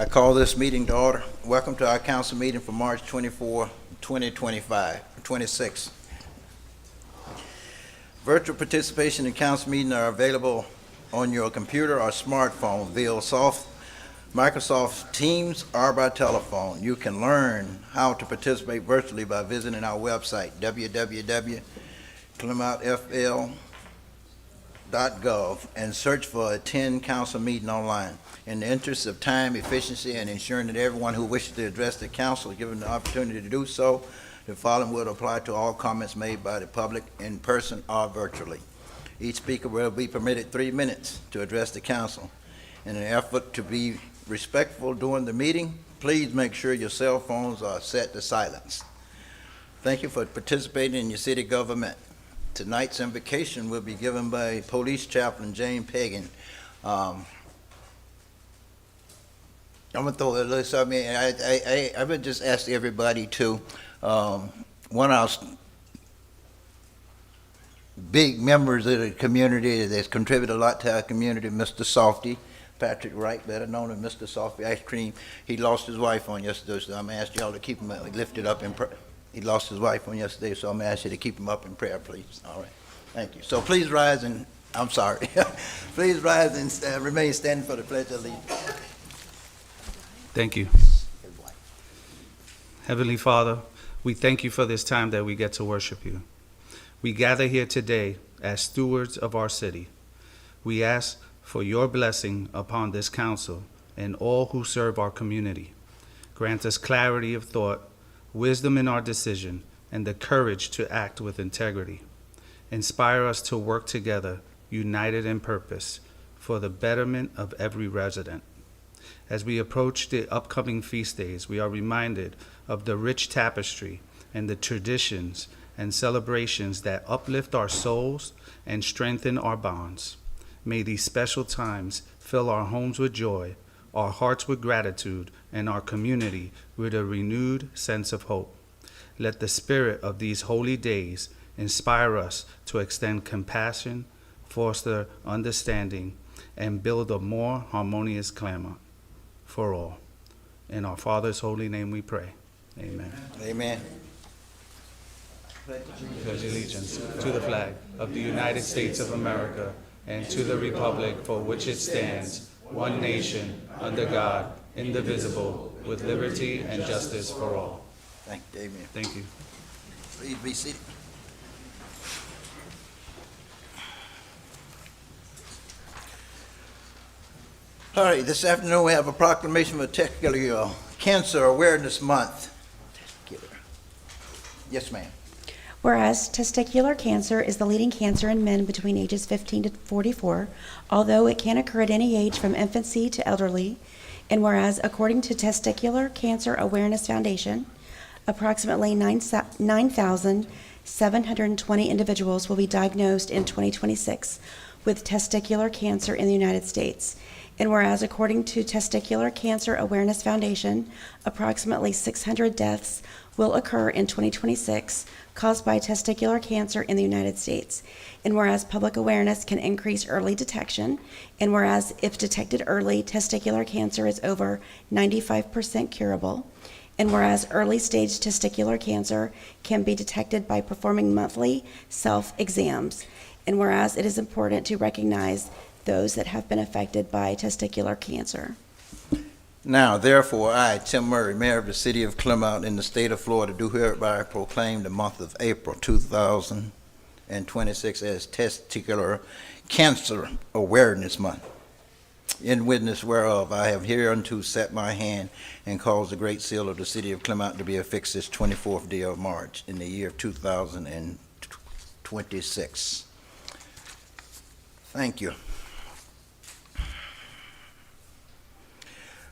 I call this meeting to order. Welcome to our council meeting for March 24, 2026. Virtual participation in council meetings are available on your computer or smartphone via Microsoft Teams or by telephone. You can learn how to participate virtually by visiting our website, www.clermontfl.gov, and search for Attend Council Meeting online. In the interest of time, efficiency, and ensuring that everyone who wishes to address the council is given the opportunity to do so, the following will apply to all comments made by the public in person or virtually. Each speaker will be permitted 3 minutes to address the council. In an effort to be respectful during the meeting, please make sure your cell phones are set to silence. Thank you for participating in your city government. Tonight's invocation will be given by Police Chaplain Jane Pagan. I'm gonna throw a list. I mean, I would just ask everybody to, one of our big members of the community that's contributed a lot to our community, Mr. Softy, Patrick Wright, better known as Mr. Softy Ice Cream. He lost his wife on yesterday, so I'm gonna ask y'all to keep him lifted up in prayer. He lost his wife on yesterday, so I'm gonna ask you to keep him up in prayer, please. All right, thank you. So please rise and, I'm sorry, please rise and remain standing for the Pledge of Allegiance. Thank you. Heavenly Father, we thank you for this time that we get to worship you. We gather here today as stewards of our city. We ask for your blessing upon this council and all who serve our community. Grant us clarity of thought, wisdom in our decision, and the courage to act with integrity. Inspire us to work together, united in purpose, for the betterment of every resident. As we approach the upcoming feast days, we are reminded of the rich tapestry and the traditions and celebrations that uplift our souls and strengthen our bonds. May these special times fill our homes with joy, our hearts with gratitude, and our community with a renewed sense of hope. Let the spirit of these holy days inspire us to extend compassion, foster understanding, and build a more harmonious Clermont for all. In our Father's holy name we pray. Amen. Amen. Pledge allegiance to the flag of the United States of America and to the republic for which it stands, one nation, under God, indivisible, with liberty and justice for all. Thank you, amen. Thank you. Please be seated. All right, this afternoon we have a proclamation for Testicular Cancer Awareness Month. Yes, ma'am. Whereas testicular cancer is the leading cancer in men between ages 15 to 44, although it can occur at any age from infancy to elderly, and whereas according to Testicular Cancer Awareness Foundation, approximately 9,720 individuals will be diagnosed in 2026 with testicular cancer in the United States. And whereas according to Testicular Cancer Awareness Foundation, approximately 600 deaths will occur in 2026 caused by testicular cancer in the United States. And whereas public awareness can increase early detection, and whereas if detected early, testicular cancer is over 95% curable, and whereas early stage testicular cancer can be detected by performing monthly self-exams, and whereas it is important to recognize those that have been affected by testicular cancer. Now, therefore, I, Tim Murray, Mayor of the City of Clermont in the state of Florida, do hereby proclaim the month of April 2026 as Testicular Cancer Awareness Month. In witness whereof, I have hereunto set my hand and caused the great seal of the City of Clermont to be affixed this 24th day of March in the year of 2026. Thank you.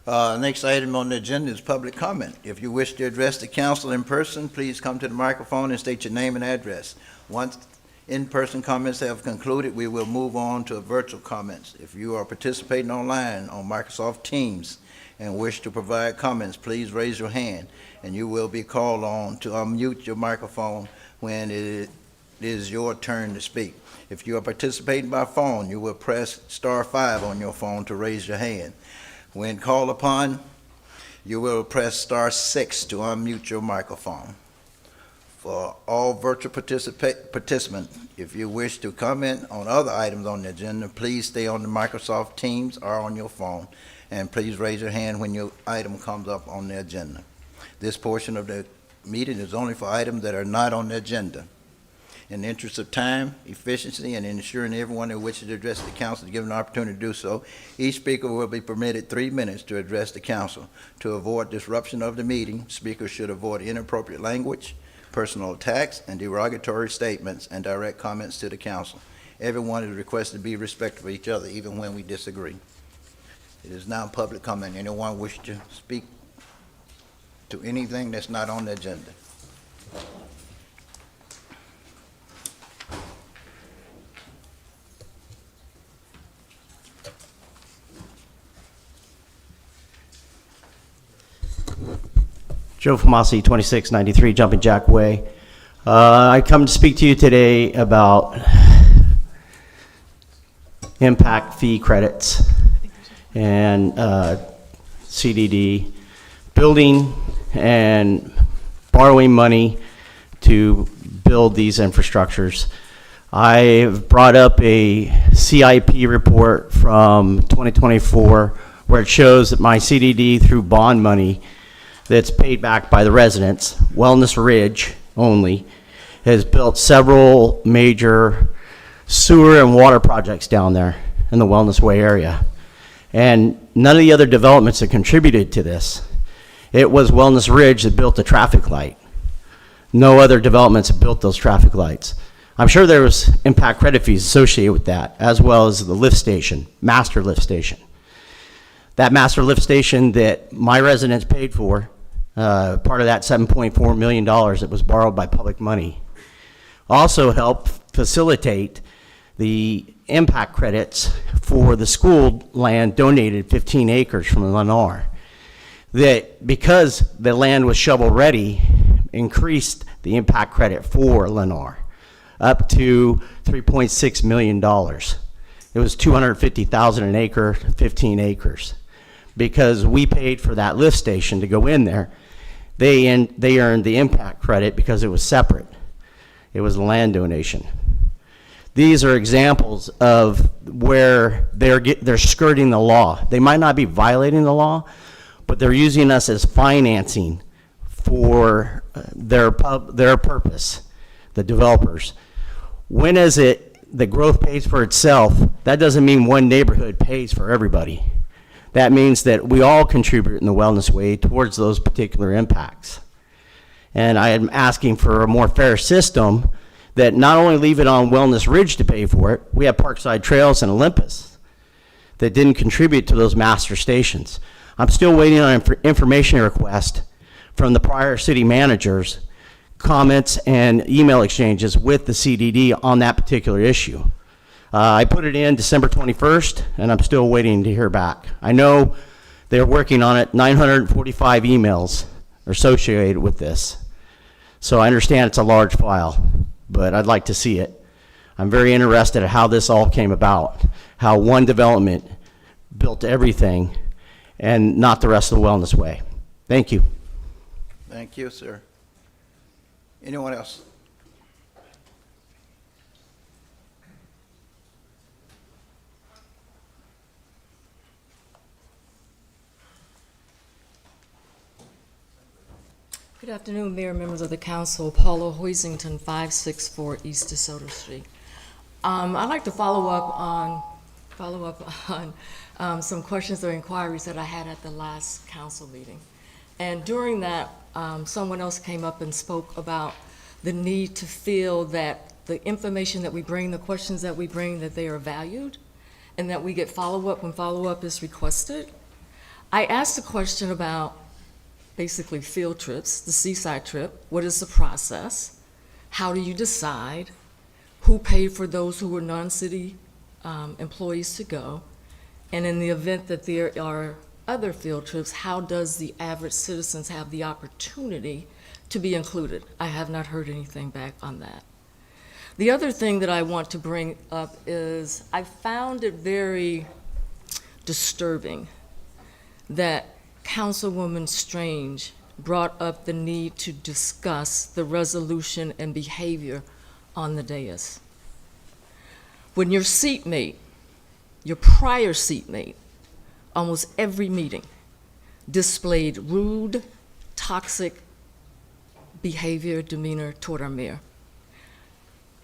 Next item on the agenda is public comment. If you wish to address the council in person, please come to the microphone and state your name and address. Once in-person comments have concluded, we will move on to virtual comments. If you are participating online on Microsoft Teams and wish to provide comments, please raise your hand and you will be called on to unmute your microphone when it is your turn to speak. If you are participating by phone, you will press *5 on your phone to raise your hand. When called upon, You will press *6 to unmute your microphone. For all virtual participants, if you wish to comment on other items on the agenda, please stay on the Microsoft Teams or on your phone, and please raise your hand when your item comes up on the agenda. This portion of the meeting is only for items that are not on the agenda. In the interest of time, efficiency, and ensuring everyone who wishes to address the council is given an opportunity to do so, each speaker will be permitted 3 minutes to address the council. To avoid disruption of the meeting, speakers should avoid inappropriate language, personal attacks, and derogatory statements, and direct comments to the council. Everyone is requested to be respectful of each other, even when we disagree. It is now public comment. Anyone wish to speak to anything that's not on the agenda? Joe Famasi, 2693 Jumping Jack Way. I come to speak to you today about impact fee credits and CDD, building and borrowing money to build these infrastructures. I've brought up a CIP report from 2024 where it shows that my CDD through bond money that's paid back by the residents, Wellness Ridge only, has built several major sewer and water projects down there in the Wellness Way area. And none of the other developments that contributed to this. It was Wellness Ridge that built the traffic light. No other developments have built those traffic lights. I'm sure there was impact credit fees associated with that, as well as the lift station, master lift station. That master lift station that my residents paid for, part of that $7.4 million that was borrowed by public money, also helped facilitate the impact credits for the school land donated 15 acres from Lennar. That because the land was shovel ready, increased the impact credit for Lennar up to $3.6 million. It was $250,000 an acre, 15 acres. Because we paid for that lift station to go in there, they earned the impact credit because it was separate. It was a land donation. These are examples of where they're skirting the law. They might not be violating the law, but they're using us as financing for their purpose, the developers. When is it the growth pays for itself? That doesn't mean one neighborhood pays for everybody. That means that we all contribute in the Wellness Way towards those particular impacts. And I am asking for a more fair system that not only leave it on Wellness Ridge to pay for it, we have Parkside Trails and Olympus that didn't contribute to those master stations. I'm still waiting on information request from the prior city managers, comments and email exchanges with the CDD on that particular issue. I put it in December 21st, and I'm still waiting to hear back. I know they're working on it. 945 emails are associated with this. So I understand it's a large file, but I'd like to see it. I'm very interested in how this all came about, how one development built everything and not the rest of the Wellness Way. Thank you. Thank you, sir. Anyone else? Good afternoon, Mayor, members of the council. Paula Hoisington, 564 East DeSoto Street. I'd like to follow up on some questions or inquiries that I had at the last council meeting. And during that, someone else came up and spoke about the need to feel that the information that we bring, the questions that we bring, that they are valued, and that we get follow-up when follow-up is requested. I asked a question about basically field trips, the seaside trip. What is the process? How do you decide? Who paid for those who were non-city employees to go? And in the event that there are other field trips, how does the average citizens have the opportunity to be included? I have not heard anything back on that. The other thing that I want to bring up is I found it very disturbing that Councilwoman Strange brought up the need to discuss the resolution and behavior on the dais. When your seatmate, your prior seatmate, almost every meeting, displayed rude, toxic behavior, demeanor toward our mayor.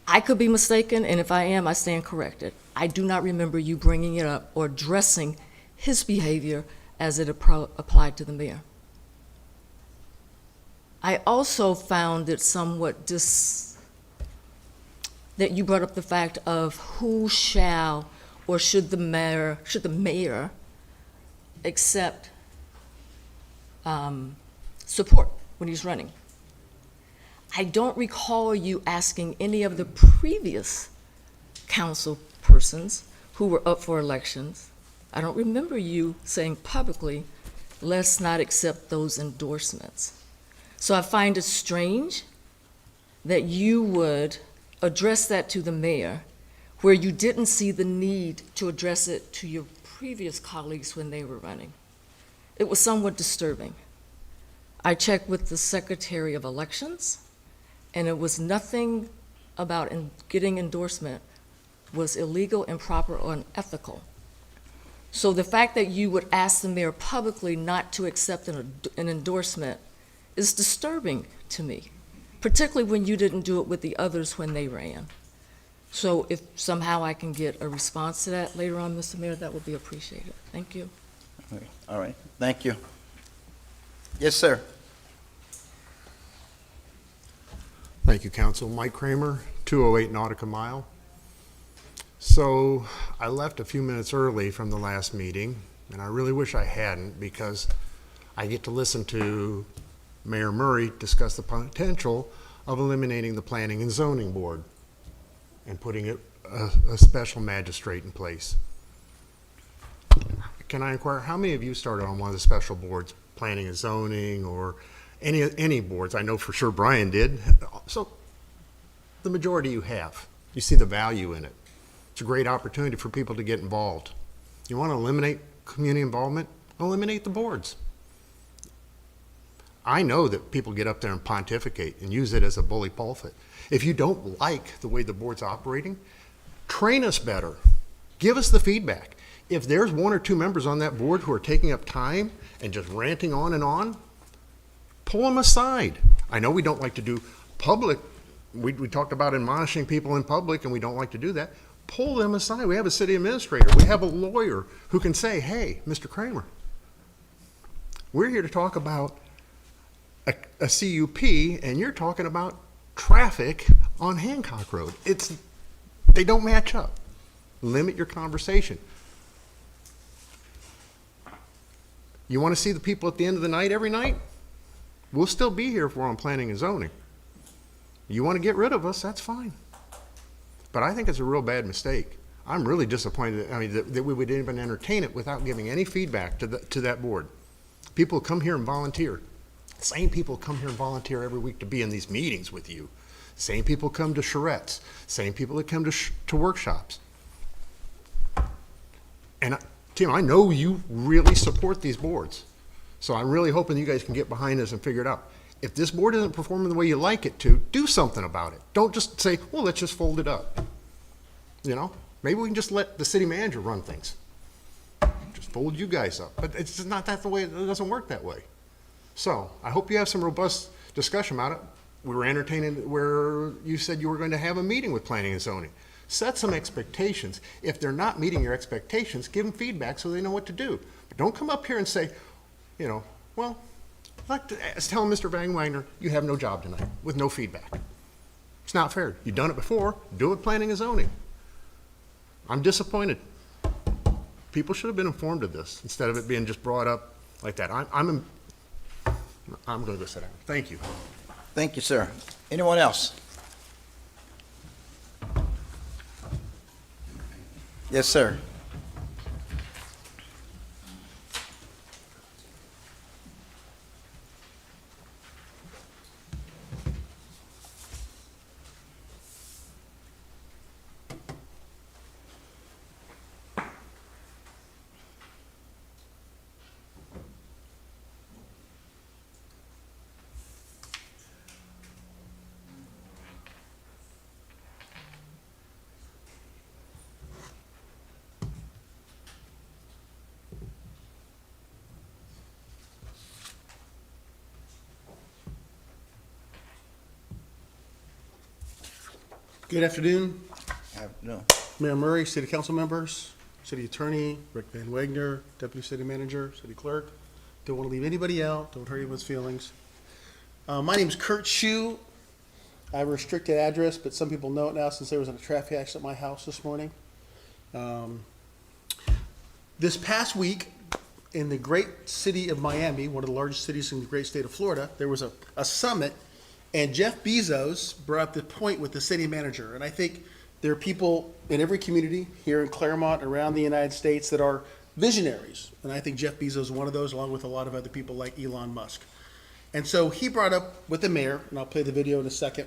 I could be mistaken, and if I am, I stand corrected. I do not remember you bringing it up or addressing his behavior as it applied to the mayor. I also found it somewhat that you brought up the fact of who shall or should the mayor accept support when he's running. I don't recall you asking any of the previous council persons who were up for elections. I don't remember you saying publicly, let's not accept those endorsements. So I find it strange that you would address that to the mayor where you didn't see the need to address it to your previous colleagues when they were running. It was somewhat disturbing. I checked with the Secretary of Elections, and it was nothing about getting endorsement was illegal, improper, or unethical. So the fact that you would ask the mayor publicly not to accept an endorsement is disturbing to me, particularly when you didn't do it with the others when they ran. So if somehow I can get a response to that later on, Mr. Mayor, that would be appreciated. Thank you. All right, thank you. Yes, sir. Thank you, Council. Mike Kramer, 208 Nautica Mile. So I left a few minutes early from the last meeting, and I really wish I hadn't, because I get to listen to Mayor Murray discuss the potential of eliminating the Planning and Zoning Board and putting a special magistrate in place. Can I inquire, how many of you started on one of the special boards, Planning and Zoning, or any boards? I know for sure Brian did. So the majority you have. You see the value in it. It's a great opportunity for people to get involved. You want to eliminate community involvement? Eliminate the boards. I know that people get up there and pontificate and use it as a bully pulpit. If you don't like the way the board's operating, train us better. Give us the feedback. If there's one or two members on that board who are taking up time and just ranting on, pull them aside. I know we don't like to do public, we talked about admonishing people in public, and we don't like to do that. Pull them aside. We have a city administrator. We have a lawyer who can say, hey, Mr. Kramer, we're here to talk about a CUP, and you're talking about traffic on Hancock Road. They don't match up. Limit your conversation. You want to see the people at the end of the night every night? We'll still be here if we're on planning and zoning. You want to get rid of us, that's fine. But I think it's a real bad mistake. I'm really disappointed that we would even entertain it without giving any feedback to that board. People come here and volunteer. Same people come here and volunteer every week to be in these meetings with you. Same people come to charrettes. Same people that come to workshops. And Tim, I know you really support these boards. So I'm really hoping you guys can get behind this and figure it out. If this board isn't performing the way you like it to, do something about it. Don't just say, well, let's just fold it up. You know, maybe we can just let the city manager run things. Just fold you guys up. But it's just not that the way, it doesn't work that way. So I hope you have some robust discussion about it. We were entertaining where you said you were going to have a meeting with planning and zoning. Set some expectations. If they're not meeting your expectations, give them feedback so they know what to do. But don't come up here and say, you know, well, like tell Mr. Van Wagner, you have no job tonight with no feedback. It's not fair. You've done it before. Do it planning and zoning. I'm disappointed. People should have been informed of this instead of it being just brought up like that. I'm going to go sit down. Thank you. Thank you, sir. Anyone else? Yes, sir. Good afternoon, No. Mayor Murray, City Council members, City Attorney, Rick Van Wagner, Deputy City Manager, City Clerk. Don't want to leave anybody out, don't hurt anyone's feelings. My name's Kurt Shue. I have a restricted address, but some people know it now since there was a traffic accident at my house this morning. This past week, in the great city of Miami, one of the largest cities in the great state of Florida, there was a summit, and Jeff Bezos brought up the point with the city manager. And I think there are people in every community here in Clermont, around the United States, that are visionaries. And I think Jeff Bezos is one of those, along with a lot of other people like Elon Musk. And so he brought up with the mayor, and I'll play the video in a second,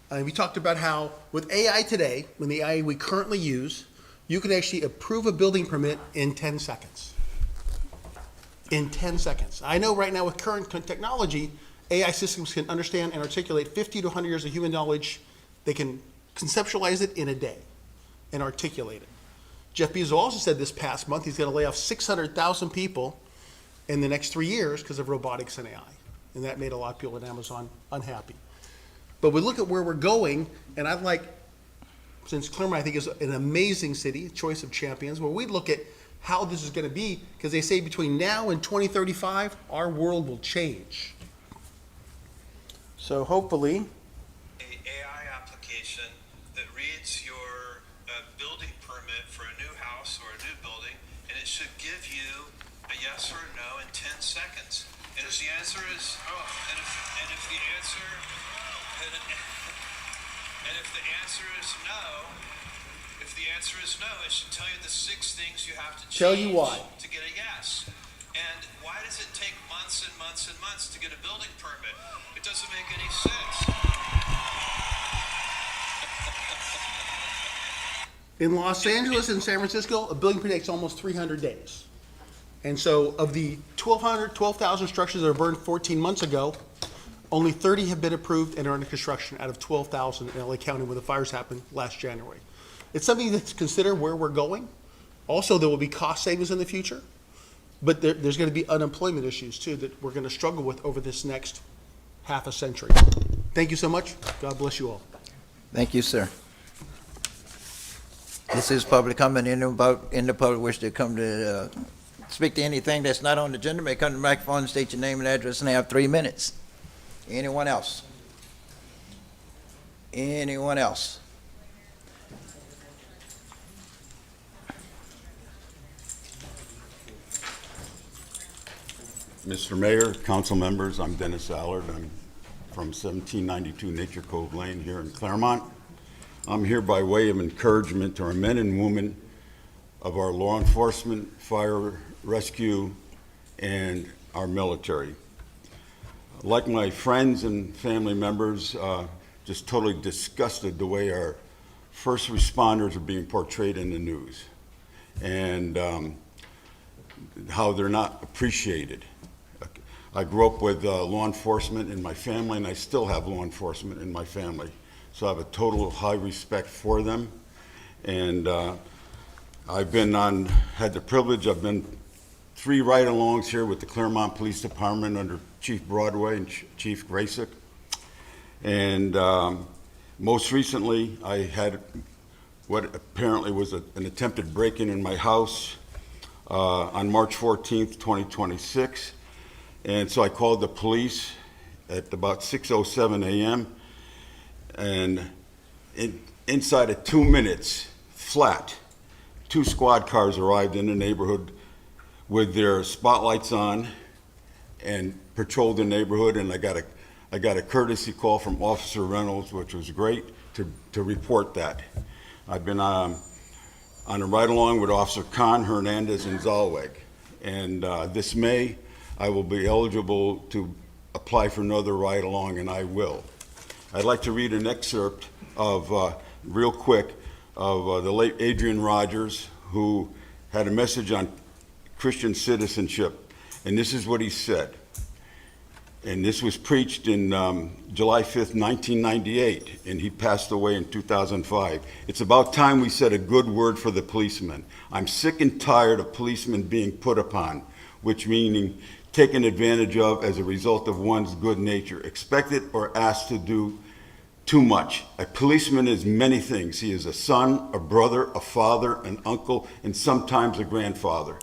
we talked about how with AI today, when the AI we currently use, you can actually approve a building permit in 10 seconds. In 10 seconds. I know right now with current technology, AI systems can understand and articulate 50 to 100 years of human knowledge. They can conceptualize it in a day and articulate it. Jeff Bezos also said this past month he's going to lay off 600,000 people in the next 3 years because of robotics and AI. And that made a lot of people at Amazon unhappy. But we look at where we're going, and I'd like, since Clermont, I think, is an amazing city, choice of champions, where we look at how this is going to be, because they say between now and 2035, our world will change. So hopefully, a AI application that reads your building permit for a new house or a new building, and it should give you a yes or a no in 10 seconds. And if the answer is, and if the answer, and if the answer is no, it should tell you the 6 things you have to change Tell you why. to get a yes. And why does it take months and months and months to get a building permit? It doesn't make any sense. in Los Angeles and San Francisco, a building permit takes almost 300 days. And so of the 12,000 structures that were burned 14 months ago, only 30 have been approved and are under construction out of 12,000 in LA County where the fires happened last January. It's something to consider where we're going. Also, there will be cost savings in the future, but there's going to be unemployment issues too that we're going to struggle with over this next half a century. Thank you so much. God bless you all. Thank you, sir. This is public comment. In the public wish to come to speak to anything that's not on the agenda, may come to the microphone, state your name and address, and have 3 minutes. Anyone else? Anyone else? Mr. Mayor, council members, I'm Dennis Allard. I'm from 1792 Nature Cove Lane here in Clermont. I'm here by way of encouragement to our men and women of our law enforcement, fire, rescue, and our military. Like my friends and family members, just totally disgusted the way our first responders are being portrayed in the news and how they're not appreciated. I grew up with law enforcement in my family, and I still have law enforcement in my family. So I have a total high respect for them. And I've had the privilege, I've been 3 ride-alongs here with the Clermont Police Department under Chief Broadway and Chief Graysock. And most recently, I had what apparently was an attempted break-in in my house on March 14th, 2026. And so I called the police at about 6:07 a.m. and inside of 2 minutes, flat, 2 squad cars arrived in the neighborhood with their spotlights on and patrolled the neighborhood. And I got a courtesy call from Officer Reynolds, which was great, to report that. I've been on a ride-along with Officer Khan, Hernandez, and Zalweg. And this May, I will be eligible to apply for another ride-along, and I will. I'd like to read an excerpt of, real quick, of the late Adrian Rogers, who had a message on Christian citizenship. And this is what he said. And this was preached in July 5th, 1998, and he passed away in 2005. It's about time we said a good word for the policemen. I'm sick and tired of policemen being put upon, which meaning taken advantage of as a result of one's good nature, expected or asked to do too much. A policeman is many things. He is a son, a brother, a father, an uncle, and sometimes a grandfather.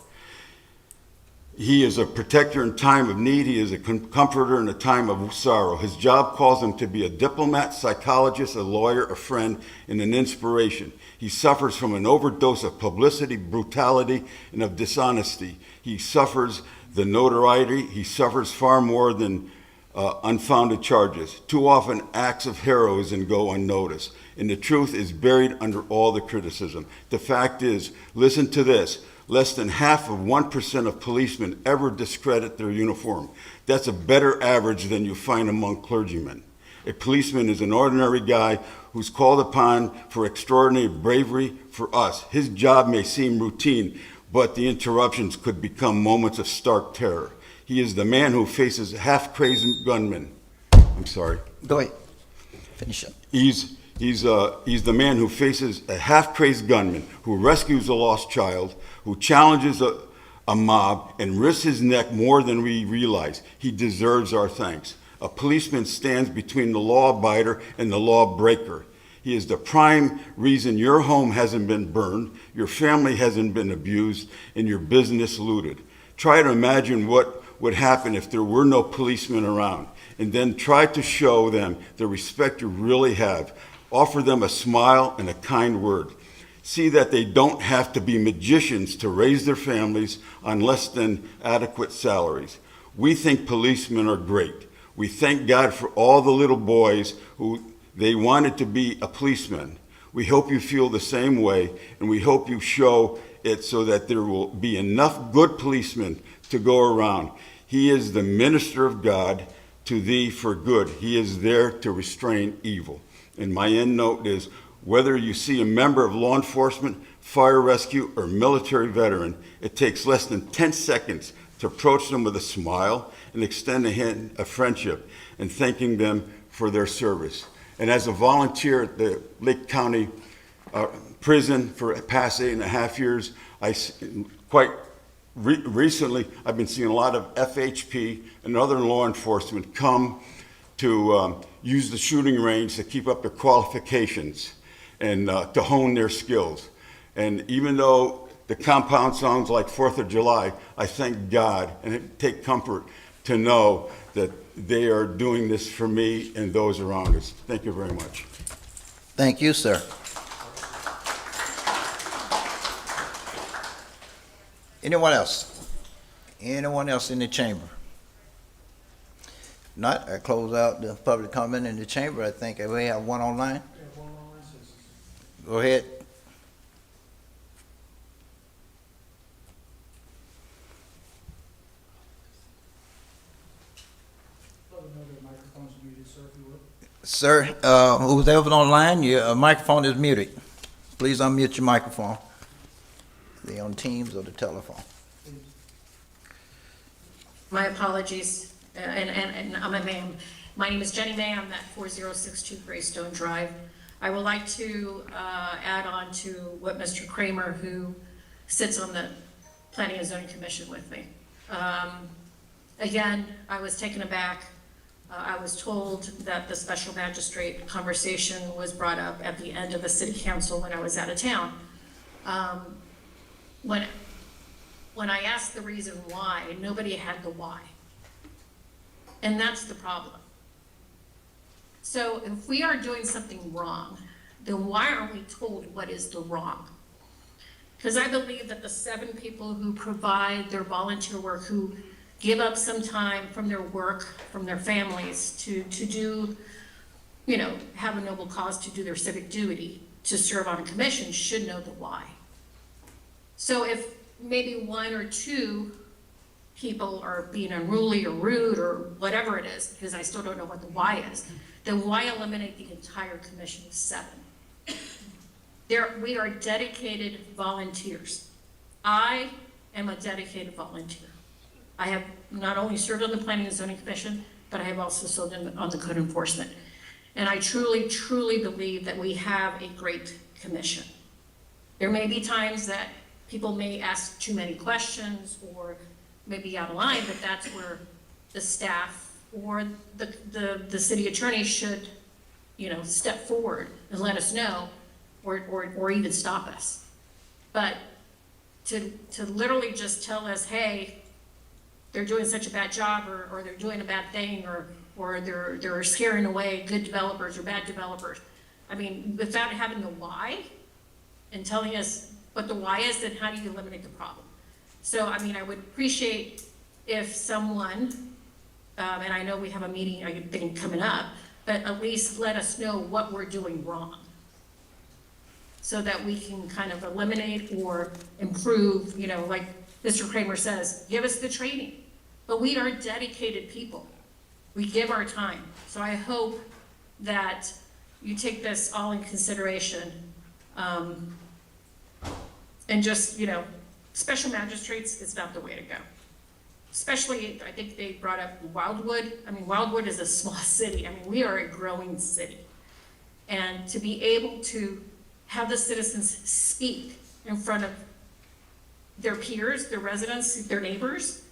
He is a protector in time of need. He is a comforter in a time of sorrow. His job calls him to be a diplomat, psychologist, a lawyer, a friend, and an inspiration. He suffers from an overdose of publicity, brutality, and of dishonesty. He suffers the notoriety. He suffers far more than unfounded charges. Too often, acts of heroism go unnoticed, and the truth is buried under all the criticism. The fact is, listen to this, less than half of 1% of policemen ever discredit their uniform. That's a better average than you find among clergymen. A policeman is an ordinary guy who's called upon for extraordinary bravery for us. His job may seem routine, but the interruptions could become moments of stark terror. He is the man who faces half-crazy gunmen. I'm sorry. Go ahead. Finish up. He's the man who faces a half-crazed gunman, who rescues a lost child, who challenges a mob and risks his neck more than we realize. He deserves our thanks. A policeman stands between the law-abider and the lawbreaker. He is the prime reason your home hasn't been burned, your family hasn't been abused, and your business looted. Try to imagine what would happen if there were no policemen around, and then try to show them the respect you really have. Offer them a smile and a kind word. See that they don't have to be magicians to raise their families on less than adequate salaries. We think policemen are great. We thank God for all the little boys who they wanted to be a policeman. We hope you feel the same way, and we hope you show it so that there will be enough good policemen to go around. He is the minister of God to thee for good. He is there to restrain evil. And my end note is, whether you see a member of law enforcement, fire rescue, or military veteran, it takes less than 10 seconds to approach them with a smile and extend a hand of friendship and thanking them for their service. And as a volunteer at the Lake County prison for the past 8.5 years, recently I've been seeing a lot of FHP and other law enforcement come to use the shooting range to keep up their qualifications and to hone their skills. And even though the compound sounds like 4th of July, I thank God and take comfort to know that they are doing this for me and those around us. Thank you very much. Thank you, sir. Anyone else? Anyone else in the chamber? If not, I close out the public comment in the chamber. I think we have one online. Go ahead. Sir, who's ever online, your microphone is muted. Please unmute your microphone. They on Teams or the telephone. My apologies, and I'm a ma'am. My name is Jenny May. I'm at 4062 Greystone Drive. I would like to add on to what Mr. Kramer, who sits on the Planning and Zoning Commission with me. Again, I was taken aback. I was told that the special magistrate conversation was brought up at the end of the city council when I was out of town. When I asked the reason why, nobody had the why. And that's the problem. So if we are doing something wrong, then why aren't we told what is the wrong? Because I believe that the 7 people who provide their volunteer work, who give up some time from their work, from their families to do, you know, have a noble cause, to do their civic duty, to serve on a commission, should know the why. So if maybe 1 or 2 people are being unruly or rude or whatever it is, because I still don't know what the why is, then why eliminate the entire commission of 7? We are dedicated volunteers. I am a dedicated volunteer. I have not only served on the Planning and Zoning Commission, but I have also served on the code enforcement. And I truly, truly believe that we have a great commission. There may be times that people may ask too many questions or maybe out of line, but that's where the staff or the city attorney should, step forward and let us know, or even stop us. But to literally just tell us, hey, they're doing such a bad job, or they're doing a bad thing, or they're scaring away good developers or bad developers. I mean, without having the why and telling us what the why is, then how do you eliminate the problem? So, I mean, I would appreciate if someone, and I know we have a meeting, I think, coming up, but at least let us know what we're doing wrong, so that we can kind of eliminate or improve, like Mr. Kramer says, give us the training. But we are dedicated people. We give our time. So I hope that you take this all in consideration. And just, special magistrates is not the way to go. Especially, I think they brought up Wildwood. I mean, Wildwood is a small city. I mean, we are a growing city. And to be able to have the citizens speak in front of their peers, their residents, their neighbors,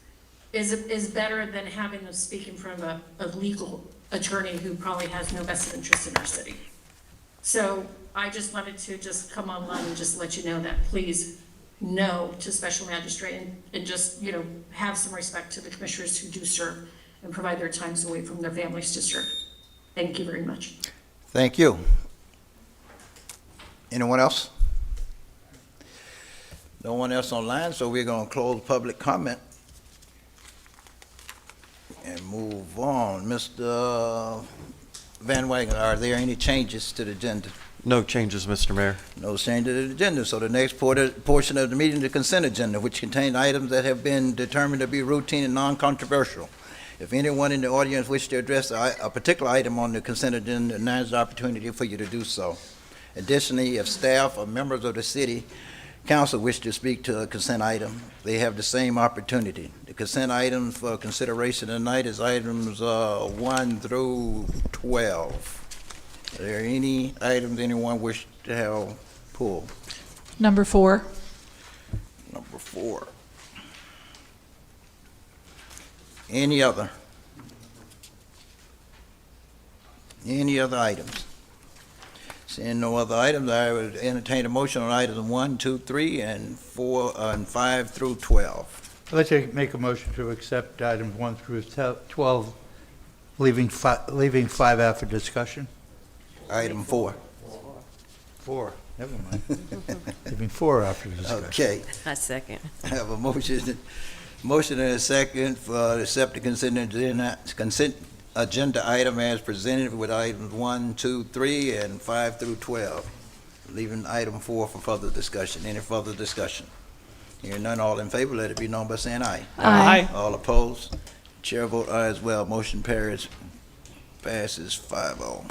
is better than having them speak in front of a legal attorney who probably has no vested interest in our city. So I just wanted to just come online and just let you know that, please, no to special magistrate, and just, have some respect to the commissioners who do serve and provide their times away from their families to serve. Thank you very much. Thank you. Anyone else? No one else online, so we're going to close public comment and move on. Mr. Van Wagner, are there any changes to the agenda? No changes, Mr. Mayor. No change to the agenda. So the next portion of the meeting, the consent agenda, which contains items that have been determined to be routine and non-controversial. If anyone in the audience wishes to address a particular item on the consent agenda, now is the opportunity for you to do so. Additionally, if staff or members of the city council wish to speak to a consent item, they have the same opportunity. The consent items for consideration tonight is items 1 through 12. Are there any items anyone wish to have pulled? Number 4. Number 4. Any other? Any other items? Seeing no other items, I would entertain a motion on items 1, 2, 3, and 4, and 5 through 12. I'd like to make a motion to accept items 1 through 12, leaving 5 after discussion. Item 4. 4, never mind. Leaving 4 after discussion. Okay. I second. I have a motion and a second for accept the consent agenda item as presented with items 1, 2, 3, and 5 through 12, leaving item 4 for further discussion. Any further discussion? Hearing none, all in favor, let it be known by saying aye. Aye. All opposed? Chair vote aye as well. Motion passes 5-0.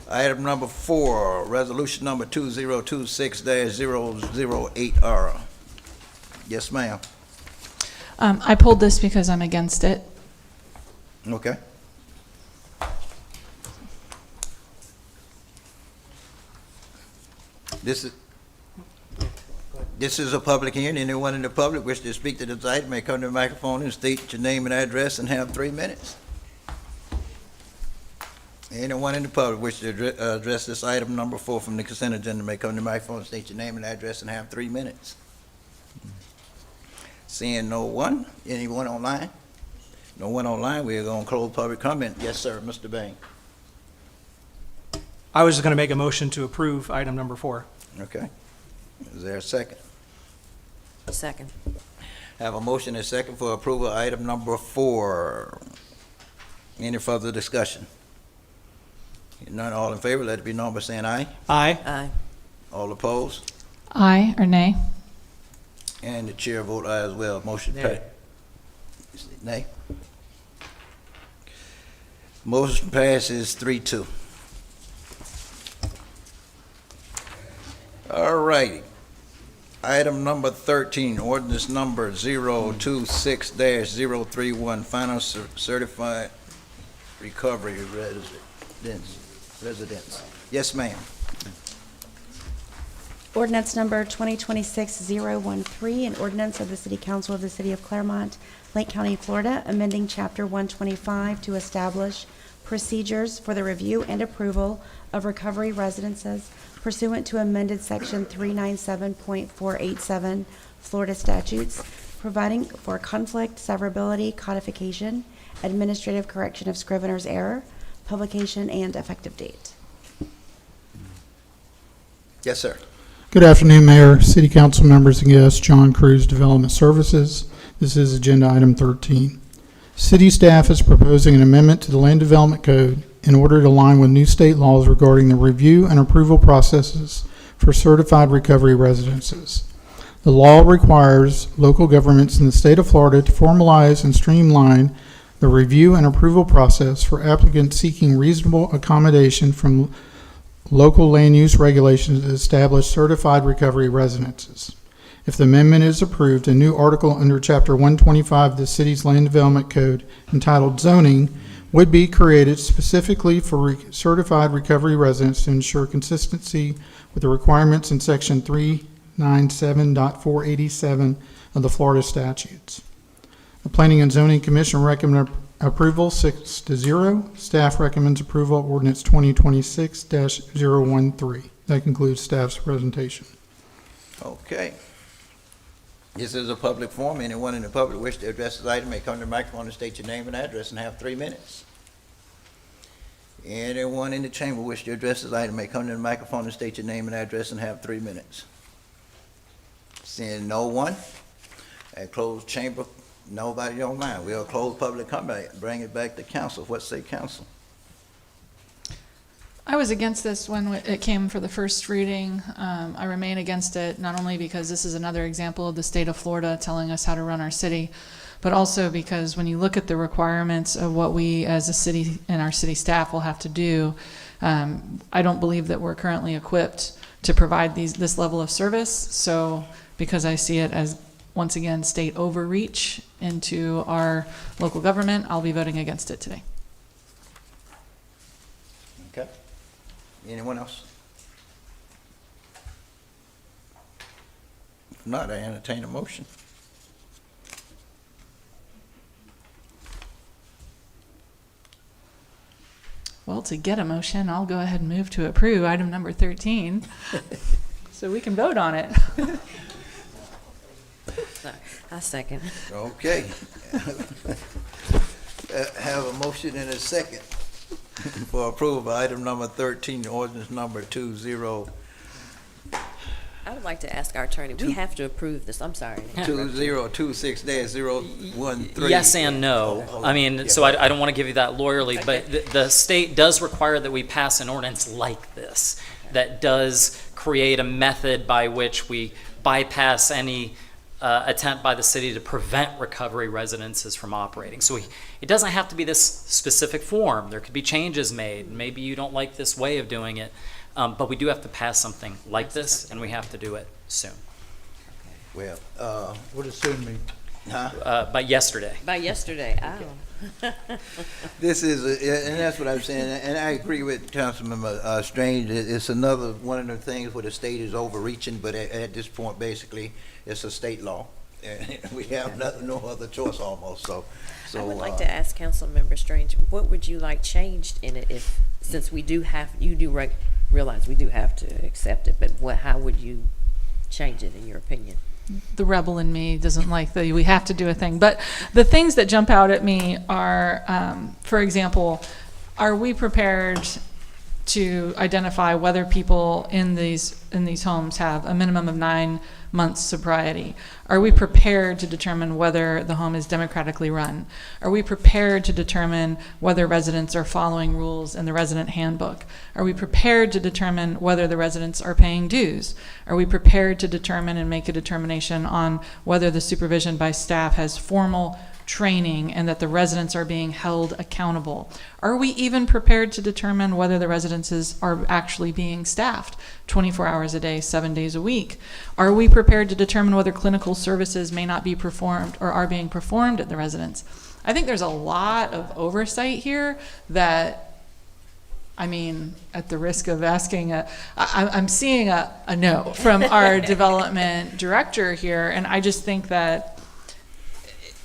Item number 4, resolution number 2026-008R. Yes, ma'am. I pulled this because I'm against it. Okay. This is a public hearing. Anyone in the public wish to speak to this item may come to the microphone and state your name and address and have 3 minutes. Anyone in the public wish to address this item number 4 from the consent agenda may come to the microphone and state your name and address and have 3 minutes. Seeing no one, anyone online? No one online, we are going to close public comment. Yes, sir, Mr. Bain. I was just going to make a motion to approve item number 4. Okay. Is there a second? Second. Have a motion and a second for approval of item number 4. Any further discussion? None, all in favor, let it be known by saying aye. Aye. Aye. All opposed? Aye or nay? And the chair vote aye as well. Motion Nay. Nay? Motion passes 3-2. All righty. Item number 13, ordinance number 026-031, final certified recovery residence. Yes, ma'am. Ordinance number 2026-013, an ordinance of the City Council of the City of Clermont, Lake County, Florida, amending Chapter 125 to establish procedures for the review and approval of recovery residences pursuant to amended Section 397.487 Florida statutes, providing for conflict, severability, codification, administrative correction of scrivener's error, publication, and effective date. Yes, sir. Good afternoon, Mayor, City Council members, and guests. John Cruz, Development Services. This is Agenda Item 13. City staff is proposing an amendment to the Land Development Code in order to align with new state laws regarding the review and approval processes for certified recovery residences. The law requires local governments in the state of Florida to formalize and streamline the review and approval process for applicants seeking reasonable accommodation from local land use regulations that establish certified recovery residences. If the amendment is approved, a new article under Chapter 125 of the city's Land Development Code entitled Zoning would be created specifically for certified recovery residents to ensure consistency with the requirements in Section 397.487 of the Florida statutes. The Planning and Zoning Commission recommend approval 6-0. Staff recommends approval of ordinance 2026-013. That concludes staff's presentation. Okay. This is a public forum. Anyone in the public wish to address this item may come to the microphone and state your name and address and have 3 minutes. Anyone in the chamber wish to address this item may come to the microphone and state your name and address and have 3 minutes. Seeing no one, at closed chamber, nobody online. We'll close public comment, bring it back to council. What say council? I was against this when it came for the first reading. I remain against it, not only because this is another example of the state of Florida telling us how to run our city, but also because when you look at the requirements of what we as a city and our city staff will have to do, I don't believe that we're currently equipped to provide this level of service. So because I see it as, once again, state overreach into our local government, I'll be voting against it today. Okay. Anyone else? If not, I entertain a motion. Well, to get a motion, I'll go ahead and move to approve item number 13 so we can vote on it. I second. Okay. Have a motion and a second for approval of item number 13, ordinance number 20. I would like to ask our attorney, we have to approve this, I'm sorry. 2026-013. Yes and no. I mean, so I don't want to give you that lawyerly, but the state does require that we pass an ordinance like this that does create a method by which we bypass any attempt by the city to prevent recovery residences from operating. So it doesn't have to be this specific form. There could be changes made. Maybe you don't like this way of doing it, but we do have to pass something like this, and we have to do it soon. Well, What does soon mean? By yesterday. By yesterday, this is, and that's what I'm saying, and I agree with Councilmember Strange. It's another one of the things where the state is overreaching, but at this point, basically, it's a state law, and we have no other choice almost. So I would like to ask Councilmember Strange, what would you like changed in it if, since we do have, you do realize we do have to accept it, but how would you change it in your opinion? The rebel in me doesn't like that we have to do a thing. But the things that jump out at me are, for example, are we prepared to identify whether people in these homes have a minimum of 9 months sobriety? Are we prepared to determine whether the home is democratically run? Are we prepared to determine whether residents are following rules in the resident handbook? Are we prepared to determine whether the residents are paying dues? Are we prepared to determine and make a determination on whether the supervision by staff has formal training and that the residents are being held accountable? Are we even prepared to determine whether the residences are actually being staffed 24 hours a day, 7 days a week? Are we prepared to determine whether clinical services may not be performed or are being performed at the residence? I think there's a lot of oversight here that, I mean, at the risk of asking I'm seeing a no from our development director here, and I just think that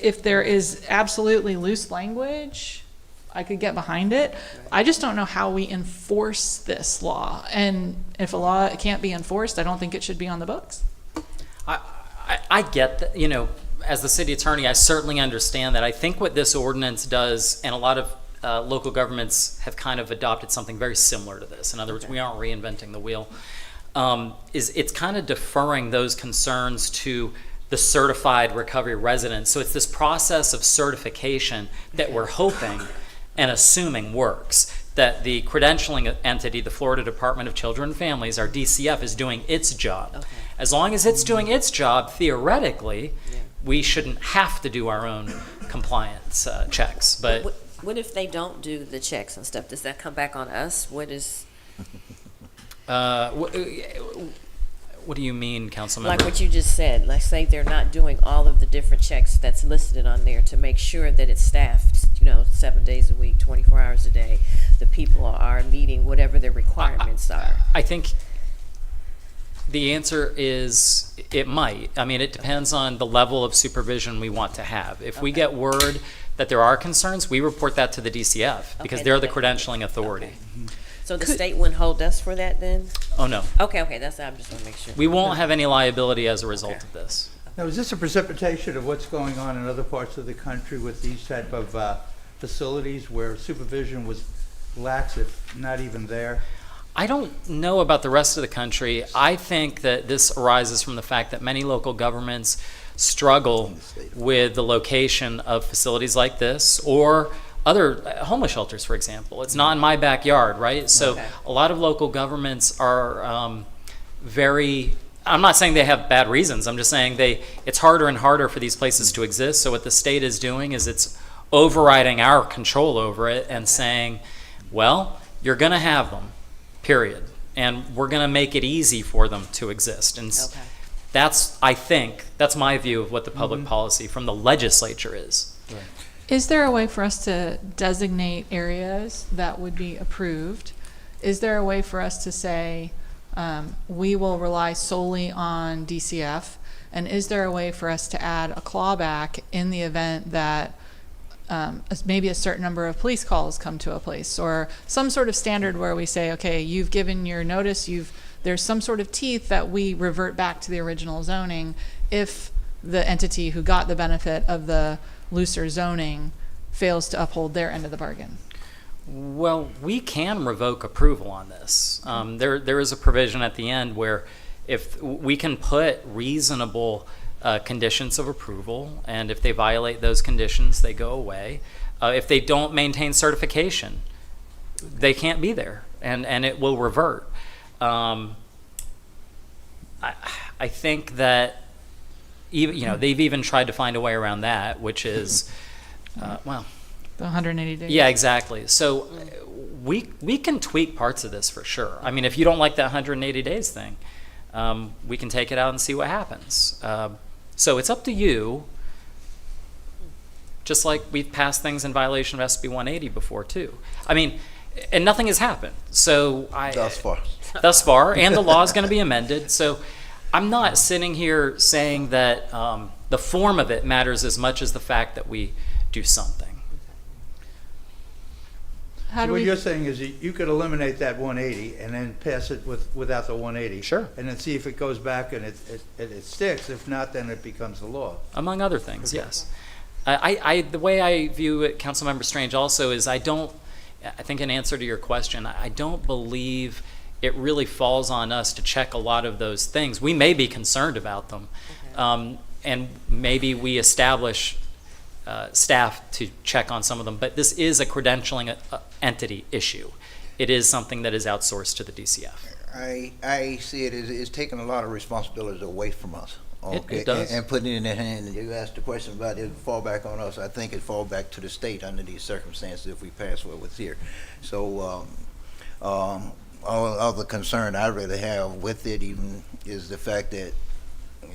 if there is absolutely loose language, I could get behind it. I just don't know how we enforce this law. And if a law can't be enforced, I don't think it should be on the books. I get that, as the city attorney, I certainly understand that. I think what this ordinance does, and a lot of local governments have kind of adopted something very similar to this. In other words, we aren't reinventing the wheel. Is it's kind of deferring those concerns to the certified recovery residents. So it's this process of certification that we're hoping and assuming works. That the credentialing entity, the Florida Department of Children and Families, our DCF, is doing its job. Okay. As long as it's doing its job, theoretically, we shouldn't have to do our own compliance checks. But What if they don't do the checks and stuff? Does that come back on us? What is, what do you mean, Councilmember? like what you just said, like say they're not doing all of the different checks that's listed on there to make sure that it's staffed, 7 days a week, 24 hours a day, the people are meeting whatever their requirements are. I think the answer is it might. I mean, it depends on the level of supervision we want to have. If we get word that there are concerns, we report that to the DCF because Okay, they're the okay. credentialing authority. So the state wouldn't hold us for that then? Oh, no. Okay, I just want to make sure. We won't have any liability as a result of this. Now, is this a precipitation of what's going on in other parts of the country with these type of facilities where supervision was lax, if not even there? I don't know about the rest of the country. I think that this arises from the fact that many local governments struggle with the location of facilities like this or other homeless shelters, for example. It's not in my backyard, right? So a lot of local governments are I'm not saying they have bad reasons. I'm just saying it's harder and harder for these places to exist. So what the state is doing is it's overriding our control over it and saying, well, you're going to have them, period. And we're going to make it easy for them to exist. And I think, that's my view of what the public policy from the legislature is. Right. Is there a way for us to designate areas that would be approved? Is there a way for us to say, we will rely solely on DCF? And is there a way for us to add a clawback in the event that maybe a certain number of police calls come to a place, or some sort of standard where we say, okay, you've given your notice, there's some sort of teeth that we revert back to the original zoning if the entity who got the benefit of the looser zoning fails to uphold their end of the bargain? Well, we can revoke approval on this. There is a provision at the end where if we can put reasonable conditions of approval, and if they violate those conditions, they go away. If they don't maintain certification, they can't be there, and it will revert. I think that they've even tried to find a way around that, which is, the 180 days. Yeah, exactly. So we can tweak parts of this for sure. I mean, if you don't like that 180 days thing, we can take it out and see what happens. So it's up to you, just like we've passed things in violation of SB 180 before too. I mean, and nothing has happened. So thus far, and the law is going to be amended. So I'm not sitting here saying that the form of it matters as much as the fact that we do something. So what you're saying is that you could eliminate that 180 and then pass it without the 180. Sure. And then see if it goes back and it sticks. If not, then it becomes the law. Among other things, yes. The way I view it, Councilmember Strange, also is I think in answer to your question, I don't believe it really falls on us to check a lot of those things. We may be concerned about them, and maybe we establish staff to check on some of them, but this is a credentialing entity issue. It is something that is outsourced to the DCF. I see it as taking a lot of responsibilities away from us. Okay, It does. and putting it in their hand. And you asked the question about it fall back on us. I think it fall back to the state under these circumstances if we pass what was here. So all the concern I really have with it even is the fact that,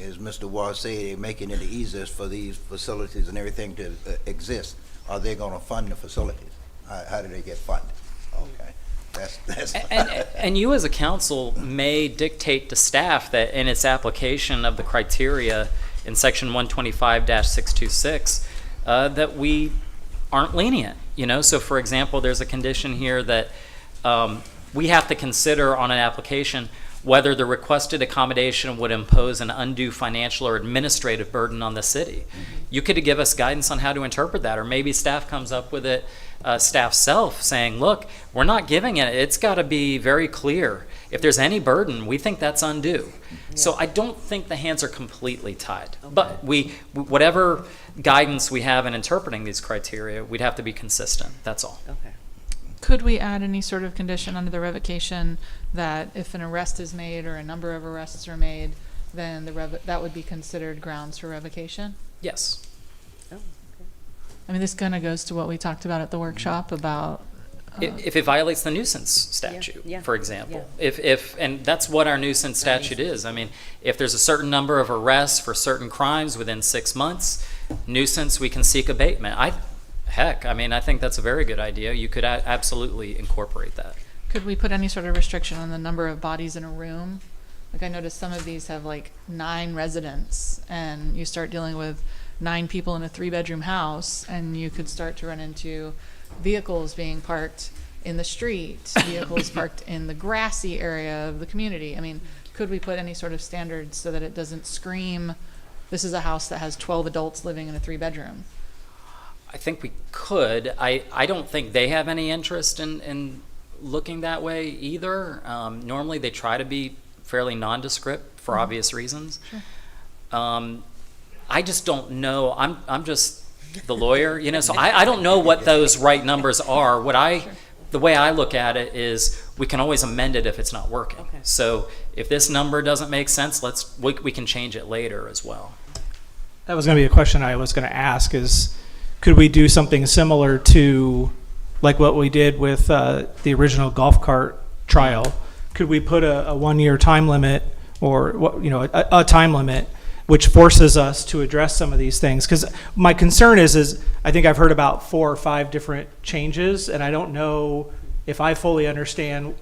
as Mr. Wall said, they're making it easier for these facilities and everything to exist. Are they going to fund the facilities? How do they get funded? Okay. That's and you as a council may dictate to staff that in its application of the criteria in section 125-626 that we aren't lenient, you know? So for example, there's a condition here that we have to consider on an application whether the requested accommodation would impose an undue financial or administrative burden on the city. You could give us guidance on how to interpret that, or maybe staff comes up with it, staff self, saying, look, we're not giving it, it's gotta be very clear. If there's any burden, we think that's undue. So I don't think the hands are completely tied. But whatever guidance we have in interpreting these criteria, we'd have to be consistent, that's all. Okay. Could we add any sort of condition under the revocation that if an arrest is made or a number of arrests are made, then that would be considered grounds for revocation? Yes. Oh, okay. I mean, this kind of goes to what we talked about at the workshop about. If it violates the nuisance statute, Yeah, for example. And that's what our nuisance statute is. I mean, if there's a certain number of arrests for certain crimes within 6 months, nuisance, we can seek abatement. I think that's a very good idea. You could absolutely incorporate that. Could we put any sort of restriction on the number of bodies in a room? Like, I noticed some of these have like 9 residents, and you start dealing with 9 people in a 3-bedroom house, and you could start to run into vehicles being parked in the street, vehicles parked in the grassy area of the community. I mean, could we put any sort of standards so that it doesn't scream, this is a house that has 12 adults living in a 3-bedroom? I think we could. I don't think they have any interest in looking that way either. Normally they try to be fairly nondescript for obvious reasons. Sure. I just don't know. I'm just the lawyer, you know, so I don't know what those right numbers are. The way I look at it is we can always amend it if it's not working. Okay. So if this number doesn't make sense, we can change it later as well. That was going to be a question I was going to ask is, could we do something similar to like what we did with the original golf cart trial? Could we put a 1-year time limit or a time limit which forces us to address some of these things? Because my concern is I think I've heard about 4 or 5 different changes, and I don't know if I fully understand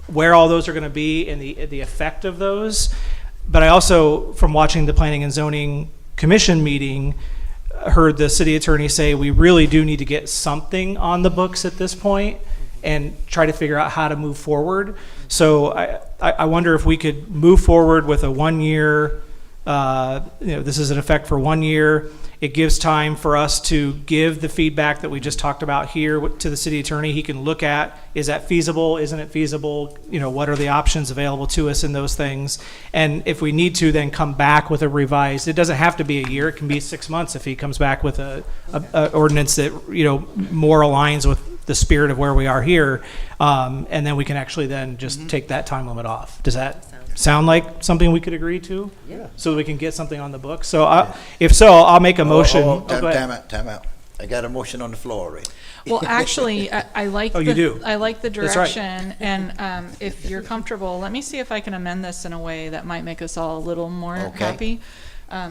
where all those are going to be and the effect of those. But I also, from watching the Planning and Zoning Commission meeting, heard the city attorney say we really do need to get something on the books at this point and try to figure out how to move forward. So I wonder if we could move forward with a 1-year, this is in effect for 1 year. It gives time for us to give the feedback that we just talked about here to the city attorney. He can look at, is that feasible? Isn't it feasible? What are the options available to us in those things? And if we need to, then come back with a revised, it doesn't have to be a year, it can be 6 months if he comes back with a ordinance that, more aligns with the spirit of where we are here. And then we can actually then just take that time limit off. Does that sound like something we could agree to? Yeah. So that we can get something on the book. So if so, I'll make a motion. Time out. I got a motion on the floor already. Well, actually, I like you do? I like the That's right. direction, and if you're comfortable, let me see if I can amend this in a way that might make us all a little more happy.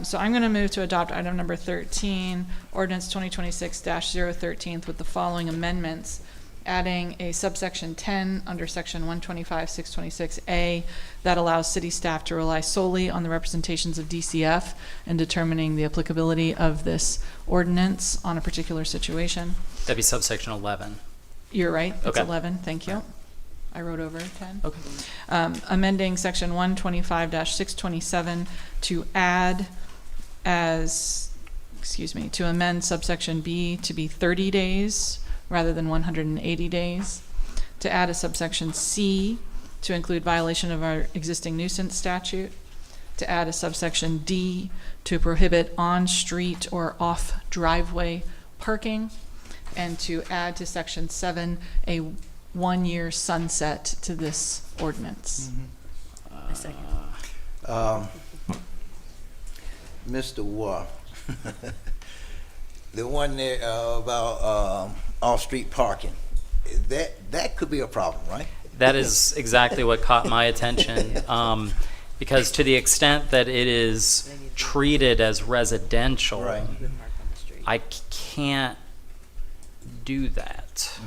So I'm going to move to adopt item number 13, ordinance 2026-013, with the following amendments: adding a subsection 10 under section 125-626A that allows city staff to rely solely on the representations of DCF in determining the applicability of this ordinance on a particular situation. That'd be subsection 11. You're right, it's Okay. 11, thank you. I wrote over 10. Okay. Amending section 125-627 to add to amend subsection B to be 30 days rather than 180 days, to add a subsection C to include violation of our existing nuisance statute, to add a subsection D to prohibit on-street or off-driveway parking, and to add to section 7 a 1-year sunset to this ordinance. A second. Mr. War, the one there about off-street parking, that could be a problem, right? That is exactly what caught my attention, because to the extent that it is treated as residential, Right. I can't do that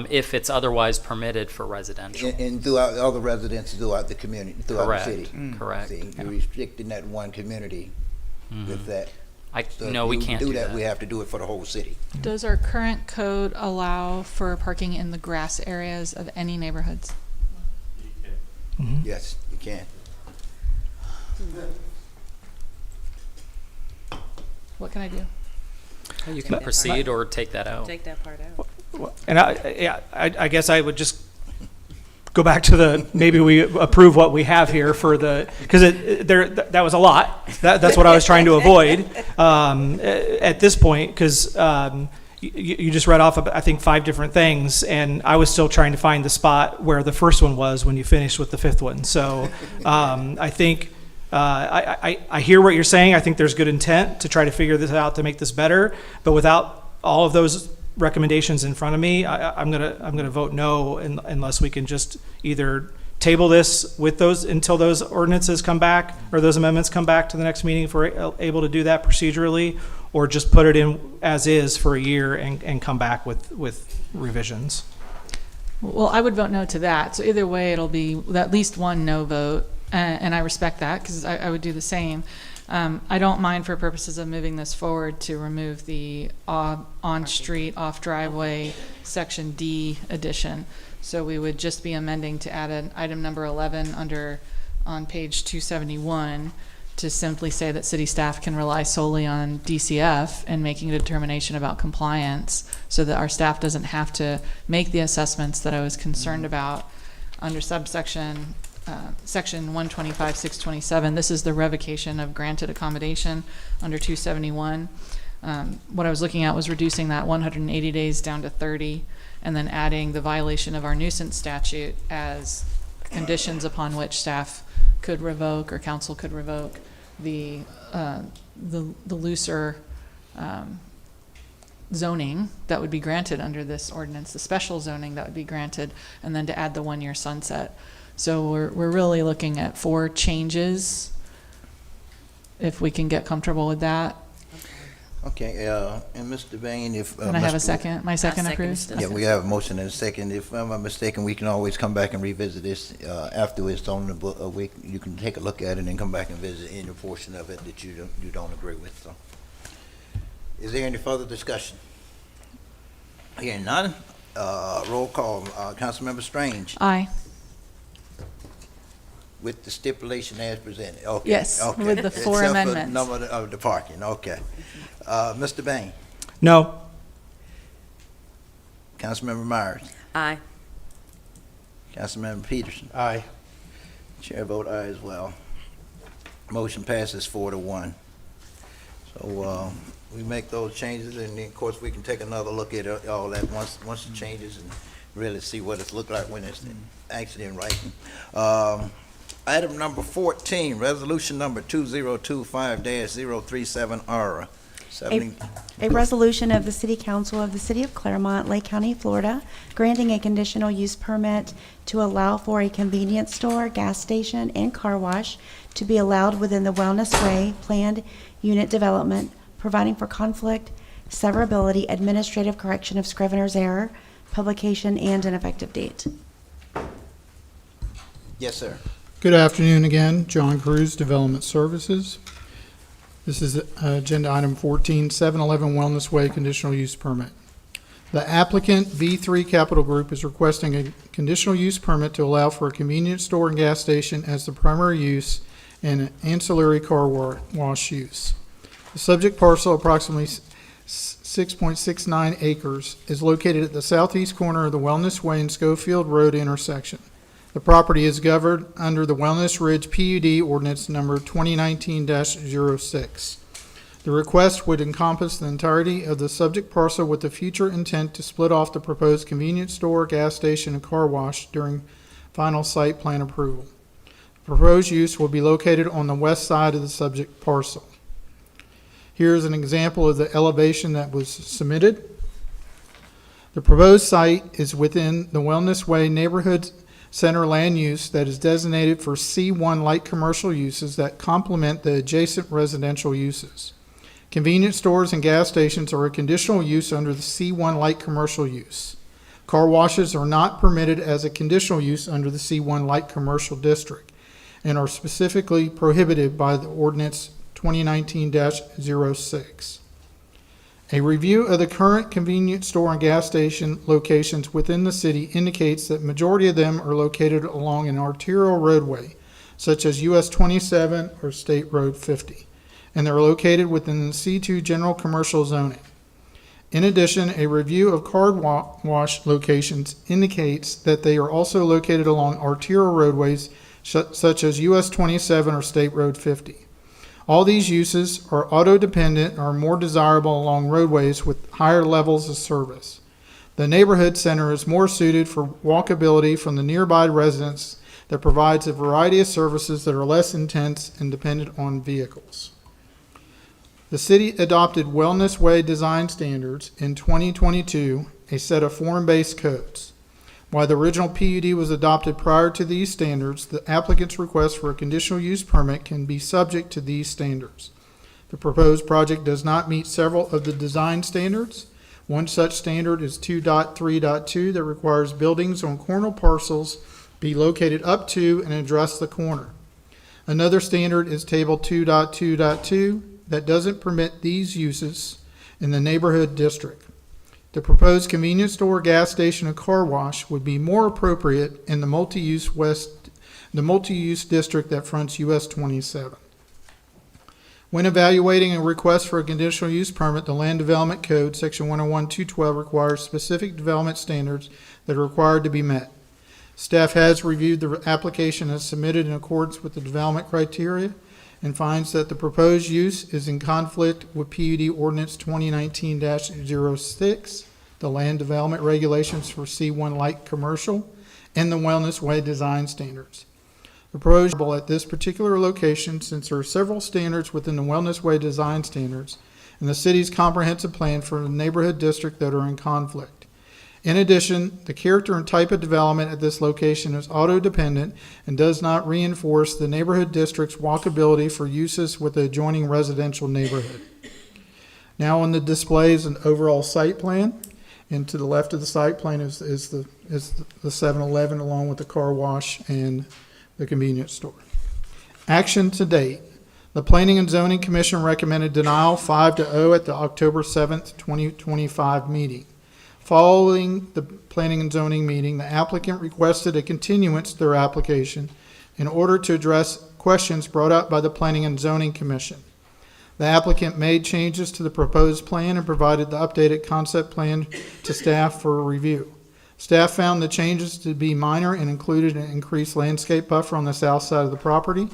if it's otherwise permitted for residential. And throughout other residences throughout the community, throughout Correct. the city. Correct. See, you're restricting that one community with that. So if No, we you can't do that. We have to do it for the whole city. Does our current code allow for parking in the grass areas of any neighborhoods? Yes, you can. What can I do? You can proceed or take that out. Take that part out. And I guess I would just go back to maybe we approve what we have here for because that was a lot. That's what I was trying to avoid at this point, because you just read off, I think, 5 different things, and I was still trying to find the spot where the first one was when you finished with the 5th one. So I think I hear what you're saying. I think there's good intent to try to figure this out to make this better, but without all of those recommendations in front of me, I'm gonna vote no unless we can just either table this with those until those ordinances come back or those amendments come back to the next meeting if we're able to do that procedurally, or just put it in as is for a year and come back with revisions. Well, I would vote no to that. So either way, it'll be at least one no vote, and I respect that because I would do the same. I don't mind, for purposes of moving this forward, to remove the on-street, off-driveway, Section D addition. So we would just be amending to add an item number 11 on page 271 to simply say that city staff can rely solely on DCF in making a determination about compliance, so that our staff doesn't have to make the assessments that I was concerned about under subsection Section 125-627. This is the revocation of granted accommodation under 271. What I was looking at was reducing that 180 days down to 30, and then adding the violation of our nuisance statute as conditions upon which staff could revoke or council could revoke the looser zoning that would be granted under this ordinance, the special zoning that would be granted, and then to add the 1-year sunset. So we're really looking at 4 changes, if we can get comfortable with that. Okay, and Mr. Bain, if... Can I have a second? My second approved? Yeah, we have a motion and a second. If I'm not mistaken, we can always come back and revisit this after it's on the book. You can take a look at it and come back and visit any portion of it that you don't agree with. So, is there any further discussion? Hearing none, roll call. Councilmember Strange. Aye. With the stipulation as presented. Okay. Yes, okay. with the 4 Except amendments. For the number of the parking. Okay. Mr. Bain. No. Councilmember Myers. Aye. Councilmember Peterson. Aye. Chair vote aye as well. Motion passes 4-1. So we make those changes, and then, of course, we can take another look at all that once the changes and really see what it looked like when it's actually in writing. Item number 14, resolution number 2025-037R. A resolution of the City Council of the City of Clermont, Lake County, Florida, granting a conditional use permit to allow for a convenience store, gas station, and car wash to be allowed within the Wellness Way planned unit development, providing for conflict, severability, administrative correction of Scrivener's error, publication, and an effective date. Yes, sir. Good afternoon again. John Cruz, Development Services. This is agenda item 14, 711 Wellness Way conditional use permit. The applicant, V3 Capital Group, is requesting a conditional use permit to allow for a convenience store and gas station as the primary use and an ancillary car wash use. The subject parcel, approximately 6.69 acres, is located at the southeast corner of the Wellness Way and Schofield Road intersection. The property is governed under the Wellness Ridge PUD ordinance number 2019-06. The request would encompass the entirety of the subject parcel with the future intent to split off the proposed convenience store, gas station, and car wash during final site plan approval. The proposed use will be located on the west side of the subject parcel. Here's an example of the elevation that was submitted. The proposed site is within the Wellness Way neighborhood center land use that is designated for C1 light commercial uses that complement the adjacent residential uses. Convenience stores and gas stations are a conditional use under the C1 light commercial use. Car washes are not permitted as a conditional use under the C1 light commercial district and are specifically prohibited by the ordinance 2019-06. A review of the current convenience store and gas station locations within the city indicates that majority of them are located along an arterial roadway, such as US 27 or State Road 50, and they're located within the C2 general commercial zoning. In addition, a review of car wash locations indicates that they are also located along arterial roadways such as US 27 or State Road 50. All these uses are auto-dependent and are more desirable along roadways with higher levels of service. The neighborhood center is more suited for walkability from the nearby residents that provides a variety of services that are less intense and dependent on vehicles. The city adopted Wellness Way design standards in 2022, a set of form-based codes. While the original PUD was adopted prior to these standards, the applicant's request for a conditional use permit can be subject to these standards. The proposed project does not meet several of the design standards. One such standard is 2.3.2 that requires buildings on corner parcels be located up to and address the corner. Another standard is table 2.2.2 that doesn't permit these uses in the neighborhood district. The proposed convenience store, gas station, and car wash would be more appropriate in the multi-use district that fronts US 27. When evaluating a request for a conditional use permit, the Land Development Code, Section 101-212, requires specific development standards that are required to be met. Staff has reviewed the application as submitted in accordance with the development criteria and finds that the proposed use is in conflict with PUD Ordinance 2019-06, the land development regulations for C1 light commercial, and the Wellness Way design standards. The proposed at this particular location, since there are several standards within the Wellness Way design standards and the city's comprehensive plan for the neighborhood district that are in conflict. In addition, the character and type of development at this location is auto-dependent and does not reinforce the neighborhood district's walkability for uses with the adjoining residential neighborhood. Now on the display is an overall site plan, and to the left of the site plan is the 7-Eleven along with the car wash and the convenience store. Action to date. The Planning and Zoning Commission recommended denial 5-0 at the October 7th, 2025 meeting. Following the Planning and Zoning meeting, the applicant requested a continuance to their application in order to address questions brought up by the Planning and Zoning Commission. The applicant made changes to the proposed plan and provided the updated concept plan to staff for review. Staff found the changes to be minor and included an increased landscape buffer on the south side of the property.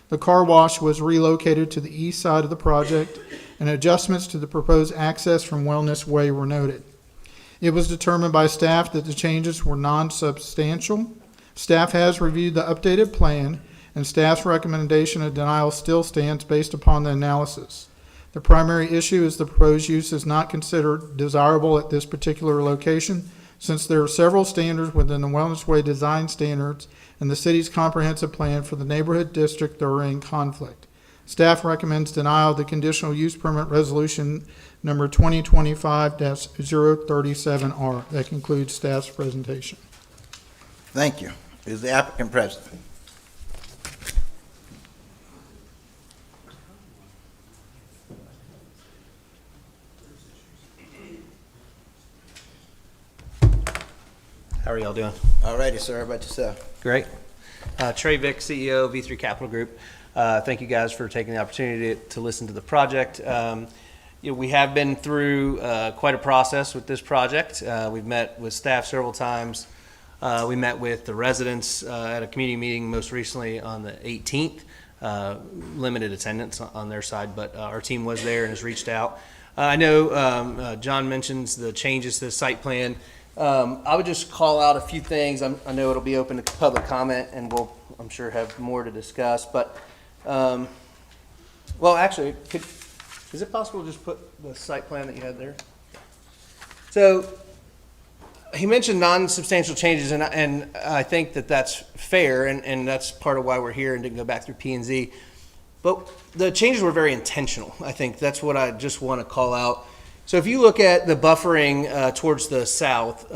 The car wash was relocated to the east side of the project, and adjustments to the proposed access from Wellness Way were noted. It was determined by staff that the changes were non-substantial. Staff has reviewed the updated plan, and staff's recommendation of denial still stands based upon the analysis. The primary issue is the proposed use is not considered desirable at this particular location, since there are several standards within the Wellness Way design standards and the city's comprehensive plan for the neighborhood district that are in conflict. Staff recommends denial of the conditional use permit resolution number 2025-037R. That concludes staff's presentation. Thank you. Is the applicant present? How are y'all doing? All righty, sir. How about yourself? Great. Trey Vick, CEO of V3 Capital Group. Thank you guys for taking the opportunity to listen to the project. We have been through quite a process with this project. We've met with staff several times. We met with the residents at a community meeting most recently on the 18th. Limited attendance on their side, but our team was there and has reached out. I know John mentions the changes to the site plan. I would just call out a few things. I know it'll be open to public comment, and we'll, I'm sure, have more to discuss. But, well, actually, is it possible to just put the site plan that you had there? So, he mentioned non-substantial changes, and I think that that's fair, and that's part of why we're here and didn't go back through P&Z. But the changes were very intentional. I think that's what I just want to call out. So if you look at the buffering towards the south,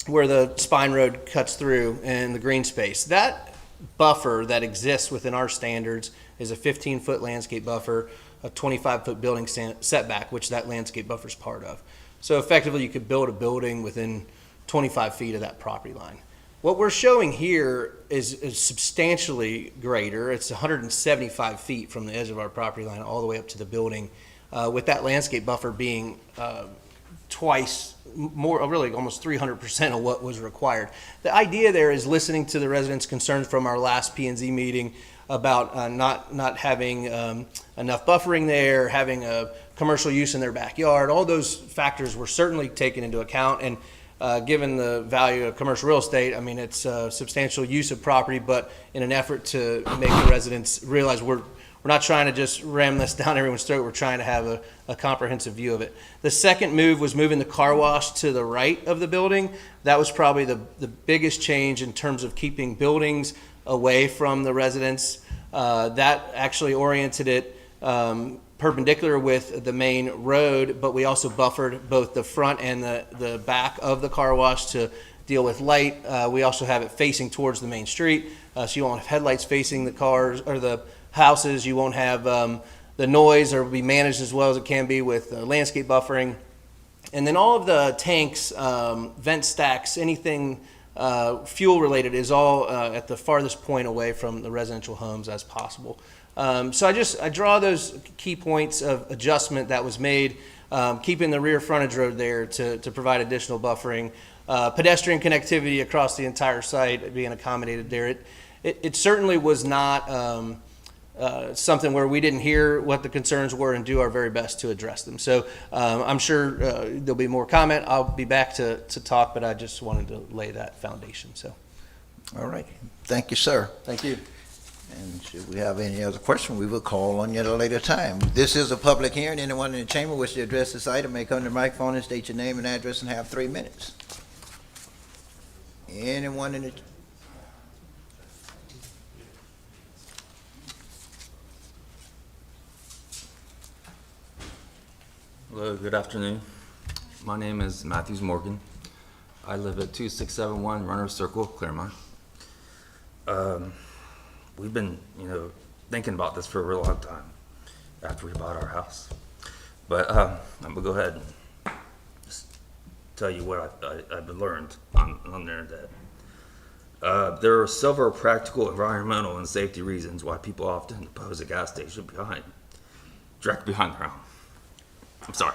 where the spine road cuts through and the green space, that buffer that exists within our standards is a 15-foot landscape buffer, a 25-foot building setback, which that landscape buffer is part of. So effectively, you could build a building within 25 feet of that property line. What we're showing here is substantially greater. It's 175 feet from the edge of our property line all the way up to the building, with that landscape buffer being twice more, really almost 300% of what was required. The idea there is listening to the residents' concerns from our last P&Z meeting about not having enough buffering there, having a commercial use in their backyard. All those factors were certainly taken into account, and given the value of commercial real estate, I mean, it's a substantial use of property, but in an effort to make the residents realize we're not trying to just ram this down everyone's throat. We're trying to have a comprehensive view of it. The second move was moving the car wash to the right of the building. That was probably the biggest change in terms of keeping buildings away from the residents. That actually oriented it perpendicular with the main road, but we also buffered both the front and the back of the car wash to deal with light. We also have it facing towards the main street, so you won't have headlights facing the cars or the houses. You won't have the noise, or will be managed as well as it can be with landscape buffering. And then all of the tanks, vent stacks, anything fuel related is all at the farthest point away from the residential homes as possible. So I draw those key points of adjustment that was made, keeping the rear frontage road there to provide additional buffering, pedestrian connectivity across the entire site being accommodated there. It certainly was not something where we didn't hear what the concerns were and do our very best to address them. So I'm sure there'll be more comment. I'll be back to talk, but I just wanted to lay that foundation. So, All right. Thank you, sir. thank you. And should we have any other question, we will call on you at a later time. This is a public hearing. Anyone in the chamber wish to address this item may come to the microphone and state your name and address and have 3 minutes. Anyone in the... Hello, good afternoon. My name is Matthews Morgan. I live at 2671 Runner Circle, Clermont. We've been, thinking about this for a real long time after we bought our house. But I'm gonna go ahead and just tell you what I've learned on the internet. There are several practical, environmental, and safety reasons why people often oppose a gas station directly behind their home. I'm sorry.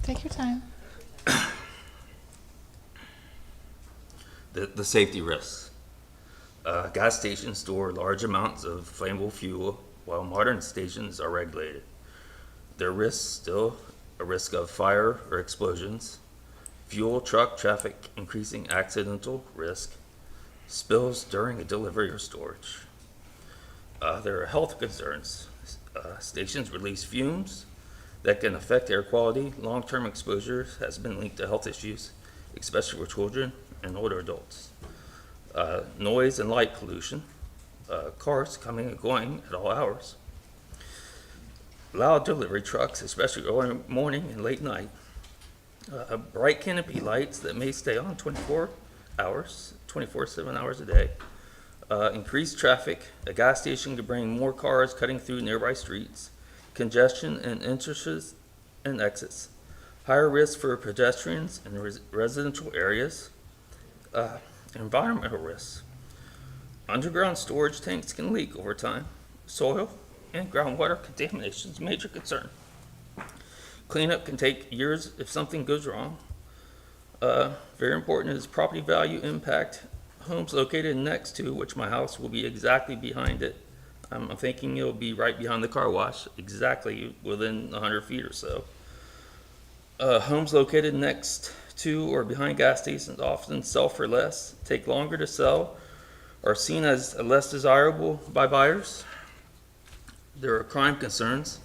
Take your time. The safety risks. Gas stations store large amounts of flammable fuel, while modern stations are regulated. There are still a risk of fire or explosions, fuel truck traffic increasing accidental risk, spills during a delivery or storage. There are health concerns. Stations release fumes that can affect air quality. Long-term exposure has been linked to health issues, especially for children and older adults. Noise and light pollution, cars coming and going at all hours. Loud delivery trucks, especially early morning and late night. Bright canopy lights that may stay on 24/7 hours a day. Increased traffic. A gas station could bring more cars cutting through nearby streets. Congestion and entrances and exits. Higher risk for pedestrians in residential areas. Environmental risks. Underground storage tanks can leak over time. Soil and groundwater contamination is a major concern. Cleanup can take years if something goes wrong. Very important is property value impact. Homes located next to, which my house will be exactly behind it. I'm thinking it'll be right behind the car wash, exactly within 100 feet or so. Homes located next to or behind gas stations often sell for less, take longer to sell, are seen as less desirable by buyers. There are crime concerns.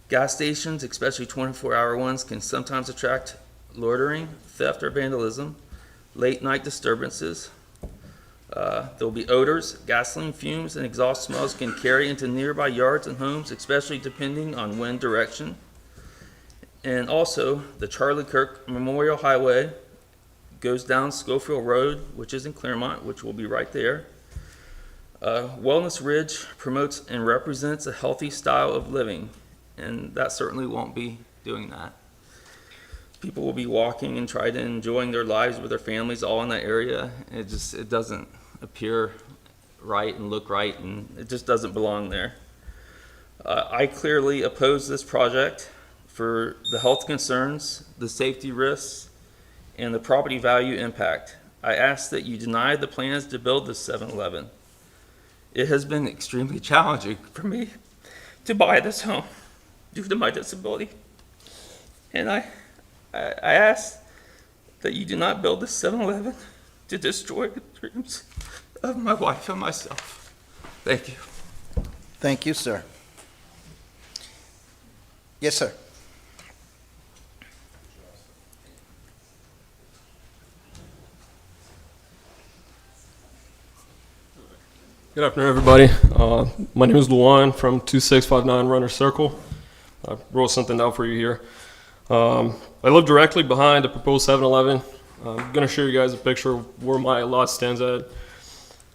Gas stations, especially 24-hour ones, can sometimes attract loitering, theft, or vandalism, late night disturbances. There will be odors. Gasoline fumes and exhaust smells can carry into nearby yards and homes, especially depending on wind direction. And also, the Charlie Kirk Memorial Highway goes down Schofield Road, which is in Clermont, which will be right there. Wellness Ridge promotes and represents a healthy style of living, and that certainly won't be doing that. People will be walking and trying to enjoying their lives with their families all in that area. It doesn't appear right and look right, and it just doesn't belong there. I clearly oppose this project for the health concerns, the safety risks, and the property value impact. I ask that you deny the plans to build this 7-Eleven. It has been extremely challenging for me to buy this home due to my disability. And I ask that you do not build this 7-Eleven to destroy the dreams of my wife and myself. Thank you. Thank you, sir. Yes, sir. Good afternoon, everybody. My name is Luan from 2659 Runner Circle. I wrote something down for you here. I live directly behind the proposed 7-Eleven. I'm going to show you guys a picture of where my lot stands at.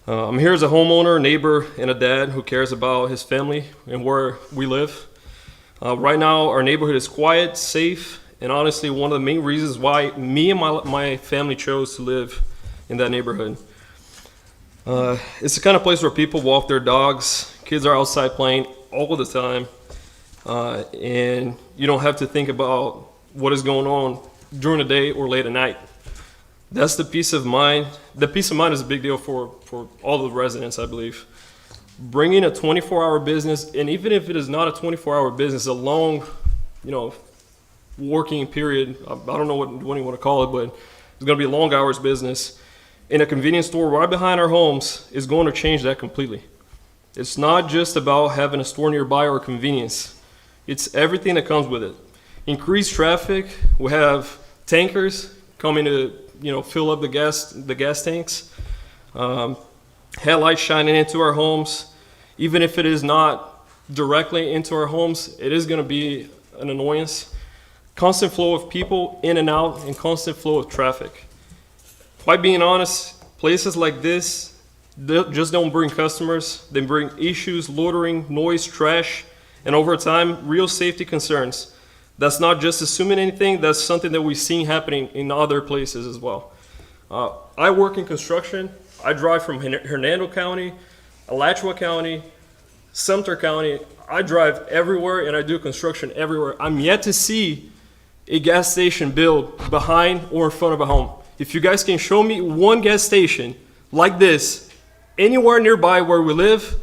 I'm here as a homeowner, neighbor, and a dad who cares about his family and where we live. Right now, our neighborhood is quiet, safe, and honestly, one of the main reasons why me and my family chose to live in that neighborhood. It's the kind of place where people walk their dogs, kids are outside playing all the time, and you don't have to think about what is going on during the day or late at night. That's the peace of mind. The peace of mind is a big deal for all the residents, I believe. Bringing a 24-hour business, and even if it is not a 24-hour business, a long, working period, I don't know what you want to call it, but it's going to be a long hours business. In a convenience store right behind our homes is going to change that completely. It's not just about having a store nearby or convenience. It's everything that comes with it. Increased traffic, we have tankers coming to fill up the gas tanks, headlights shining into our homes. Even if it is not directly into our homes, it is going to be an annoyance. Constant flow of people in and out and constant flow of traffic. By being honest, places like this just don't bring customers. They bring issues, loitering, noise, trash, and over time, real safety concerns. That's not just assuming anything, that's something that we've seen happening in other places as well. I work in construction. I drive from Hernando County, Alachua County, Sumter County. I drive everywhere and I do construction everywhere. I'm yet to see a gas station built behind or in front of a home. If you guys can show me one gas station like this anywhere nearby where we live,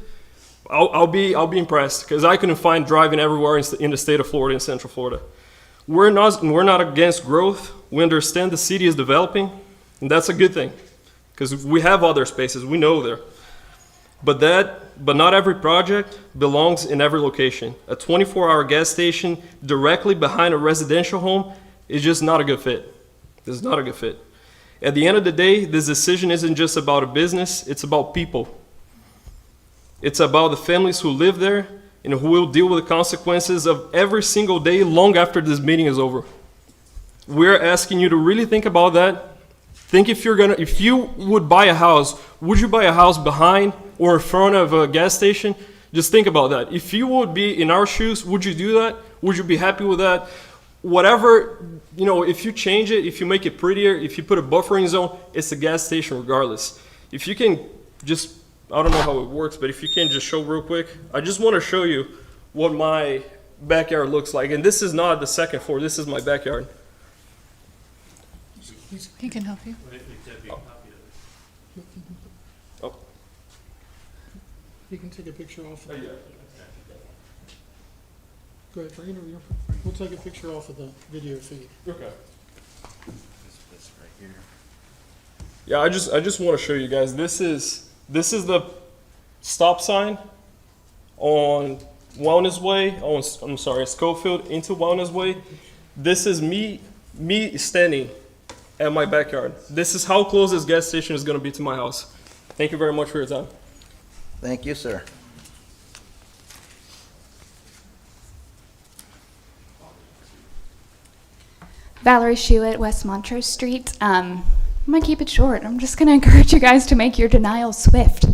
I'll be impressed, because I couldn't find driving everywhere in the state of Florida, in Central Florida. We're not against growth. We understand the city is developing, and that's a good thing, because we have other spaces, we know there. But not every project belongs in every location. A 24-hour gas station directly behind a residential home is just not a good fit. It's not a good fit. At the end of the day, this decision isn't just about a business, it's about people. It's about the families who live there and who will deal with the consequences of every single day long after this meeting is over. We're asking you to really think about that. Think if you would buy a house, would you buy a house behind or in front of a gas station? Just think about that. If you would be in our shoes, would you do that? Would you be happy with that? Whatever, if you change it, if you make it prettier, if you put a buffering zone, it's a gas station regardless. If you can just, I don't know how it works, but if you can just show real quick, I just want to show you what my backyard looks like. And this is not the second floor, this is my backyard. He can help you. Oh. You can take a picture off of it. Go ahead, bring it over here. We'll take a picture off of the video feed. Okay. This right here. Yeah, I just want to show you guys. This is the stop sign on Wellness Way. Schofield into Wellness Way. This is me standing at my backyard. This is how close this gas station is going to be to my house. Thank you very much for your time. Thank you, sir. Valerie Shuett, West Montrose Street. I'm going to keep it short. I'm just going to encourage you guys to make your denial swift.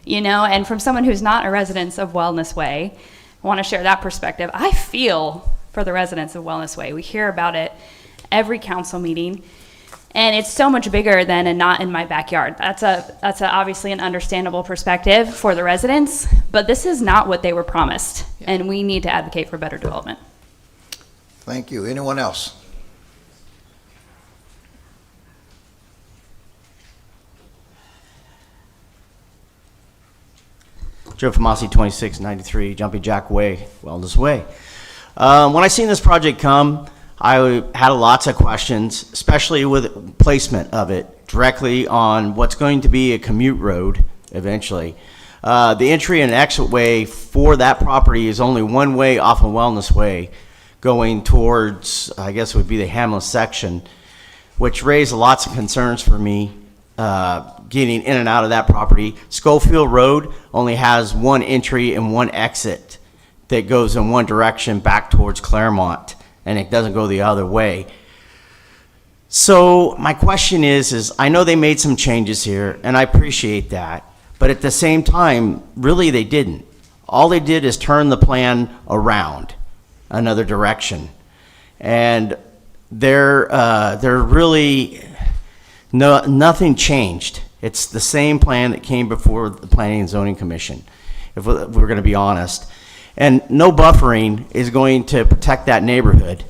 you know, and from someone who's not a resident of Wellness Way, I want to share that perspective. I feel for the residents of Wellness Way. We hear about it every council meeting, and it's so much bigger than a not in my backyard. That's obviously an understandable perspective for the residents, but this is not what they were promised, and we need to advocate for better development. Thank you. Anyone else? Joe Famasi, 2693 Jumping Jack Way, Wellness Way. When I seen this project come, I had lots of questions, especially with placement of it directly on what's going to be a commute road eventually. The entry and exit way for that property is only one way off of Wellness Way going towards, I guess it would be the Hamlet section, which raised lots of concerns for me getting in and out of that property. Schofield Road only has one entry and one exit that goes in one direction back towards Clermont, and it doesn't go the other way. So my question is I know they made some changes here, and I appreciate that, but at the same time, really they didn't. All they did is turn the plan around another direction, and they're really nothing changed. It's the same plan that came before the Planning and Zoning Commission, if we're going to be honest. And no buffering is going to protect that neighborhood.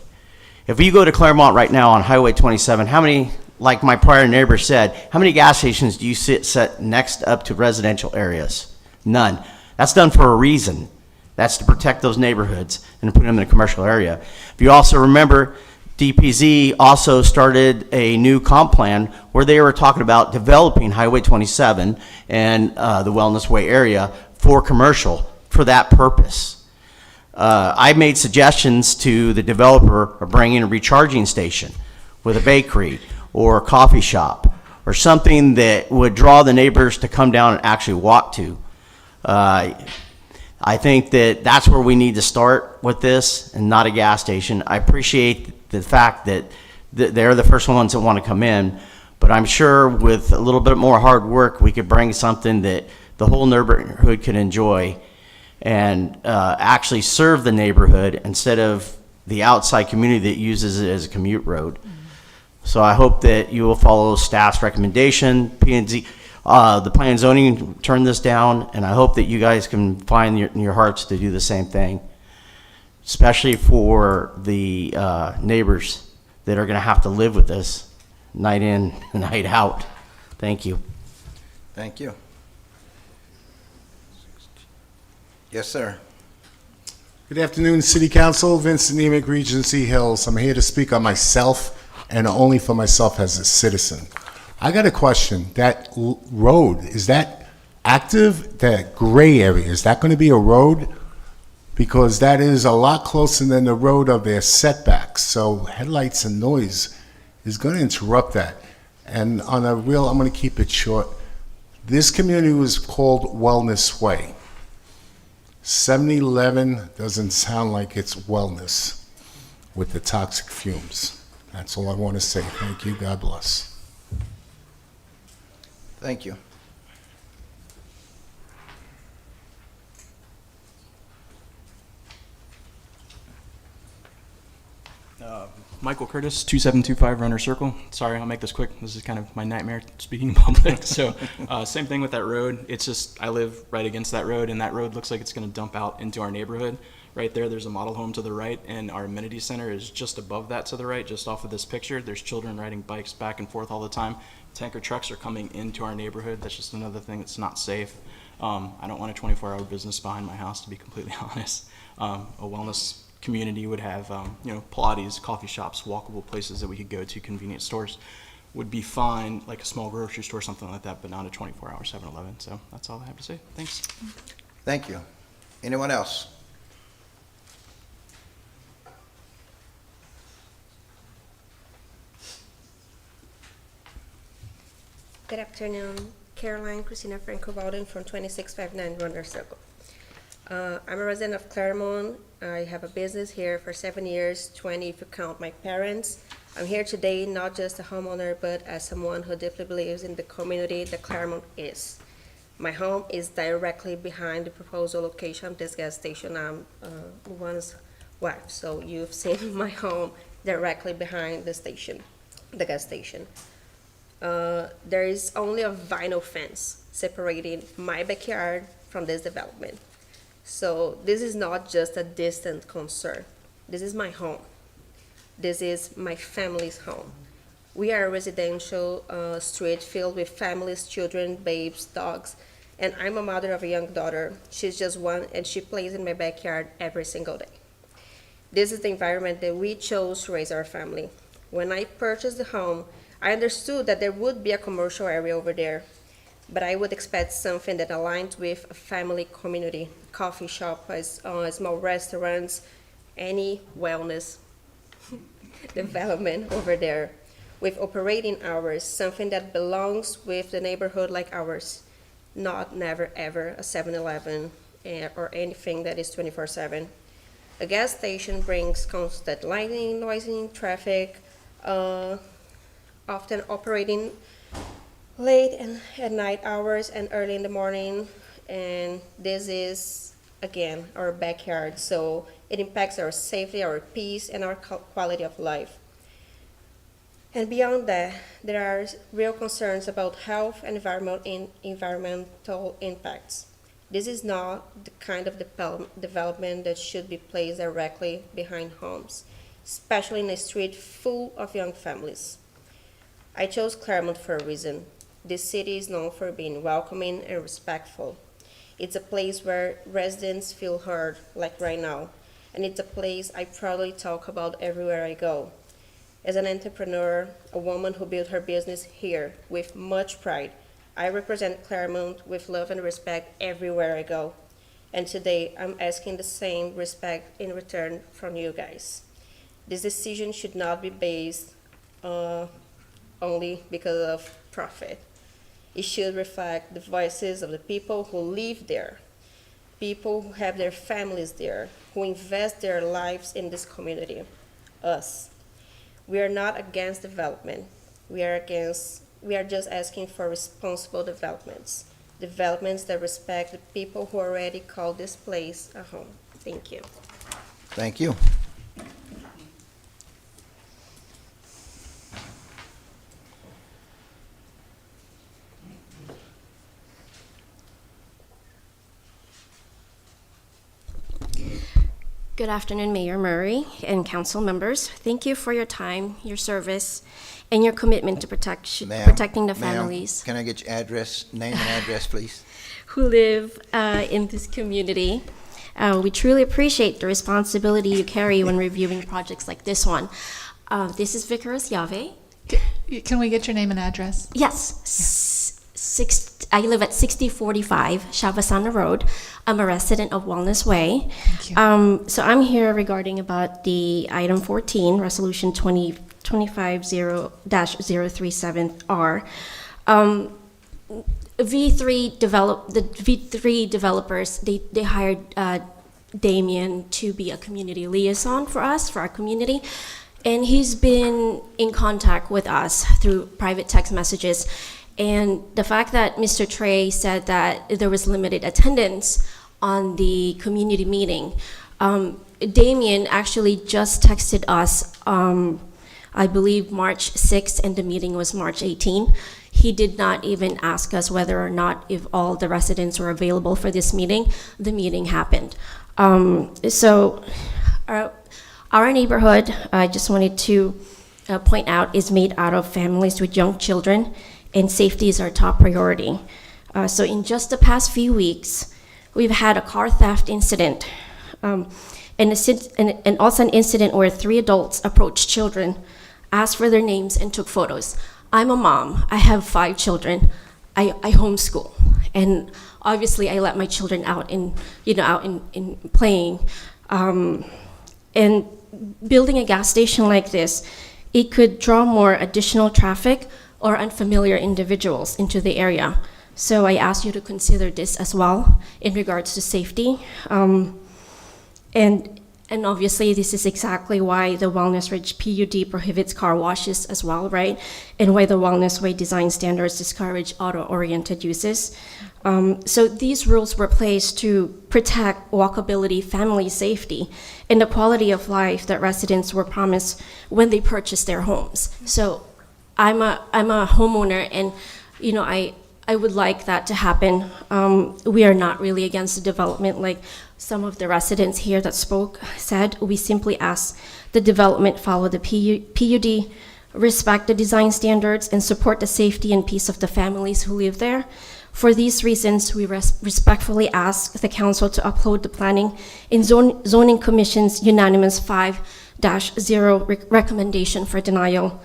If you go to Clermont right now on Highway 27, how many, like my prior neighbor said, how many gas stations do you set next up to residential areas? None. That's done for a reason. That's to protect those neighborhoods and put them in a commercial area. If you also remember, DPZ also started a new comp plan where they were talking about developing Highway 27 and the Wellness Way area for commercial for that purpose. I made suggestions to the developer of bringing a recharging station with a bakery or a coffee shop or something that would draw the neighbors to come down and actually walk to. I think that that's where we need to start with this, and not a gas station. I appreciate the fact that they're the first ones that want to come in, but I'm sure with a little bit more hard work, we could bring something that the whole neighborhood could enjoy and actually serve the neighborhood instead of the outside community that uses it as a commute road. So I hope that you will follow staff's recommendation. P&Z, the Plan and Zoning turned this down, and I hope that you guys can find in your hearts to do the same thing, especially for the neighbors that are going to have to live with this night in, night out. Thank you. Thank you. Yes, sir. Good afternoon, City Council. Vincent Nemick, Regency Hills. I'm here to speak on myself and only for myself as a citizen. I got a question. That road, is that active? That gray area, is that going to be a road? Because that is a lot closer than the road of their setbacks. So headlights and noise is going to interrupt that. And on a real, I'm going to keep it short. This community was called Wellness Way. 7-Eleven doesn't sound like it's wellness with the toxic fumes. That's all I want to say. Thank you. God bless. Thank you. Michael Curtis, 2725 Runner Circle. Sorry, I'll make this quick. This is kind of my nightmare speaking in public. So same thing with that road. It's just, I live right against that road, and that road looks like it's going to dump out into our neighborhood. Right there's a model home to the right, and our amenity center is just above that to the right, just off of this picture. There's children riding bikes back and forth all the time. Tanker trucks are coming into our neighborhood. That's just another thing that's not safe. I don't want a 24-hour business behind my house, to be completely honest. A wellness community would have, Pilates, coffee shops, walkable places that we could go to, convenience stores would be fine, like a small grocery store, something like that, but not a 24-hour 7-Eleven. So that's all I have to say. Thanks. Thank you. Anyone else? Good afternoon. Caroline Christina Franco Walden from 2659 Runner Circle. I'm a resident of Clermont. I have a business here for 7 years, 20 if you count my parents. I'm here today not just a homeowner, but as someone who deeply believes in the community that Clermont is. My home is directly behind the proposed location of this gas station. I'm one's wife, so you've seen my home directly behind the station, the gas station. There is only a vinyl fence separating my backyard from this development. So this is not just a distant concern. This is my home. This is my family's home. We are a residential street filled with families, children, babes, dogs, and I'm a mother of a young daughter. She's just one, and she plays in my backyard every single day. This is the environment that we chose to raise our family. When I purchased the home, I understood that there would be a commercial area over there, but I would expect something that aligned with a family community, coffee shop, small restaurants, any wellness development over there with operating hours, something that belongs with the neighborhood like ours, not never ever a 7-Eleven or anything that is 24/7. A gas station brings constant lighting, noisy traffic, often operating late and at night hours and early in the morning, and this is again our backyard, so it impacts our safety, our peace, and our quality of life. And beyond that, there are real concerns about health and environmental impacts. This is not the kind of development that should be placed directly behind homes, especially in a street full of young families. I chose Clermont for a reason. This city is known for being welcoming and respectful. It's a place where residents feel heard, like right now, and it's a place I proudly talk about everywhere I go. As an entrepreneur, a woman who built her business here with much pride, I represent Clermont with love and respect everywhere I go. And today, I'm asking the same respect in return from you guys. This decision should not be based only because of profit. It should reflect the voices of the people who live there, people who have their families there, who invest their lives in this community, us. We are not against development. We are just asking for responsible developments that respect the people who already call this place a home. Thank you. Thank you. Good afternoon, Mayor Murray and council members. Thank you for your time, your service, and your commitment to protecting the families Can I get your address, name and address, please? who live in this community. We truly appreciate the responsibility you carry when reviewing projects like this one. This is Vicaris Yave. Can we get your name and address? Yes. I live at 6045 Shavasana Road. I'm a resident of Wellness Way. Thank you. So I'm here regarding about the item 14, Resolution 2025-037R. The V3 developers, they hired Damien to be a community liaison for us, for our community. And he's been in contact with us through private text messages. And the fact that Mr. Trey said that there was limited attendance on the community meeting, Damien actually just texted us, I believe March 6th, and the meeting was March 18. He did not even ask us whether or not if all the residents were available for this meeting. The meeting happened. So our neighborhood, I just wanted to point out, is made out of families with young children, and safety is our top priority. So in just the past few weeks, we've had a car theft incident, and also an incident where 3 adults approached children, asked for their names, and took photos. I'm a mom. I have 5 children. I homeschool, and obviously I let my children out in playing. And building a gas station like this, it could draw more additional traffic or unfamiliar individuals into the area. So I ask you to consider this as well in regards to safety. And And obviously, this is exactly why the Wellness Ridge PUD prohibits car washes as well, right? And why the Wellness Way design standards discourage auto-oriented uses. So these rules were placed to protect walkability, family safety, and the quality of life that residents were promised when they purchased their homes. So I'm a homeowner, and I would like that to happen. We are not really against the development, like some of the residents here that spoke said. We simply ask the development follow the PUD, respect the design standards, and support the safety and peace of the families who live there. For these reasons, we respectfully ask the council to uphold the Planning and Zoning Commission's unanimous 5-0 recommendation for denial.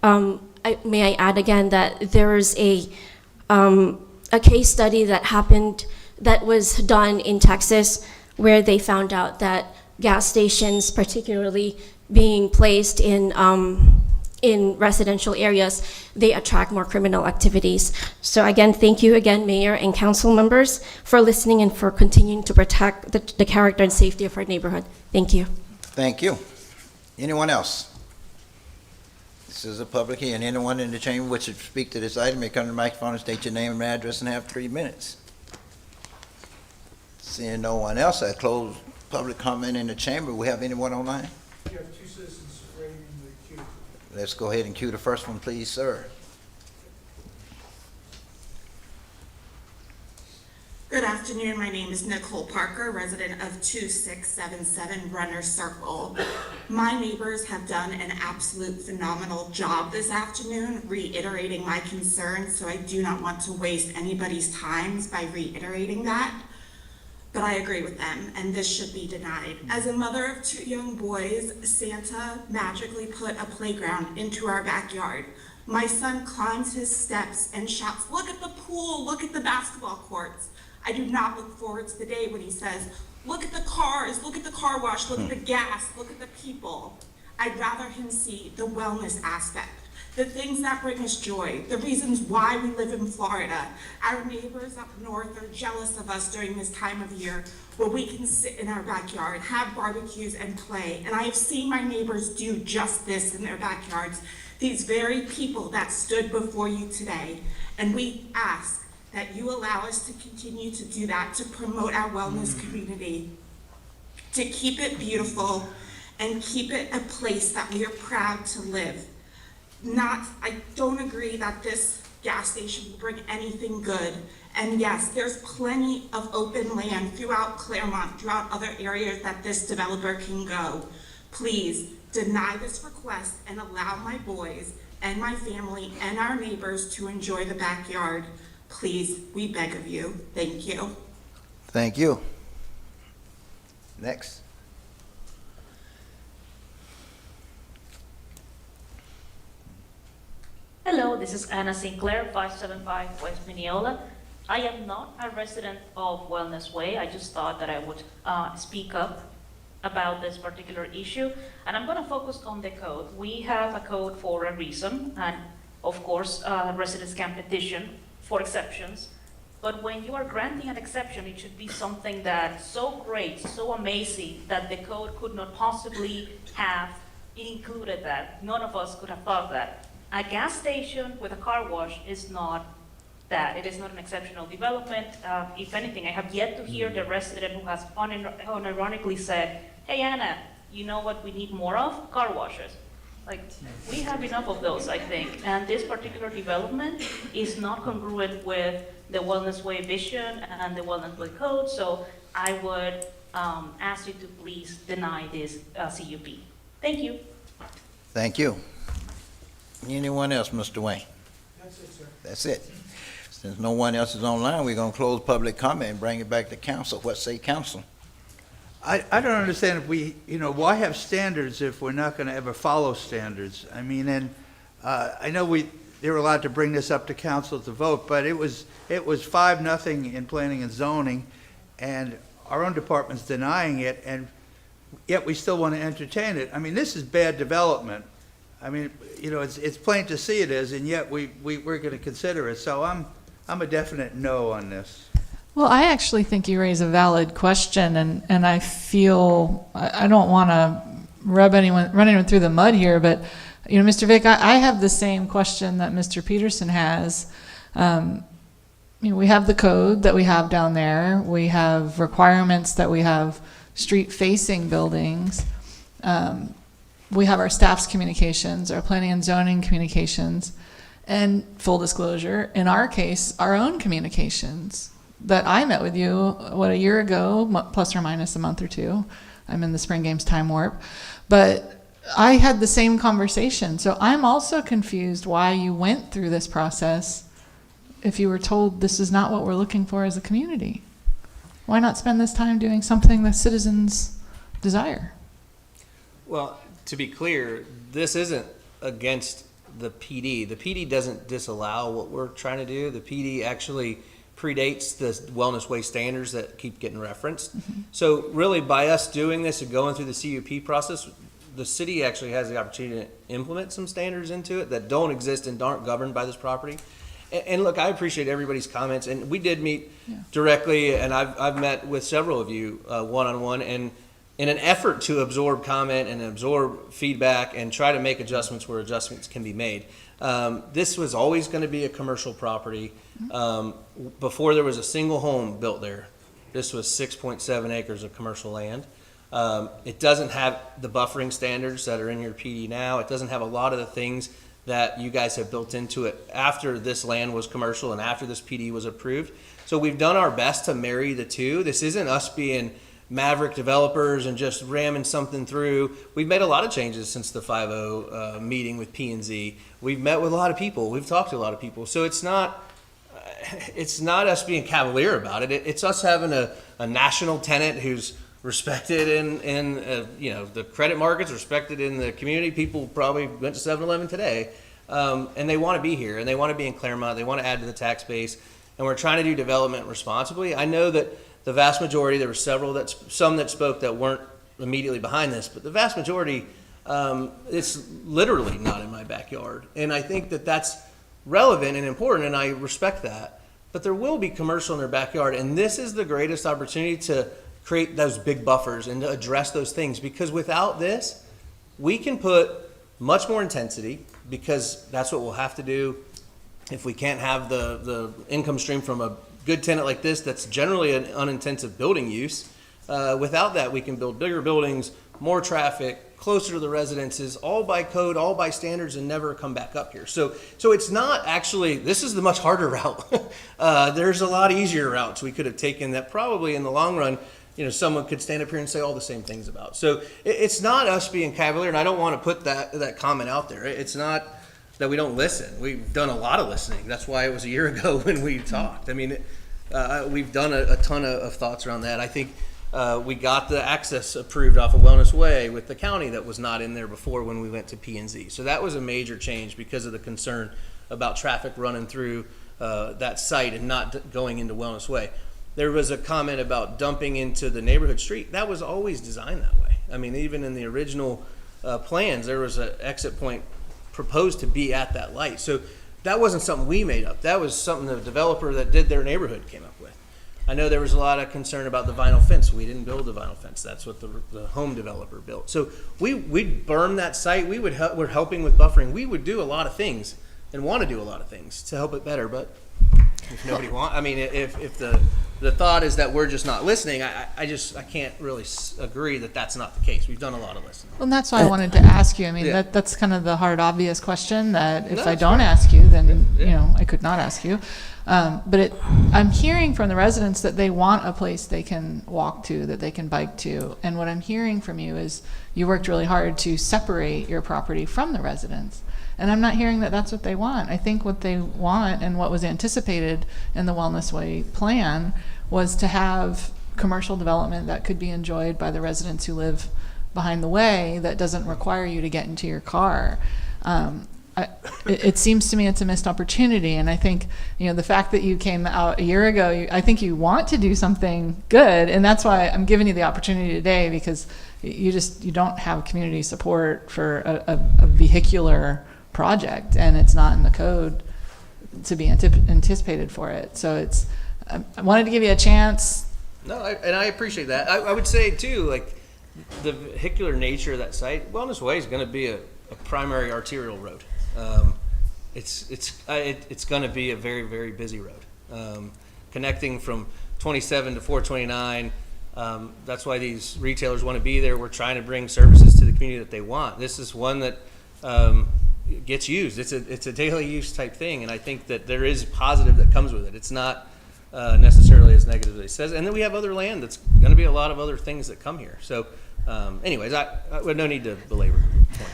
May I add again that there is a case study that was done in Texas, where they found out that gas stations, particularly being placed in residential areas, they attract more criminal activities. So again, thank you again, Mayor and council members, for listening and for continuing to protect the character and safety of our neighborhood. Thank you. Thank you. Anyone else? This is a public hearing. Anyone in the chamber which should speak to this item may come to the microphone and state your name and address and have 3 minutes. Seeing no one else, I close public comment in the chamber. We have anyone online? You have 2 citizens waiting in the queue. Let's go ahead and cue the first one, please, sir. Good afternoon. My name is Nicole Parker, resident of 2677 Runner Circle. My neighbors have done an absolute phenomenal job this afternoon reiterating my concerns, so I do not want to waste anybody's time by reiterating that. But I agree with them, and this should be denied. As a mother of 2 young boys, Santa magically put a playground into our backyard. My son climbs his steps and shouts, "Look at the pool, look at the basketball courts." I do not look forward to the day when he says, "Look at the cars, look at the car wash, look at the gas, look at the people." I'd rather him see the wellness aspect, the things that bring us joy, the reasons why we live in Florida. Our neighbors up north are jealous of us during this time of year where we can sit in our backyard, have barbecues, and play. And I have seen my neighbors do just this in their backyards, these very people that stood before you today. And we ask that you allow us to continue to do that, to promote our wellness community, to keep it beautiful and keep it a place that we are proud to live. I don't agree that this gas station will bring anything good. And yes, there's plenty of open land throughout Clermont, throughout other areas that this developer can go. Please deny this request and allow my boys and my family and our neighbors to enjoy the backyard. Please, we beg of you. Thank you. Thank you. Next. Hello, this is Anna Sinclair, 575 West Mineola. I am not a resident of Wellness Way. I just thought that I would speak up about this particular issue. And I'm going to focus on the code. We have a code for a reason, and of course, residents can petition for exceptions. But when you are granting an exception, it should be something that's so great, so amazing, that the code could not possibly have included that. None of us could have thought that. A gas station with a car wash is not that. It is not an exceptional development. If anything, I have yet to hear the resident who has unironically said, "Hey Anna, you know what we need more of? Car washes." Like, we have enough of those, I think. And this particular development is not congruent with the Wellness Way vision and the Wellness Way code. So I would ask you to please deny this CUP. Thank you. Thank you. Anyone else, Mr. Wayne? That's it, sir. That's it. Since no one else is online, we're going to close public comment and bring it back to council. What say council? I don't understand if we, why have standards if we're not going to ever follow standards? I mean, and I know they were allowed to bring this up to council to vote, but it was 5-0 in planning and zoning, and our own department's denying it, and yet we still want to entertain it. I mean, this is bad development. I mean, it's plain to see it is, and yet we're going to consider it. So I'm a definite no on this. Well, I actually think you raise a valid question, and I feel I don't want to run anyone through the mud here, but Mr. Vick, I have the same question that Mr. Peterson has. We have the code that we have down there. We have requirements that we have street-facing buildings. We have our staff's communications, our planning and zoning communications, and full disclosure, in our case, our own communications. That I met with you, a year ago, plus or minus a month or two. I'm in the Spring Games time warp. But I had the same conversation. So I'm also confused why you went through this process if you were told this is not what we're looking for as a community. Why not spend this time doing something the citizens desire? Well, to be clear, this isn't against the PD. The PD doesn't disallow what we're trying to do. The PD actually predates the wellness way standards that keep getting referenced. So really, by us doing this and going through the CUP process, the city actually has the opportunity to implement some standards into it that don't exist and aren't governed by this property. And look, I appreciate everybody's comments, and we did meet directly, and I've met with several of you one-on-one, and in an effort to absorb comment and absorb feedback and try to make adjustments where adjustments can be made. This was always going to be a commercial property. Before there was a single home built there, this was 6.7 acres of commercial land. It doesn't have the buffering standards that are in your PD now. It doesn't have a lot of the things that you guys have built into it after this land was commercial and after this PD was approved. So we've done our best to marry the two. This isn't us being maverick developers and just ramming something through. We've made a lot of changes since the 5-0 meeting with P&Z. We've met with a lot of people. We've talked to a lot of people. So it's not us being cavalier about it. It's us having a national tenant who's respected in the credit markets, respected in the community. People probably went to 7-Eleven today, and they want to be here, and they want to be in Clermont. They want to add to the tax base, and we're trying to do development responsibly. I know that the vast majority, there were some that spoke that weren't immediately behind this, but the vast majority, it's literally not in my backyard. And I think that that's relevant and important, and I respect that. But there will be commercial in their backyard, and this is the greatest opportunity to create those big buffers and to address those things, because without this, we can put much more intensity, because that's what we'll have to do if we can't have the income stream from a good tenant like this that's generally an unintensive building use. Without that, we can build bigger buildings, more traffic, closer to the residences, all by code, all by standards, and never come back up here. So it's not actually, this is the much harder route. There's a lot easier routes we could have taken that probably in the long run, someone could stand up here and say all the same things about. So it's not us being cavalier, and I don't want to put that comment out there. It's not that we don't listen. We've done a lot of listening. That's why it was a year ago when we talked. I mean, we've done a ton of thoughts around that. I think we got the access approved off of Wellness Way with the county that was not in there before when we went to P&Z. So that was a major change because of the concern about traffic running through that site and not going into Wellness Way. There was a comment about dumping into the neighborhood street. That was always designed that way. I mean, even in the original plans, there was an exit point proposed to be at that light. So that wasn't something we made up. That was something the developer that did their neighborhood came up with. I know there was a lot of concern about the vinyl fence. We didn't build the vinyl fence. That's what the home developer built. So we'd burn that site. We're helping with buffering. We would do a lot of things and want to do a lot of things to help it better. But if nobody wants, I mean, if the thought is that we're just not listening, I can't really agree that that's not the case. We've done a lot of listening. Well, and that's why I wanted to ask you. I mean, that's kind of the hard, obvious question that if I don't ask you, then, I could not ask you. But I'm hearing from the residents that they want a place they can walk to, that they can bike to. And what I'm hearing from you is you worked really hard to separate your property from the residents. And I'm not hearing that that's what they want. I think what they want and what was anticipated in the Wellness Way plan was to have commercial development that could be enjoyed by the residents who live behind the way that doesn't require you to get into your car. It seems to me it's a missed opportunity, and I think the fact that you came out a year ago, I think you want to do something good, and that's why I'm giving you the opportunity today, because you don't have community support for a vehicular project, and it's not in the code to be anticipated for it. So I wanted to give you a chance. No, and I appreciate that. I would say too, like the vehicular nature of that site, Wellness Way is going to be a primary arterial road. It's going to be a very, very busy road. Connecting from 27 to 429. That's why these retailers want to be there. We're trying to bring services to the community that they want. This is one that gets used. It's a daily use type thing, and I think that there is positive that comes with it. It's not necessarily as negative as it says. And then we have other land that's going to be a lot of other things that come here. So, anyways, I no need to belabor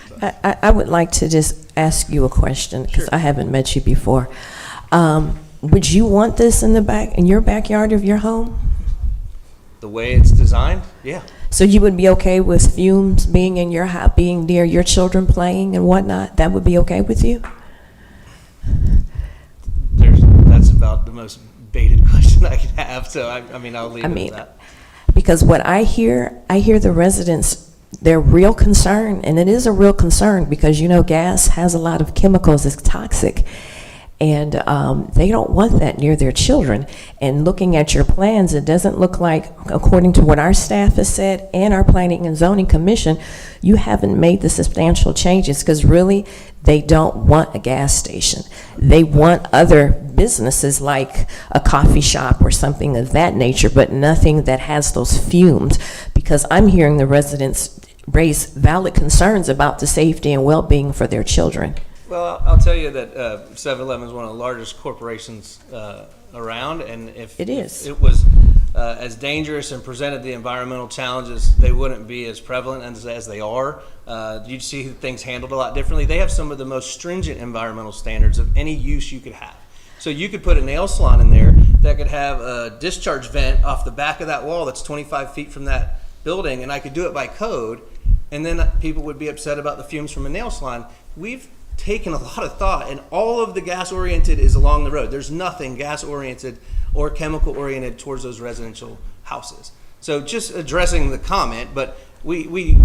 the point. I would like to just ask you a question because I haven't met you before. Would you want this in your backyard of your home? The way it's designed, yeah. So you would be okay with fumes being in your house, being near your children playing and whatnot? That would be okay with you? That's about the most baited question I could have. So I mean, I'll leave it at that. Because what I hear the residents, they're real concerned, and it is a real concern because gas has a lot of chemicals, it's toxic. And they don't want that near their children. And looking at your plans, it doesn't look like, according to what our staff has said and our Planning and Zoning Commission, you haven't made the substantial changes because really they don't want a gas station. They want other businesses like a coffee shop or something of that nature, but nothing that has those fumes, because I'm hearing the residents raise valid concerns about the safety and well-being for their children. Well, I'll tell you that 7-Eleven is one of the largest corporations around, and if it was as dangerous and presented the environmental challenges, they wouldn't be as prevalent as they are. You'd see things handled a lot differently. They have some of the most stringent environmental standards of any use you could have. So you could put a nail salon in there that could have a discharge vent off the back of that wall that's 25 feet from that building, and I could do it by code, and then people would be upset about the fumes from a nail salon. We've taken a lot of thought, and all of the gas-oriented is along the road. There's nothing gas-oriented or chemical-oriented towards those residential houses. So just addressing the comment, but we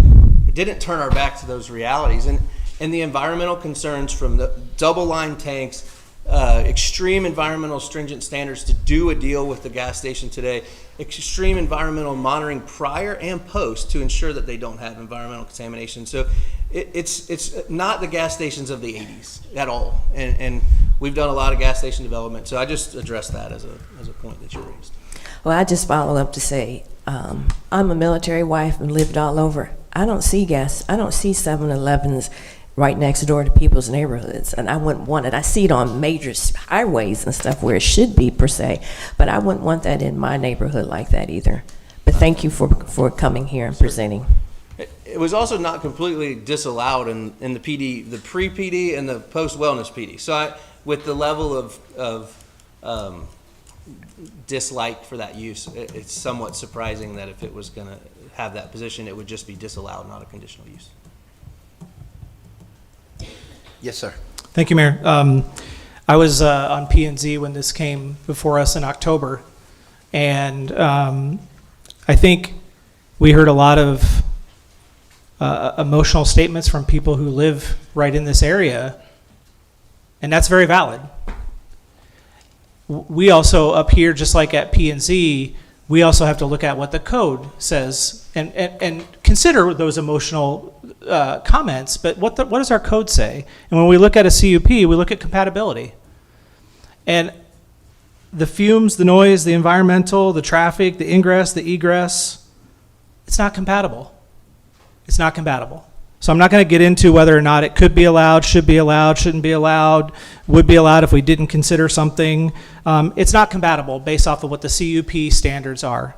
didn't turn our back to those realities. And the environmental concerns from the double-line tanks, extreme environmental stringent standards to do a deal with the gas station today, extreme environmental monitoring prior and post to ensure that they don't have environmental contamination. So it's not the gas stations of the 80s at all. And we've done a lot of gas station development. So I just addressed that as a point that you raised. Well, I just follow up to say, I'm a military wife and lived all over. I don't see 7-Elevens right next door to people's neighborhoods, and I wouldn't want it. I see it on major highways and stuff where it should be per se, but I wouldn't want that in my neighborhood like that either. But thank you for coming here and presenting. It was also not completely disallowed in the PD, the pre-PD and the post-wellness PD. So with the level of dislike for that use, it's somewhat surprising that if it was going to have that position, it would just be disallowed, not a conditional use. Yes, sir. Thank you, Mayor. I was on P&Z when this came before us in October, and I think we heard a lot of emotional statements from people who live right in this area, and that's very valid. We also, up here, just like at P&Z, we also have to look at what the code says and consider those emotional comments, but what does our code say? And when we look at a CUP, we look at compatibility. And the fumes, the noise, the environmental, the traffic, the ingress, the egress, it's not compatible. It's not compatible. So I'm not going to get into whether or not it could be allowed, should be allowed, shouldn't be allowed, would be allowed if we didn't consider something. It's not compatible based off of what the CUP standards are.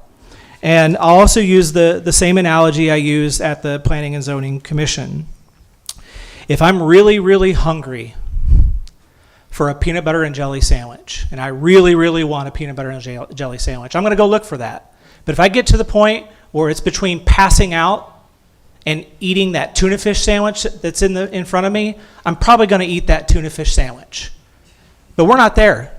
And I'll also use the same analogy I used at the Planning and Zoning Commission. If I'm really, really hungry for a peanut butter and jelly sandwich, and I really, really want a peanut butter and jelly sandwich, I'm going to go look for that. But if I get to the point where it's between passing out and eating that tuna fish sandwich that's in front of me, I'm probably going to eat that tuna fish sandwich. But we're not there.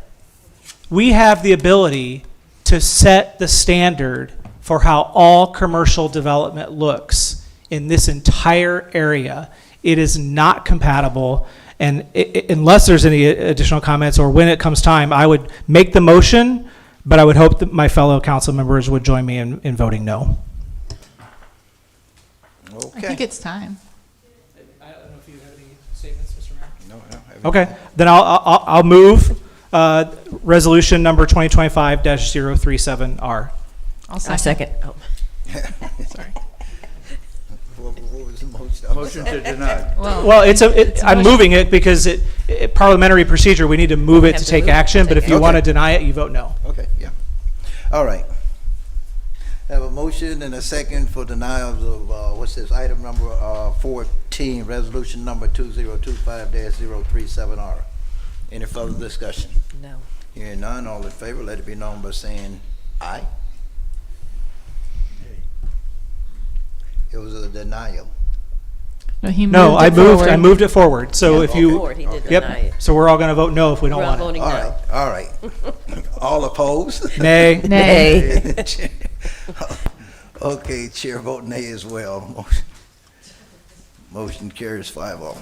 We have the ability to set the standard for how all commercial development looks in this entire area. It is not compatible, and unless there's any additional comments or when it comes time, I would make the motion But I would hope that my fellow council members would join me in voting no. I think it's time. I don't know if you have any statements, Mr. Mayor. No, I don't have Okay, then I'll move resolution number 2025-037R. I'll Second. Oh. Sorry. What was the motion? Motion to deny. Well, I'm moving it because parliamentary procedure, we need to move it have to to take move it to action, but take if you action. want to deny it, you vote no. Okay, yeah. All right. Have a motion and a second for denial of, what's this, item number 14, resolution number 2025-037R. Any further discussion? No. Hearing none, all in favor, let it be known by saying aye. It was a denial. No, he No, moved I it moved, forward. I moved it forward, so if you. Forward, he did deny Yep, it. so we're all going to vote no if we don't We're all want it. voting All no. right, all right. All opposed? Nay. Nay. Okay, chair vote nay as well. Motion carries 5-0.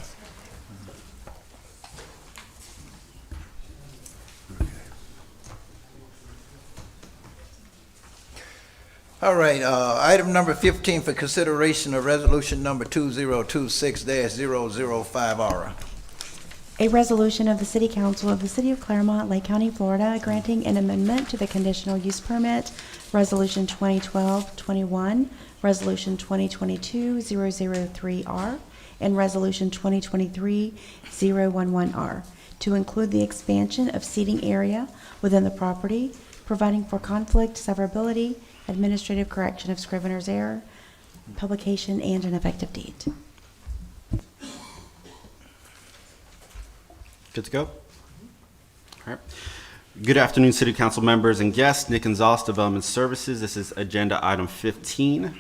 All right, item number 15 for consideration of resolution number 2026-005R. A resolution of the City Council of the City of Clermont, Lake County, Florida, granting an amendment to the conditional use permit, Resolution 2012-21, Resolution 2022-003R, and Resolution 2023-011R, to include the expansion of seating area within the property, providing for conflict severability, administrative correction of scrivener's error, publication, and an effective date. Good to go? All right. Good afternoon, City Council members and guests. Nick Gonzalez, Development Services. This is agenda item 15.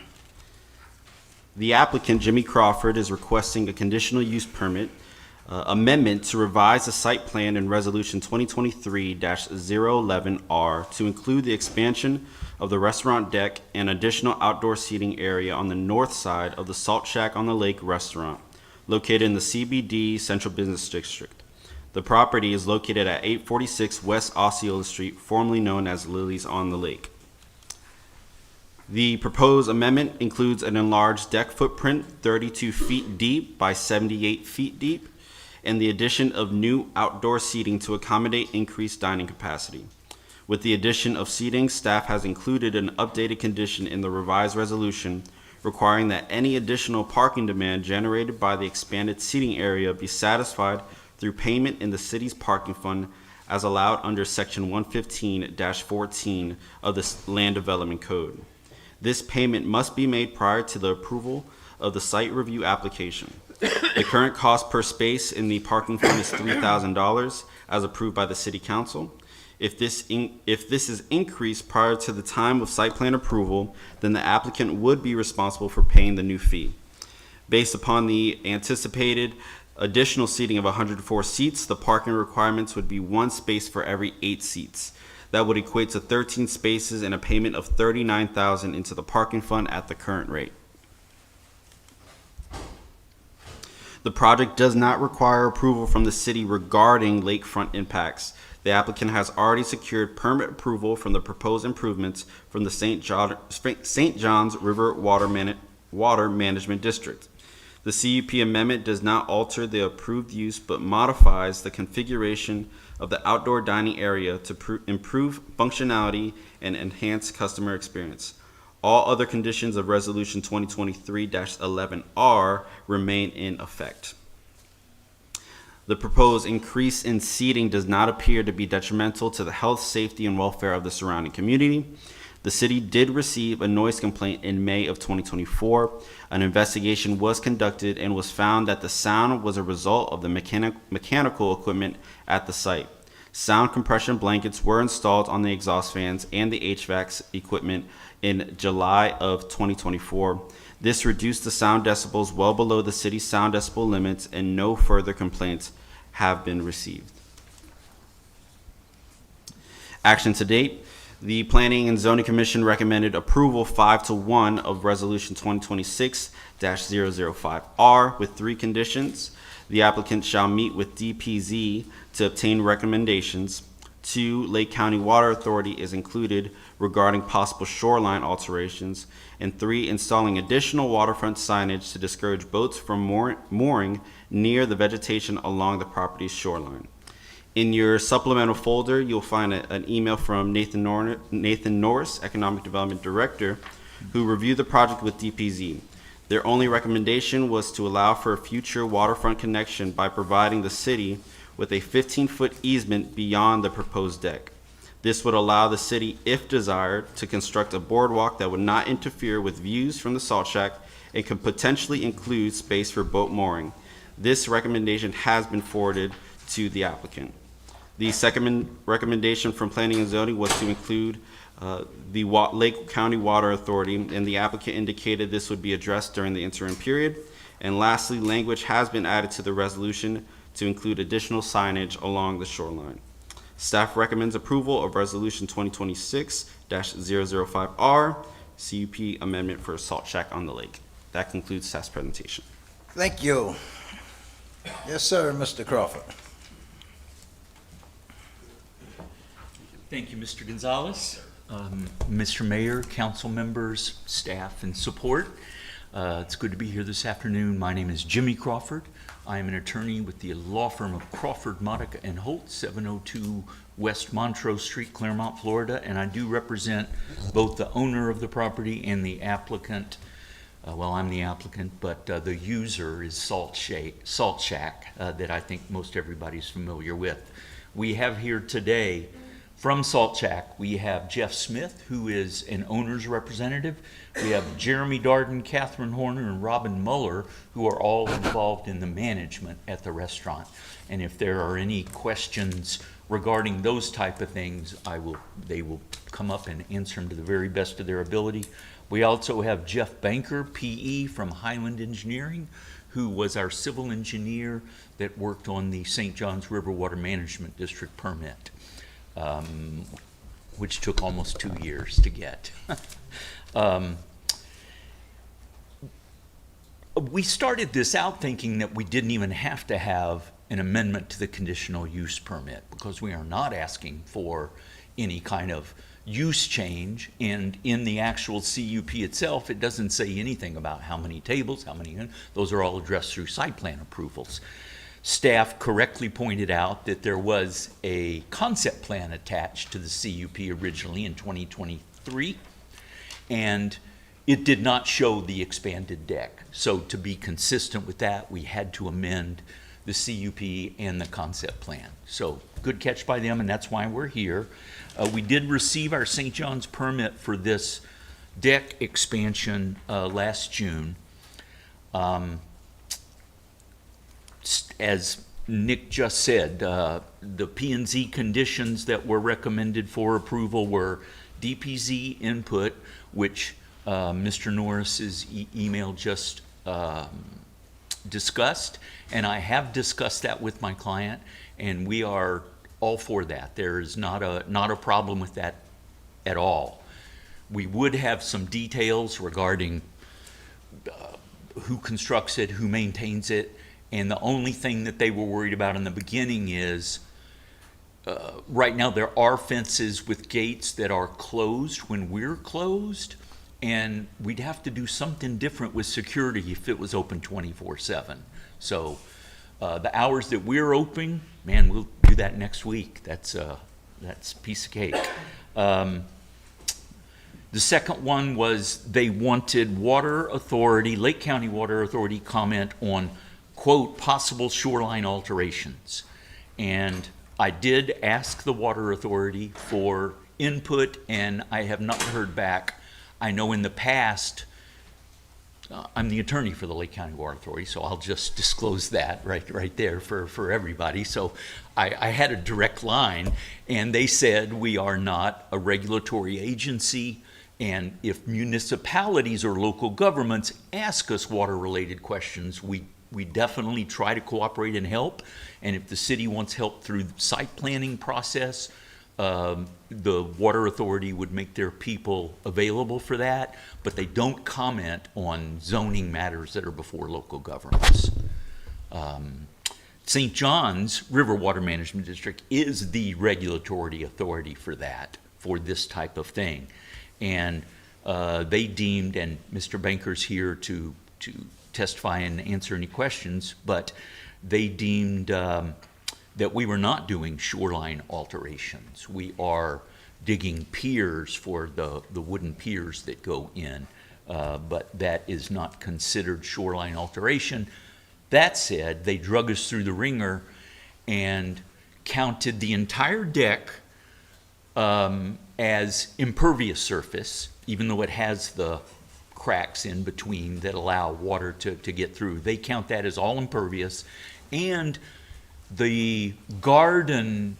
The applicant, Jimmy Crawford, is requesting a conditional use permit amendment to revise the site plan in Resolution 2023-011R to include the expansion of the restaurant deck and additional outdoor seating area on the north side of the Salt Shack on the Lake restaurant, located in the CBD Central Business District. The property is located at 846 West Osceola Street, formerly known as Lily's on the Lake. The proposed amendment includes an enlarged deck footprint 32 feet deep by 78 feet deep, and the addition of new outdoor seating to accommodate increased dining capacity. With the addition of seating, staff has included an updated condition in the revised resolution requiring that any additional parking demand generated by the expanded seating area be satisfied through payment in the city's parking fund as allowed under Section 115-14 of the Land Development Code. This payment must be made prior to the approval of the site review application. The current cost per space in the parking fund is $3,000 as approved by the City Council. If this is increased prior to the time of site plan approval, then the applicant would be responsible for paying the new fee. Based upon the anticipated additional seating of 104 seats, the parking requirements would be 1 space for every 8 seats. That would equate to 13 spaces and a payment of $39,000 into the parking fund at the current rate. The project does not require approval from the city regarding lakefront impacts. The applicant has already secured permit approval from the proposed improvements from the St. John's River Water Management District. The CUP amendment does not alter the approved use but modifies the configuration of the outdoor dining area to improve functionality and enhance customer experience. All other conditions of Resolution 2023-11R remain in effect. The proposed increase in seating does not appear to be detrimental to the health, safety, and welfare of the surrounding community. The city did receive a noise complaint in May of 2024. An investigation was conducted and was found that the sound was a result of the mechanical equipment at the site. Sound compression blankets were installed on the exhaust fans and the HVAC equipment in July of 2024. This reduced the sound decibels well below the city's sound decibel limits, and no further complaints have been received. Action to date. The Planning and Zoning Commission recommended approval 5-1 of Resolution 2026-005R with 3 conditions. The applicant shall meet with DPZ to obtain recommendations. 2, Lake County Water Authority is included regarding possible shoreline alterations, and 3, installing additional waterfront signage to discourage boats from mooring near the vegetation along the property's shoreline. In your supplemental folder, you'll find an email from Nathan Norris, Economic Development Director, who reviewed the project with DPZ. Their only recommendation was to allow for a future waterfront connection by providing the city with a 15-foot easement beyond the proposed deck. This would allow the city, if desired, to construct a boardwalk that would not interfere with views from the salt shack and could potentially include space for boat mooring. This recommendation has been forwarded to the applicant. The second recommendation from Planning and Zoning was to include the Lake County Water Authority, and the applicant indicated this would be addressed during the interim period. And lastly, language has been added to the resolution to include additional signage along the shoreline. Staff recommends approval of Resolution 2026-005R, CUP Amendment for a Salt Shack on the Lake. That concludes staff's presentation. Thank you. Yes, sir, Mr. Crawford. Thank you, Mr. Gonzalez. Mr. Mayor, council members, staff, and support. It's good to be here this afternoon. My name is Jimmy Crawford. I am an attorney with the law firm of Crawford, Modica, and Holt, 702 West Montrose Street, Clermont, Florida, and I do represent both the owner of the property and the applicant. Well, I'm the applicant, but the user is Salt Shack that I think most everybody's familiar with. We have here today from Salt Shack, we have Jeff Smith, who is an owner's representative. We have Jeremy Darden, Catherine Horner, and Robin Muller, who are all involved in the management at the restaurant. And if there are any questions regarding those type of things, they will come up and answer them to the very best of their ability. We also have Jeff Banker, PE, from Highland Engineering, who was our civil engineer that worked on the St. Johns River Water Management District permit. Which took almost 2 years to get. We started this out thinking that we didn't even have to have an amendment to the conditional use permit because we are not asking for any kind of use change, and in the actual CUP itself, it doesn't say anything about how many tables, those are all addressed through site plan approvals. Staff correctly pointed out that there was a concept plan attached to the CUP originally in 2023, and it did not show the expanded deck. So to be consistent with that, we had to amend the CUP and the concept plan. So good catch by them, and that's why we're here. We did receive our St. John's permit for this deck expansion last June. As Nick just said, the P&Z conditions that were recommended for approval were DPZ input, which Mr. Norris's email just discussed, and I have discussed that with my client, and we are all for that. There is not a problem with that at all. We would have some details regarding who constructs it, who maintains it, and the only thing that they were worried about in the beginning is right now there are fences with gates that are closed when we're closed, and we'd have to do something different with security if it was open 24/7. So the hours that we're open, man, we'll do that next week. That's a piece of cake. The second one was they wanted Water Authority, Lake County Water Authority comment on, quote, possible shoreline alterations. And I did ask the Water Authority for input, and I have not heard back. I know in the past, I'm the attorney for the Lake County Water Authority, so I'll just disclose that right there for everybody. So I had a direct line, and they said we are not a regulatory agency, and if municipalities or local governments ask us water-related questions, we definitely try to cooperate and help. And if the city wants help through the site planning process, the Water Authority would make their people available for that, but they don't comment on zoning matters that are before local governments. St. John's River Water Management District is the regulatory authority for that, for this type of thing. And they deemed, and Mr. Banker's here to testify and answer any questions, but they deemed that we were not doing shoreline alterations. We are digging piers for the wooden piers that go in, but that is not considered shoreline alteration. That said, they drug us through the ringer and counted the entire deck as impervious surface, even though it has the cracks in between that allow water to get through. They count that as all impervious. And the garden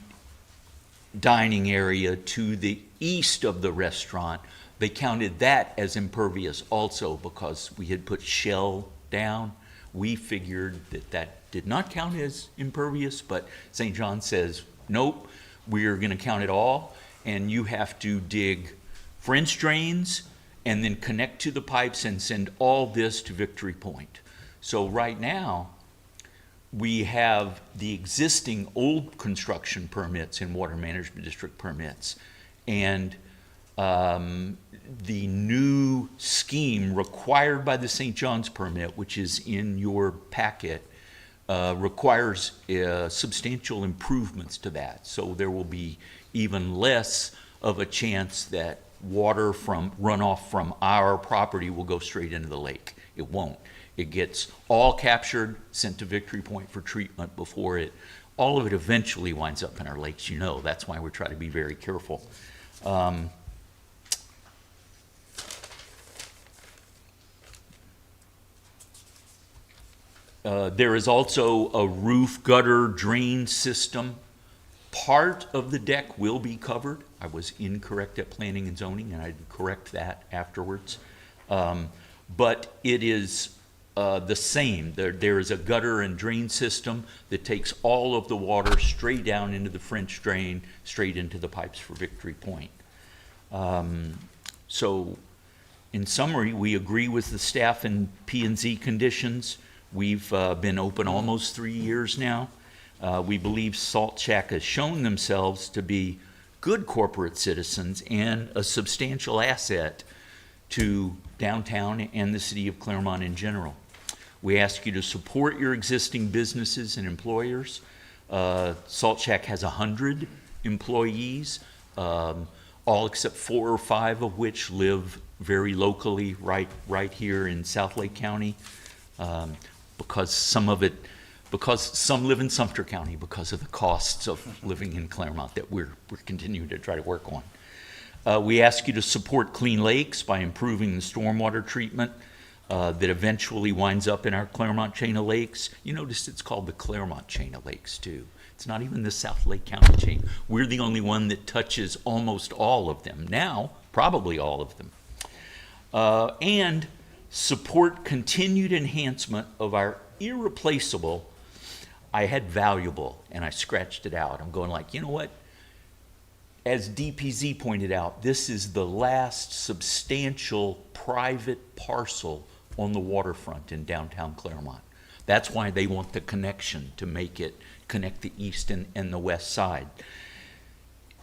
dining area to the east of the restaurant, they counted that as impervious also because we had put shell down. We figured that that did not count as impervious, but St. John says, nope, we're going to count it all, and you have to dig French drains and then connect to the pipes and send all this to Victory Point. So right now, we have the existing old construction permits and water management district permits, and the new scheme required by the St. John's permit, which is in your packet, requires substantial improvements to that. So there will be even less of a chance that water from runoff from our property will go straight into the lake. It won't. It gets all captured, sent to Victory Point for treatment before it. All of it eventually winds up in our lakes, you know. That's why we're trying to be very careful. There is also a roof gutter drain system. Part of the deck will be covered. I was incorrect at planning and zoning, and I'd correct that afterwards. But it is the same. There is a gutter and drain system that takes all of the water straight down into the French drain, straight into the pipes for Victory Point. So, in summary, we agree with the staff and P&Z conditions. We've been open almost 3 years now. We believe Salt Shack has shown themselves to be good corporate citizens and a substantial asset to downtown and the city of Clermont in general. We ask you to support your existing businesses and employers. Salt Shack has 100 employees, all except 4 or 5 of which live very locally right here in South Lake County, because some live in Sumter County because of the costs of living in Clermont that we're continuing to try to work on. We ask you to support Clean Lakes by improving the stormwater treatment that eventually winds up in our Clermont chain of lakes. You notice it's called the Clermont chain of lakes too. It's not even the South Lake County chain. We're the only one that touches almost all of them. Now, probably all of them. And support continued enhancement of our irreplaceable, I had valuable, and I scratched it out. I'm going like, you know what? As DPZ pointed out, this is the last substantial private parcel on the waterfront in downtown Clermont. That's why they want the connection to make it connect the east and the west side.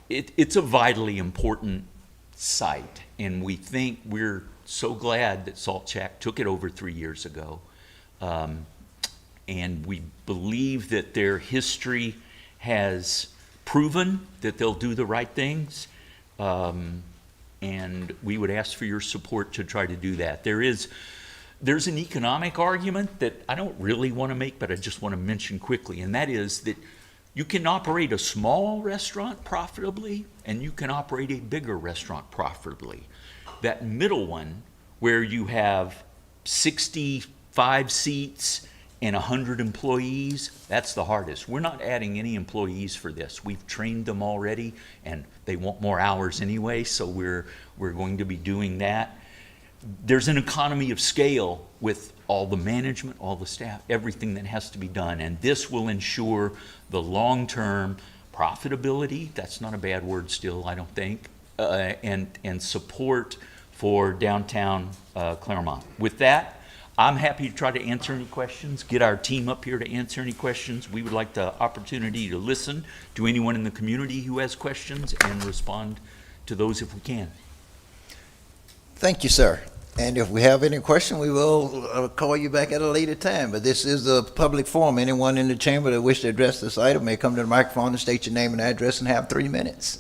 It's a vitally important site, and we think we're so glad that Salt Shack took it over 3 years ago. And we believe that their history has proven that they'll do the right things. And we would ask for your support to try to do that. There's an economic argument that I don't really want to make, but I just want to mention quickly, and that is that you can operate a small restaurant profitably, and you can operate a bigger restaurant profitably. That middle one, where you have 65 seats and 100 employees, that's the hardest. We're not adding any employees for this. We've trained them already, and they want more hours anyway, so we're going to be doing that. There's an economy of scale with all the management, all the staff, everything that has to be done, and this will ensure the long-term profitability, that's not a bad word still, I don't think, and support for downtown Clermont. With that, I'm happy to try to answer any questions, get our team up here to answer any questions. We would like the opportunity to listen to anyone in the community who has questions and respond to those if we can. Thank you, sir. And if we have any question, we will call you back at a later time. But this is a public forum. Anyone in the chamber that wish to address this item may come to the microphone and state your name and address and have 3 minutes.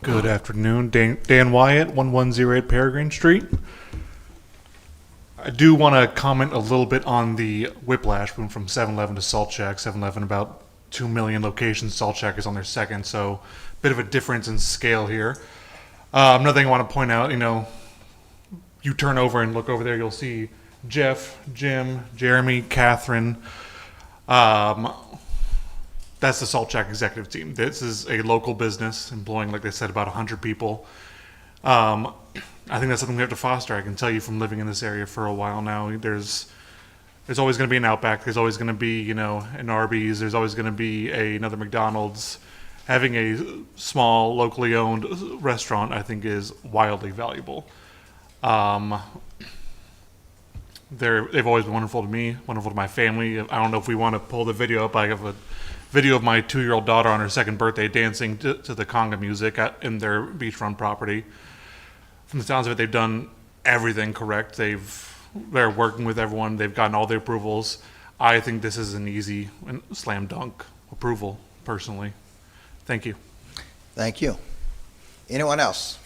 Good afternoon, Dan Wyatt, 1108 Peregrine Street. I do want to comment a little bit on the whiplash boom from 7-Eleven to Salt Shack. 7-Eleven about 2 million locations, Salt Shack is on their second, so bit of a difference in scale here. Another thing I want to point out, you turn over and look over there, you'll see Jeff, Jim, Jeremy, Catherine. That's the Salt Shack executive team. This is a local business employing, like they said, about 100 people. I think that's something we have to foster. I can tell you from living in this area for a while now, there's always going to be an Outback. There's always going to be, an Arby's. There's always going to be another McDonald's. Having a small, locally owned restaurant, I think, is wildly valuable. They've always been wonderful to me, wonderful to my family. I don't know if we want to pull the video up. I have a video of my 2-year-old daughter on her second birthday dancing to the conga music in their beachfront property. From the sounds of it, they've done everything correct. They're working with everyone. They've gotten all the approvals. I think this is an easy and slam dunk approval, personally. Thank you. Thank you. Anyone else?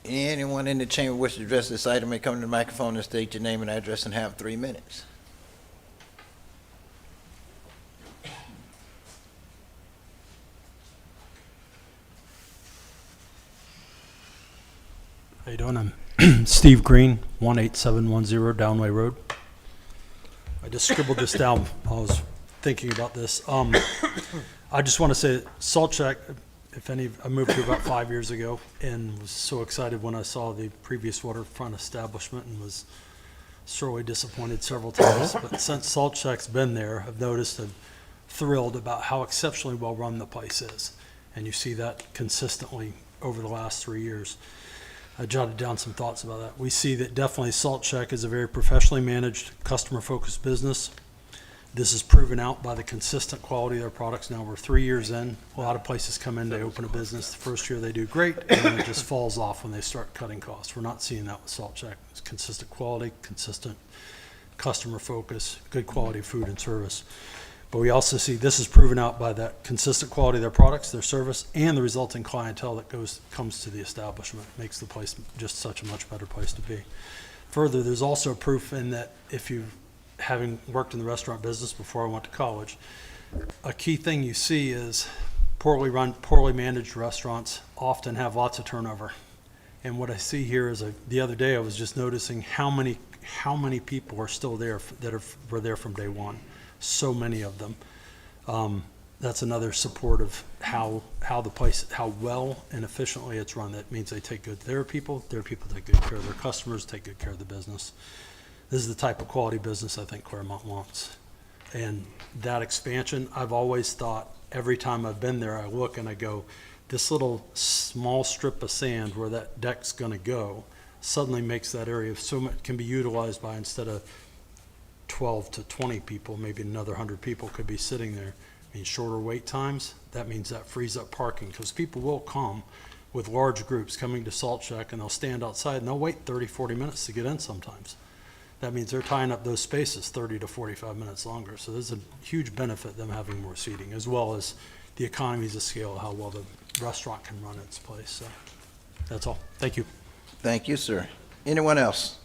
Anyone in the chamber wish to address this item may come to the microphone and state your name and address and have 3 minutes. How you doing? I'm Steve Green, 18710 Downway Road. I just scribbled this down. I was thinking about this. I just want to say, Salt Shack, I moved here about 5 years ago and was so excited when I saw the previous waterfront establishment and was sorely disappointed several times. But since Salt Shack's been there, I've noticed and thrilled about how exceptionally well run the place is. And you see that consistently over the last 3 years. I jotted down some thoughts about that. We see that definitely Salt Shack is a very professionally managed, customer-focused business. This is proven out by the consistent quality of their products. Now we're 3 years in. A lot of places come in, they open a business. The first year they do great, and then it just falls off when they start cutting costs. We're not seeing that with Salt Shack. It's consistent quality, consistent customer focus, good quality food and service. But we also see this is proven out by that consistent quality of their products, their service, and the resulting clientele that comes to the establishment. Makes the place just such a much better place to be. Further, there's also proof in that if you, having worked in the restaurant business before I went to college, a key thing you see is poorly run, poorly managed restaurants often have lots of turnover. And what I see here is the other day I was just noticing how many people are still there that were there from day one. So many of them. That's another support of how the place, how well and efficiently it's run. That means they take good care of people. Their people take good care of their customers, take good care of the business. This is the type of quality business I think Clermont wants. And that expansion, I've always thought, every time I've been there, I look and I go, this little small strip of sand where that deck's gonna go suddenly makes that area so much, can be utilized by, instead of 12 to 20 people, maybe another 100 people could be sitting there. I mean, shorter wait times, that means that frees up parking, because people will come with large groups coming to Salt Shack and they'll stand outside and they'll wait 30, 40 minutes to get in sometimes. That means they're tying up those spaces 30 to 45 minutes longer. So there's a huge benefit them having more seating, as well as the economies of scale, how well the restaurant can run its place. So that's all. Thank you. Thank you, sir. Anyone else?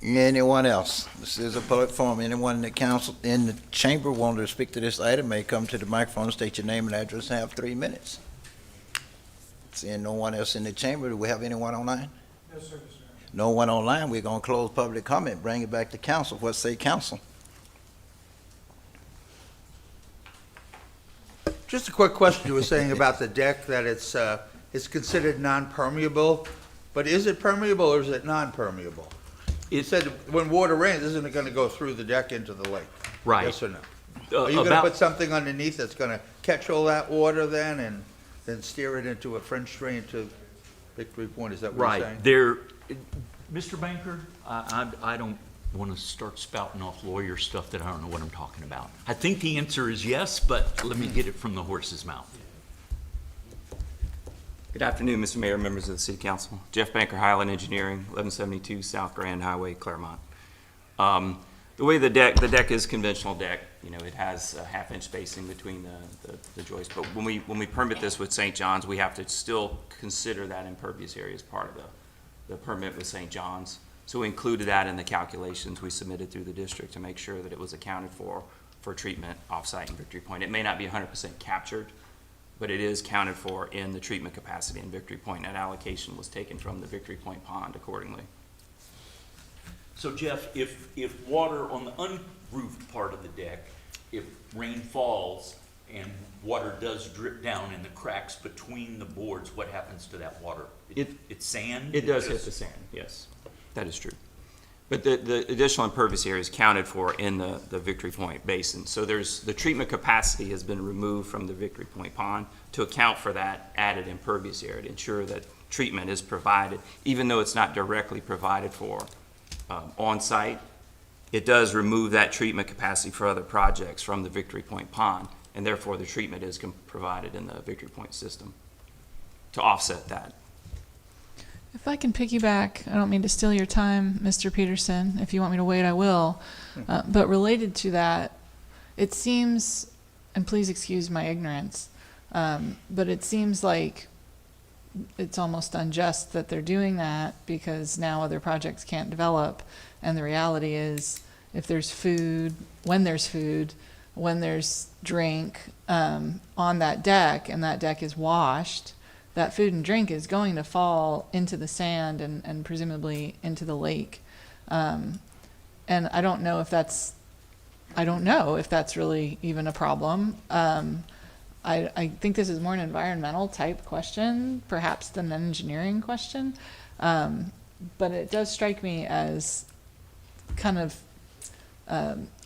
Anyone else? This is a public forum. Anyone in the council, in the chamber wanting to speak to this item may come to the microphone, state your name and address, and have 3 minutes. Seeing no one else in the chamber, do we have anyone online? No, sir. No one online. We're going to close public comment, bring it back to council. What say council? Just a quick question. You were saying about the deck, that it's considered non-permeable, but is it permeable or is it non-permeable? You said when water rains, isn't it gonna go through the deck into the lake? Right. Yes or no? Are you gonna about- put something underneath that's gonna catch all that water then and then steer it into a French drain to Victory Point? Is that what you're saying? Right, there, Mr. Banker, I don't want to start spouting off lawyer stuff that I don't know what I'm talking about. I think the answer is yes, but let me get it from the horse's mouth. Good afternoon, Mr. Mayor, members of the City Council. Jeff Banker, Highland Engineering, 1172 South Grand Highway, Clermont. The way the deck is conventional deck. You know, it has a half-inch spacing between the joists. But when we permit this with St. John's, we have to still consider that impervious area as part of the permit with St. John's. So we included that in the calculations we submitted through the district to make sure that it was accounted for treatment off-site in Victory Point. It may not be 100% captured, but it is counted for in the treatment capacity in Victory Point. That allocation was taken from the Victory Point pond accordingly. So Jeff, if water on the unroofed part of the deck, if rain falls and water does drip down in the cracks between the boards, what happens to that water? It's sand? It does hit the sand, yes. That is true. But the additional impervious area is counted for in the Victory Point basin. So the treatment capacity has been removed from the Victory Point pond to account for that added impervious area, to ensure that treatment is provided, even though it's not directly provided for on-site. It does remove that treatment capacity for other projects from the Victory Point pond, and therefore the treatment is provided in the Victory Point system to offset that. If I can piggyback, I don't mean to steal your time, Mr. Peterson. If you want me to wait, I will. But related to that, it seems, and please excuse my ignorance, but it seems like it's almost unjust that they're doing that because now other projects can't develop. And the reality is, if there's food, when there's drink on that deck, and that deck is washed, that food and drink is going to fall into the sand and presumably into the lake. And I don't know if that's really even a problem. I think this is more an environmental type question, perhaps than an engineering question. But it does strike me as kind of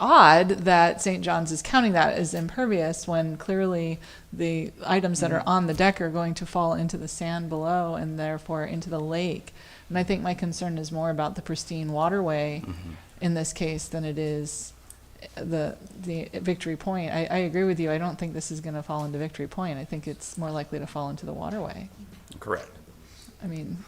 odd that St. John's is counting that as impervious when clearly the items that are on the deck are going to fall into the sand below and therefore into the lake. And I think my concern is more about the pristine waterway in this case than it is the Victory Point. I agree with you. I don't think this is going to fall into Victory Point. I think it's more likely to fall into the waterway. Correct. I mean,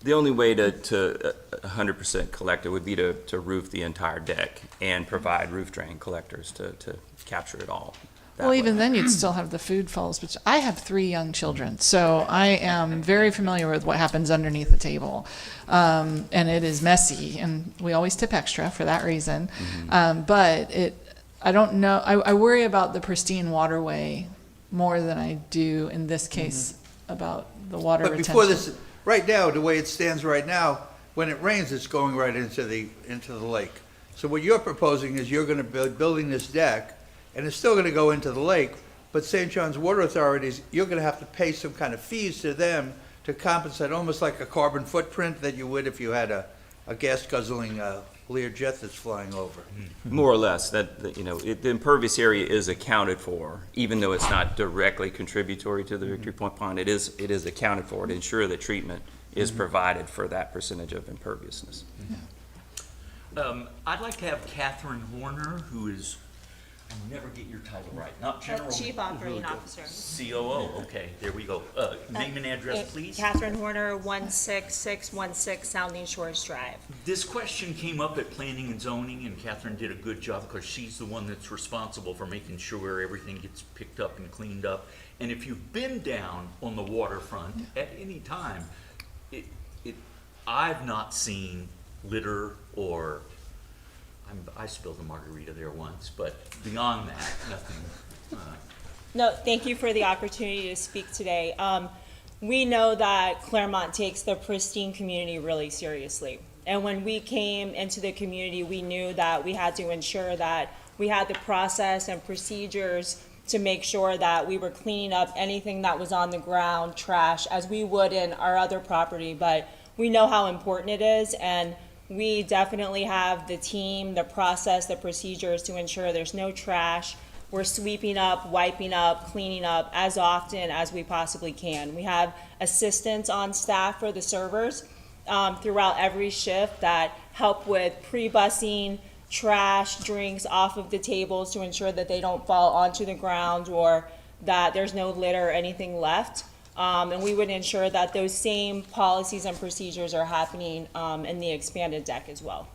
The only way to 100% collect it would be to roof the entire deck and provide roof drain collectors to capture it all. well, even then you'd still have the food falls, which I have 3 young children, so I am very familiar with what happens underneath the table. And it is messy, and we always tip extra for that reason. But I don't know, I worry about the pristine waterway more than I do in this case about the water But retention. before this, right now, the way it stands right now, when it rains, it's going right into the lake. So what you're proposing is you're gonna be building this deck, and it's still gonna go into the lake, but St. John's Water Authorities, you're gonna have to pay some kind of fees to them to compensate, almost like a carbon footprint that you would if you had a gas guzzling Learjet that's flying over. More or less, the impervious area is accounted for, even though it's not directly contributory to the Victory Point Pond. It is accounted for to ensure that treatment is provided for that percentage of imperviousness. I'd like to have Catherine Horner, who is, I never get your title right, not General. Chief Operating Officer. COO, okay, there we go. Name and address, please. Catherine Horner, 16616 Sounding Shores Drive. This question came up at Planning and Zoning, and Catherine did a good job because she's the one that's responsible for making sure everything gets picked up and cleaned up. And if you've been down on the waterfront at any time, I've not seen litter or, I spilled a margarita there once, but beyond that, nothing. No, thank you for the opportunity to speak today. We know that Clermont takes the pristine community really seriously. And when we came into the community, we knew that we had to ensure that we had the process and procedures to make sure that we were cleaning up anything that was on the ground, trash, as we would in our other property. But we know how important it is, and we definitely have the team, the process, the procedures to ensure there's no trash. We're sweeping up, wiping up, cleaning up as often as we possibly can. We have assistants on staff for the servers throughout every shift that help with pre-bussing trash, drinks off of the tables to ensure that they don't fall onto the ground or that there's no litter or anything left. And we would ensure that those same policies and procedures are happening in the expanded deck as well.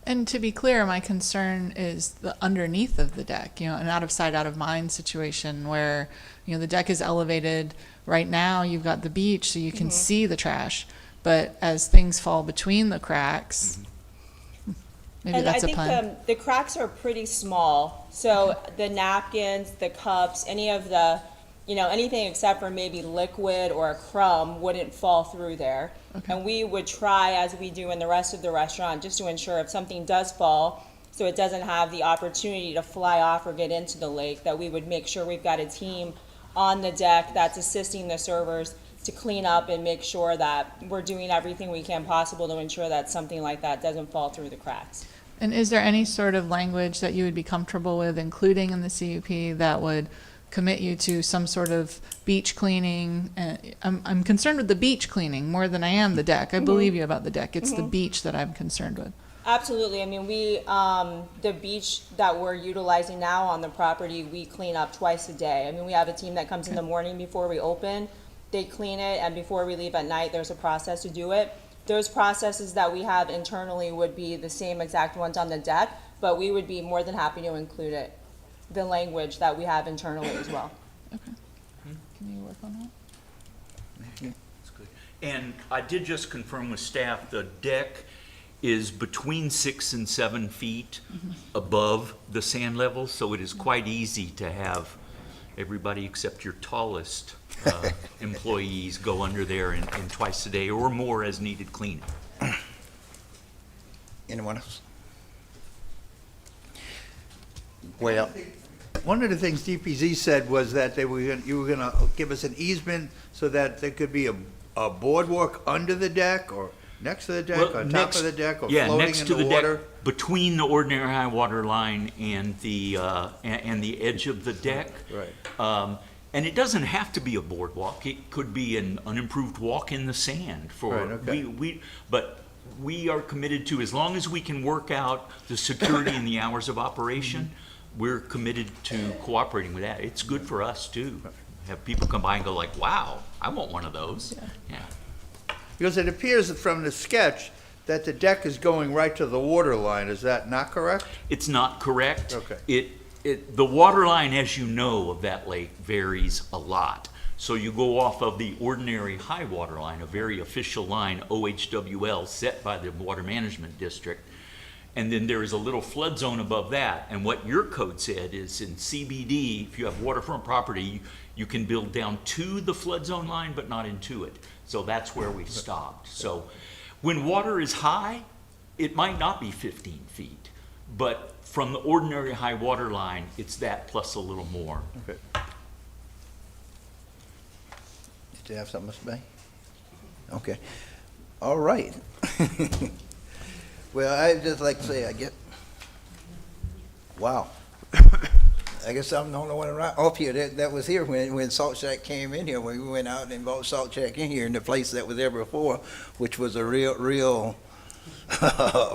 And to be clear, my concern is the underneath of the deck, an out of sight, out of mind situation where, the deck is elevated. Right now, you've got the beach, so you can see the trash. But as things fall between the cracks, maybe that's a pun. I think the cracks are pretty small. So the napkins, the cups, any of the, anything except for maybe liquid or a crumb wouldn't fall through there. Okay. And we would try, as we do in the rest of the restaurant, just to ensure if something does fall, so it doesn't have the opportunity to fly off or get into the lake, that we would make sure we've got a team on the deck that's assisting the servers to clean up and make sure that we're doing everything we can possible to ensure that something like that doesn't fall through the cracks. And is there any sort of language that you would be comfortable with including in the CUP that would commit you to some sort of beach cleaning? I'm concerned with the beach cleaning more than I am the deck. I believe you about the deck. It's the beach that I'm concerned with. Absolutely. I mean, the beach that we're utilizing now on the property, we clean up twice a day. I mean, we have a team that comes in the morning before we open. They clean it, and before we leave at night, there's a process to do it. Those processes that we have internally would be the same exact ones on the deck, but we would be more than happy to include it, the language that we have internally as well. Okay. Can you work on that? That's good. And I did just confirm with staff, the deck is between 6 and 7 feet above the sand level, so it is quite easy to have everybody except your tallest employees go under there and twice a day or more as needed cleaning. Anyone else? Well, One of the things DPZ said was that you were gonna give us an easement so that there could be a boardwalk under the deck or next to the deck, on top of the deck, or floating next in to the the water? deck, between the ordinary high water line and the edge of the deck. Right. And it doesn't have to be a boardwalk. It could be an unimproved walk in the sand for, Right, okay. but we are committed to, as long as we can work out the security and the hours of operation, we're committed to cooperating with that. It's good for us too. Have people come by and go like, wow, I want one of those. Yeah. Because it appears from the sketch that the deck is going right to the water line. Is that not correct? It's not correct. Okay. The water line, as you know, of that lake varies a lot. So you go off of the ordinary high water line, a very official line, OHWL, set by the Water Management District. And then there is a little flood zone above that. And what your code said is in CBD, if you have waterfront property, you can build down to the flood zone line, but not into it. So that's where we stopped. So when water is high, it might not be 15 feet, but from the ordinary high water line, it's that plus a little more. Okay. did you have something, Mr. Bay? Okay. All right. Well, I'd just like to say, wow. I guess I'm the only one around up here that was here when Salt Shack came in here, when we went out and bought Salt Shack in here in the place that was there before, which was a real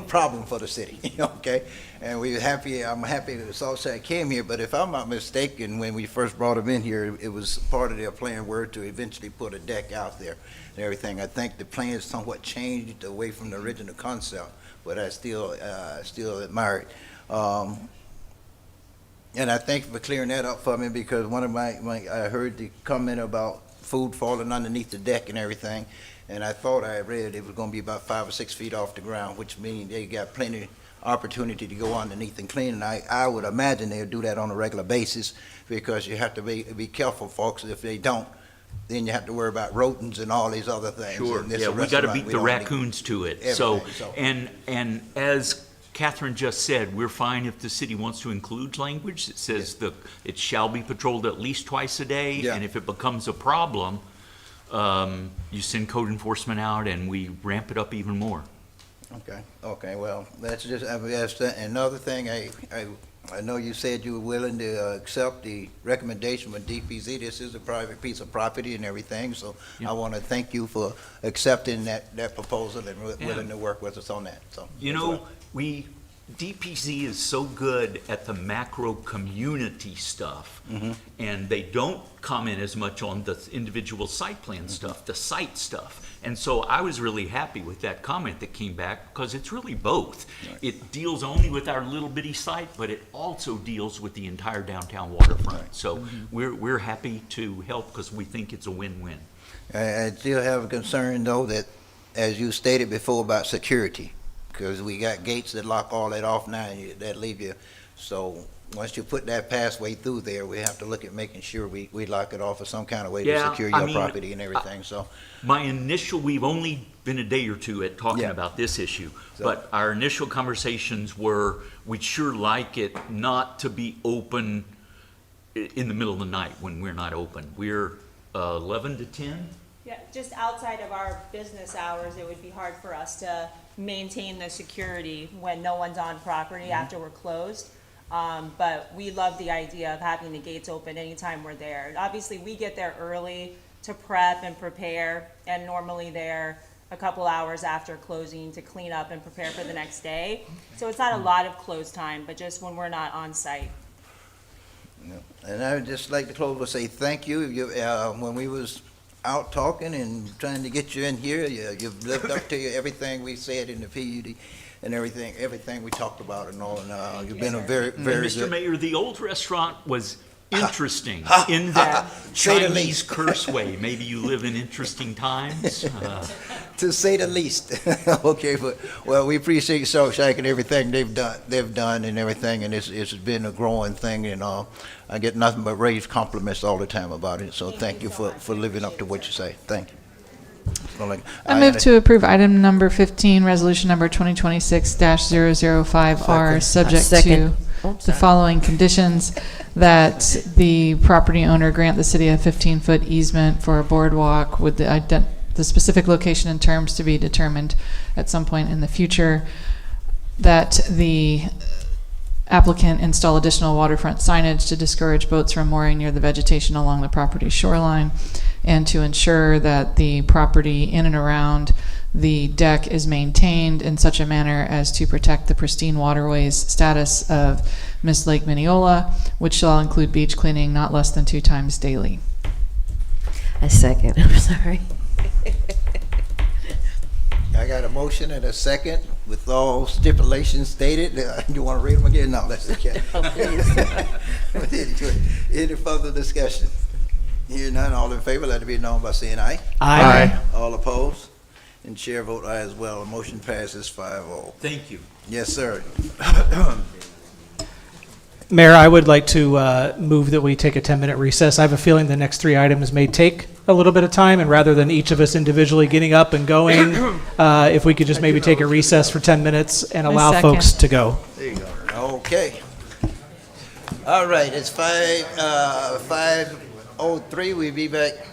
problem for the city, okay? And I'm happy that Salt Shack came here, but if I'm not mistaken, when we first brought them in here, it was part of their plan were to eventually put a deck out there and everything. I think the plans somewhat changed away from the original concept, but I still admire it. And I thank you for clearing that up for me, because one of I heard the comment about food falling underneath the deck and everything, and I thought I read it was gonna be about 5 or 6 feet off the ground, which means they got plenty opportunity to go underneath and clean, and I would imagine they'll do that on a regular basis, because you have to be careful, folks. If they don't, then you have to worry about rodents and all these other things. Sure, And this yeah, we gotta restaurant, beat we the don't need raccoons to it. So, everything, and as Catherine just said, we're fine if the city wants to include language that says it shall be patrolled at least twice a day. Yeah. And if it becomes a problem, you send code enforcement out and we ramp it up even more. Okay, well, that's just, another thing, I know you said you were willing to accept the recommendation from DPZ. This is a private piece of property and everything, so I want to thank you for accepting that proposal and willing to work with us on that, so. You know, DPZ is so good at the macro community stuff, and they don't comment as much on the individual site plan stuff, the site stuff. And so I was really happy with that comment that came back, because it's really both. Right. It deals only with our little bitty site, but it also deals with the entire downtown waterfront. Right. So we're happy to help, because we think it's a win-win. I still have a concern, though, that, as you stated before, about security, because we got gates that lock all that off now, and that leave you. So once you put that passway through there, we have to look at making sure we lock it off in some kind of way to secure your property and everything. So we've only been a day or two at talking about this issue, but our initial conversations were, we'd sure like it not to be open in the middle of the night when we're not open. We're 11 to 10? Yeah, just outside of our business hours, it would be hard for us to maintain the security when no one's on property after we're closed. But we love the idea of having the gates open anytime we're there. Obviously, we get there early to prep and prepare, and normally there a couple hours after closing to clean up and prepare for the next day. So it's not a lot of close time, but just when we're not on site. And I would just like to close with say thank you. When we was out talking and trying to get you in here, you've lived up to everything we said in the PUD and everything we talked about and all. And you've been a very, very Mr. good. Mayor, the old restaurant was interesting in that Chinese curse way. Maybe you live in interesting times. To say the least. Okay, but well, we appreciate Salt Shack and everything they've done and everything, and it's been a growing thing, and I get nothing but raised compliments all the time about it. So thank you for living up to what you say. Thank you. I move to approve item number 15, resolution number 2026-005R, subject to the following conditions: that the property owner grant the city a 15-foot easement for a boardwalk with the specific location and terms to be determined at some point in the future, that the applicant install additional waterfront signage to discourage boats from mooring near the vegetation along the property shoreline, and to ensure that the property in and around the deck is maintained in such a manner as to protect the pristine waterways status of Miss Lake Mineola, which shall include beach cleaning not less than 2 times daily. A second. I'm sorry. I got a motion and a second with all stipulations stated. You want to read them again? No, that's okay. Any further discussion? Hear none, all in favor, let it be known by saying aye. Aye. All opposed? And chair vote aye as well. Motion passes 5-0. Thank you. Yes, sir. Mayor, I would like to move that we take a 10-minute recess. I have a feeling the next 3 items may take a little bit of time, and rather than each of us individually getting up and going, if we could just maybe take a recess for 10 minutes and allow folks to go. There you go. Okay. All right, it's 5:03. We'll be back.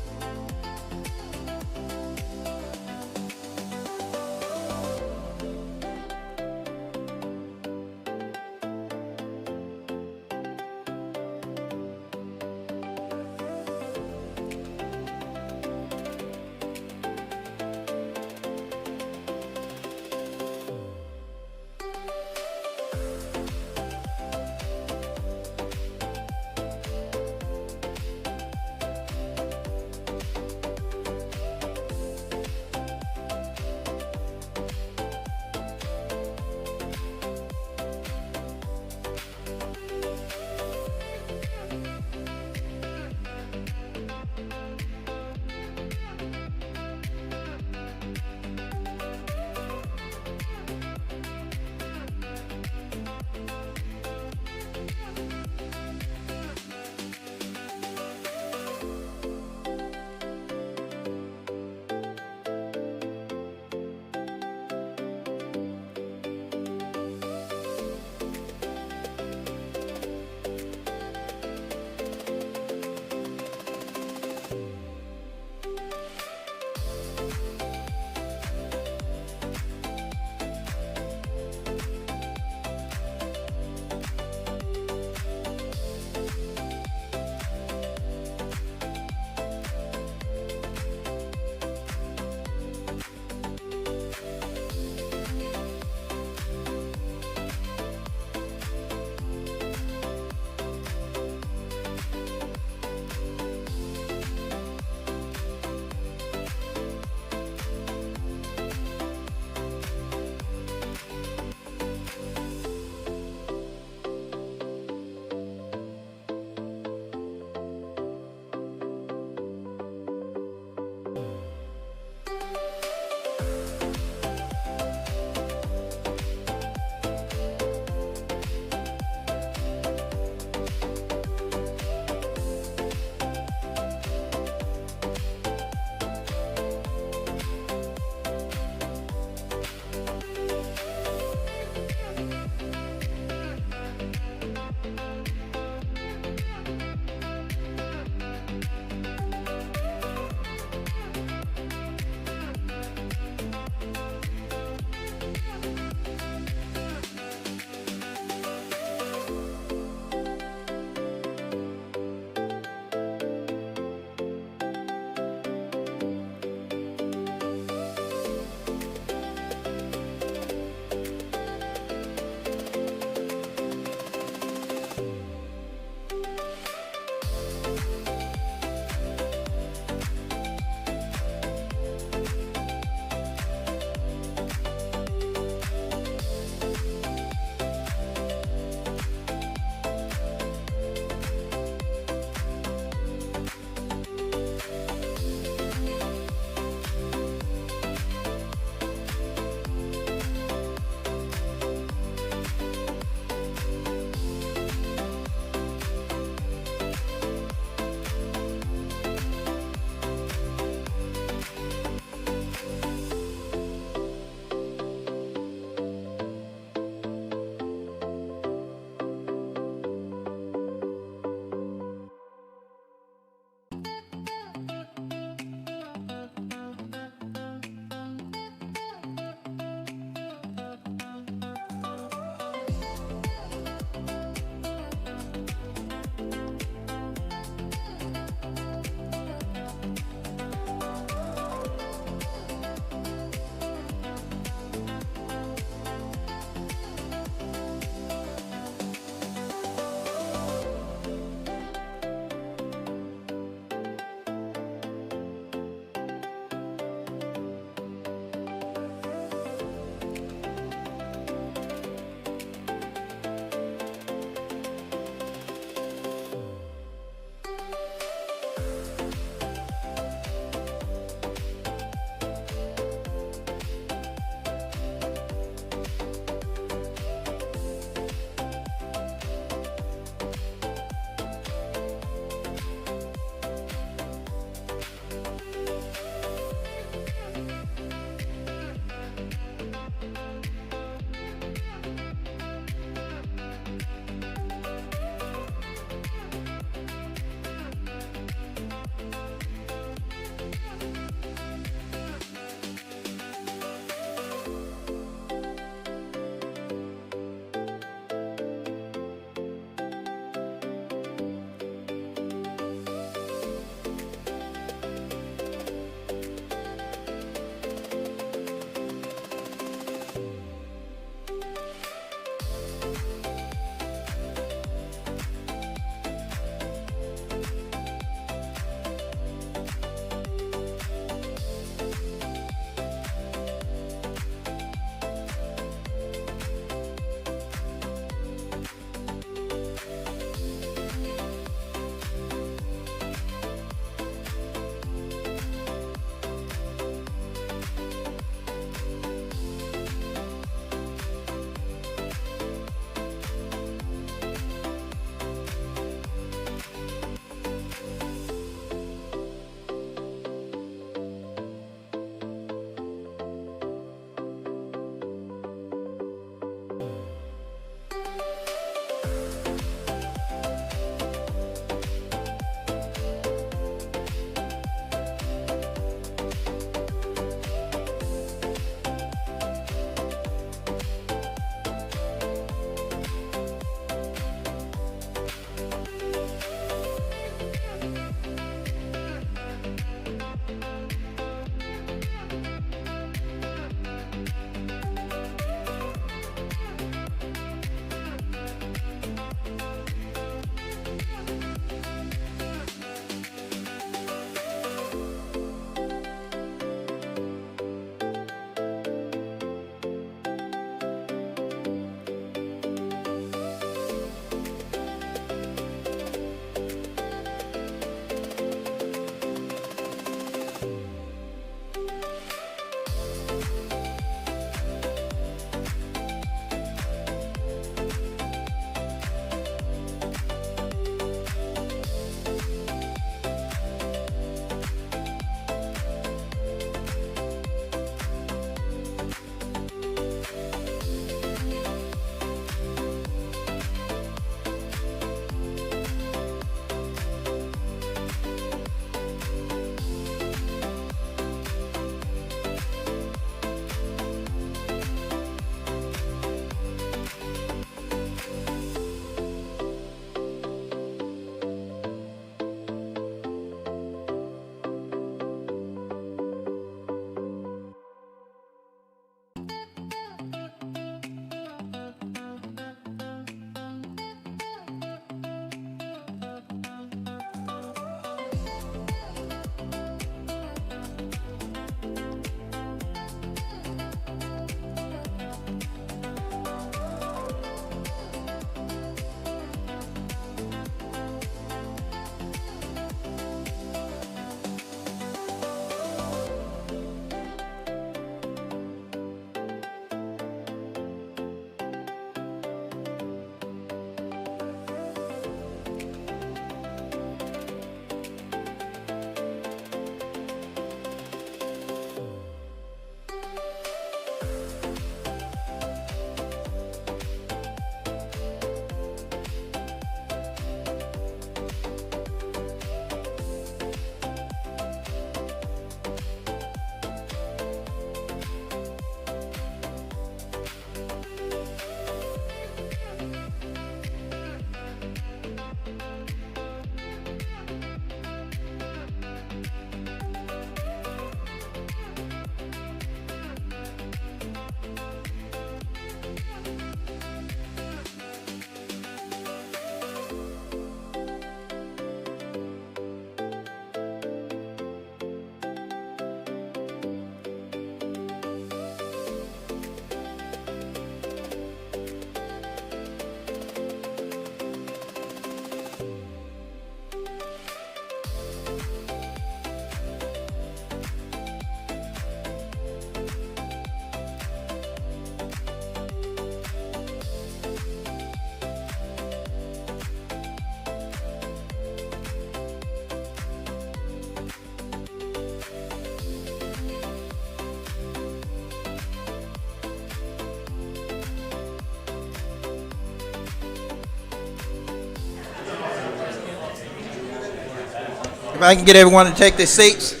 If I can get everyone to take their seats.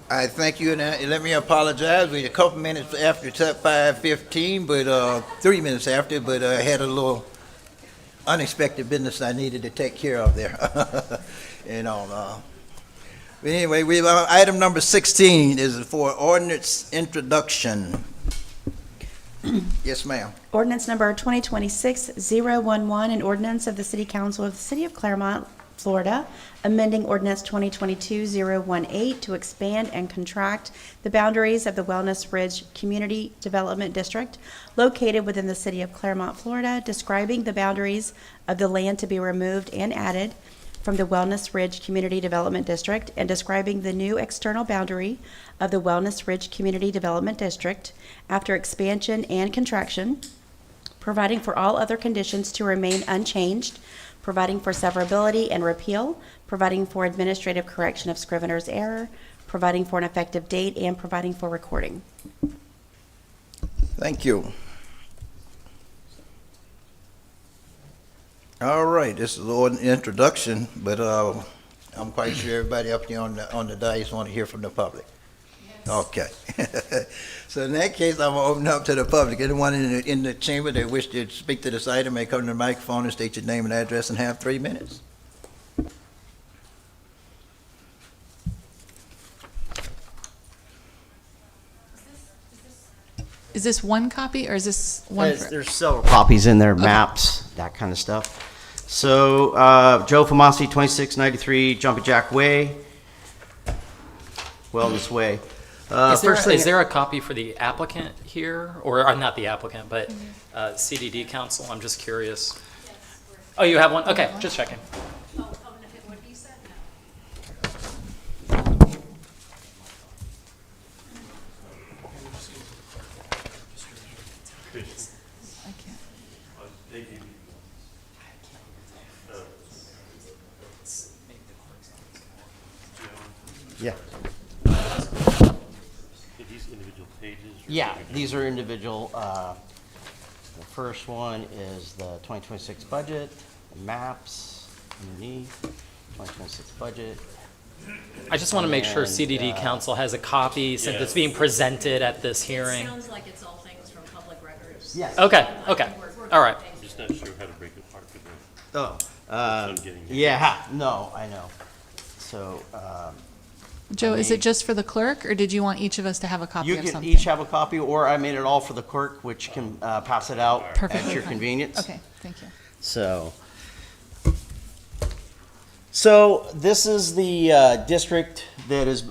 I thank you, and let me apologize. We're a couple minutes after 5:15, but 3 minutes after, but I had a little unexpected business I needed to take care of there. But anyway, we item number 16 is for ordinance introduction. Yes, ma'am. Ordinance number 2026-011, an ordinance of the City Council of the City of Clermont, Florida, amending ordinance 2022-018 to expand and contract the boundaries of the Wellness Ridge Community Development District located within the City of Clermont, Florida, describing the boundaries of the land to be removed and added from the Wellness Ridge Community Development District, and describing the new external boundary of the Wellness Ridge Community Development District after expansion and contraction, providing for all other conditions to remain unchanged, providing for severability and repeal, providing for administrative correction of scrivener's error, providing for an effective date, and providing for recording. Thank you. All right, this is an introduction, but I'm quite sure everybody up here on the dais want to hear from the public. Yes. Okay. So in that case, I'm going to open up to the public. Anyone in the chamber that wish to speak to this item may come to the microphone and state your name and address and have 3 minutes. Is this one copy or is this one? There's several copies in there, maps, that kind of stuff. So, Joe Famasi, 2693 Jumping Jack Way, Wellness Way. Is there a copy for the applicant here, or not the applicant, but CDD council? I'm just curious. Oh, you have one? Okay, just checking. Yeah. Yeah, these are individual. The first one is the 2026 budget, the maps underneath, 2026 budget. I just want to make sure CDD council has a copy since it's being presented at this hearing. It sounds like it's all things from public records. Yes. Okay, okay, all right. I'm just not sure how to break it apart. Yeah, no, I know. So, Joe, is it just for the clerk, or did you want each of us to have a copy you of can something? each have a copy, or I made it all for the clerk, which can pass it out Perfectly at your fine. convenience. Okay, thank you. So this is the district that is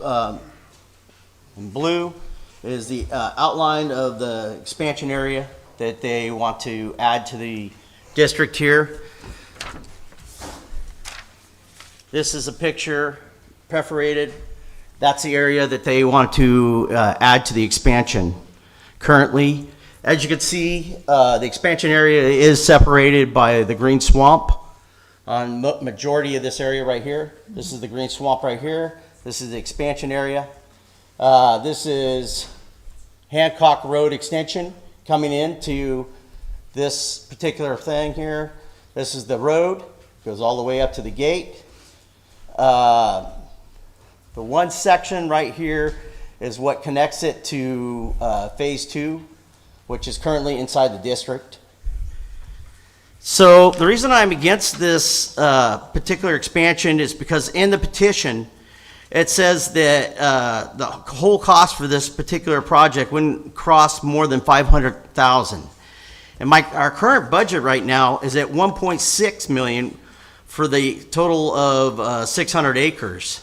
in blue. Is the outline of the expansion area that they want to add to the district here. This is a picture perforated. That's the area that they want to add to the expansion. Currently, as you can see, the expansion area is separated by the green swamp on majority of this area right here. This is the green swamp right here. This is the expansion area. This is Hancock Road extension coming into this particular thing here. This is the road, goes all the way up to the gate. The one section right here is what connects it to phase 2, which is currently inside the district. So the reason I'm against this particular expansion is because in the petition, it says that the whole cost for this particular project wouldn't cost more than $500,000. And our current budget right now is at $1.6 million for the total of 600 acres.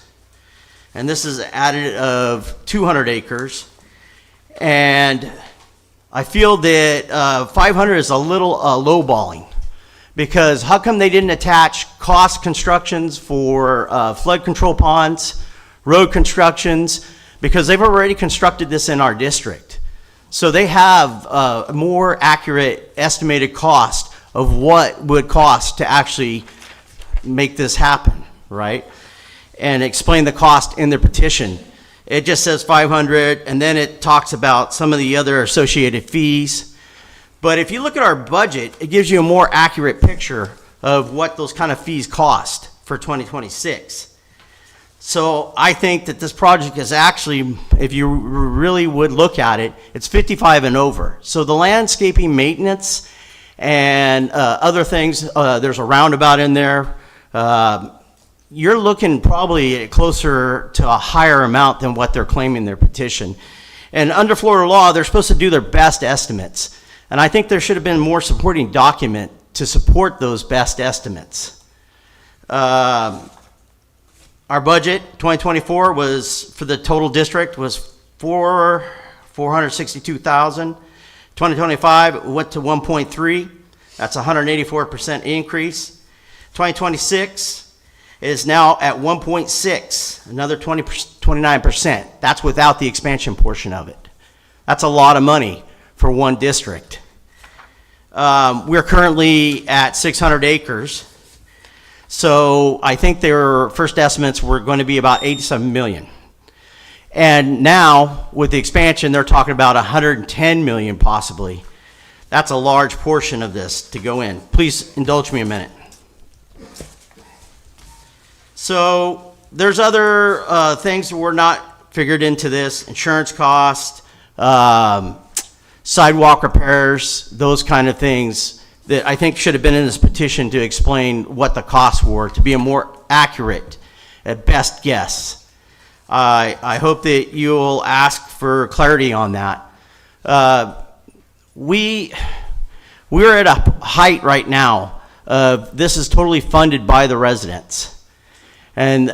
And this is added of 200 acres. And I feel that 500 is a little lowballing, because how come they didn't attach cost constructions for flood control ponds, road constructions, because they've already constructed this in our district. So they have a more accurate estimated cost of what would cost to actually make this happen, right? And explain the cost in their petition. It just says 500, and then it talks about some of the other associated fees. But if you look at our budget, it gives you a more accurate picture of what those kind of fees cost for 2026. So I think that this project is actually, if you really would look at it, it's 55 and over. So the landscaping maintenance and other things, there's a roundabout in there. You're looking probably closer to a higher amount than what they're claiming in their petition. And under Florida law, they're supposed to do their best estimates. And I think there should have been more supporting document to support those best estimates. Our budget, 2024, was, for the total district, was $462,000. 2025 went to 1.3. That's a 184% increase. 2026 is now at 1.6, another 29%. That's without the expansion portion of it. That's a lot of money for one district. We're currently at 600 acres. So I think their first estimates were going to be about 87 million. And now, with the expansion, they're talking about 110 million possibly. That's a large portion of this to go in. Please indulge me a minute. So there's other things that were not figured into this: insurance cost, sidewalk repairs, those kind of things that I think should have been in this petition to explain what the costs were, to be a more accurate, at best guess. I hope that you'll ask for clarity on that. We're at a height right now of this is totally funded by the residents. And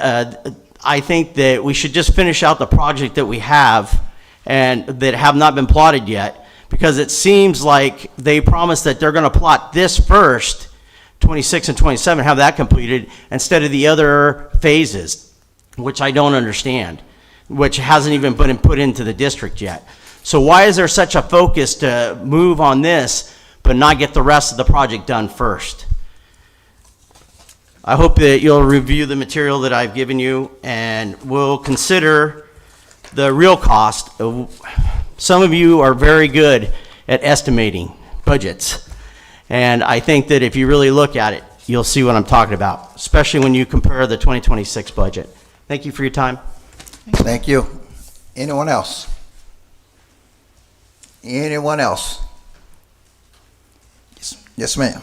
I think that we should just finish out the project that we have and that have not been plotted yet, because it seems like they promised that they're going to plot this first, 26 and 27, have that completed, instead of the other phases, which I don't understand, which hasn't even been put into the district yet. So why is there such a focus to move on this, but not get the rest of the project done first? I hope that you'll review the material that I've given you, and we'll consider the real cost. Some of you are very good at estimating budgets, and I think that if you really look at it, you'll see what I'm talking about, especially when you compare the 2026 budget. Thank you for your time. Thank you. Anyone else? Anyone else? Yes, ma'am.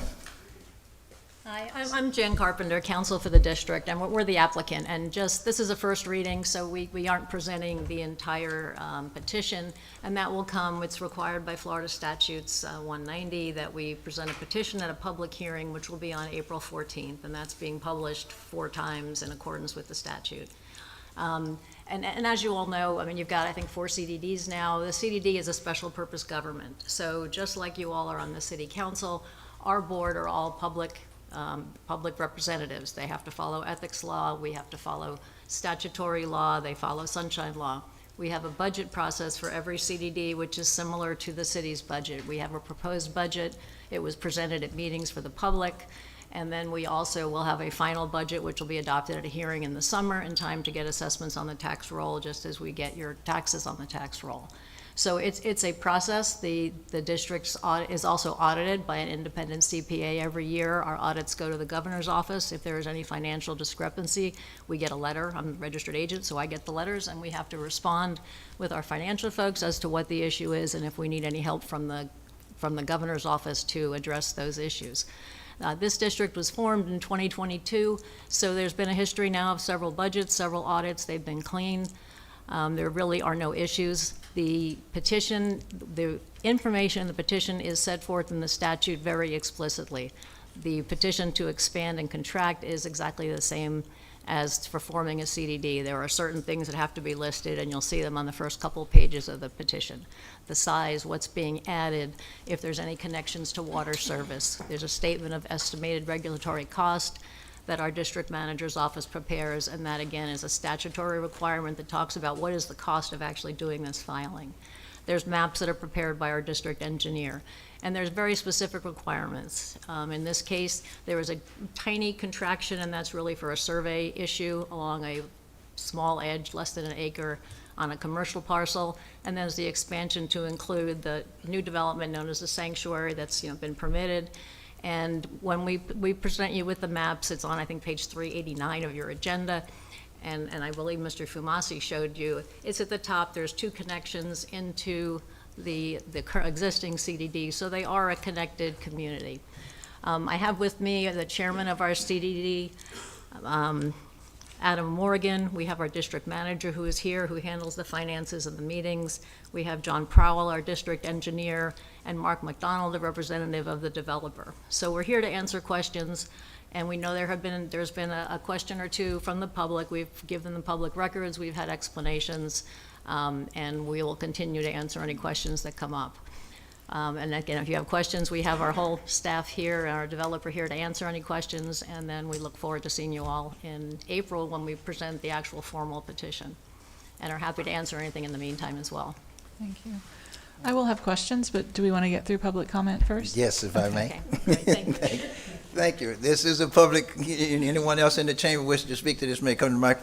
Hi, I'm Jan Carpenter, counsel for the district, and we're the applicant. And just, this is a first reading, so we aren't presenting the entire petition, and that will come, it's required by Florida statutes 190, that we present a petition at a public hearing, which will be on April 14th, and that's being published 4 times in accordance with the statute. And as you all know, I mean, you've got, I think, 4 CDDs now. The CDD is a special purpose government. So just like you all are on the city council, our board are all public representatives. They have to follow ethics law. We have to follow statutory law. They follow sunshine law. We have a budget process for every CDD, which is similar to the city's budget. We have a proposed budget. It was presented at meetings for the public. And then we also will have a final budget, which will be adopted at a hearing in the summer in time to get assessments on the tax roll, just as we get your taxes on the tax roll. So it's a process. The district is also audited by an independent CPA every year. Our audits go to the governor's office. If there is any financial discrepancy, we get a letter. I'm a registered agent, so I get the letters, and we have to respond with our financial folks as to what the issue is and if we need any help from the governor's office to address those issues. This district was formed in 2022, so there's been a history now of several budgets, several audits. They've been clean. There really are no issues. The petition, the information in the petition is set forth in the statute very explicitly. The petition to expand and contract is exactly the same as for forming a CDD. There are certain things that have to be listed, and you'll see them on the first couple pages of the petition. The size, what's being added, if there's any connections to water service. There's a statement of estimated regulatory cost that our district manager's office prepares, and that again is a statutory requirement that talks about what is the cost of actually doing this filing. There's maps that are prepared by our district engineer, and there's very specific requirements. In this case, there is a tiny contraction, and that's really for a survey issue along a small edge, less than an acre on a commercial parcel, and there's the expansion to include the new development known as the sanctuary that's, been permitted. And when we present you with the maps, it's on, I think, page 389 of your agenda, and I believe Mr. Fumasi showed you, it's at the top, there's 2 connections into the existing CDD, so they are a connected community. I have with me the chairman of our CDD, Adam Morgan. We have our district manager who is here, who handles the finances of the meetings. We have John Prowell, our district engineer, and Mark McDonald, the representative of the developer. So we're here to answer questions, and we know there's been a question or two from the public. We've given the public records, we've had explanations, and we will continue to answer any questions that come up. And again, if you have questions, we have our whole staff here, our developer here to answer any questions, and then we look forward to seeing you all in April when we present the actual formal petition, and are happy to answer anything in the meantime as well. Thank you. I will have questions, but do we want to get through public comment first? Yes, if I may. Okay, great, thank you. Thank you. This is a public, anyone else in the chamber wishing to speak to this may come to the mic.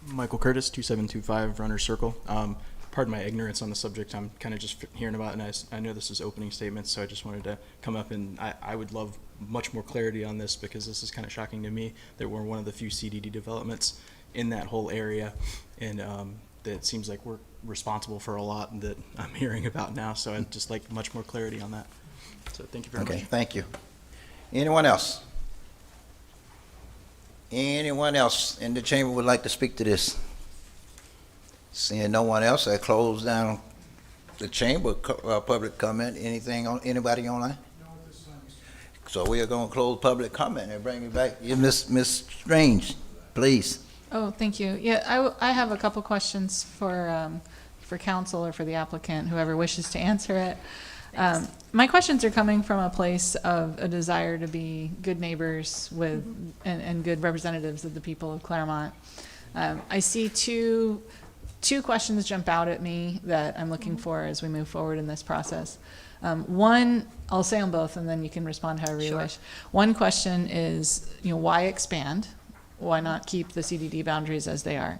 Michael Curtis, 2725 Runner Circle. Pardon my ignorance on the subject. I'm kind of just hearing about it, and I know this is opening statements, so I just wanted to come up, and I would love much more clarity on this, because this is kind of shocking to me that we're one of the few CDD developments in that whole area, and that it seems like we're responsible for a lot that I'm hearing about now, so I'd just like much more clarity on that. So thank you very much. Okay, thank you. Anyone else? Anyone else in the chamber would like to speak to this? Seeing no one else, I close down the chamber, public comment. Anything on, anybody online? No, at this time. So we are going to close public comment and bring it back. Ms. Strange, please. Oh, thank you. Yeah, I have a couple questions for council or for the applicant, whoever wishes to answer it. My questions are coming from a place of a desire to be good neighbors with and good representatives of the people of Clermont. I see two questions jump out at me that I'm looking for as we move forward in this process. One, I'll say them both, and then you can respond however you wish. One question is, why expand? Why not keep the CDD boundaries as they are?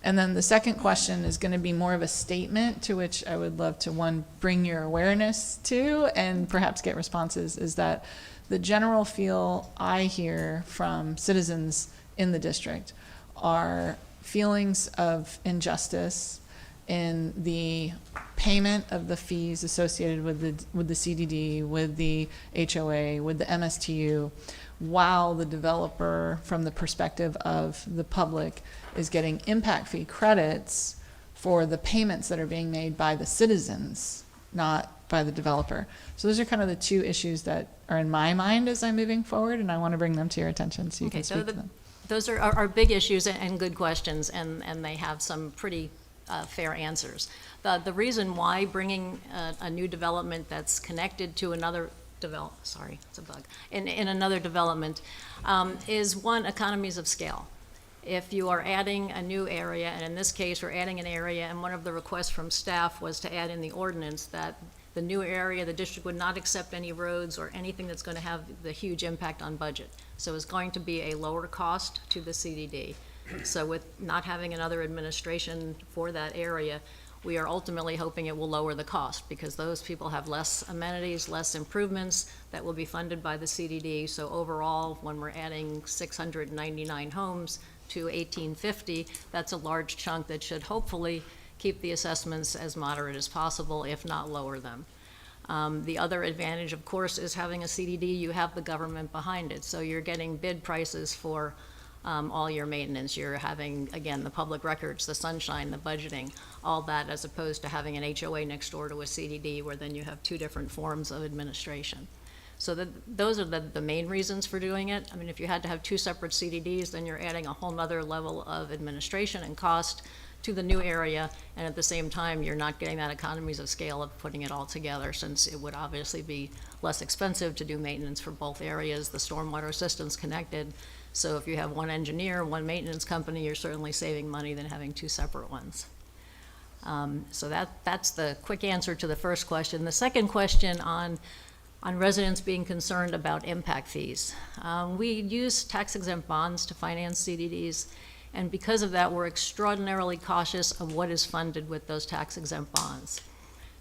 And then the second question is going to be more of a statement, to which I would love to, one, bring your awareness to and perhaps get responses, is that the general feel I hear from citizens in the district are feelings of injustice in the payment of the fees associated with the CDD, with the HOA, with the MSTU, while the developer, from the perspective of the public, is getting impact fee credits for the payments that are being made by the citizens, not by the developer. So those are kind of the two issues that are in my mind as I'm moving forward, and I want to bring them to your attention so you can speak to them. Those are big issues and good questions, and they have some pretty fair answers. The reason why bringing a new development that's connected to another in another development is, one, economies of scale. If you are adding a new area, and in this case we're adding an area, and one of the requests from staff was to add in the ordinance that the new area, the district would not accept any roads or anything that's going to have the huge impact on budget. So it's going to be a lower cost to the CDD. So with not having another administration for that area, we are ultimately hoping it will lower the cost, because those people have less amenities, less improvements that will be funded by the CDD. So overall, when we're adding 699 homes to 1850, that's a large chunk that should hopefully keep the assessments as moderate as possible, if not lower them. The other advantage, of course, is having a CDD. You have the government behind it, so you're getting bid prices for all your maintenance. You're having, again, the public records, the sunshine, the budgeting, all that, as opposed to having an HOA next door to a CDD, where then you have two different forms of administration. So those are the main reasons for doing it. I mean, if you had to have two separate CDDs, then you're adding a whole nother level of administration and cost to the new area, and at the same time, you're not getting that economies of scale of putting it all together, since it would obviously be less expensive to do maintenance for both areas, the stormwater system's connected. So if you have one engineer, one maintenance company, you're certainly saving money than having two separate ones. So that's the quick answer to the first question. The second question on on residents being concerned about impact fees. We use tax-exempt bonds to finance CDDs, and because of that, we're extraordinarily cautious of what is funded with those tax-exempt bonds.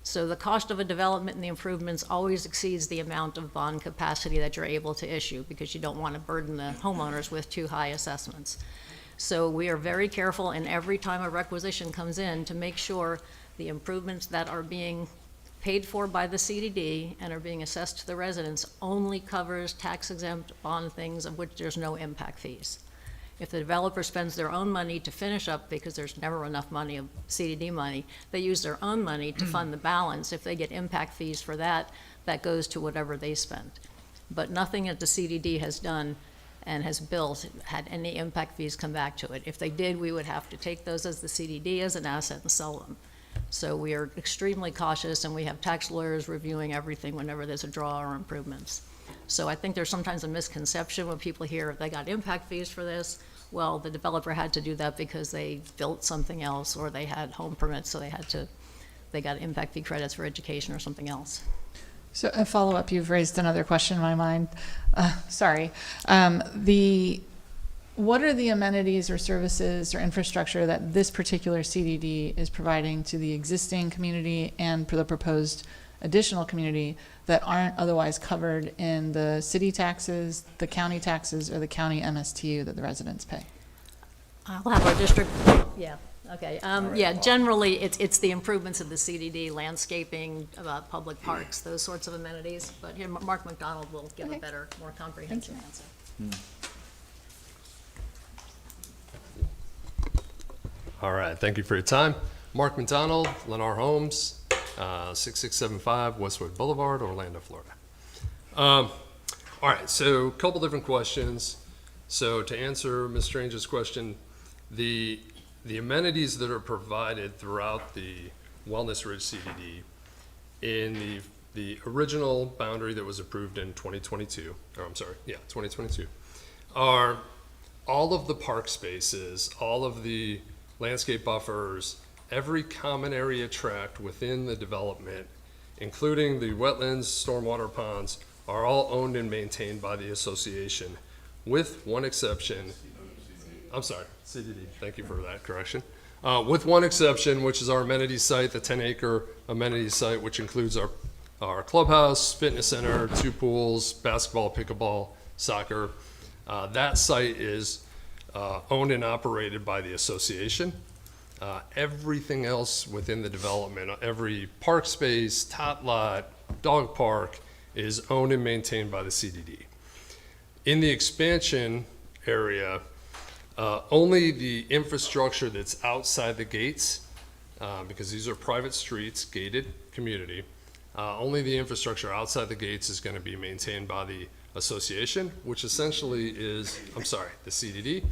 So the cost of a development and the improvements always exceeds the amount of bond capacity that you're able to issue, because you don't want to burden the homeowners with too high assessments. So we are very careful, and every time a requisition comes in, to make sure the improvements that are being paid for by the CDD and are being assessed to the residents only covers tax-exempt bond things of which there's no impact fees. If the developer spends their own money to finish up, because there's never enough money of CDD money, they use their own money to fund the balance. If they get impact fees for that, that goes to whatever they spend. But nothing that the CDD has done and has built had any impact fees come back to it. If they did, we would have to take those as the CDD as an asset and sell them. So we are extremely cautious, and we have tax lawyers reviewing everything whenever there's a draw or improvements. So I think there's sometimes a misconception when people hear they got impact fees for this. Well, the developer had to do that because they built something else, or they had home permits, so they got impact fee credits for education or something else. So a follow-up, you've raised another question in my mind. Sorry. What are the amenities or services or infrastructure that this particular CDD is providing to the existing community and for the proposed additional community that aren't otherwise covered in the city taxes, the county taxes, or the county MSTU that the residents pay? I'll have our district, yeah, okay. Yeah, generally, it's the improvements of the CDD, landscaping, public parks, those sorts of amenities. But here, Mark McDonald will give a better, more comprehensive answer. All right, thank you for your time. Mark McDonald, Lennar Homes, 6675 Westwood Boulevard, Orlando, Florida. All right, so a couple different questions. So to answer Ms. Strange's question, the amenities that are provided throughout the Wellness Ridge CDD in the original boundary that was approved in 2022, 2022, are all of the park spaces, all of the landscape buffers, every common area tract within the development, including the wetlands, stormwater ponds, are all owned and maintained by the association, with one exception. I'm sorry, CDD, thank you for that correction. With one exception, which is our amenity site, the 10-acre amenity site, which includes our clubhouse, fitness center, 2 pools, basketball, pickleball, soccer. That site is owned and operated by the association. Everything else within the development, every park space, tot lot, dog park, is owned and maintained by the CDD. In the expansion area, only the infrastructure that's outside the gates, because these are private streets, gated community, only the infrastructure outside the gates is going to be maintained by the association, which essentially is, the CDD,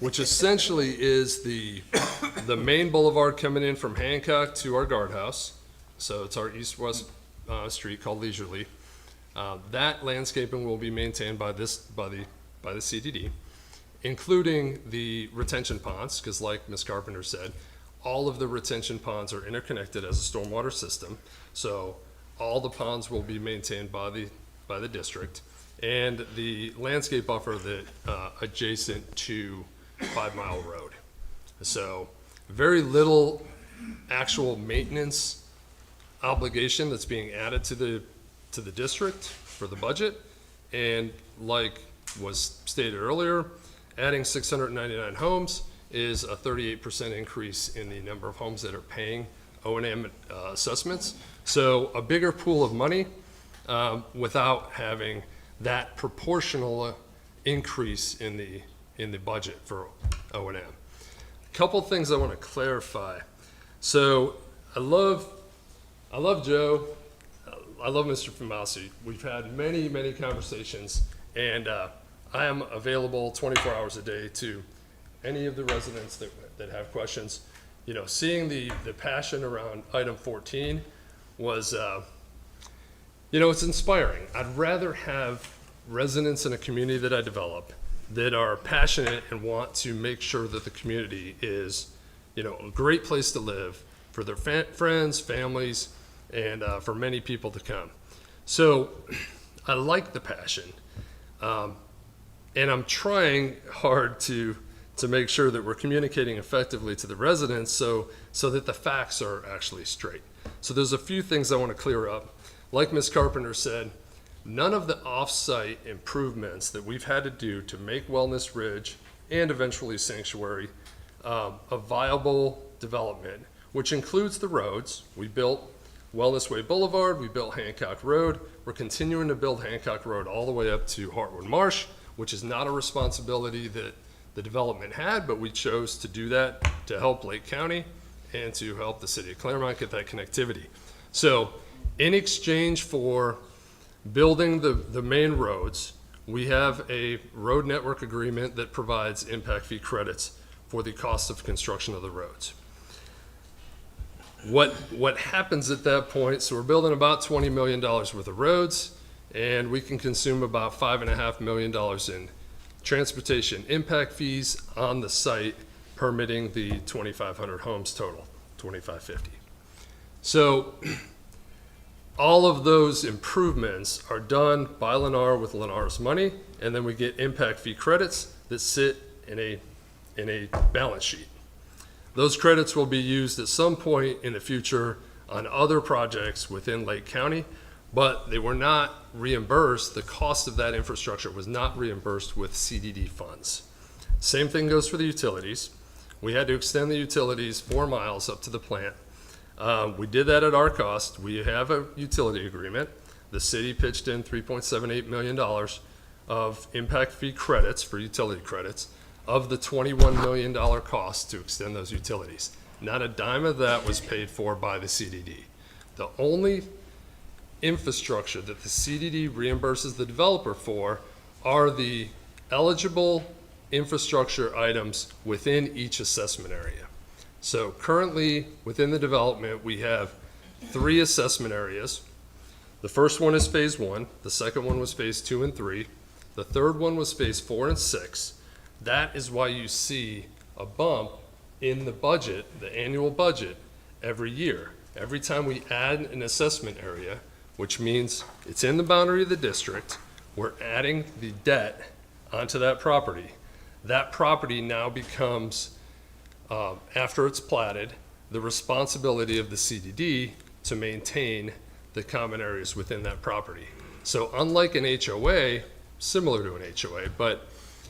which essentially is the main boulevard coming in from Hancock to our guardhouse. So it's our east-west street called Leisurely. That landscaping will be maintained by the CDD, including the retention ponds, because like Ms. Carpenter said, all of the retention ponds are interconnected as a stormwater system. So all the ponds will be maintained by the district. And the landscape buffer that adjacent to 5 Mile Road. So very little actual maintenance obligation that's being added to the district for the budget. And like was stated earlier, adding 699 homes is a 38% increase in the number of homes that are paying O&M assessments. So a bigger pool of money without having that proportional increase in the budget for O&M. A couple things I want to clarify. So I love Joe. I love Mr. Famasi. We've had many, many conversations, and I am available 24 hours a day to any of the residents that have questions. You know, seeing the passion around item 14 was, it's inspiring. I'd rather have residents in a community that I develop that are passionate and want to make sure that the community is, a great place to live for their friends, families, and for many people to come. So I like the passion. And I'm trying hard to make sure that we're communicating effectively to the residents so that the facts are actually straight. So there's a few things I want to clear up. Like Ms. Carpenter said, none of the off-site improvements that we've had to do to make Wellness Ridge and eventually Sanctuary a viable development, which includes the roads. We built Wellness Way Boulevard, we built Hancock Road. We're continuing to build Hancock Road all the way up to Hartwood Marsh, which is not a responsibility that the development had, but we chose to do that to help Lake County and to help the city of Clermont get that connectivity. So in exchange for building the main roads, we have a road network agreement that provides impact fee credits for the cost of construction of the roads. What happens at that point, so we're building about $20 million worth of roads, and we can consume about $5.5 million in transportation impact fees on the site, permitting the 2,500 homes total, 2,550. So all of those improvements are done by Lennar with Lennar's money, and then we get impact fee credits that sit in a balance sheet. Those credits will be used at some point in the future on other projects within Lake County, but they were not reimbursed. The cost of that infrastructure was not reimbursed with CDD funds. Same thing goes for the utilities. We had to extend the utilities 4 miles up to the plant. We did that at our cost. We have a utility agreement. The city pitched in $3.78 million of impact fee credits for utility credits of the $21 million cost to extend those utilities. Not a dime of that was paid for by the CDD. The only infrastructure that the CDD reimburses the developer for are the eligible infrastructure items within each assessment area. So currently within the development, we have 3 assessment areas. The first one is phase 1. The second one was phase 2 and 3. The third one was phase 4 and 6. That is why you see a bump in the budget, the annual budget, every year. Every time we add an assessment area, which means it's in the boundary of the district, we're adding the debt onto that property. That property now becomes, after it's platted, the responsibility of the CDD to maintain the common areas within that property. So unlike an HOA, similar to an HOA, but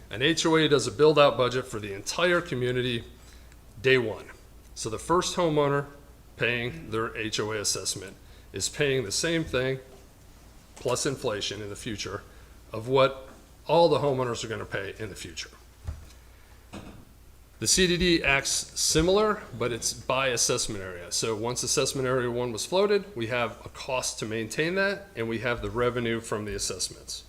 an HOA does a build-out budget for the entire community day one. So the first homeowner paying their HOA assessment is paying the same thing plus inflation in the future of what all the homeowners are going to pay in the future. The CDD acts similar, but it's by assessment area. So once assessment area 1 was floated, we have a cost to maintain that, and we have the revenue from the assessments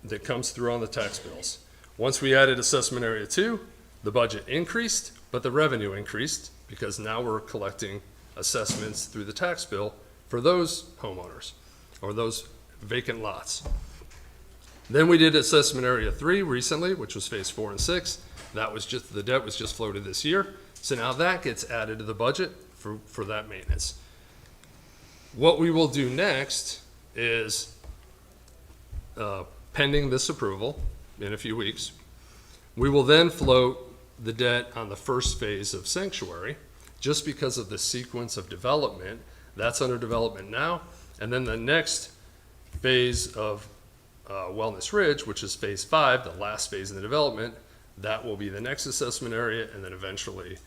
that comes through on the tax bills. Once we added assessment area 2, the budget increased, but the revenue increased because now we're collecting assessments through the tax bill for those homeowners or those vacant lots. Then we did assessment area 3 recently, which was phase 4 and 6. That was just, the debt was just floated this year. So now that gets added to the budget for that maintenance. What we will do next is, pending this approval in a few weeks, we will then float the debt on the first phase of Sanctuary, just because of the sequence of development. That's under development now. And then the next phase of Wellness Ridge, which is phase 5, the last phase in the development, that will be the next assessment area, and then eventually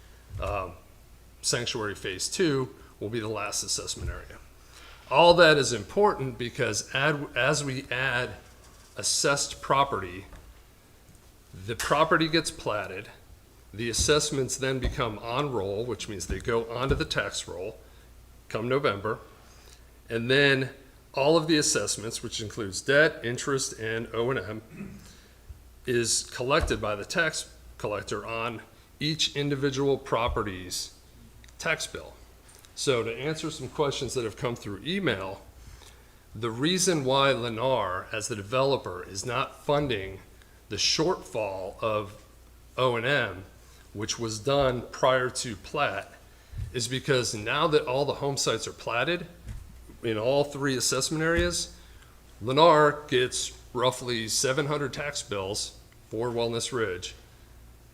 Sanctuary phase 2 will be the last assessment area. All that is important because as we add assessed property, the property gets platted, the assessments then become on roll, which means they go onto the tax roll come November, and then all of the assessments, which includes debt, interest, and O&M, is collected by the tax collector on each individual property's tax bill. So to answer some questions that have come through email, the reason why Lennar, as the developer, is not funding the shortfall of O&M, which was done prior to plat, is because now that all the home sites are platted, in all three assessment areas, Lennar gets roughly 700 tax bills for Wellness Ridge,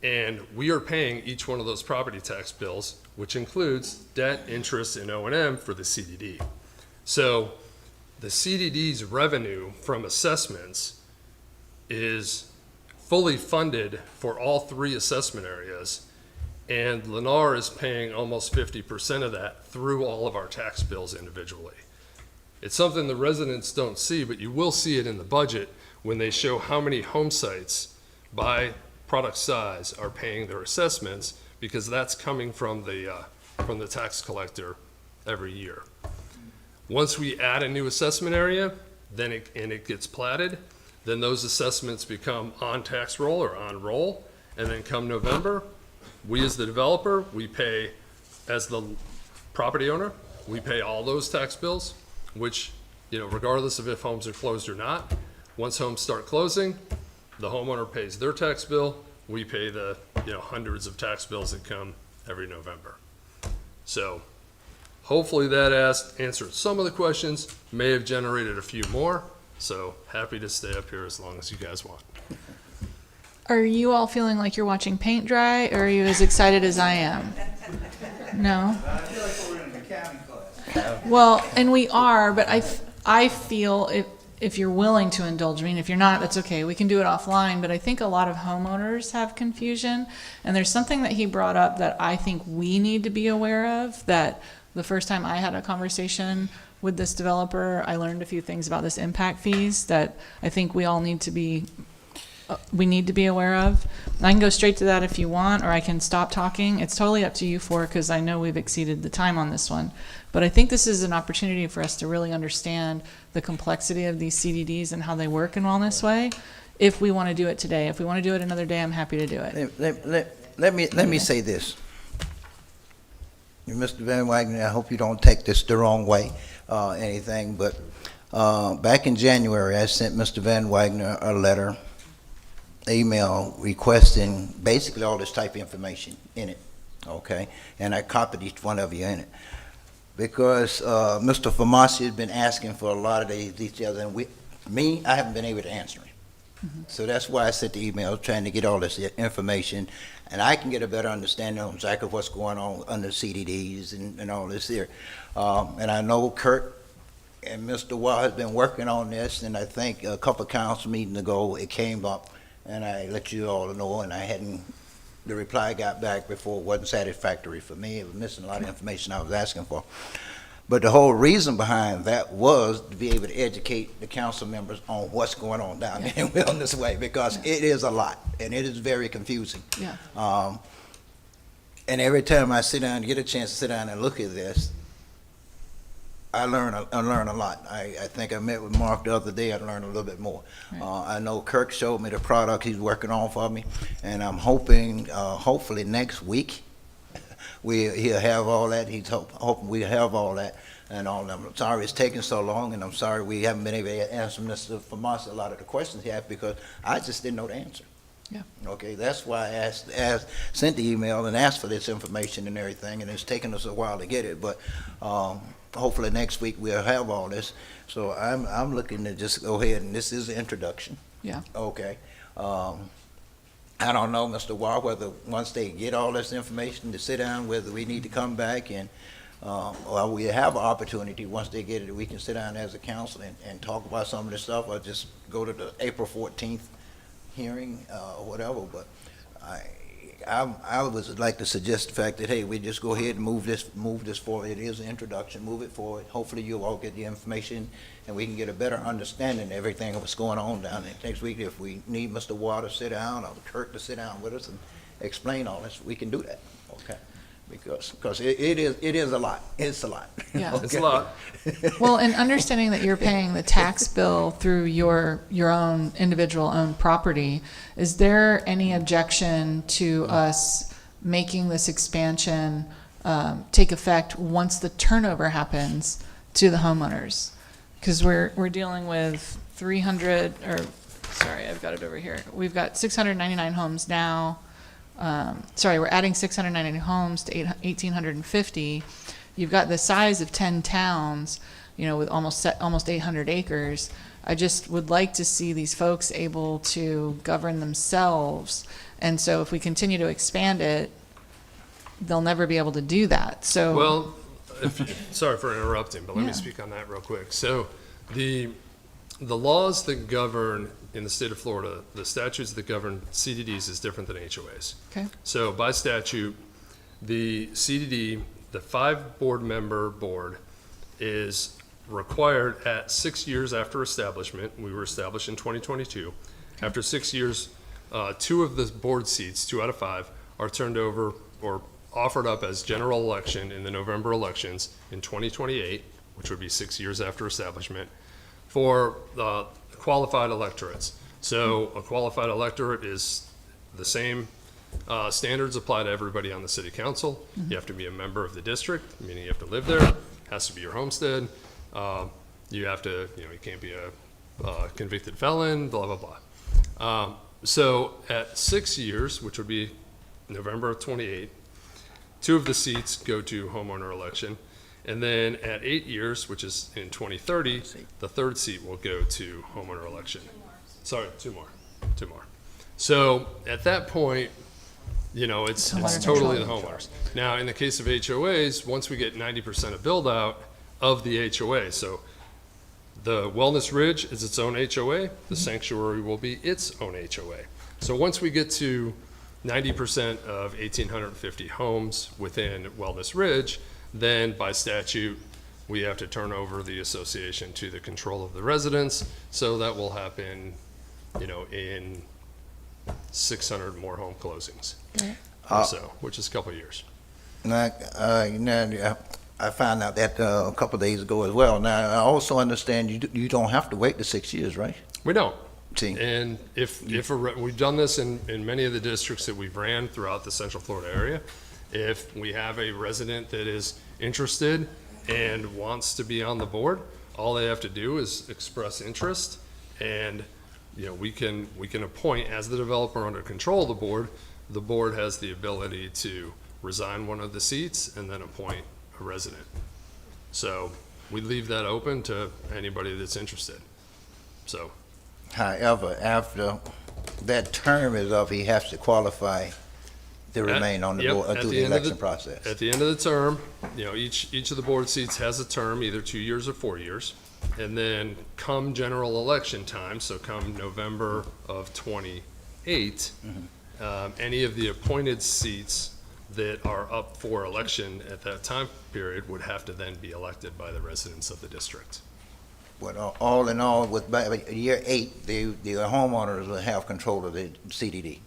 and we are paying each one of those property tax bills, which includes debt, interest, and O&M for the CDD. So the CDD's revenue from assessments is fully funded for all three assessment areas, and Lennar is paying almost 50% of that through all of our tax bills individually. It's something the residents don't see, but you will see it in the budget when they show how many home sites by product size are paying their assessments, because that's coming from the tax collector every year. Once we add a new assessment area, then it gets platted, then those assessments become on tax roll or on roll, and then come November, we as the developer, we pay, as the property owner, we pay all those tax bills, which, regardless of if homes are closed or not, once homes start closing, the homeowner pays their tax bill, we pay the, hundreds of tax bills that come every November. So hopefully that answered some of the questions, may have generated a few more, so happy to stay up here as long as you guys want. Are you all feeling like you're watching paint dry, or are you as excited as I am? No? I feel like we're in an accounting class. Well, and we are, but I feel if you're willing to indulge me, and if you're not, that's okay. We can do it offline, but I think a lot of homeowners have confusion, and there's something that he brought up that I think we need to be aware of, that the first time I had a conversation with this developer, I learned a few things about this impact fees that I think we all need to be aware of. And I can go straight to that if you want, or I can stop talking. It's totally up to you four, because I know we've exceeded the time on this one. But I think this is an opportunity for us to really understand the complexity of these CDDs and how they work in Wellness Way, if we want to do it today. If we want to do it another day, I'm happy to do it. Let me say this. Mr. Van Wagner, I hope you don't take this the wrong way, anything, but back in January, I sent Mr. Van Wagner a letter, email requesting basically all this type of information in it, okay? And I copied each one of you in it. Because Mr. Famasi has been asking for a lot of these details, and I haven't been able to answer him. Mm-hmm. So that's why I sent the email, trying to get all this information, and I can get a better understanding of exactly what's going on under CDDs and all this here. And I know Kurt and Mr. Wall has been working on this, and I think a couple of council meetings ago, it came up, and I let you all know, and the reply I got back before wasn't satisfactory for me. It was missing a lot of information I was asking for. But the whole reason behind that was to be able to educate the council members on what's going on down there in Wellness Way, because it is a lot, and it is very confusing. Yeah. And every time I get a chance to sit down and look at this, I learn a lot. I think I met with Mark the other day. I learned a little bit more. Right. I know Kirk showed me the product he's working on for me, and I'm hoping, hopefully next week, he'll have all that. He's hoping we'll have all that and all that. I'm sorry it's taking so long, and I'm sorry we haven't been able to answer Mr. Famasi a lot of the questions he had, because I just didn't know the answer. Yeah. Okay, that's why I sent the email and asked for this information and everything, and it's taken us a while to get it, but hopefully next week we'll have all this. So I'm looking to just go ahead, and this is the introduction. Yeah. Okay. I don't know, Mr. Wall, whether once they get all this information to sit down, whether we need to come back and or we have an opportunity, once they get it, we can sit down as a council and talk about some of this stuff, or just go to the April 14th hearing or whatever. But I would like to suggest the fact that, hey, we just go ahead and move this forward. It is an introduction, move it forward. Hopefully you all get the information, and we can get a better understanding of everything of what's going on down there next week. If we need Mr. Water to sit down, or Kurt to sit down with us and explain all this, we can do that, okay? Because it is a lot. It's a lot. Yeah. Okay? It's a lot. Well, and understanding that you're paying the tax bill through your own individual owned property, is there any objection to us making this expansion take effect once the turnover happens to the homeowners? Because we're dealing with 300, or sorry, I've got it over here. We've got 699 homes now. We're adding 699 homes to 1,850. You've got the size of 10 towns. with almost 800 acres. I just would like to see these folks able to govern themselves. And so if we continue to expand it, they'll never be able to do that. So, Well, sorry for interrupting, but let Yeah. me speak on that real quick. So the laws that govern in the state of Florida, the statutes that govern CDDs is different than HOAs. Okay. So by statute, the CDD, the 5 board member board, is required at 6 years after establishment. We were established in 2022. After 6 years, 2 of the board seats, 2 out of 5, are turned over or offered up as general election in the November elections in 2028, which would be 6 years after establishment, for qualified electorates. So a qualified electorate is the same standards apply to everybody on the city council. You have to be a member of the district, meaning you have to live there, has to be your homestead. You have to, you can't be a convicted felon, blah, blah, blah. So at 6 years, which would be November of 28, 2 of the seats go to homeowner election. And then at 8 years, which is in 2030, the 3rd seat will go to homeowner election. Sorry, 2 more. So at that point, it's totally the homeowners. Now, in the case of HOAs, once we get 90% of build out of the HOA, so the Wellness Ridge is its own HOA, the sanctuary will be its own HOA. So once we get to 90% of 1,850 homes within Wellness Ridge, then by statute, we have to turn over the association to the control of the residents. So that will happen, in 600 more home closings or so, which is a couple of years. Now, I found out that a couple of days ago as well. Now, I also understand you don't have to wait the 6 years, right? We don't. See. And we've done this in many of the districts that we've ran throughout the Central Florida area. If we have a resident that is interested and wants to be on the board, all they have to do is express interest, and we can appoint, as the developer under control of the board. The board has the ability to resign one of the seats and then appoint a resident. So we leave that open to anybody that's interested. So. However, after that term is up, he has to qualify to remain on the board through the election process. At the end of the term, each of the board seats has a term, either 2 years or 4 years. And then come general election time, so come November of 28, any of the appointed seats that are up for election at that time period would have to then be elected by the residents of the district. But all in all, by year 8, the homeowners will have control of the CDD.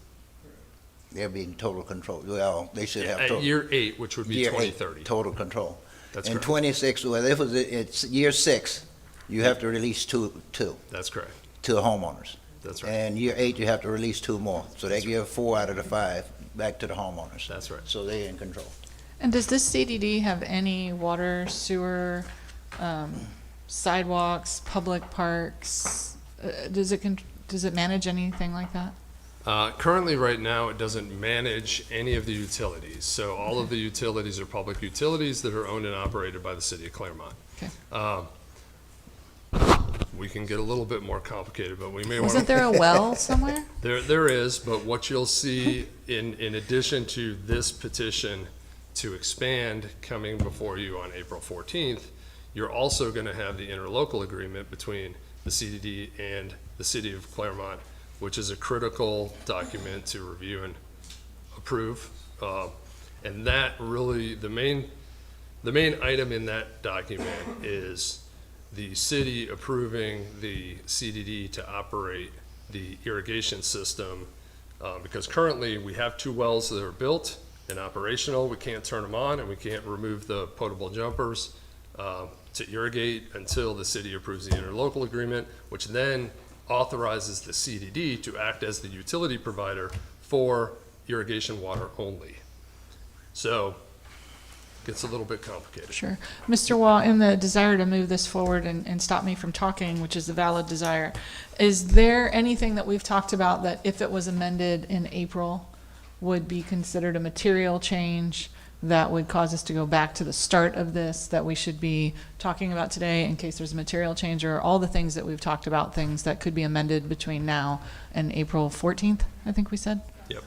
They'll be in total control. Well, they should have total. At year 8, which would be Year 2030. 8, total control. That's and correct. 26, well, it's year 6, you have to release two That's correct. to the homeowners. That's right. And year 8, you have to release 2 more. So they give 4 out of the 5 back to the homeowners. That's right. So they're in control. and does this CDD have any water, sewer, sidewalks, public parks? Does it manage anything like that? Currently, right now, it doesn't manage any of the utilities. So all of the utilities are public utilities that are owned and operated by the city of Clermont. Okay. We can get a little bit more complicated, but we may want Wasn't there a well somewhere? There is, but what you'll see in addition to this petition to expand coming before you on April 14th, you're also going to have the interlocal agreement between the CDD and the city of Clermont, which is a critical document to review and approve. And that really, the main item in that document is the city approving the CDD to operate the irrigation system, because currently we have 2 wells that are built and operational. We can't turn them on and we can't remove the potable jumpers to irrigate until the city approves the interlocal agreement, which then authorizes the CDD to act as the utility provider for irrigation water only. So gets a little bit complicated. Sure. Mr. Wall, in the desire to move this forward and stop me from talking, which is a valid desire, is there anything that we've talked about that if it was amended in April would be considered a material change that would cause us to go back to the start of this that we should be talking about today in case there's a material change, or all the things that we've talked about, things that could be amended between now and April 14th, I think we said? Yep.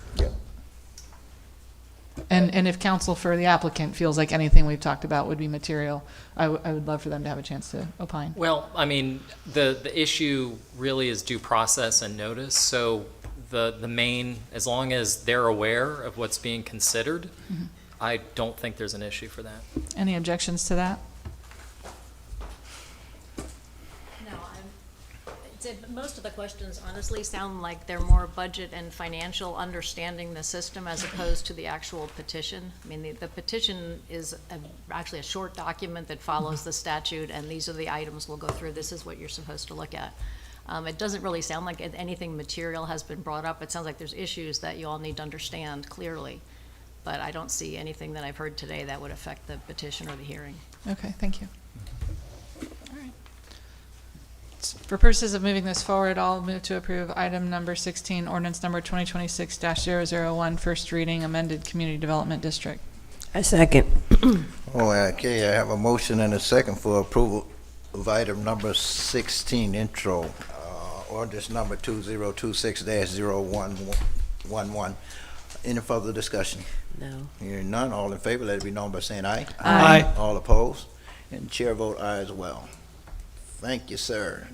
And if counsel for the applicant feels like anything we've talked about would be material, I would love for them to have a chance to opine. Well, I mean, the issue really is due process and notice. So the main, as long as they're aware of what's being considered, I don't think there's an issue for that. Any objections to that? No, most of the questions honestly sound like they're more budget and financial, understanding the system as opposed to the actual petition. I mean, the petition is actually a short document that follows the statute, and these are the items we'll go through. This is what you're supposed to look at. It doesn't really sound like anything material has been brought up. It sounds like there's issues that you all need to understand clearly. But I don't see anything that I've heard today that would affect the petition or the hearing. Okay, thank you. All right. For purposes of moving this forward, I'll move to approve item number 16, ordinance number 2026-001, first reading, amended community development district. I second. Okay, I have a motion and a second for approval of item number 16, intro, ordinance number 2026-0111. Any further discussion? No. Hearing none, all in favor, let it be known by saying aye. Aye. All opposed? And chair vote aye as well. Thank you, sir.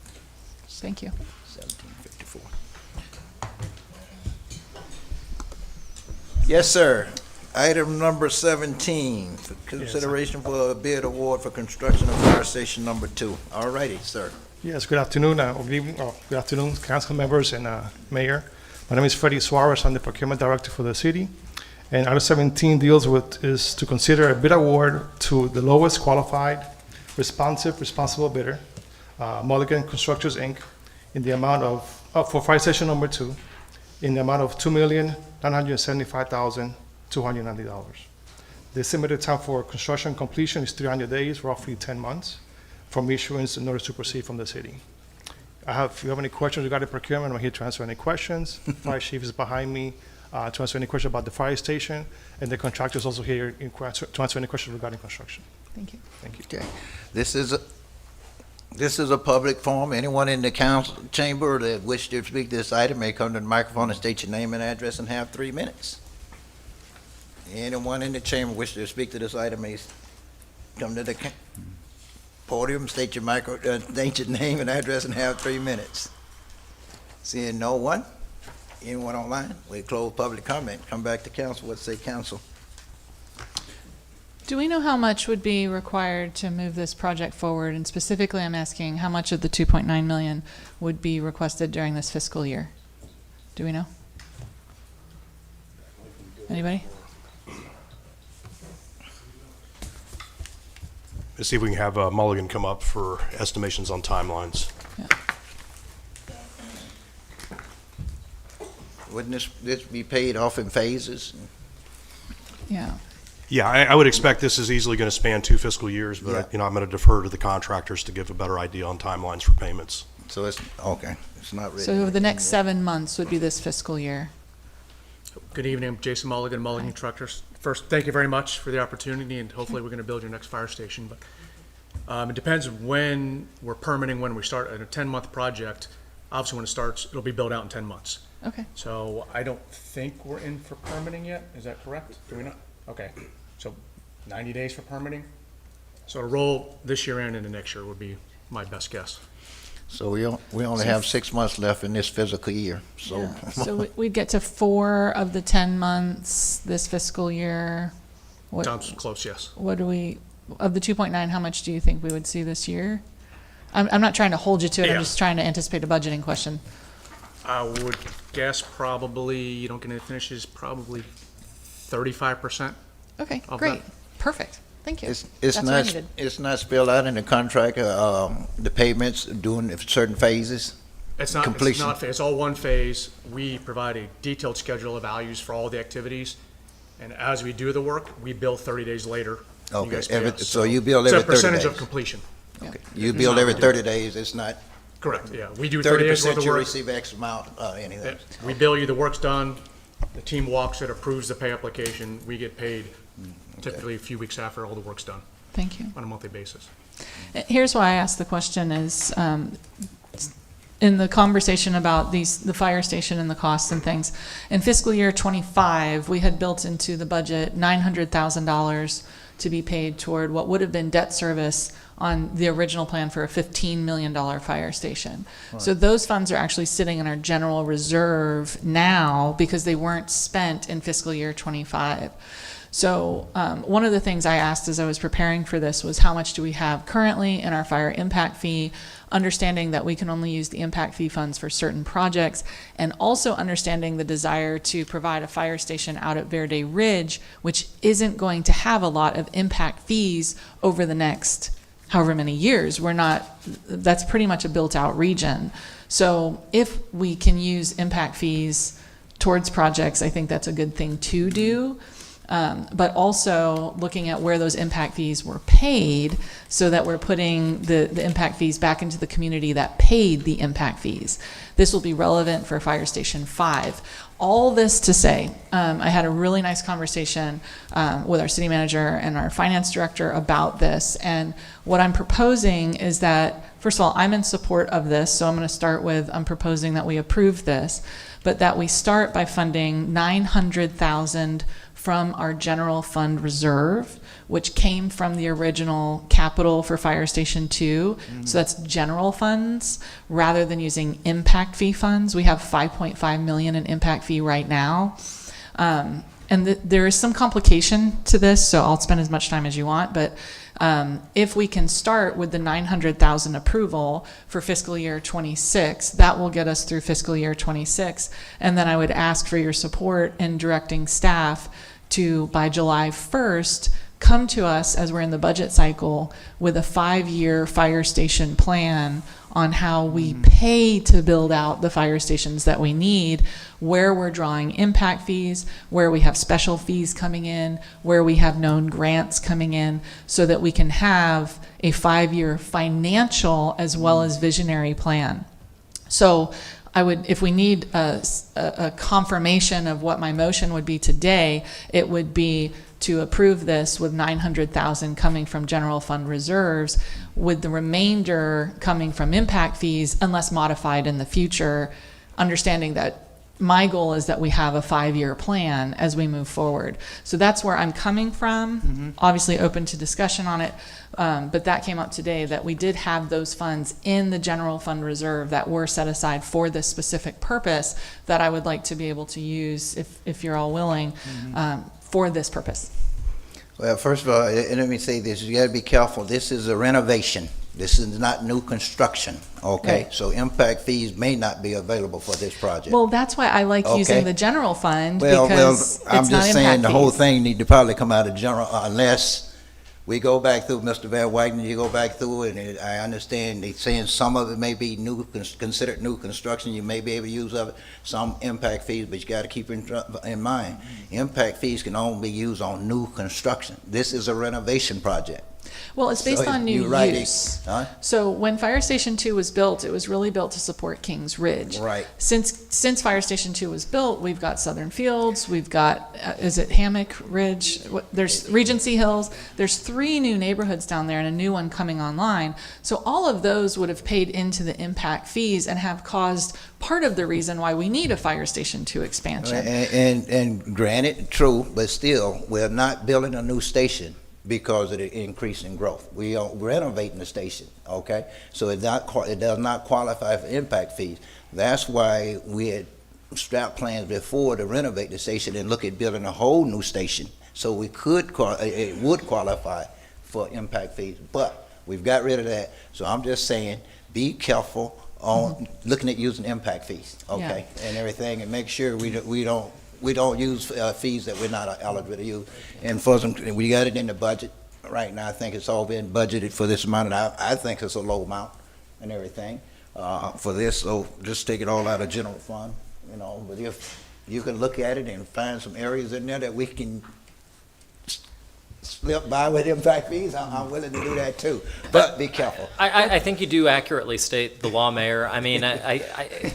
Thank you. 1754. Yes, sir. Item number 17, for consideration for a bid award for construction of fire station number 2. All righty, sir. Yes, good afternoon, or good evening, good afternoon, council members and mayor. My name is Freddie Suarez. I'm the procurement director for the city. And item 17 is to consider a bid award to the lowest qualified, responsible bidder, Mulligan Constructors, Inc., in the amount of, for fire station number 2, in the amount of $2,975,290. The estimated time for construction completion is 300 days, roughly 10 months, from issuance in order to proceed from the city. If you have any questions regarding procurement, I'm here to answer any questions. Fire chief is behind me to answer any questions about the fire station, and the contractor is also here to answer any questions regarding construction. Thank you. Thank you. Okay. This is a public forum. Anyone in the council chamber that wish to speak to this item may come to the microphone and state your name and address and have 3 minutes. Anyone in the chamber wish to speak to this item may come to the podium, state your name and address and have 3 minutes. Seeing no one, anyone online, we close public comment. Come back to council. What say council? Do we know how much would be required to move this project forward? And specifically, I'm asking how much of the 2.9 million would be requested during this fiscal year? Do we know? Anybody? Let's see if we can have Mulligan come up for estimations on timelines. Wouldn't this be paid off in phases? Yeah. Yeah, I would expect this is easily going to span 2 fiscal years, but Yeah. I'm going to defer to the contractors to give a better idea on timelines for payments. So it's, okay, it's not really. So the next 7 months would be this fiscal year. Good evening, I'm Jason Mulligan, Mulligan Truckers. First, thank you very much for the opportunity, and hopefully we're going to build your next fire station. But it depends when we're permitting, when we start. A 10-month project, obviously when it starts, it'll be built out in 10 months. Okay. So I don't think we're in for permitting yet. Is that correct? Do we not? Okay. So 90 days for permitting? So to roll this year and into next year would be my best guess. So we only have 6 months left in this fiscal year, so. Yeah. So we'd get to 4 of the 10 months this fiscal year. What, Sounds close, yes. What do we, of the 2.9, how much do you think we would see this year? I'm not trying to hold you to it, Yeah. I'm just trying to anticipate a budgeting question. I would guess probably, you don't get any finishes, probably 35%. Okay, of great, that. perfect, thank you. It's That's what I not, needed. it's not spelled out in the contract, the payments doing certain phases? It's not, Completion. it's all one phase. We provide a detailed schedule of values for all the activities. And as we do the work, we bill 30 days later. and Okay, you guys pay us. so you bill every 30 It's a percentage days? of completion. Okay. You bill every 30 days, it's not? Correct, yeah. We do 30 days worth 30% of you work. receive X amount, anything? We bill you, the work's done, The team walks it, approves the pay application, we get paid typically a few weeks after all the work's done. Thank you. On a monthly basis. Here's why I asked the question is, in the conversation about the fire station and the costs and things, in fiscal year '25, we had built into the budget $900,000 to be paid toward what would have been debt service on the original plan for a $15 million fire station. Right. So those funds are actually sitting in our general reserve now because they weren't spent in fiscal year '25. So one of the things I asked as I was preparing for this was how much do we have currently in our fire impact fee, understanding that we can only use the impact fee funds for certain projects, and also understanding the desire to provide a fire station out at Verde Ridge, which isn't going to have a lot of impact fees over the next however many years. That's pretty much a built out region. So if we can use impact fees towards projects, I think that's a good thing to do. But also looking at where those impact fees were paid so that we're putting the impact fees back into the community that paid the impact fees. This will be relevant for Fire Station 5. All this to say, I had a really nice conversation with our city manager and our finance director about this. And what I'm proposing is that, first of all, I'm in support of this. So I'm going to start with, I'm proposing that we approve this, but that we start by funding $900,000 from our general fund reserve, which came from the original capital for Fire Station 2. So that's general funds rather than using impact fee funds. We have $5.5 million in impact fee right now. And there is some complication to this, so I'll spend as much time as you want, but if we can start with the $900,000 approval for fiscal year '26, that will get us through fiscal year '26. And then I would ask for your support in directing staff to, by July 1st, come to us as we're in the budget cycle with a 5-year fire station plan on how we pay to build out the fire stations that we need, where we're drawing impact fees, where we have special fees coming in, where we have known grants coming in, so that we can have a 5-year financial as well as visionary plan. So I would, if we need a confirmation of what my motion would be today, it would be to approve this with $900,000 coming from general fund reserves, with the remainder coming from impact fees, unless modified in the future, understanding that my goal is that we have a 5-year plan as we move forward. So that's where I'm coming from. Obviously open to discussion on it, but that came up today, that we did have those funds in the general fund reserve that were set aside for this specific purpose that I would like to be able to use, if you're all willing, for this purpose. Well, first of all, let me say this, you gotta be careful, this is a renovation. This is not new construction, okay? Right. So impact fees may not be available for this project. Well, that's why I like using Okay. the general fund, Well, because I'm it's not just saying impact the whole fees. thing need to probably come out of general, unless we go back through, Mr. Van Wagner, you go back through it, and I understand they saying some of it may be new, considered new construction, you may be able to use of it, some impact fees, but you gotta keep in mind, impact fees can only be used on new construction. This is a renovation project. Well, it's based So on new you're right, use. huh? So when Fire Station 2 was built, it was really built to support Kings Ridge. Right. Since Fire Station 2 was built, we've got Southern Fields, we've got, is it Hammock Ridge? There's Regency Hills. There's 3 new neighborhoods down there and a new one coming online. So all of those would have paid into the impact fees and have caused part of the reason why we need a Fire Station 2 expansion. And granted, true, but still, we're not building a new station because of the increase in growth. We are renovating the station, okay? So it does not qualify for impact fees. That's why we had strapped plans before to renovate the station and look at building a whole new station. So we could, it would qualify for impact fees, but we've got rid of that. So I'm just saying, be careful on looking at using impact fees, okay? And everything, and make sure we don't use fees that we're not eligible to use. And for some, we got it in the budget right now. I think it's all been budgeted for this amount, and I think it's a low amount and everything for this. So just take it all out of general fund, you know. But if you can look at it and find some areas in there that we can slip by with impact fees, I'm willing to do that too. But be careful. I think you do accurately state the law, Mayor. I mean,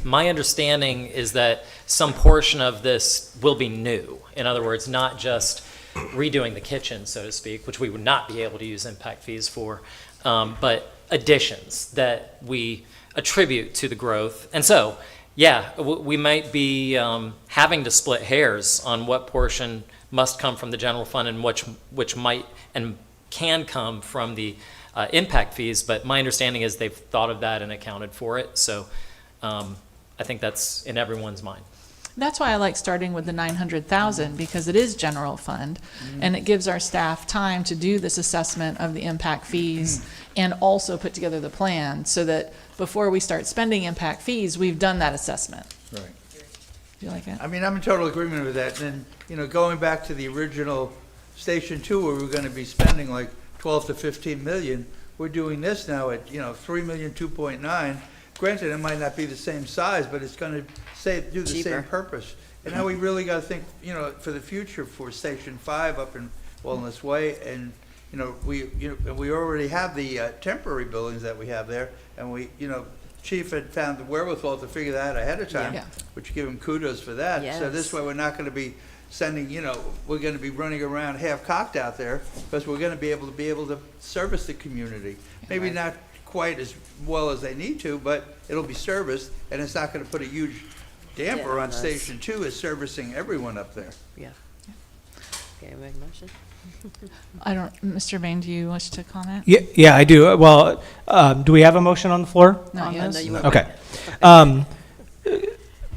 my understanding is that some portion of this will be new. In other words, not just redoing the kitchen, so to speak, which we would not be able to use impact fees for, but additions that we attribute to the growth. And so, yeah, we might be having to split hairs on what portion must come from the general fund and which might and can come from the impact fees, but my understanding is they've thought of that and accounted for it. So I think that's in everyone's mind. That's why I like starting with the 900,000, because it is general fund, and it gives our staff time to do this assessment of the impact fees and also put together the plan so that before we start spending impact fees, we've done that assessment. Right. Do you like that? I mean, I'm in total agreement with that. And, you know, going back to the original Station 2, where we're going to be spending like 12 to 15 million, we're doing this now at, 3 million, 2.9. Granted, it might not be the same size, but it's going to do the same purpose. And now we really got to think, for the future for Station 5 up in Wellness Way. And, we already have the temporary buildings that we have there. And we, Chief had found the wherewithal to figure that out ahead of time, which give him kudos for that. Yes. So this way we're not going to be sending, we're going to be running around half-cocked out there because we're going to be able to service the community. Maybe not quite as well as they need to, but it'll be serviced, and it's not going to put a huge damper on Station 2 as servicing everyone up there. Yeah. Okay, make a motion. Mr. Bain, do you wish to comment? Yeah, I do. Well, do we have a motion on the floor? Not yet. No, you won't. Okay.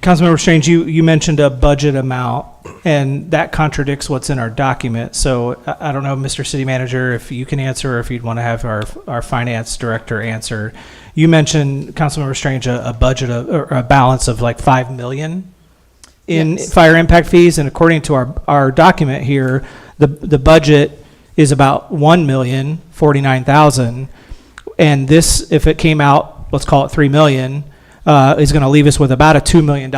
Councilmember Strange, you mentioned a budget amount, and that contradicts what's in our document. So I don't know, Mr. City Manager, if you can answer or if you'd want to have our finance director answer. You mentioned, Councilmember Strange, a budget or a balance of like 5 million in fire impact fees, and according to our document here, the budget is about 1,049,000, and this, if it came out, let's call it 3 million, is going to leave us with about a $2 million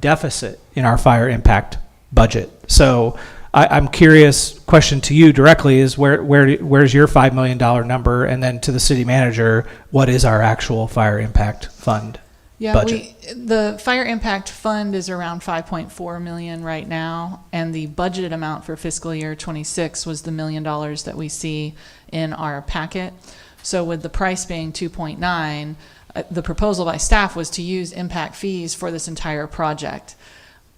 deficit in our fire impact budget. So I'm curious, question to you directly is where's your $5 million number, and then to the city manager, what is our actual fire impact fund budget? The fire impact fund is around 5.4 million right now, and the budgeted amount for fiscal year 26 was the $1 million that we see in our packet. So with the price being 2.9, the proposal by staff was to use impact fees for this entire project.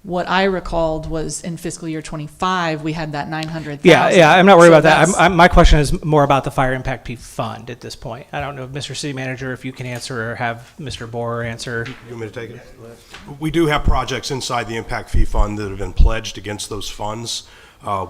What I recalled was in fiscal year 25, we had that 900,000. Yeah, I'm not worried about that. My question is more about the fire impact fee fund at this point. I don't know, Mr. City Manager, if you can answer or have Mr. Borer answer. You want me to take it? We do have projects inside the impact fee fund that have been pledged against those funds.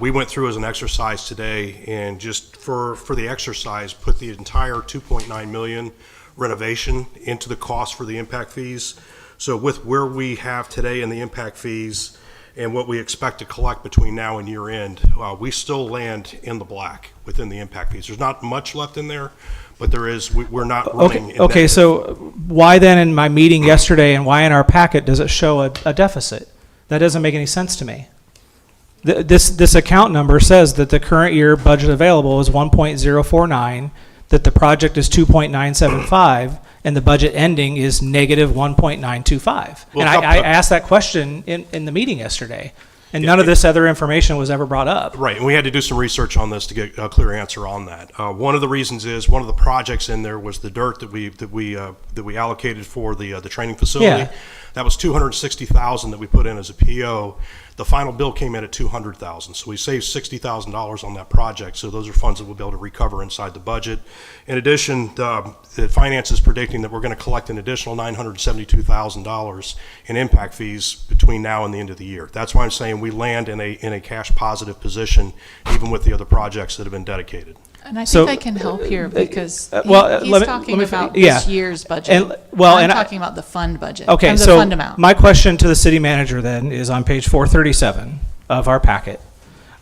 We went through as an exercise today, and just for the exercise, put the entire 2.9 million renovation into the cost for the impact fees. So with where we have today in the impact fees and what we expect to collect between now and year end, we still land in the black within the impact fees. There's not much left in there, but there is, we're not running. Okay, so why then in my meeting yesterday and why in our packet does it show a deficit? That doesn't make any sense to me. This account number says that the current year budget available is 1.049, that the project is 2.975, and the budget ending is negative 1.925. Well, and I asked that question in the meeting yesterday, and none of this other information was ever brought up. Right, and we had to do some research on this to get a clear answer on that. One of the reasons is one of the projects in there was the dirt that we allocated for the training facility. Yeah. That was $260,000 that we put in as a PO. The final bill came in at $200,000, so we saved $60,000 on that project. So those are funds that we'll be able to recover inside the budget. In addition, the finance is predicting that we're going to collect an additional $972,000 in impact fees between now and the end of the year. That's why I'm saying we land in a cash positive position, even with the other projects that have been dedicated. And I think I can help here because he's talking about yeah. this year's budget. I'm talking about the fund budget. Okay, and the so fund amount. my question to the city manager then is on page 437 of our packet,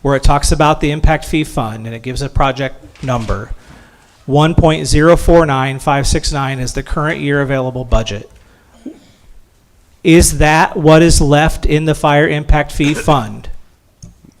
where it talks about the impact fee fund and it gives a project number. 1.049569 is the current year available budget. Is that what is left in the fire impact fee fund?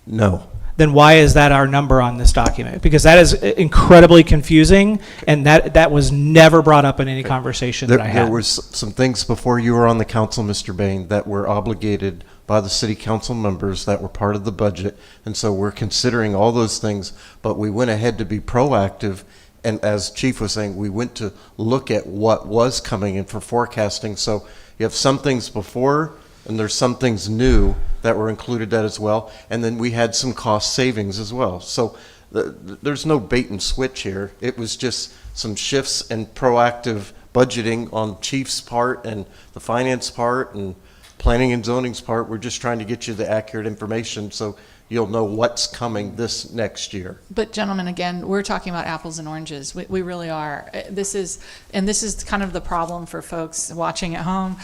No. then why is that our number on this document? Because that is incredibly confusing, and that was never brought up in any conversation that I had. There was some things before you were on the council, Mr. Bain, that were obligated by the city council members that were part of the budget, and so we're considering all those things, but we went ahead to be proactive, and as Chief was saying, we went to look at what was coming in for forecasting. So you have some things before, and there's some things new that were included that as well, and then we had some cost savings as well. So there's no bait and switch here. It was just some shifts and proactive budgeting on Chief's part and the finance part and planning and zoning's part. We're just trying to get you the accurate information so you'll know what's coming this next year. But gentlemen, again, we're talking about apples and oranges. We really are. This is kind of the problem for folks watching at home.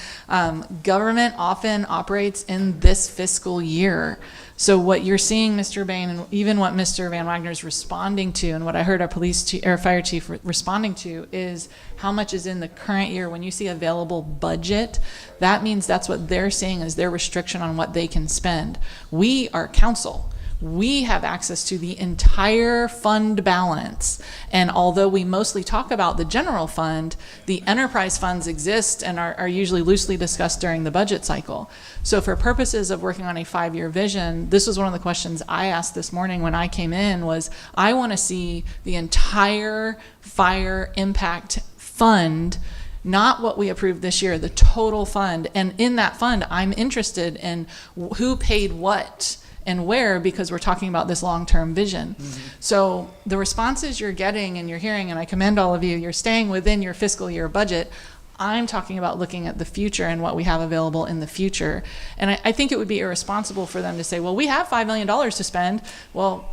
Government often operates in this fiscal year. So what you're seeing, Mr. Bain, and even what Mr. Van Wagner is responding to, and what I heard our fire chief responding to, is how much is in the current year. When you see available budget, that means that's what they're seeing as their restriction on what they can spend. We are council. We have access to the entire fund balance. And although we mostly talk about the general fund, the enterprise funds exist and are usually loosely discussed during the budget cycle. So for purposes of working on a 5-year vision, this was one of the questions I asked this morning when I came in was, I want to see the entire fire impact fund, not what we approved this year, the total fund. And in that fund, I'm interested in who paid what and where, because we're talking about this long-term vision. So the responses you're getting and you're hearing, and I commend all of you, you're staying within your fiscal year budget. I'm talking about looking at the future and what we have available in the future. And I think it would be irresponsible for them to say, well, we have $5 million to spend. Well,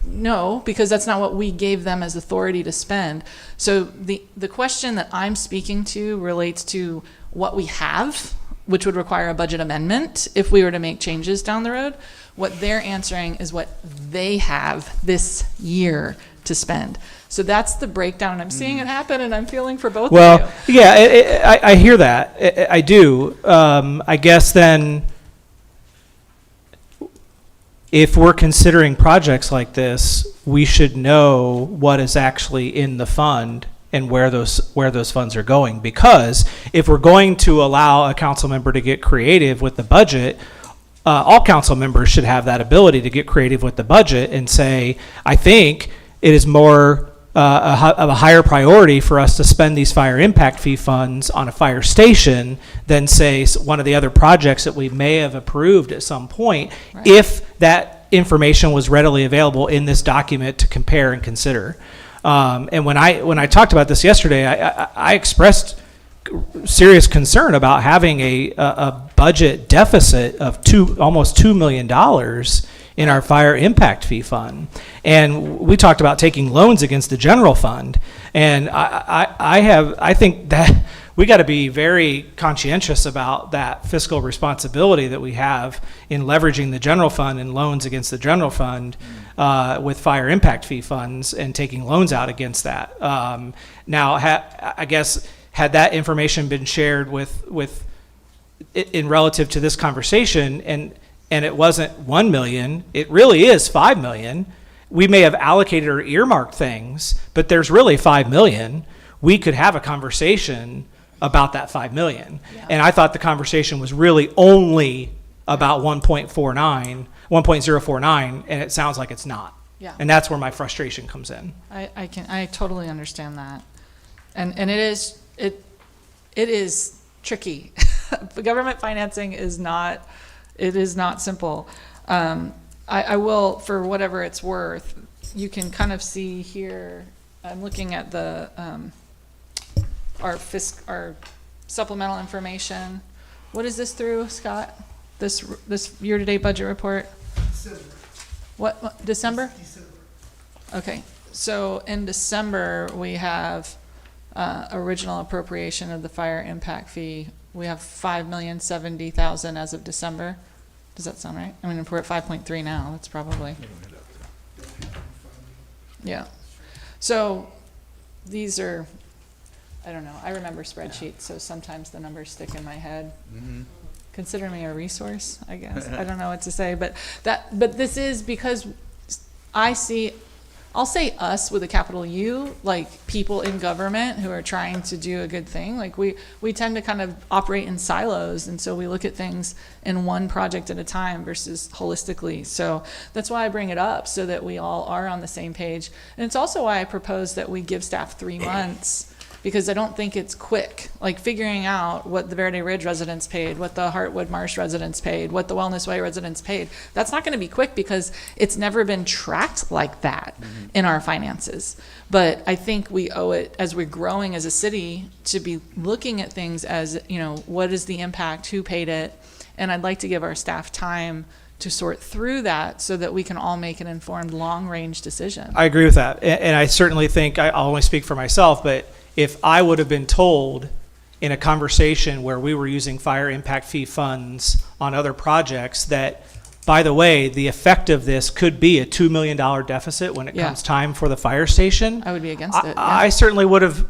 no, because that's not what we gave them as authority to spend. So the question that I'm speaking to relates to what we have, which would require a budget amendment if we were to make changes down the road. What they're answering is what they have this year to spend. So that's the breakdown, and I'm seeing it happen, and I'm feeling for both of you. Well, yeah, I hear that. I do. I guess then, if we're considering projects like this, we should know what is actually in the fund and where those funds are going. Because if we're going to allow a council member to get creative with the budget, all council members should have that ability to get creative with the budget and say, I think it is more of a higher priority for us to spend these fire impact fee funds on a fire station than, say, one of the other projects that we may have approved at some point, right, if that information was readily available in this document to compare and consider. And when I talked about this yesterday, I expressed serious concern about having a budget deficit of almost $2 million in our fire impact fee fund. And we talked about taking loans against the general fund. And I think that we got to be very conscientious about that fiscal responsibility that we have in leveraging the general fund and loans against the general fund with fire impact fee funds and taking loans out against that. Now, I guess, had that information been shared with in relative to this conversation, and it wasn't 1 million, it really is 5 million. We may have allocated or earmarked things, but there's really 5 million. We could have a conversation about that 5 million. Yeah. And I thought the conversation was really only about 1.049, and it sounds like it's not. Yeah. And that's where my frustration comes in. I totally understand that. And it is tricky. Government financing is not simple. I will, for whatever it's worth, you can kind of see here, I'm looking at the our supplemental information. What is this through, Scott? This year-to-date budget report? December. What December? December. Okay, so in December we have original appropriation of the fire impact fee. We have $5,070,000 as of December. Does that sound right? I mean, if we're at 5.3 now, that's probably. Yeah. So these are, I don't know, I remember spreadsheets, so sometimes the numbers stick in my head. Mm-hmm. Consider me a resource, I guess. I don't know what to say, but this is because I'll say us with a capital U, like people in government who are trying to do a good thing. Like we tend to kind of operate in silos, and so we look at things in one project at a time versus holistically. So that's why I bring it up, so that we all are on the same page. And it's also why I propose that we give staff 3 months, because I don't think it's quick. Like figuring out what the Verde Ridge residents paid, what the Heartwood Marsh residents paid, what the Wellness Way residents paid, that's not going to be quick because it's never been tracked like that in our finances. But I think we owe it, as we're growing as a city, to be looking at things as, you know, what is the impact, who paid it, and I'd like to give our staff time to sort through that so that we can all make an informed long-range decision. I agree with that, and I certainly think, I'll only speak for myself, but if I would have been told in a conversation where we were using fire impact fee funds on other projects that, by the way, the effect of this could be a $2 million deficit when it comes time for the fire station, I would be against it. I certainly would have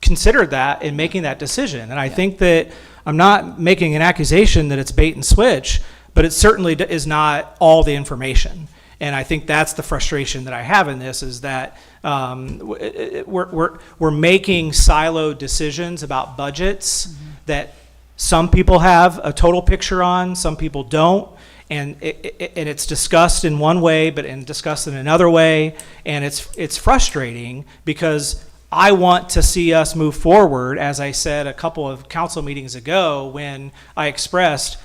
considered that in making that decision. And I think that I'm not making an accusation that it's bait and switch, but it certainly is not all the information. And I think that's the frustration that I have in this, is that we're making siloed decisions about budgets that some people have a total picture on, some people don't, and it's discussed in one way, but discussed in another way, and it's frustrating because I want to see us move forward. As I said a couple of council meetings ago, when I expressed,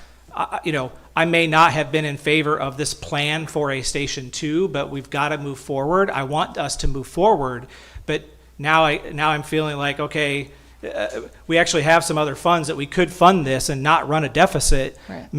I may not have been in favor of this plan for a Station 2, but we've got to move forward. I want us to move forward, but now I'm feeling like, okay, we actually have some other funds that we could fund this and not run a deficit. Right.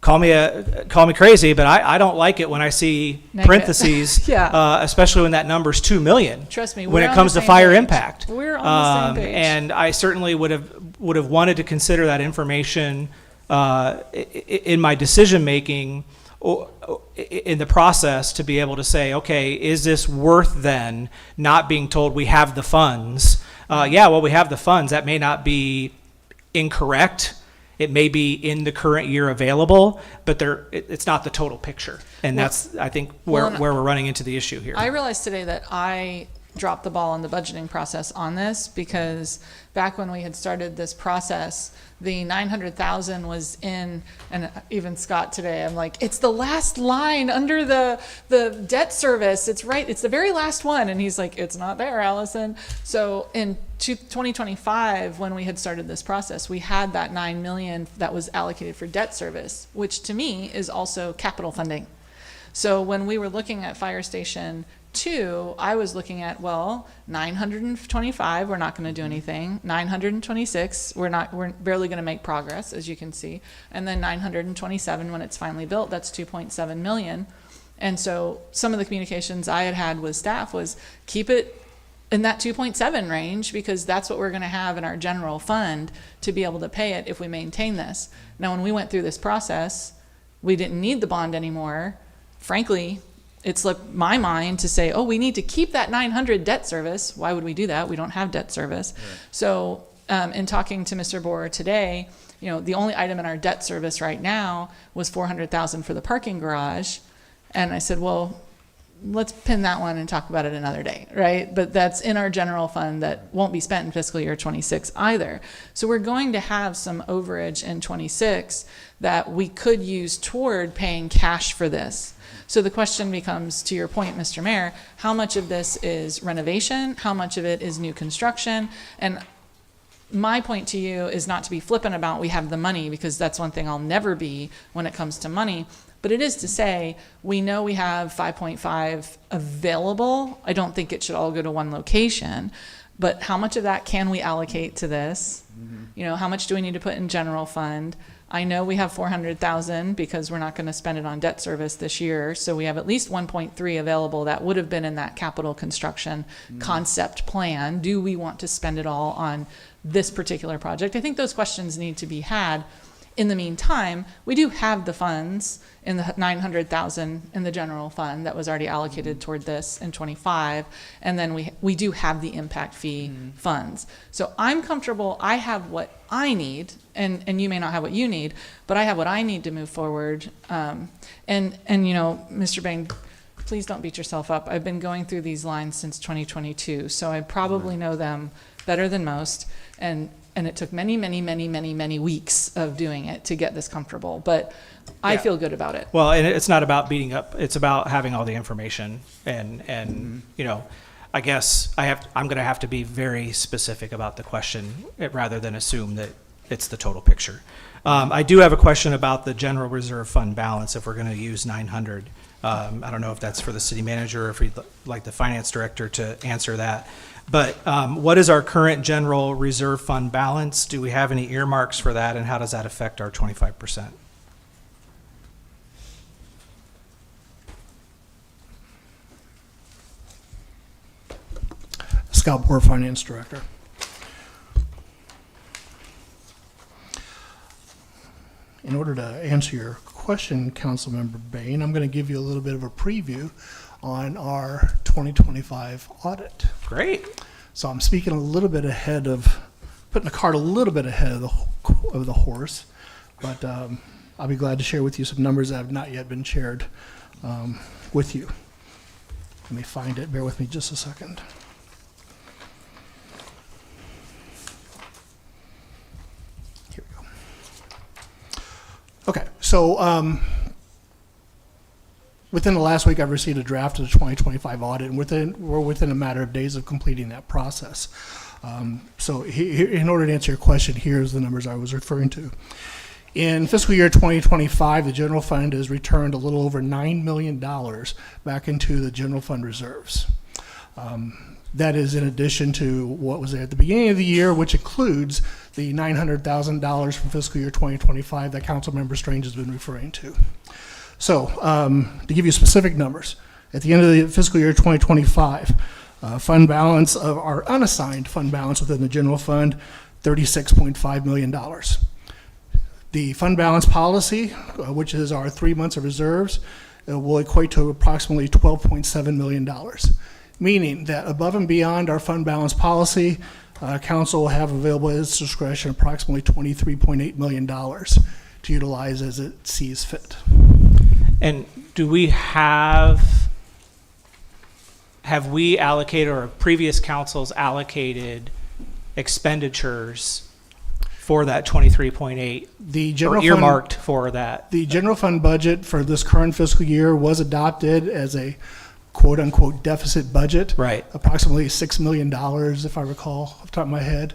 Call me crazy, but I don't like it when I see parentheses, especially when that number's $2 million. Trust me, when it comes to fire impact. We're on the same page. And I certainly would have wanted to consider that information in my decision making in the process, to be able to say, okay, is this worth then not being told we have the funds? We have the funds. That may not be incorrect. It may be in the current year available, but it's not the total picture. And that's, I think, where we're running into the issue here. I realized today that I dropped the ball on the budgeting process on this, because back when we had started this process, the 900,000 was in, and even Scott today, I'm like, it's the last line under the debt service. It's right. It's the very last one. And he's like, it's not there, Allison. So in 2025, when we had started this process, we had that 9 million that was allocated for debt service, which to me is also capital funding. So when we were looking at Fire Station 2, I was looking at, 925, we're not going to do anything. 926, we're barely going to make progress, as you can see. And then 927, when it's finally built, that's 2.7 million. And so some of the communications I had with staff was keep it in that 2.7 range, because that's what we're going to have in our general fund to be able to pay it if we maintain this. Now, when we went through this process, we didn't need the bond anymore. Frankly, it slipped my mind to say, we need to keep that 900 debt service. Why would we do that? We don't have debt service. Right. So in talking to Mr. Borer today, the only item in our debt service right now was $400,000 for the parking garage. And I said, let's pin that one and talk about it another day, right? But that's in our general fund that won't be spent in fiscal year 26 either. So we're going to have some overage in 26 that we could use toward paying cash for this. So the question becomes, to your point, Mr. Mayor, how much of this is renovation? How much of it is new construction? And my point to you is not to be flippant about we have the money, because that's one thing I'll never be when it comes to money. But it is to say, we know we have 5.5 available. I don't think it should all go to one location. But how much of that can we allocate to this? Mm-hmm. How much do we need to put in general fund? I know we have 400,000 because we're not going to spend it on debt service this year. So we have at least 1.3 available that would have been in that capital construction concept plan. Do we want to spend it all on this particular project? I think those questions need to be had. in the meantime, we do have the funds in the 900,000 in the general fund that was already allocated toward this in 25, and then we do have the impact fee funds. So I'm comfortable. I have what I need, and you may not have what you need, but I have what I need to move forward. And you know, Mr. Bain, please don't beat yourself up. I've been going through these lines since 2022, so I probably know them better than most, and it took many weeks of doing it to get this comfortable, but I feel good about it. Well, and it's not about beating up, it's about having all the information, and you know, I guess I'm going to have to be very specific about the question rather than assume that it's the total picture. I do have a question about the general reserve fund balance if we're going to use 900. I don't know if that's for the city manager or if we'd like the finance director to answer that. But what is our current general reserve fund balance? Do we have any earmarks for that, and how does that affect our 25%? Scott Bohr, Finance Director. In order to answer your question, Councilmember Bain, I'm going to give you a little bit of a preview on our 2025 audit. Great. So I'm speaking a little bit ahead of, putting the cart a little bit ahead of the horse, but I'll be glad to share with you some numbers that have not yet been shared with you. Let me find it. Bear with me just a second. Here we go. Okay, so within the last week, I've received a draft of the 2025 audit, and we're within a matter of days of completing that process. So in order to answer your question, here's the numbers I was referring to. In fiscal year 2025, the general fund has returned a little over $9 million back into the general fund reserves. That is in addition to what was there at the beginning of the year, which includes the $900,000 from fiscal year 2025 that Councilmember Strange has been referring to. So to give you specific numbers, at the end of the fiscal year 2025, fund balance of our unassigned fund balance within the general fund, $36.5 million. The fund balance policy, which is our 3 months of reserves, will equate to approximately $12.7 million, meaning that above and beyond our fund balance policy, council will have available at its discretion approximately $23.8 million to utilize as it sees fit. And do we have we allocated, or previous councils allocated expenditures for that 23.8, the general earmarked for that? The general fund budget for this current fiscal year was adopted as a quote-unquote deficit budget. Right. Approximately $6 million, if I recall off the top of my head.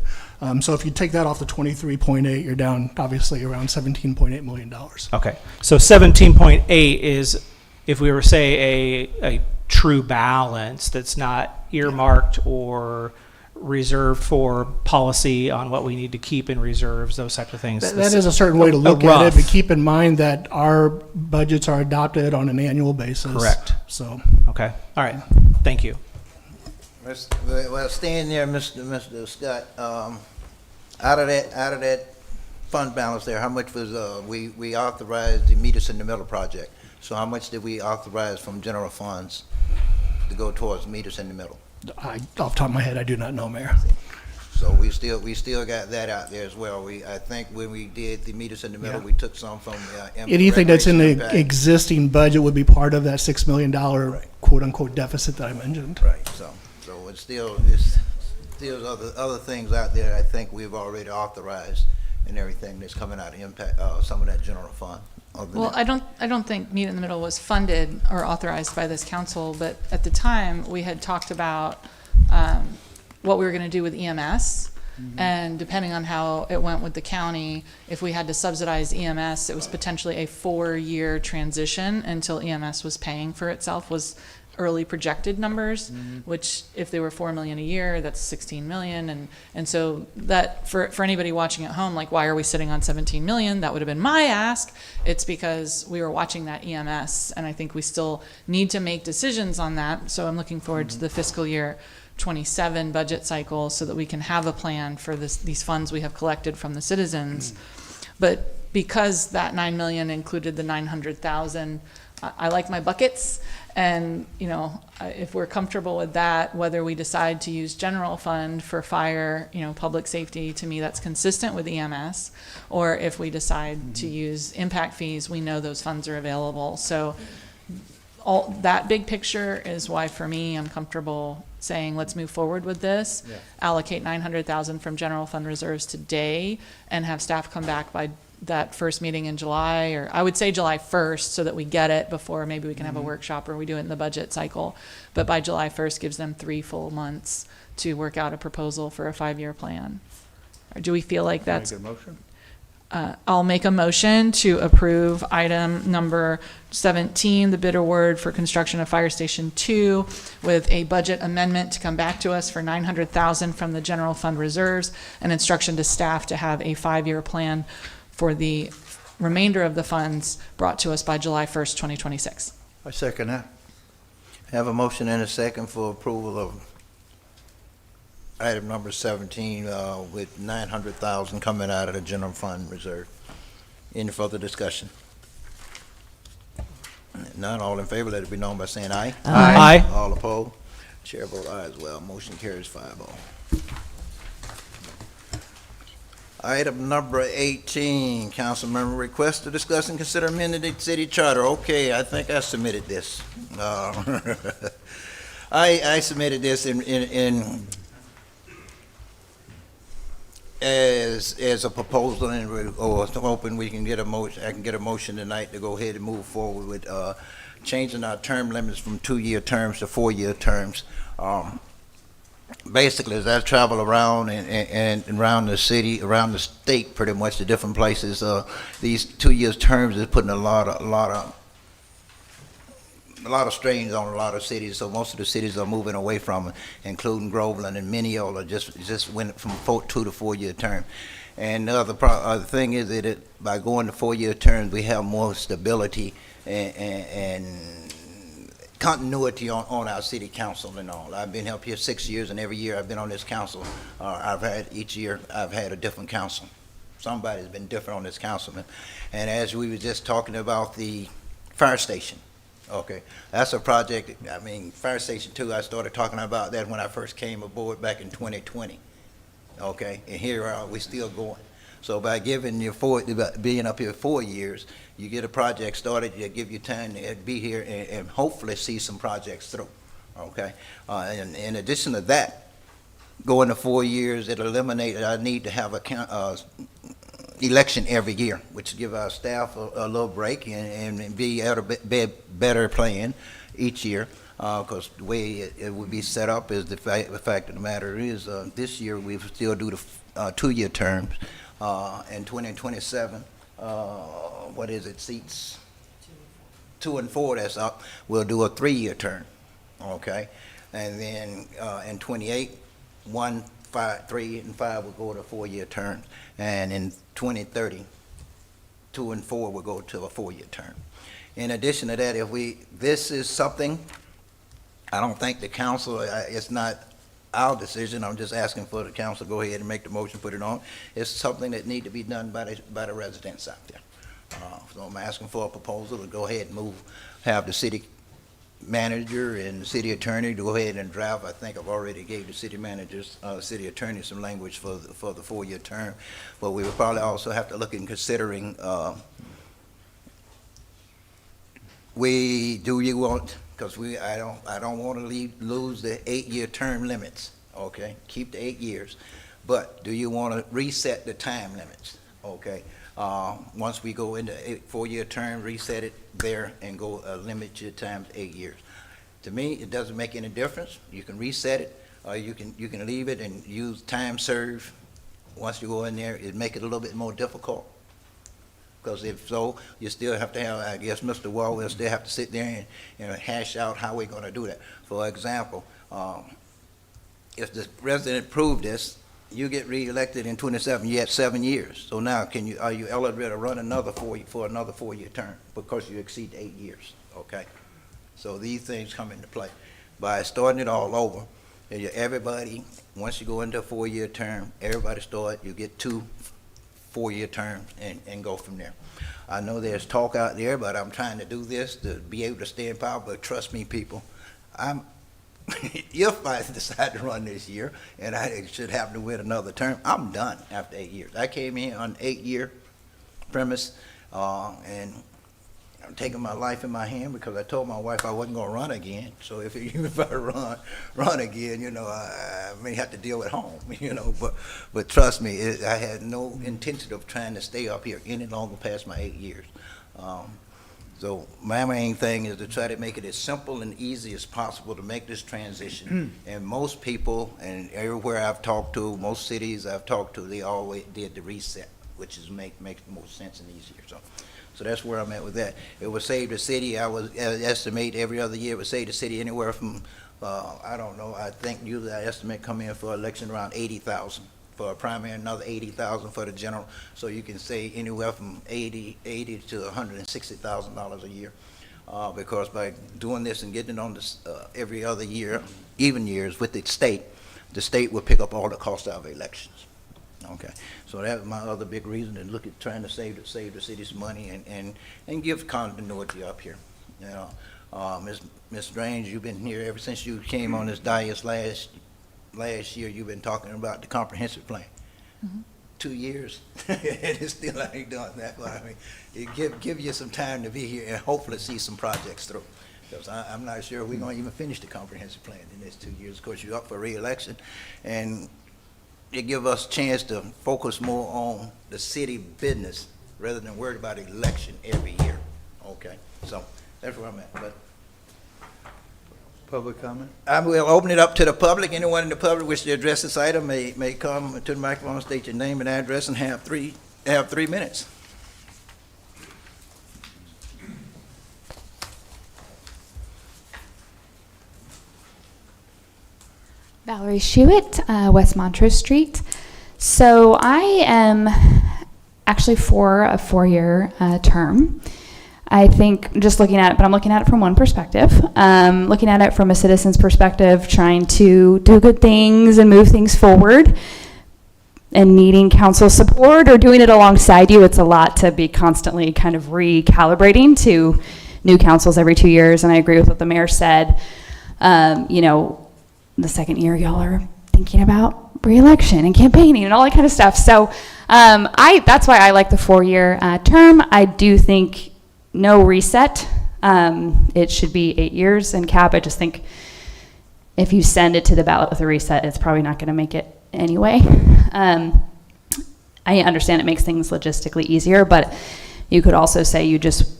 So if you take that off the 23.8, you're down obviously around $17.8 million. Okay. So 17.8 is, if we were say a true balance that's not earmarked or reserved for policy on what we need to keep in reserves, those types of things. That is a certain way to look at it, but keep in mind that our budgets are adopted on an annual basis. Correct. So. Okay. All right. Thank you. Well, staying there, Mr. Scott, out of that fund balance there, how much was, we authorized the Meet Us in the Middle project. So how much did we authorize from general funds to go towards Meet Us in the Middle? Off the top of my head, I do not know, Mayor. So we still got that out there as well. I think when we did the Meet Us in the Middle, we took some from anything that's in the impact. Existing budget would be part of that $6 million quote-unquote deficit that I mentioned. Right. So it's still other things out there. I think we've already authorized and everything that's coming out of impact some of that general fund. Well, I don't think Meet in the Middle was funded or authorized by this council, but at the time we had talked about what we were going to do with EMS, and depending on how it went with the county, if we had to subsidize EMS, it was potentially a 4-year transition until EMS was paying for itself, was early projected numbers, which if they were $4 million a year, that's $16 million. And so that for anybody watching at home, like, why are we sitting on $17 million? That would have been my ask. It's because we were watching that EMS, and I think we still need to make decisions on that. So I'm looking forward to the fiscal year 27 budget cycle so that we can have a plan for these funds we have collected from the citizens. But because that 9 million included the 900,000, I like my buckets. And, you know, if we're comfortable with that, whether we decide to use general fund for fire, you know, public safety, to me, that's consistent with EMS. Or if we decide to use impact fees, we know those funds are available. So all that big picture is why, for me, I'm comfortable saying, let's move forward with this. Yeah. Allocate 900,000 from general fund reserves today and have staff come back by that first meeting in July, or I would say July 1st, so that we get it before maybe we can have a workshop or we do it in the budget cycle. But by July 1st gives them 3 full months to work out a proposal for a 5-year plan. Or do we feel like that's... Make a motion? I'll make a motion to approve item number 17, the bid award for construction of Fire Station 2, with a budget amendment to come back to us for 900,000 from the general fund reserves, and instruction to staff to have a 5-year plan for the remainder of the funds brought to us by July 1st, 2026. I second that. Have a motion and a second for approval of item number 17, with 900,000 coming out of the general fund reserve. Any further discussion? None, all in favor, let it be known by saying aye. Aye. All opposed? Chair vote aye as well. Motion carries 5-0. Item number 18, council member request to discuss and consider amending the city charter. Okay, I think I submitted this. I submitted this in as a proposal, and or hoping we can get a motion. I can get a motion tonight to go ahead and move forward with changing our term limits from 2-year terms to 4-year terms. Basically, as I travel around and around the city, around the state, pretty much the different places, these 2-year terms is putting a lot of strains on a lot of cities. So most of the cities are moving away from it, including Groveland and Mineola. Just went from 2 to 4-year term. And the other thing is that by going to 4-year terms, we have more stability and continuity on our city council and all. I've been up here 6 years, and every year I've been on this council, each year I've had a different council. Somebody's been different on this councilman. And as we were just talking about the fire station, okay, that's a project. I mean, Fire Station 2, I started talking about that when I first came aboard back in 2020. Okay, and here we're still going. So by giving you being up here 4 years, you get a project started, you give you time to be here and hopefully see some projects through. Okay, and in addition to that, going to 4 years, it'll eliminate our need to have a election every year, which give our staff a little break and be able to be better plan each year. Because the way it would be set up is the fact of the matter is this year we still do the 2-year terms. In 2027, what is it, seats 2 and 4 that's up, we'll do a 3-year term, okay? And then in 28, 1, 5, 3, and 5 will go to 4-year terms. And in 2030, 2 and 4 will go to a 4-year term. In addition to that, this is something, I don't think the council, it's not our decision. I'm just asking for the council to go ahead and make the motion, put it on. It's something that need to be done by the residents out there. So I'm asking for a proposal to go ahead and have the city manager and the city attorney to go ahead and draft. I think I've already gave the city managers, city attorney some language for the 4-year term. But we would probably also have to look in considering, because I don't want to lose the 8-year term limits, okay? Keep the 8 years. But do you want to reset the time limits, okay? Once we go into 4-year term, reset it there and go limit your time to 8 years. To me, it doesn't make any difference. You can reset it, or you can leave it and use time served. Once you go in there, it make it a little bit more difficult. Because if so, you still have to have, I guess Mr. Wall will still have to sit there and hash out how we're going to do that. For example, if the resident approved this, you get reelected in 27, you had 7 years. So now, are you eligible to run for another 4-year term because you exceed 8 years? Okay, so these things come into play. By starting it all over, everybody, once you go into a 4-year term, everybody you get 2 4-year terms and go from there. I know there's talk out there, but I'm trying to do this to be able to stay in power, but trust me, people, if I decide to run this year and I should happen to win another term, I'm done after 8 years. I came in on 8-year premise, and I'm taking my life in my hand because I told my wife I wasn't going to run again. So even if I run again, you know, I may have to deal with home, you know. But trust me, I had no intention of trying to stay up here any longer past my 8 years. So my main thing is to try to make it as simple and easy as possible to make this transition. And most people, and everywhere I've talked to, most cities I've talked to, they always did the reset, which is makes the most sense and easier. So that's where I'm at with that. It would save the city, I would estimate every other year, it would save the city anywhere from, I don't know, I think usually I estimate come in for election around 80,000. For a primary, another 80,000 for the general. So you can say anywhere from 80 to $160,000 a year. Because by doing this and getting it on this every other year, even years with the state will pick up all the cost of elections. Okay, so that's my other big reason to look at trying to save the city some money and give continuity up here. You know, Ms. Strange, you've been here ever since you came on this dais last year. You've been talking about the comprehensive plan. 2 years, and it still ain't done that. But I mean, it give you some time to be here and hopefully see some projects through. Because I'm not sure we're going to even finish the comprehensive plan in this 2 years. Of course, you're up for re-election, and it give us a chance to focus more on the city business rather than worried about election every year. Okay, so that's where I'm at. But Public comment? I will open it up to the public. Anyone in the public wish to address this item may come to the microphone, state your name and address, and have 3 minutes. Valerie Shewitt, West Montrose Street. So I am actually for a 4-year term. I think just looking at it, but I'm looking at it from one perspective. Looking at it from a citizen's perspective, trying to do good things and move things forward and needing council support or doing it alongside you. It's a lot to be constantly kind of recalibrating to new councils every 2 years. And I agree with what the mayor said. You know, the second year y'all are thinking about re-election and campaigning and all that kind of stuff. So that's why I like the 4-year term. I do think no reset. It should be 8 years and cap. I just think if you send it to the ballot with a reset, it's probably not going to make it anyway. I understand it makes things logistically easier, but you could also say you just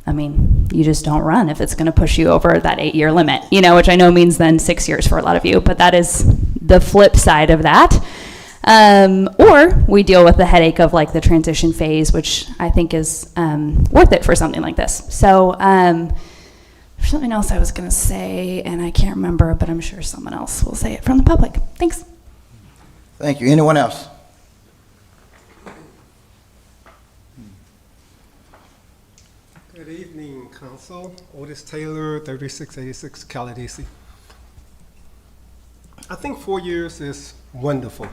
don't run if it's going to push you over that 8-year limit, you know, which I know means then 6 years for a lot of you, but that is the flip side of that. Or we deal with the headache of like the transition phase, which I think is worth it for something like this. So there's something else I was going to say, and I can't remember, but I'm sure someone else will say it from the public. Thanks. Thank you. Anyone else? Good evening, Council. Otis Taylor, 3686 Caladesi. I think 4 years is wonderful.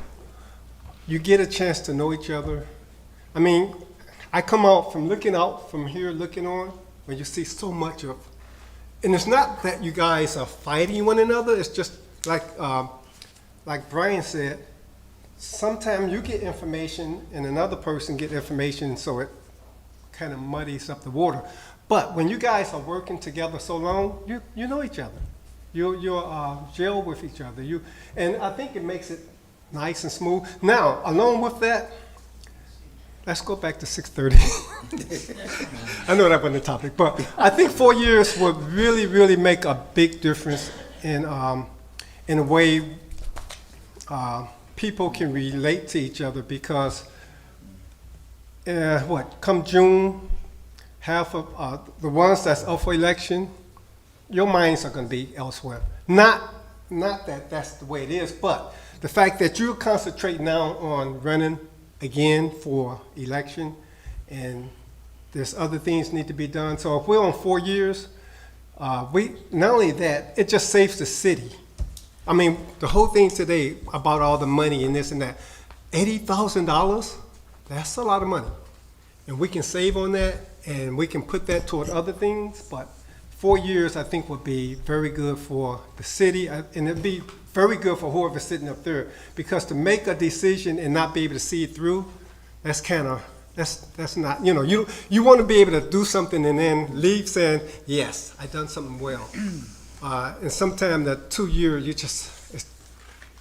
You get a chance to know each other. I mean, I come out from here, looking on, where you see so much of, and it's not that you guys are fighting one another. It's just like Brian said, sometimes you get information and another person get information, so it kind of muddies up the water. But when you guys are working together so long, you know each other. You're gel with each other. And I think it makes it nice and smooth. Now, along with that, let's go back to 6:30. I know that wasn't the topic, but I think 4 years would really, really make a big difference in a way people can relate to each other, because come June, half of the ones that's up for election, your minds are going to be elsewhere. Not that that's the way it is, but the fact that you concentrate now on running again for election, and there's other things need to be done. So if we're on 4 years, not only that, it just saves the city. I mean, the whole thing today about all the money and this and that, $80,000 That's a lot of money. And we can save on that, and we can put that toward other things, but 4 years, I think, would be very good for the city, and it'd be very good for whoever's sitting up there, because to make a decision and not be able to see it through, that's kind of, that's not, you know, you want to be able to do something and then leave saying, yes, I done something well. And sometimes that 2 years,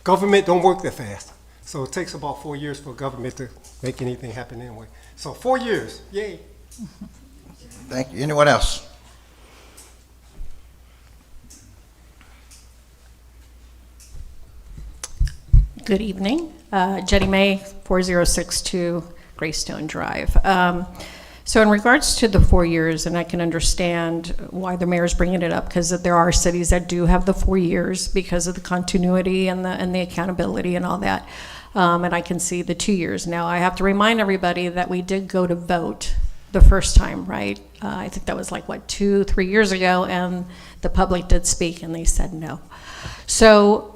government don't work that fast. So it takes about 4 years for government to make anything happen anyway. So 4 years, yay. Thank you. Anyone else? Good evening. Jenny May, 4062 Greystone Drive. So in regards to the 4 years, and I can understand why the mayor's bringing it up, because there are cities that do have the 4 years because of the continuity and the accountability and all that. And I can see the 2 years. Now, I have to remind everybody that we did go to vote the first time, right? I think that was like, what, 2-3 years ago, and the public did speak, and they said no. So,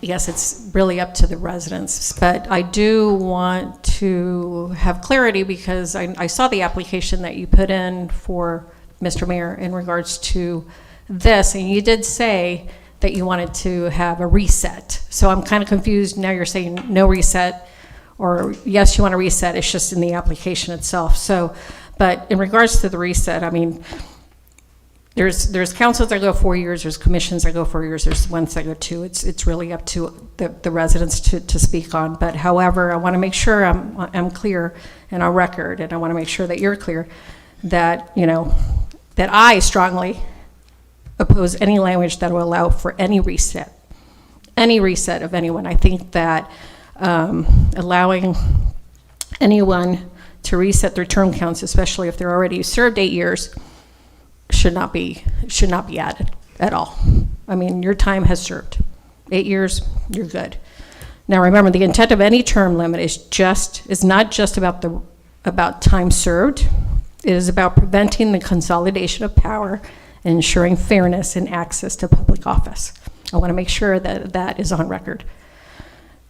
yes, it's really up to the residents, but I do want to have clarity because I saw the application that you put in for Mr. Mayor in regards to this, and you did say that you wanted to have a reset. So I'm kind of confused. Now you're saying no reset, or yes, you want a reset, it's just in the application itself. So, but in regards to the reset, I mean, there's councils that go 4 years, there's commissions that go 4 years, there's ones that go 2. It's really up to the residents to speak on. But however, I want to make sure I'm clear in our record, and I want to make sure that you're clear that, you know, that I strongly oppose any language that will allow for any reset of anyone. I think that allowing anyone to reset their term counts, especially if they're already served 8 years, should not be added at all. I mean, your time has served. 8 years, you're good. Now remember, the intent of any term limit is not just about time served. It is about preventing the consolidation of power and ensuring fairness and access to public office. I want to make sure that that is on record.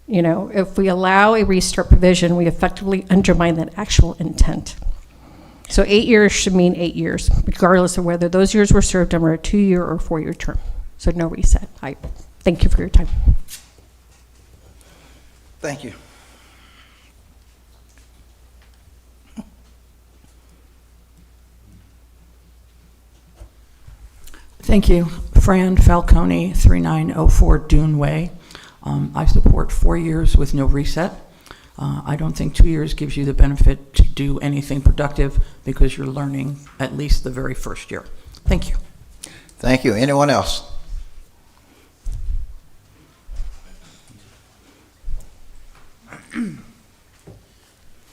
You know, if we allow a restart provision, we effectively undermine that actual intent. So 8 years should mean 8 years, regardless of whether those years were served under a 2-year or 4-year term. So no reset. I thank you for your time. Thank you. Thank you. Fran Falcone, 3904 Dune Way. I support 4 years with no reset. I don't think 2 years gives you the benefit to do anything productive because you're learning at least the very first year. Thank you. Thank you. Anyone else? Good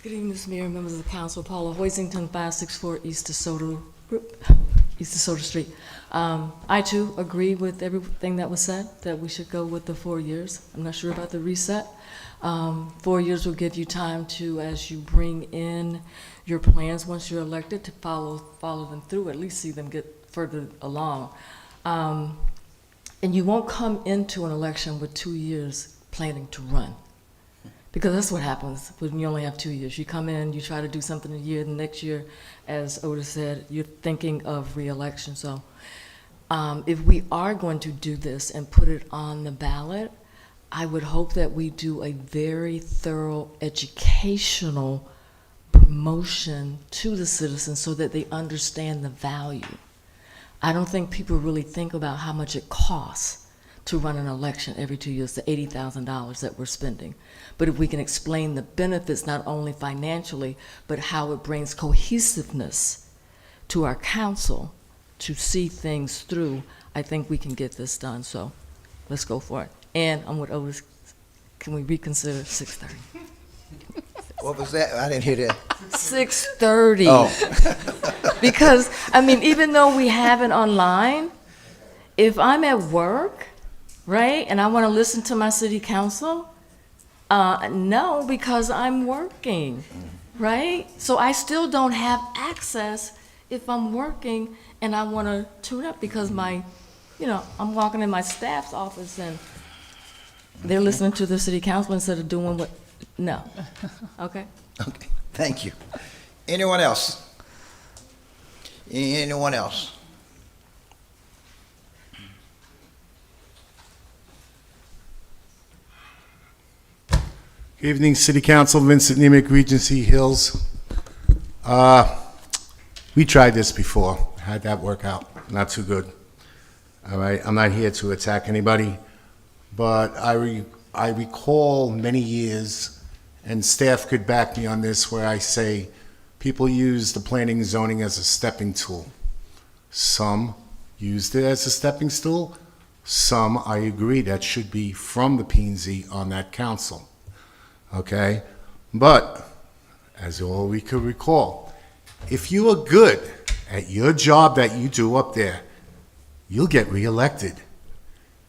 evening, Mr. Mayor, members of the council. Paula Hoisington, 564 East DeSoto Street. I too agree with everything that was said, that we should go with the 4 years. I'm not sure about the reset. 4 years will give you time to, as you bring in your plans once you're elected, to follow them through, at least see them get further along. And you won't come into an election with 2 years planning to run. Because that's what happens when you only have 2 years. You come in, you try to do something a year, the next year, as Otis said, you're thinking of re-election. So if we are going to do this and put it on the ballot, I would hope that we do a very thorough educational promotion to the citizens so that they understand the value. I don't think people really think about how much it costs to run an election every 2 years, the $80,000 that we're spending. But if we can explain the benefits, not only financially, but how it brings cohesiveness to our council to see things through, I think we can get this done. So let's go for it. And I'm with Otis. Can we reconsider 6:30? What was that? I didn't hear that. 6:30. Oh. Because, I mean, even though we have it online, if I'm at work, right, and I want to listen to my city council, no, because I'm working, right? So I still don't have access if I'm working and I want to tune up because I'm walking in my staff's office and they're listening to the city council instead of doing no. Okay? Okay, thank you. Anyone else? Anyone else? Good evening, City Council, Vincent Nemick, Regency Hills. We tried this before, had that work out, not too good. All right, I'm not here to attack anybody, but I recall many years, and staff could back me on this, where I say people use the planning and zoning as a stepping tool. Some used it as a stepping stool. Some, I agree, that should be from the P&Z on that council. Okay? But, as all we could recall, if you are good at your job that you do up there, you'll get reelected.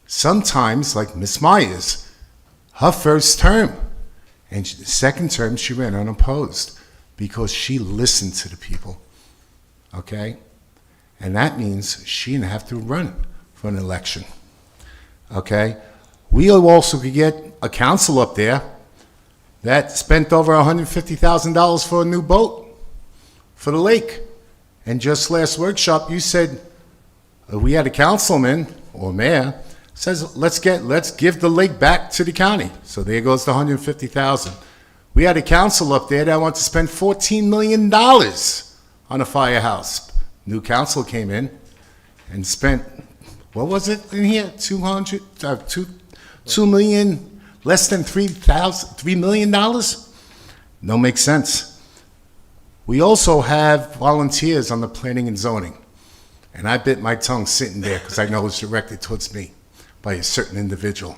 Sometimes, like Miss Myers, her first term, and the second term she ran unopposed because she listened to the people. Okay? And that means she didn't have to run for an election. Okay? We also could get a council up there that spent over $150,000 for a new boat for the lake. And just last workshop, you said, we had a councilman or mayor says, let's give the lake back to the county. So there goes the $150,000. We had a council up there that wanted to spend $14 million on a firehouse. New council came in and spent, what was it in here? 2 million. Less than $3 million? Don't make sense. We also have volunteers on the planning and zoning. And I bit my tongue sitting there because I know it's directed towards me by a certain individual.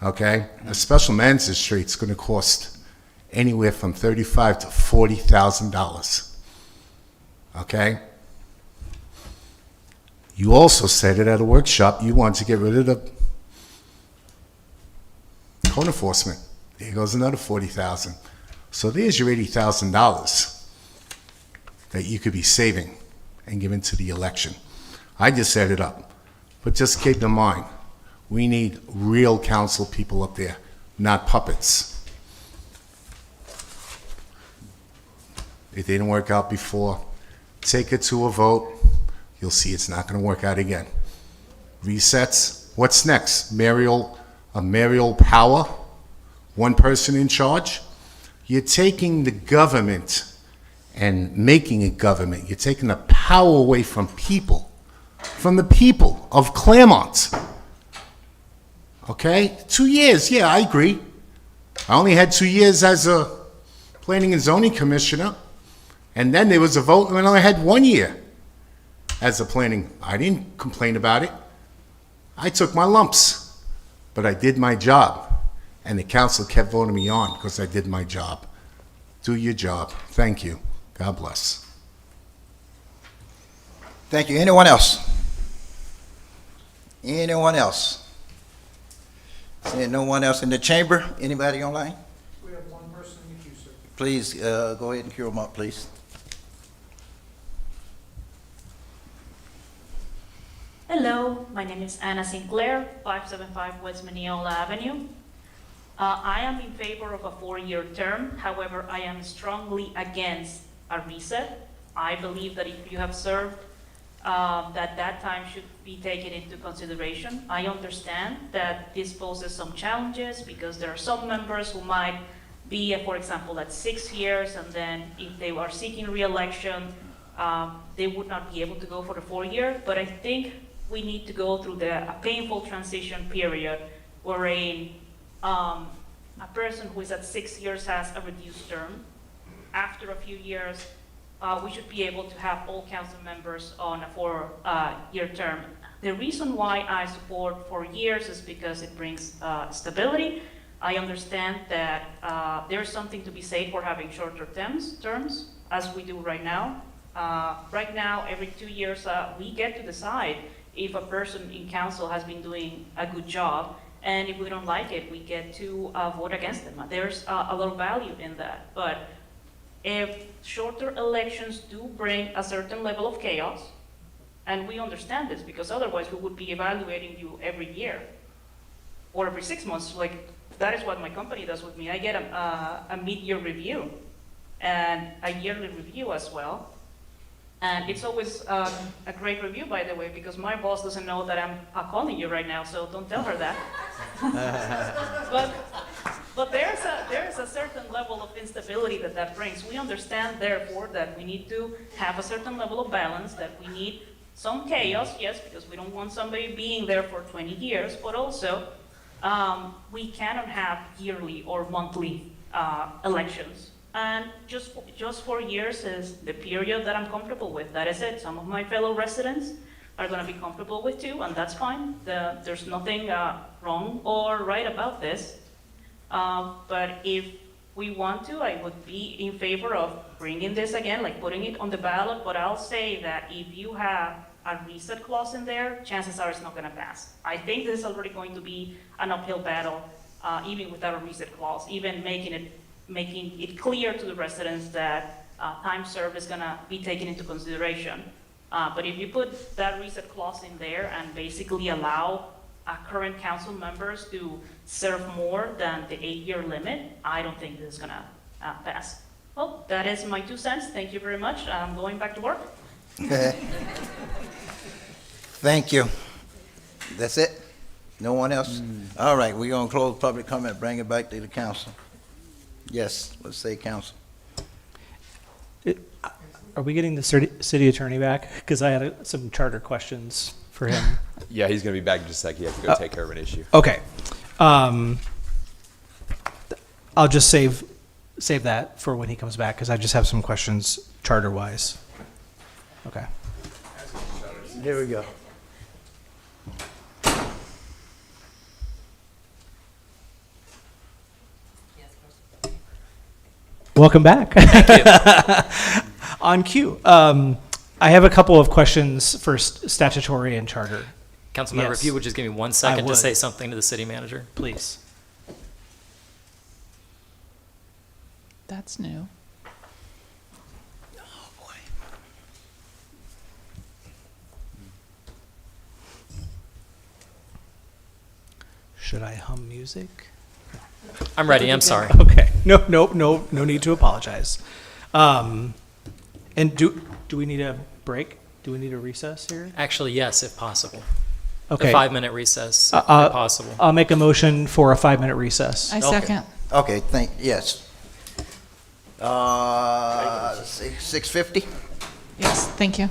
Okay? A special magistrate is going to cost anywhere from $35,000 to $40,000. Okay? You also said it at a workshop, you wanted to get rid of the code enforcement. There goes another $40,000. So there's your $80,000 that you could be saving and giving to the election. I just set it up. But just keep in mind, we need real council people up there, not puppets. It didn't work out before. Take it to a vote. You'll see it's not going to work out again. Resets. What's next? A mayoral power, one person in charge. You're taking the government and making it government. You're taking the power away from people, from the people of Clermont. Okay? 2 years, yeah, I agree. I only had 2 years as a planning and zoning commissioner, and then there was a vote when I had 1 year as a planning. I didn't complain about it. I took my lumps. But I did my job, and the council kept voting me on because I did my job. Do your job. Thank you. God bless. Thank you. Anyone else? Anyone else? Seeing no one else in the chamber? Anybody online? We have one person in the queue, sir. Please go ahead and queue them up, please. Hello, my name is Anna Sinclair, 575 West Mineola Avenue. I am in favor of a 4-year term. However, I am strongly against a reset. I believe that if you have served, that time should be taken into consideration. I understand that this poses some challenges because there are some members who might be, for example, at 6 years, and then if they are seeking re-election, they would not be able to go for the 4-year. But I think we need to go through a painful transition period wherein a person who is at 6 years has a reduced term. After a few years, we should be able to have all council members on a 4-year term. The reason why I support 4 years is because it brings stability. I understand that there's something to be said for having shorter terms, as we do right now. Right now, every 2 years, we get to decide if a person in council has been doing a good job, and if we don't like it, we get to vote against them. There's a lot of value in that. But if shorter elections do bring a certain level of chaos, and we understand this because otherwise we would be evaluating you every year or every 6 months, like that is what my company does with me. I get a mid-year review and a yearly review as well. And it's always a great review, by the way, because my boss doesn't know that I'm calling you right now, so don't tell her that. But there's a certain level of instability that brings. We understand, therefore, that we need to have a certain level of balance, that we need some chaos, yes, because we don't want somebody being there for 20 years, but also we cannot have yearly or monthly elections. And just 4 years is the period that I'm comfortable with. That is it. Some of my fellow residents are going to be comfortable with too, and that's fine. There's nothing wrong or right about this. But if we want to, I would be in favor of bringing this again, like putting it on the ballot. But I'll say that if you have a reset clause in there, chances are it's not going to pass. I think this is already going to be an uphill battle, even without a reset clause, even making it clear to the residents that time served is going to be taken into consideration. But if you put that reset clause in there and basically allow current council members to serve more than the 8-year limit, I don't think this is going to pass. Well, that is my 2 cents. Thank you very much. I'm going back to work. Thank you. That's it? No one else? All right, we're going to close public comment, bring it back to the council. Yes, let's say council. Are we getting the city attorney back? Because I had some charter questions for him. Yeah, he's going to be back in just a sec. He has to go take care of an issue. Okay. I'll just save that for when he comes back, because I just have some questions charter-wise. Okay. Here we go. Welcome back. Thank you. On cue. I have a couple of questions for statutory and charter. Councilmember, Yes. if you would just give me 1 second to say something to the city manager. Please. That's new. Should I hum music? I'm ready. I'm sorry. Okay. No need to apologize. And do we need a break? Do we need a recess here? Actually, yes, if possible. Okay. A 5-minute recess, if possible. I'll make a motion for a 5-minute recess. I second. Okay, yes. 6:50? Yes, thank you.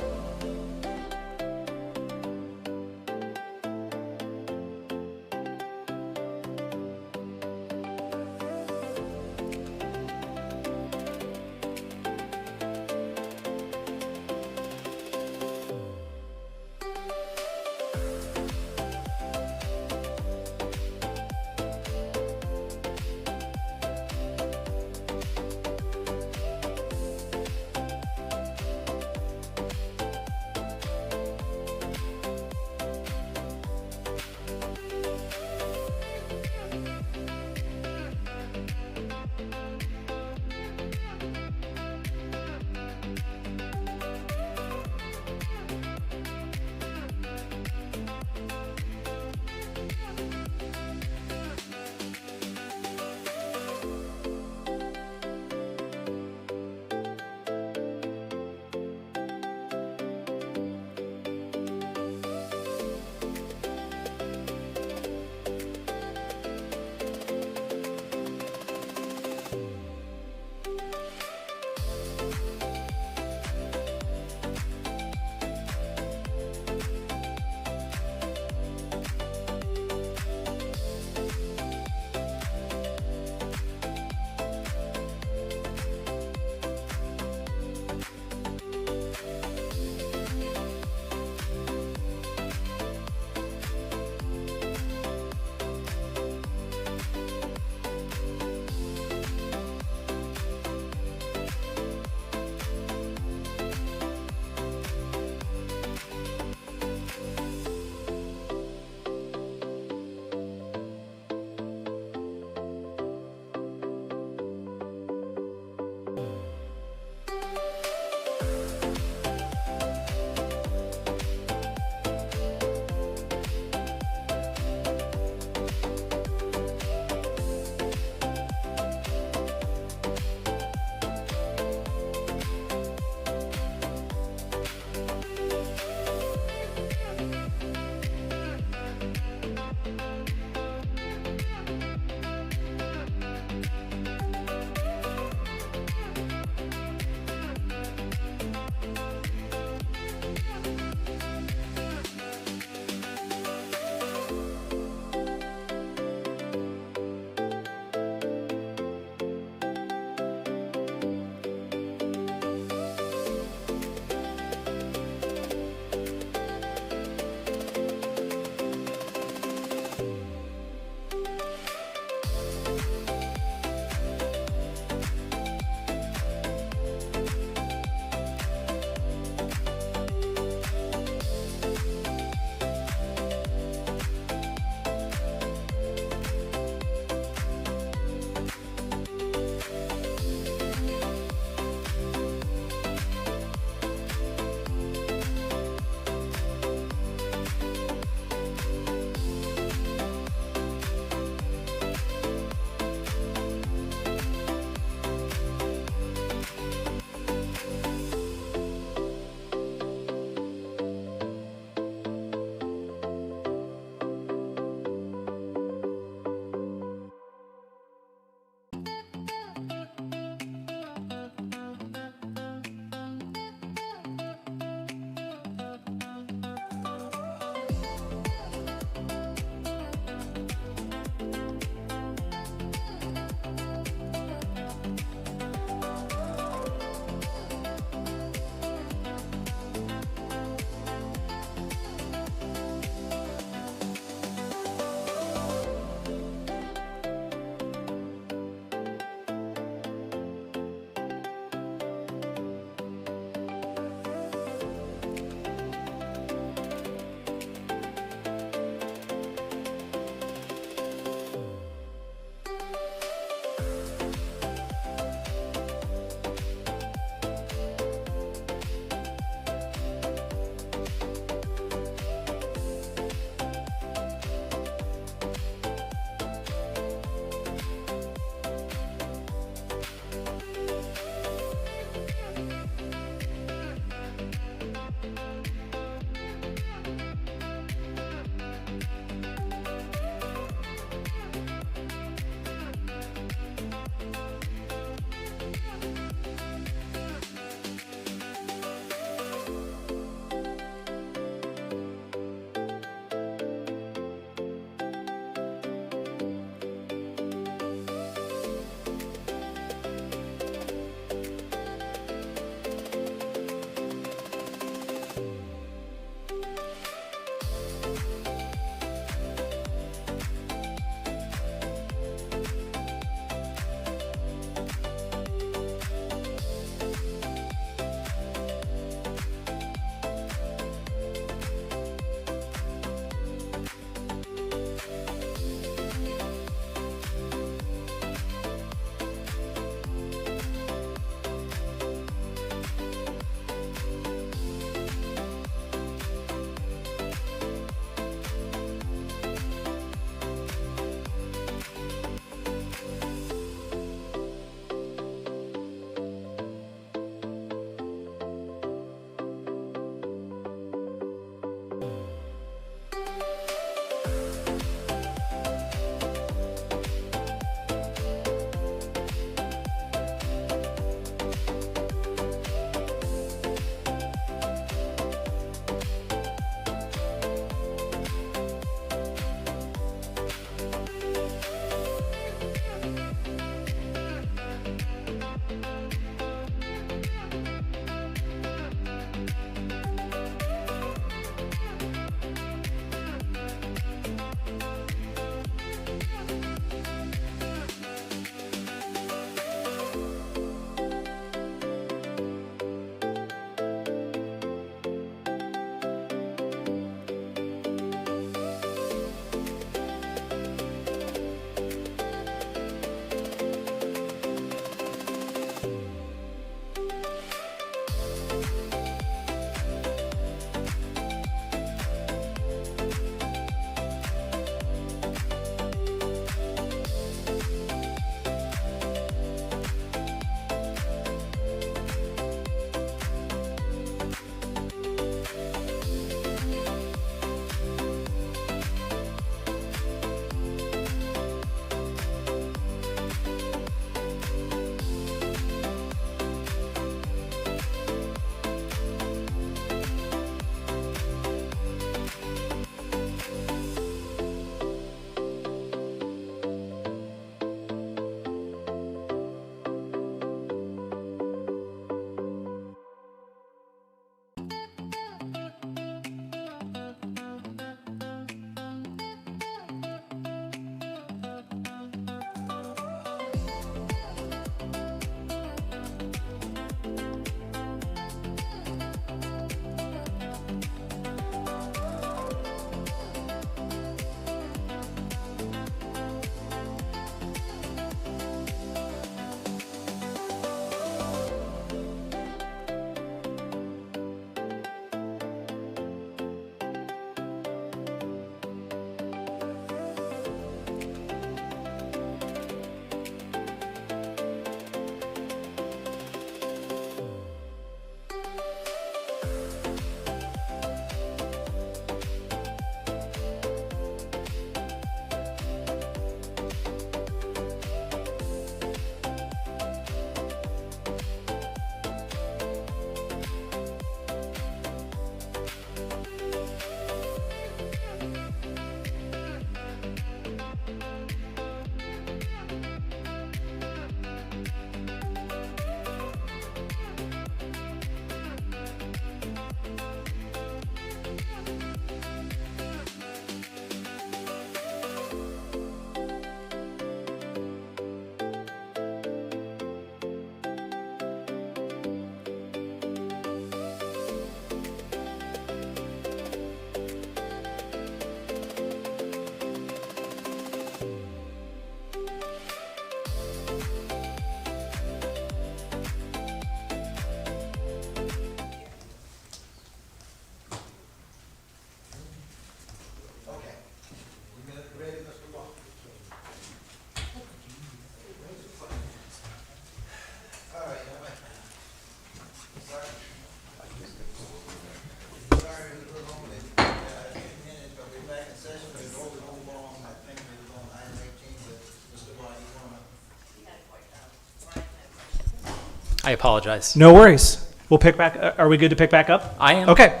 I apologize. No worries. We'll pick back. Are we good to pick back up? I am. Okay.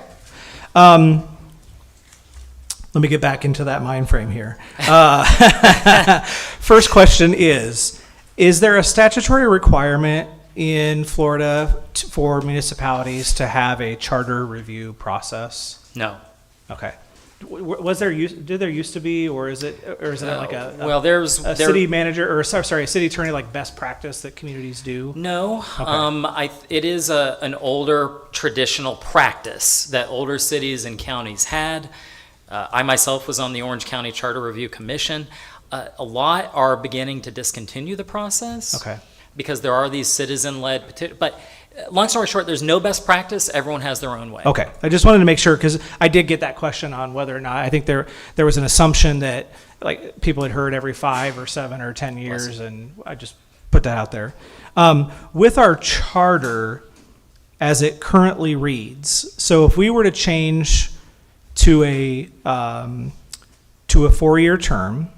Let me get back into that mind frame here. First question is there a statutory requirement in Florida for municipalities to have a charter review process? No. Okay. Was there did there used to be, or is it like well, there's city manager, or sorry, a city attorney, like best practice that communities do? No. Okay. It is an older traditional practice that older cities and counties had. I myself was on the Orange County Charter Review Commission. A lot are beginning to discontinue the process. Okay. Because there are these citizen-led petitions. But long story short, there's no best practice. Everyone has their own way. Okay. I just wanted to make sure, because I did get that question on whether or not, I think there was an assumption that like people had heard every 5 or 7 or 10 years, and I just put that out there. With our charter as it currently reads, so if we were to change to a 4-year term,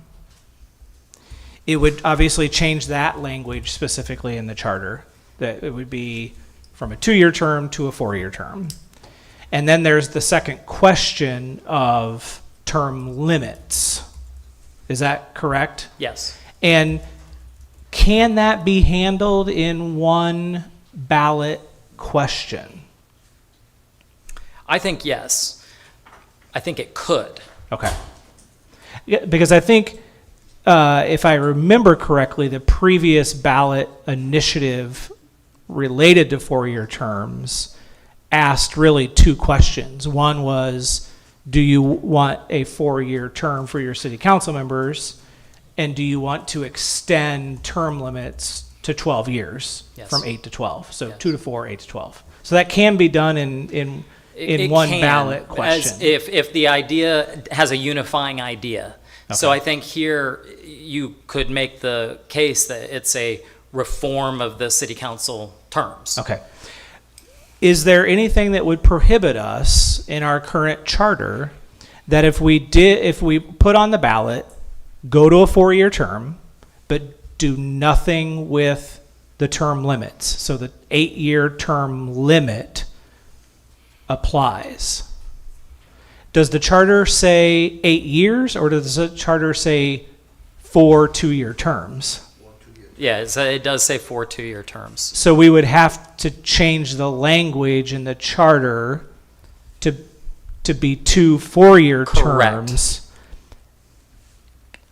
it would obviously change that language specifically in the charter, that it would be from a 2-year term to a 4-year term. And then there's the second question of term limits. Is that correct? Yes. And can that be handled in one ballot question? I think yes. I think it could. Okay. Yeah, because I think, if I remember correctly, the previous ballot initiative related to 4-year terms asked really 2 questions. One was, do you want a 4-year term for your city council members? And do you want to extend term limits to 12 years from 8 to 12? So 2 to 4, 8 to 12. So that can be done in one ballot question. If the idea has a unifying idea. Okay. So I think here you could make the case that it's a reform of the city council terms. Okay. Is there anything that would prohibit us in our current charter that if we put on the ballot, go to a 4-year term, but do nothing with the term limits? So the 8-year term limit applies. Does the charter say 8 years, or does the charter say 4 2-year terms? Yeah, it does say 4 2-year terms. So we would have to change the language in the charter to be 2 4-year terms.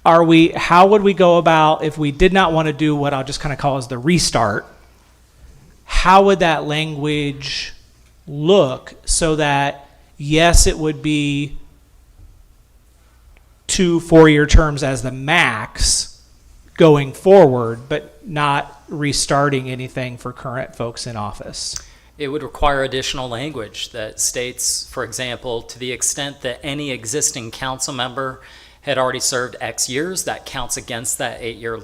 How would we go about if we did not want to do what I'll just kind of call as the restart? How would that language look so that, yes, it would be 2 4-year terms as the max going forward, but not restarting anything for current folks in office? It would require additional language that states, for example, to the extent that any existing council member had already served X years, that counts against that 8-year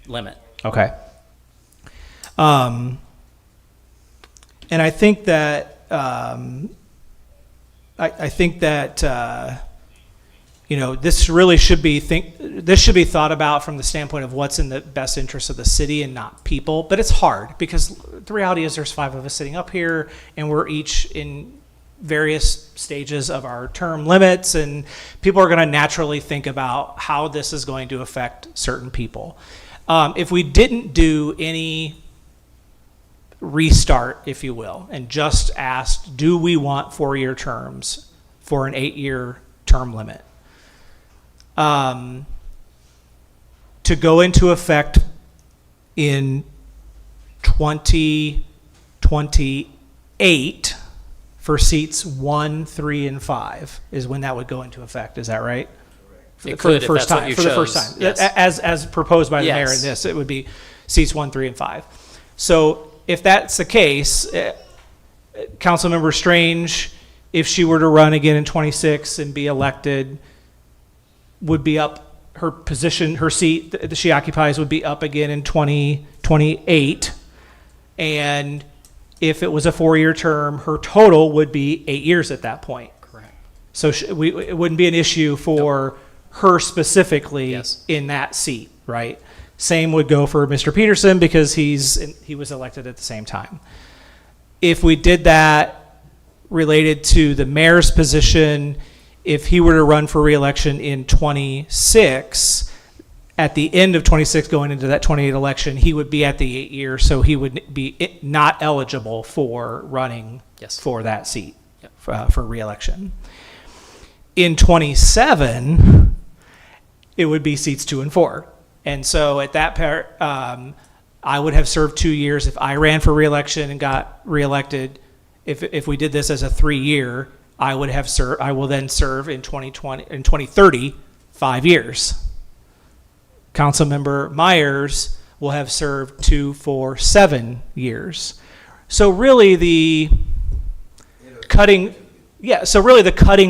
limit. Okay. And I think that this really should be thought about from the standpoint of what's in the best interest of the city and not people. But it's hard because the reality is there's 5 of us sitting up here, and we're each in various stages of our term limits, and people are going to naturally think about how this is going to affect certain people. If we didn't do any restart, if you will, and just asked, do we want 4-year terms for an 8-year term limit? To go into effect in 2028 for seats 1, 3, and 5 is when that would go into effect. Is that right? For the first time. Yes. As proposed by the mayor in this, it would be seats 1, 3, and 5. So if that's the case, Councilmember Strange, if she were to run again in 26 and be elected, would be up, her position, her seat that she occupies would be up again in 2028. And if it was a 4-year term, her total would be 8 years at that point. Correct. So it wouldn't be an issue for her specifically in that seat, right? Same would go for Mr. Peterson because he was elected at the same time. If we did that related to the mayor's position, if he were to run for reelection in 26, at the end of 26 going into that 28 election, he would be at the 8 years, so he would be not eligible for running for that seat for reelection. In 27, it would be seats 2 and 4. And so at that part, I would have served 2 years if I ran for reelection and got reelected. If we did this as a 3-year, I will then serve in 2030, 5 years. Councilmember Myers will have served 2, 4, 7 years. So really the cutting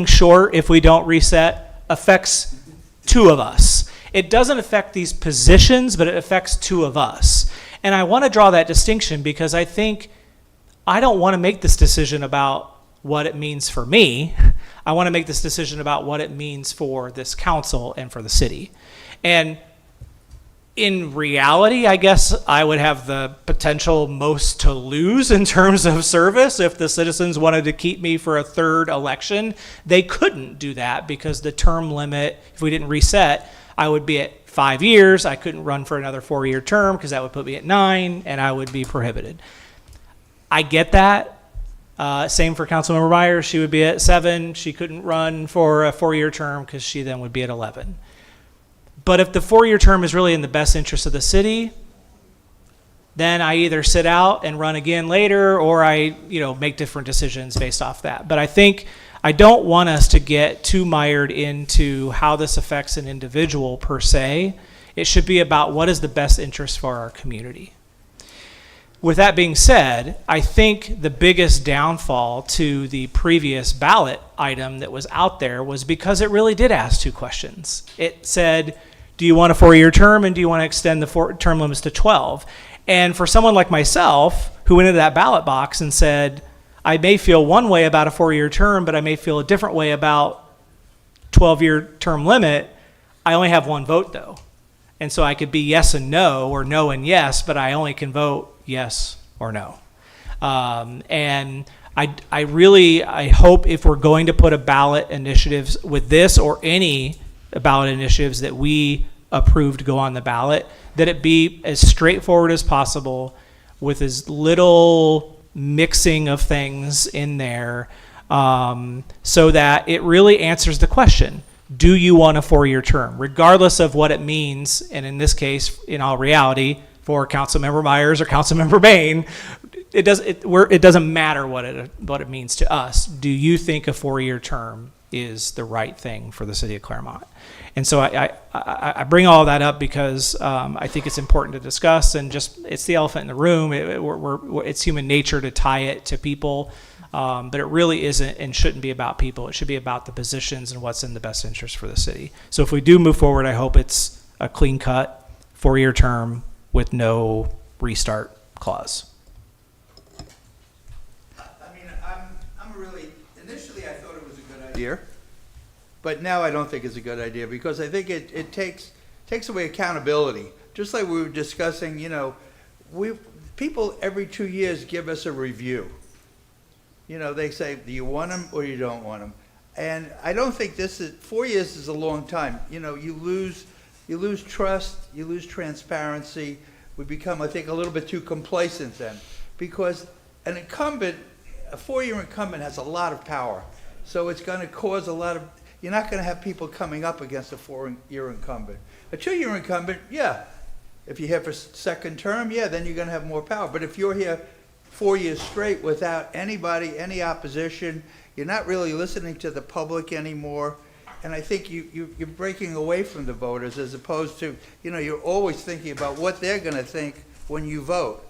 short, if we don't reset, affects 2 of us. It doesn't affect these positions, but it affects 2 of us. And I want to draw that distinction because I think I don't want to make this decision about what it means for me. I want to make this decision about what it means for this council and for the city. And in reality, I guess I would have the potential most to lose in terms of service. If the citizens wanted to keep me for a 3rd election, they couldn't do that because the term limit, if we didn't reset, I would be at 5 years. I couldn't run for another 4-year term because that would put me at 9 and I would be prohibited. I get that. Same for Councilmember Myers. She would be at 7. She couldn't run for a 4-year term because she then would be at 11. But if the 4-year term is really in the best interest of the city, then I either sit out and run again later or I make different decisions based off that. But I don't want us to get too mired into how this affects an individual per se. It should be about what is the best interest for our community. With that being said, I think the biggest downfall to the previous ballot item that was out there was because it really did ask 2 questions. It said, do you want a 4-year term and do you want to extend the term limits to 12? And for someone like myself who went into that ballot box and said, I may feel one way about a 4-year term, but I may feel a different way about 12-year term limit, I only have 1 vote though. And so I could be yes and no or no and yes, but I only can vote yes or no. And I hope if we're going to put a ballot initiatives with this or any ballot initiatives that we approve to go on the ballot, that it be as straightforward as possible with as little mixing of things in there, so that it really answers the question, do you want a 4-year term? Regardless of what it means, and in this case, in all reality, for Councilmember Myers or Councilmember Bain, it doesn't matter what it means to us. Do you think a 4-year term is the right thing for the city of Clermont? And so I bring all that up because I think it's important to discuss, and it's the elephant in the room. It's human nature to tie it to people, but it really isn't and shouldn't be about people. It should be about the positions and what's in the best interest for the city. So if we do move forward, I hope it's a clean-cut 4-year term with no restart clause. Initially I thought it was a good idea, but now I don't think it's a good idea because I think it takes away accountability. Just like we were discussing, people every 2 years give us a review. They say, do you want them or you don't want them? And I don't think 4 years is a long time. You lose trust, you lose transparency. We become, I think, a little bit too complacent then, because a 4-year incumbent has a lot of power. So it's going to cause you're not going to have people coming up against a 4-year incumbent. A 2-year incumbent, if you're here for 2nd term, then you're going to have more power. But if you're here 4 years straight without anybody, any opposition, you're not really listening to the public anymore. And I think you're breaking away from the voters as opposed to, you're always thinking about what they're going to think when you vote.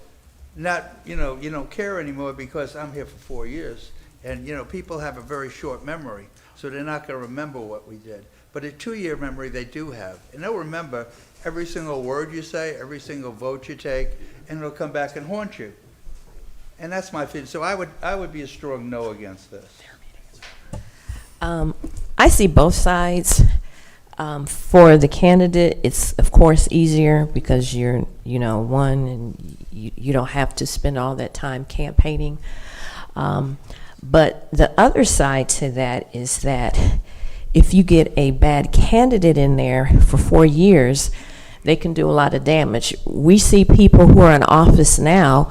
Not, you don't care anymore because I'm here for 4 years. And, people have a very short memory, so they're not going to remember what we did. But a 2-year memory they do have. And they'll remember every single word you say, every single vote you take, and it'll come back and haunt you. And that's my feeling. So I would be a strong no against this. I see both sides. For the candidate, it's of course easier because you're, one, and you don't have to spend all that time campaigning. But the other side to that is that if you get a bad candidate in there for 4 years, they can do a lot of damage. We see people who are in office now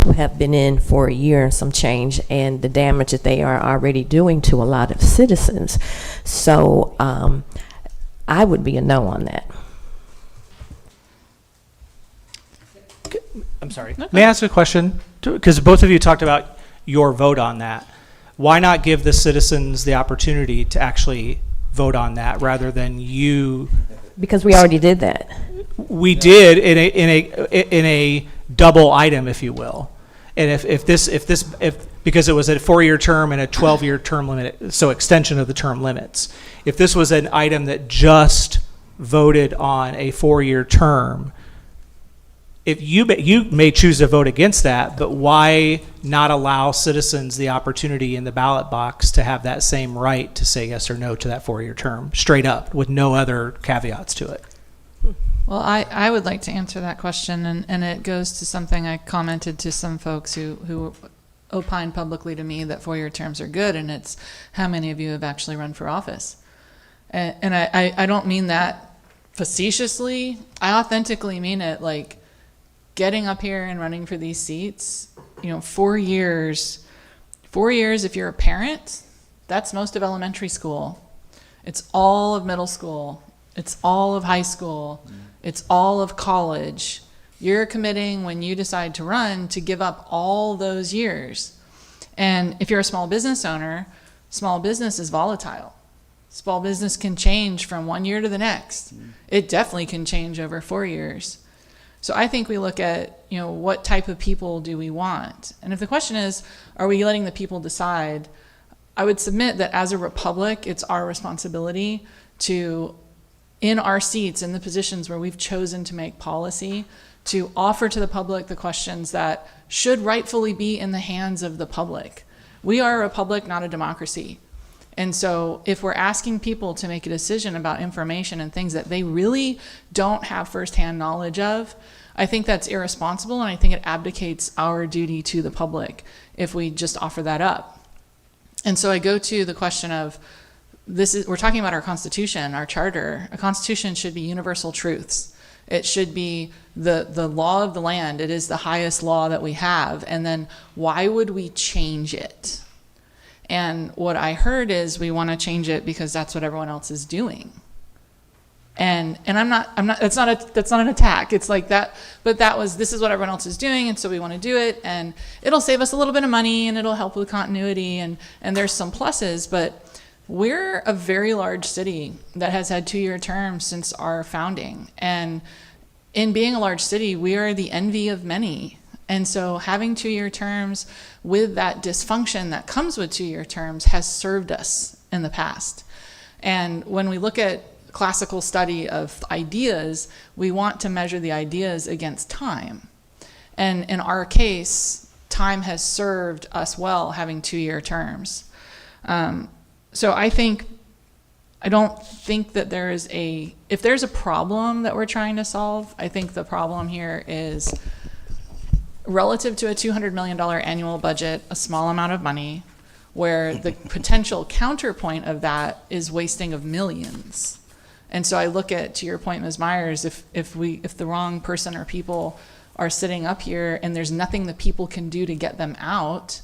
who have been in for a year and some change, and the damage that they are already doing to a lot of citizens. So I would be a no on that. I'm sorry. May I ask a question? Because both of you talked about your vote on that. Why not give the citizens the opportunity to actually vote on that rather than you? Because we already did that. We did in a double item, if you will. And if because it was a 4-year term and a 12-year term limit, so extension of the term limits. If this was an item that just voted on a 4-year term, if you may choose to vote against that, but why not allow citizens the opportunity in the ballot box to have that same right to say yes or no to that 4-year term, straight up, with no other caveats to it? Well, I would like to answer that question, and it goes to something I commented to some folks who opined publicly to me that 4-year terms are good, and it's how many of you have actually run for office. And I don't mean that facetiously. I authentically mean it, like, getting up here and running for these seats, 4 years, if you're a parent, that's most of elementary school. It's all of middle school. It's all of high school. It's all of college. You're committing, when you decide to run, to give up all those years. And if you're a small business owner, small business is volatile. Small business can change from 1 year to the next. It definitely can change over 4 years. So I think we look at, what type of people do we want? And if the question is, are we letting the people decide? I would submit that as a republic, it's our responsibility to, in our seats, in the positions where we've chosen to make policy, to offer to the public the questions that should rightfully be in the hands of the public. We are a republic, not a democracy. And so if we're asking people to make a decision about information and things that they really don't have firsthand knowledge of, I think that's irresponsible, and I think it abdicates our duty to the public if we just offer that up. And so I go to the question of, we're talking about our Constitution, our charter. A Constitution should be universal truths. It should be the law of the land. It is the highest law that we have. And then why would we change it? And what I heard is we want to change it because that's what everyone else is doing. And I'm not, that's not an attack. It's like that, but this is what everyone else is doing. And so we want to do it, and it'll save us a little bit of money, and it'll help with continuity, and there's some pluses, but we're a very large city that has had 2-year terms since our founding. And in being a large city, we are the envy of many. And so having 2-year terms with that dysfunction that comes with 2-year terms has served us in the past. And when we look at classical study of ideas, we want to measure the ideas against time. And in our case, time has served us well having 2-year terms. So I don't think that if there's a problem that we're trying to solve, I think the problem here is relative to a $200 million annual budget, a small amount of money, where the potential counterpoint of that is wasting of millions. And so I look at, to your point, Ms. Myers, if the wrong person or people are sitting up here and there's nothing the people can do to get them out,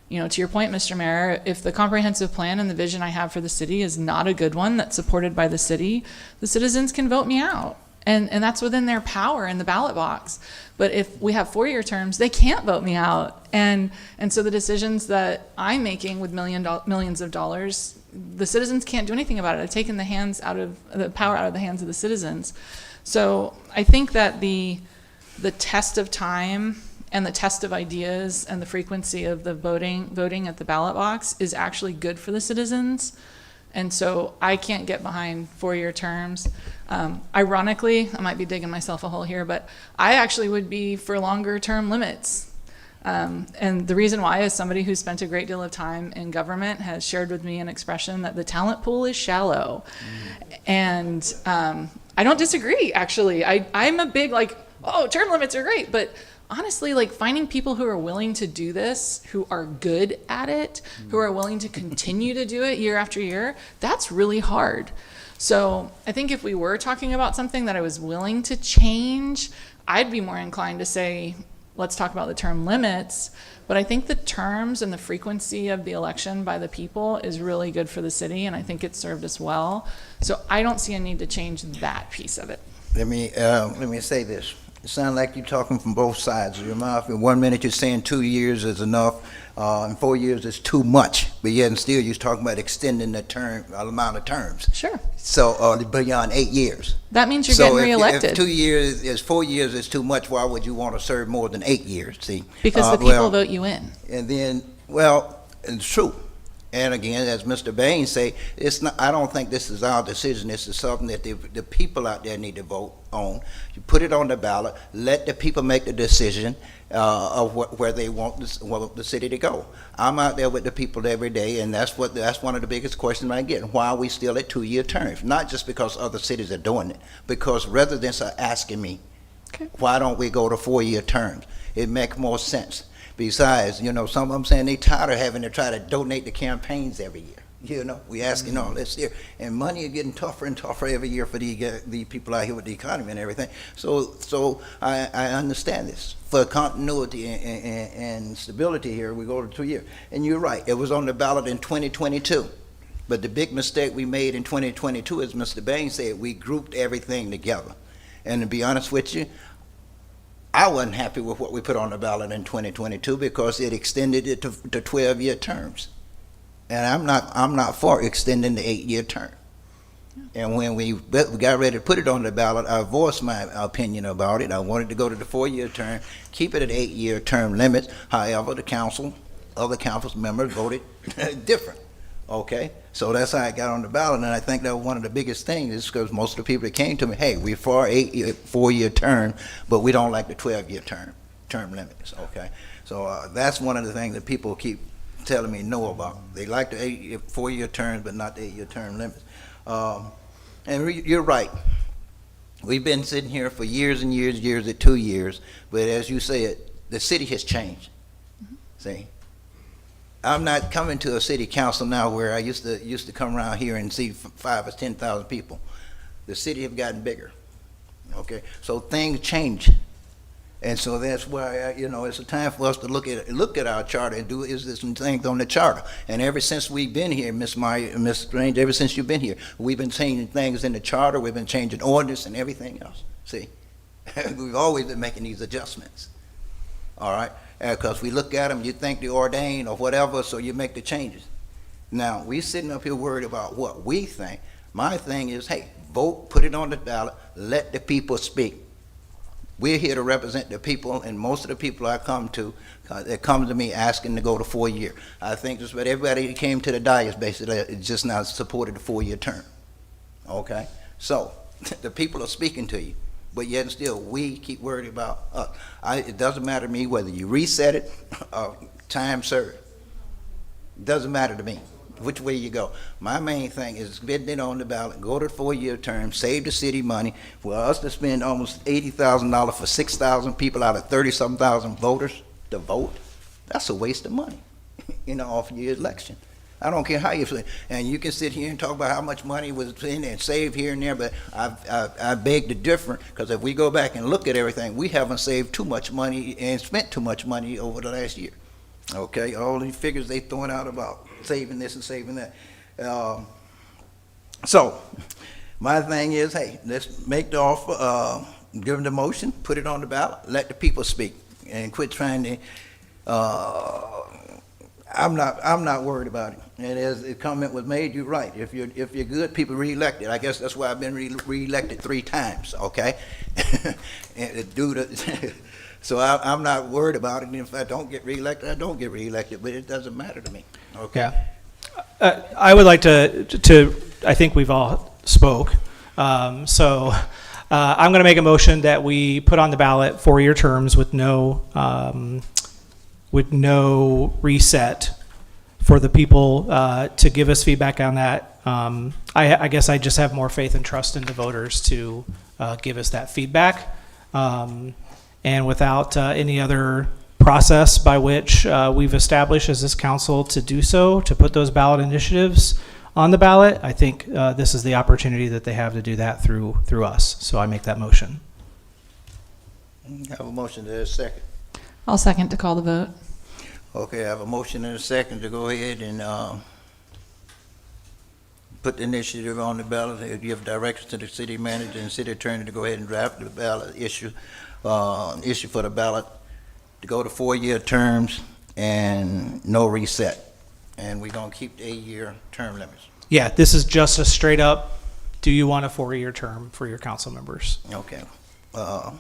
to your point, Mr. Mayor, if the comprehensive plan and the vision I have for the city is not a good one that's supported by the city, the citizens can vote me out. And that's within their power in the ballot box. But if we have 4-year terms, they can't vote me out. And so the decisions that I'm making with millions of dollars, the citizens can't do anything about it. I've taken the power out of the hands of the citizens. So I think that the test of time and the test of ideas and the frequency of the voting at the ballot box is actually good for the citizens. And so I can't get behind 4-year terms. Ironically, I might be digging myself a hole here, but I actually would be for longer term limits. And the reason why is somebody who spent a great deal of time in government has shared with me an expression that the talent pool is shallow. And I don't disagree, actually. I'm a big, like, oh, term limits are great, but honestly, like, finding people who are willing to do this, who are good at it, who are willing to continue to do it year after year, that's really hard. So I think if we were talking about something that I was willing to change, I'd be more inclined to say, let's talk about the term limits. But I think the terms and the frequency of the election by the people is really good for the city, and I think it served us well. So I don't see a need to change that piece of it. Let me say this. It sounds like you're talking from both sides of your mouth. In 1 minute you're saying 2 years is enough, and 4 years is too much. But yet and still you're talking about extending the term, amount of terms. Sure. So beyond 8 years. That means you're getting reelected. If 2 years is 4 years is too much, why would you want to serve more than 8 years? See, because the people vote you in. And then, well, it's true. And again, as Mr. Bain say, it's not. I don't think this is our decision. This is something that the people out there need to vote on. You put it on the ballot. Let the people make the decision of where they want the city to go. I'm out there with the people every day, and that's one of the biggest questions I get. Why are we still at 2-year terms? Not just because other cities are doing it, because residents are asking me, why don't we go to 4-year terms? It makes more sense. Besides, some of them saying they tired of having to try to donate to campaigns every year. We asking all this here, and money is getting tougher and tougher every year for the people out here with the economy and everything. So I understand this. For continuity and stability here, we go to 2 years. And you're right, it was on the ballot in 2022. But the big mistake we made in 2022, as Mr. Bain said, we grouped everything together. And to be honest with you, I wasn't happy with what we put on the ballot in 2022 because it extended it to 12-year terms. And I'm not for extending the 8-year term. And when we got ready to put it on the ballot, I voiced my opinion about it. I wanted to go to the 4-year term, keep it at 8-year term limits. However, other council members voted different. Okay, so that's how I got on the ballot, and I think that was one of the biggest things is because most of the people that came to me, hey, we're for 4-year term, but we don't like the 12-year term limits. Okay, so that's one of the things that people keep telling me no about. They like the 4-year terms, but not the 8-year term limits. And you're right. We've been sitting here for years and years at 2 years, but as you said, the city has changed. See. I'm not coming to a city council now where I used to come around here and see 5,000 or 10,000 people. The city have gotten bigger. Okay, so things change, and so that's why it's a time for us to look at our charter and is some things on the charter. And ever since we've been here, Miss Strange, ever since you've been here, we've been changing things in the charter. We've been changing ordinance and everything else. See, we've always been making these adjustments. All right. Because we look at them, you think they're ordained or whatever, so you make the changes. Now, we sitting up here worried about what we think. My thing is, hey, vote, put it on the ballot, let the people speak. We're here to represent the people, and most of the people I come to, they come to me asking to go to 4-year. I think just about everybody that came to the dais basically just now supported the 4-year term. Okay? So, the people are speaking to you. But yet and still, we keep worried about us. It doesn't matter to me whether you reset it or time served. It doesn't matter to me which way you go. My main thing is getting it on the ballot, go to 4-year term, save the city money. For us to spend almost $80,000 for 6,000 people out of 30-some thousand voters to vote, that's a waste of money, off your election. I don't care how you feel. And you can sit here and talk about how much money was in there and saved here and there, but I beg to differ, because if we go back and look at everything, we haven't saved too much money and spent too much money over the last year. Okay, all these figures they throwing out about saving this and saving that. So, my thing is, hey, let's make the offer, give them the motion, put it on the ballot, let the people speak, and quit trying to. I'm not worried about it. And as the comment was made, you're right. If you're good, people reelected. I guess that's why I've been reelected 3 times. Okay, and so I'm not worried about it. And if I don't get reelected, I don't get reelected. But it doesn't matter to me. Okay. Yeah. I would like to. I think we've all spoke. So I'm going to make a motion that we put on the ballot 4-year terms with no with no reset for the people to give us feedback on that. I guess I just have more faith and trust in the voters to give us that feedback. And without any other process by which we've established as this council to do so, to put those ballot initiatives on the ballot, I think this is the opportunity that they have to do that through us. So I make that motion. Have a motion, there's a second. I'll second to call the vote. Okay, I have a motion and a second to go ahead and put the initiative on the ballot, and give directions to the city manager and city attorney to go ahead and draft the ballot issue for the ballot to go to 4-year terms and no reset. And we're gonna keep the 8-year term limits. Yeah, this is just a straight up, do you want a 4-year term for your council members? Okay. But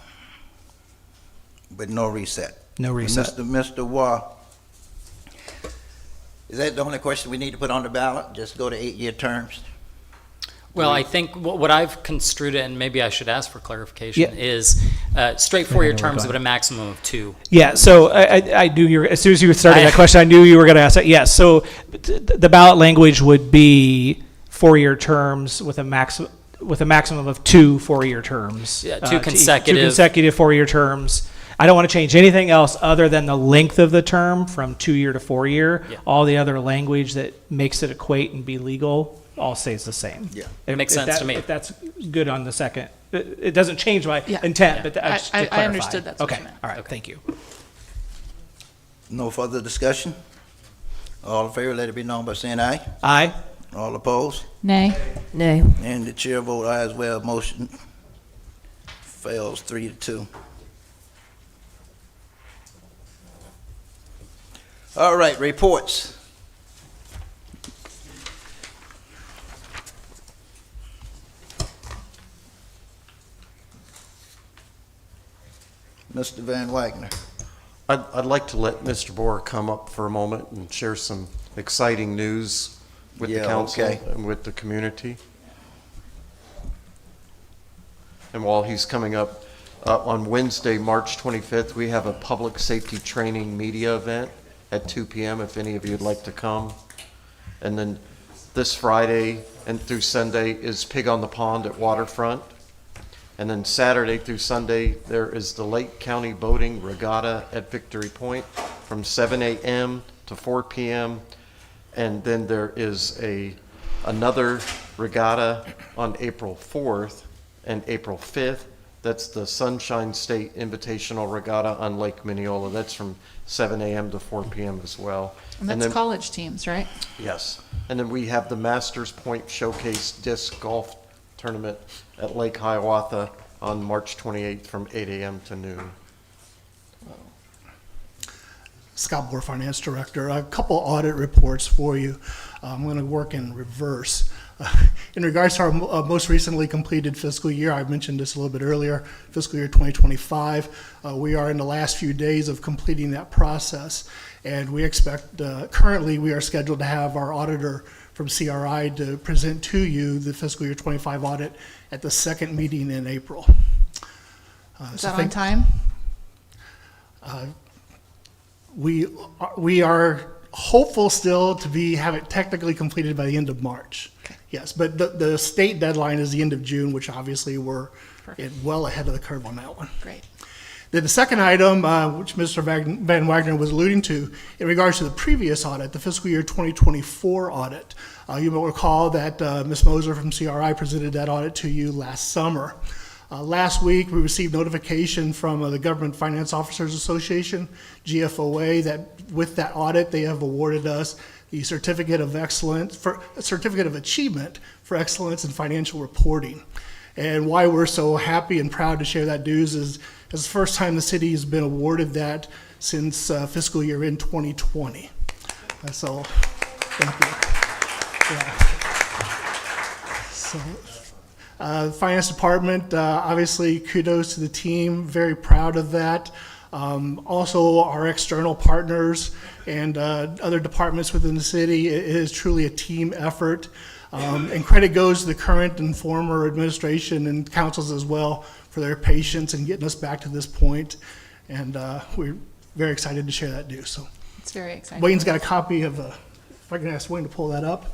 no reset. No reset. Mr. Waugh, is that the only question we need to put on the ballot? Just go to 8-year terms? Well, I think what I've construed it, and maybe I should ask for clarification, is straight 4-year terms with a maximum of 2. Yeah, so I knew you were, as soon as you started that question, I knew you were going to ask that. Yes, so the ballot language would be 4-year terms with a maximum of 2 4-year terms. Yeah, to two each. consecutive. 2 consecutive 4-year terms. I don't want to change anything else other than the length of the term from 2-year to 4-year. Yeah. All the other language that makes it equate and be legal all stays the same. Yeah. Makes sense to me. If that's good on the second, it doesn't change my intent, but just to I clarify. understood that's what okay. you meant. All right, thank you. No further discussion? All in favor, let it be known by saying aye. Aye. All opposed? Nay. Nay. And the chair vote aye as well. Motion fails 3-2. All right, reports. Mr. Van Wagner. I'd like to let Mr. Boer come up for a moment and share some exciting news with the council and with the community. And while he's coming up, on Wednesday, March 25th, we have a public safety training media event at 2 p.m. if any of you would like to come. And then this Friday and through Sunday is Pig on the Pond at Waterfront. And then Saturday through Sunday, there is the Lake County Boating Regatta at Victory Point from 7 a.m. to 4 p.m. And then there is another regatta on April 4th and April 5th. That's the Sunshine State Invitational Regatta on Lake Mineola. That's from 7 a.m. to 4 p.m. as well. And that's college teams, right? Yes. And then we have the Masters Point Showcase Disc Golf Tournament at Lake Hiawatha on March 28th from 8 a.m. to noon. Scott Boer, Finance Director. A couple audit reports for you. I'm going to work in reverse. In regards to our most recently completed fiscal year, I mentioned this a little bit earlier, fiscal year 2025, we are in the last few days of completing that process, and we expect, currently we are scheduled to have our auditor from CRI to present to you the fiscal year 25 audit at the second meeting in April. Is that on time? We are hopeful still to have it technically completed by the end of March. Okay. Yes, but the state deadline is the end of June, which obviously we're well ahead of the curve on that one. Great. Then the second item, which Mr. Van Wagner was alluding to, in regards to the previous audit, the fiscal year 2024 audit. You will recall that Ms. Moser from CRI presented that audit to you last summer. Last week, we received notification from the Government Finance Officers Association, GFOA, that with that audit, they have awarded us the Certificate of Achievement for Excellence in Financial Reporting. And why we're so happy and proud to share that news is it's the first time the city has been awarded that since fiscal year in 2020. So, thank you. Yeah. So, Finance Department, obviously kudos to the team, very proud of that. Also our external partners and other departments within the city, it is truly a team effort. And credit goes to the current and former administration and councils as well for their patience in getting us back to this point. And we're very excited to share that news. So It's very exciting. Wayne's got a copy of if I can ask Wayne to pull that up.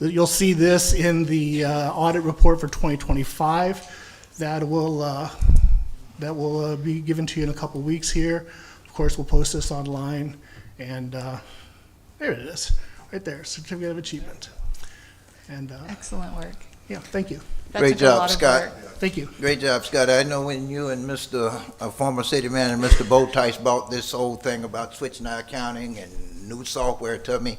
You'll see this in the audit report for 2025. That will be given to you in a couple weeks here. Of course, we'll post this online, and there it is, right there, Certificate of Achievement. And Excellent work. yeah, thank you. That Great took a lot job, of Scott. work. Thank you. Great job, Scott. I know when you and former city manager, Mr. Botice, bought this whole thing about switching our accounting and new software to me,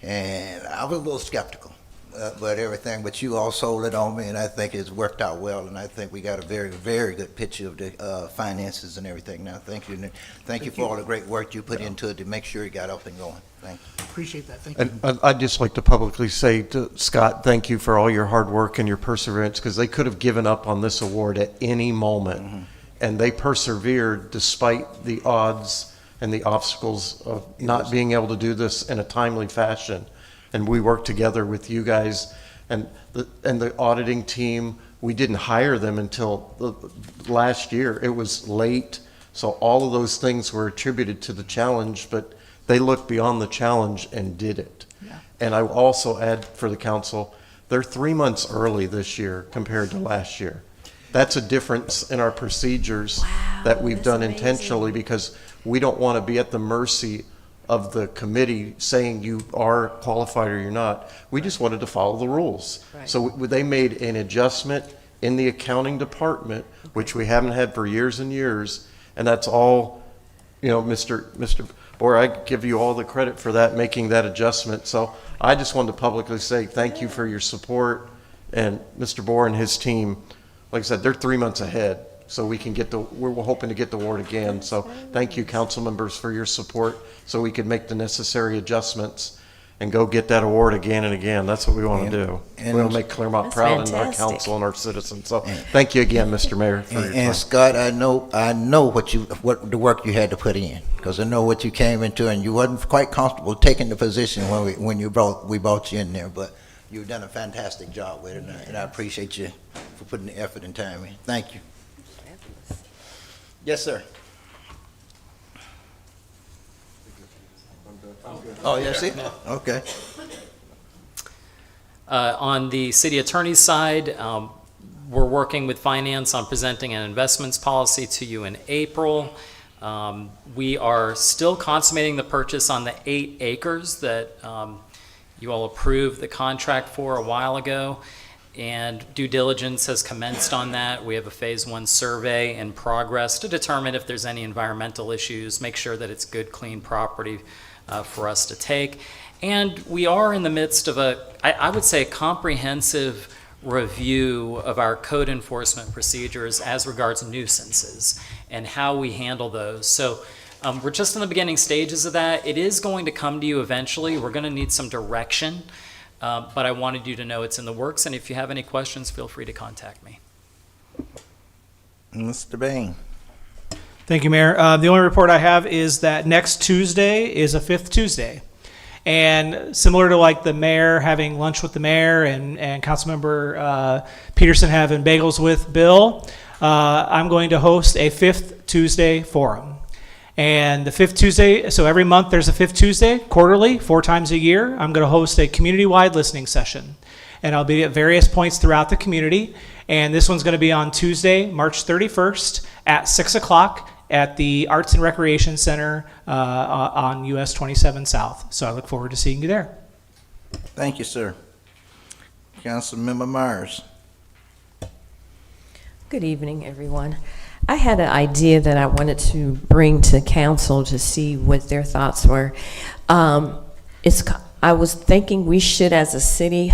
and I was a little skeptical about everything, but you all sold it on me, and I think it's worked out well, and I think we got a very, very good picture of the finances and everything now. Thank you. And thank you for all the great work you put into it to make sure it got up and going. Thank you. Appreciate that. Thank you. And I'd just like to publicly say to Scott, thank you for all your hard work and your perseverance, because they could have given up on this award at any moment, and they persevered despite the odds and the obstacles of not being able to do this in a timely fashion. And we worked together with you guys and the auditing team. We didn't hire them until last year. It was late, so all of those things were attributed to the challenge, but they looked beyond the challenge and did it. Yeah. And I will also add for the council, they're 3 months early this year compared to last year. That's a difference in our procedures that we've done intentionally, because we don't want to be at the mercy of the committee saying you are qualified or you're not. We just wanted to follow the rules. Right. So they made an adjustment in the accounting department, which we haven't had for years and years, and that's all, Mr. Boer, I give you all the credit for that, making that adjustment. So I just wanted to publicly say thank you for your support, and Mr. Boer and his team, like I said, they're 3 months ahead. So we're hoping to get the award again. So thank you, council members, for your support, so we could make the necessary adjustments and go get that award again and again. That's what we want to do. We'll make Clermont proud and our council and our citizens. So thank you again, Mr. Mayor, for your time. And Scott, I know what the work you had to put in, because I know what you came into, and you wasn't quite comfortable taking the position when we brought you in there, but you've done a fantastic job with it, and I appreciate you for putting the effort and time in. Thank you. Yes, sir. Oh, yes, see? Okay. On the city attorney's side, we're working with finance on presenting an investments policy to you in April. We are still consummating the purchase on the 8 acres that you all approved the contract for a while ago, and due diligence has commenced on that. We have a phase 1 survey in progress to determine if there's any environmental issues, make sure that it's good, clean property for us to take. And we are in the midst of I would say, a comprehensive review of our code enforcement procedures as regards nuisances and how we handle those. So we're just in the beginning stages of that. It is going to come to you eventually. We're going to need some direction. But I wanted you to know it's in the works, and if you have any questions, feel free to contact me. Mr. Bain. Thank you, Mayor. The only report I have is that next Tuesday is a 5th Tuesday. And similar to like the mayor having lunch with the mayor and Councilmember Peterson having bagels with Bill, I'm going to host a 5th Tuesday forum. And the 5th Tuesday, so every month there's a 5th Tuesday, quarterly, 4 times a year. I'm going to host a community-wide listening session. And I'll be at various points throughout the community. And this one's going to be on Tuesday, March 31st at 6 o'clock at the Arts and Recreation Center on US 27 South. So I look forward to seeing you there. Thank you, sir. Councilmember Myers. Good evening, everyone. I had an idea that I wanted to bring to council to see what their thoughts were. I was thinking we should, as a city,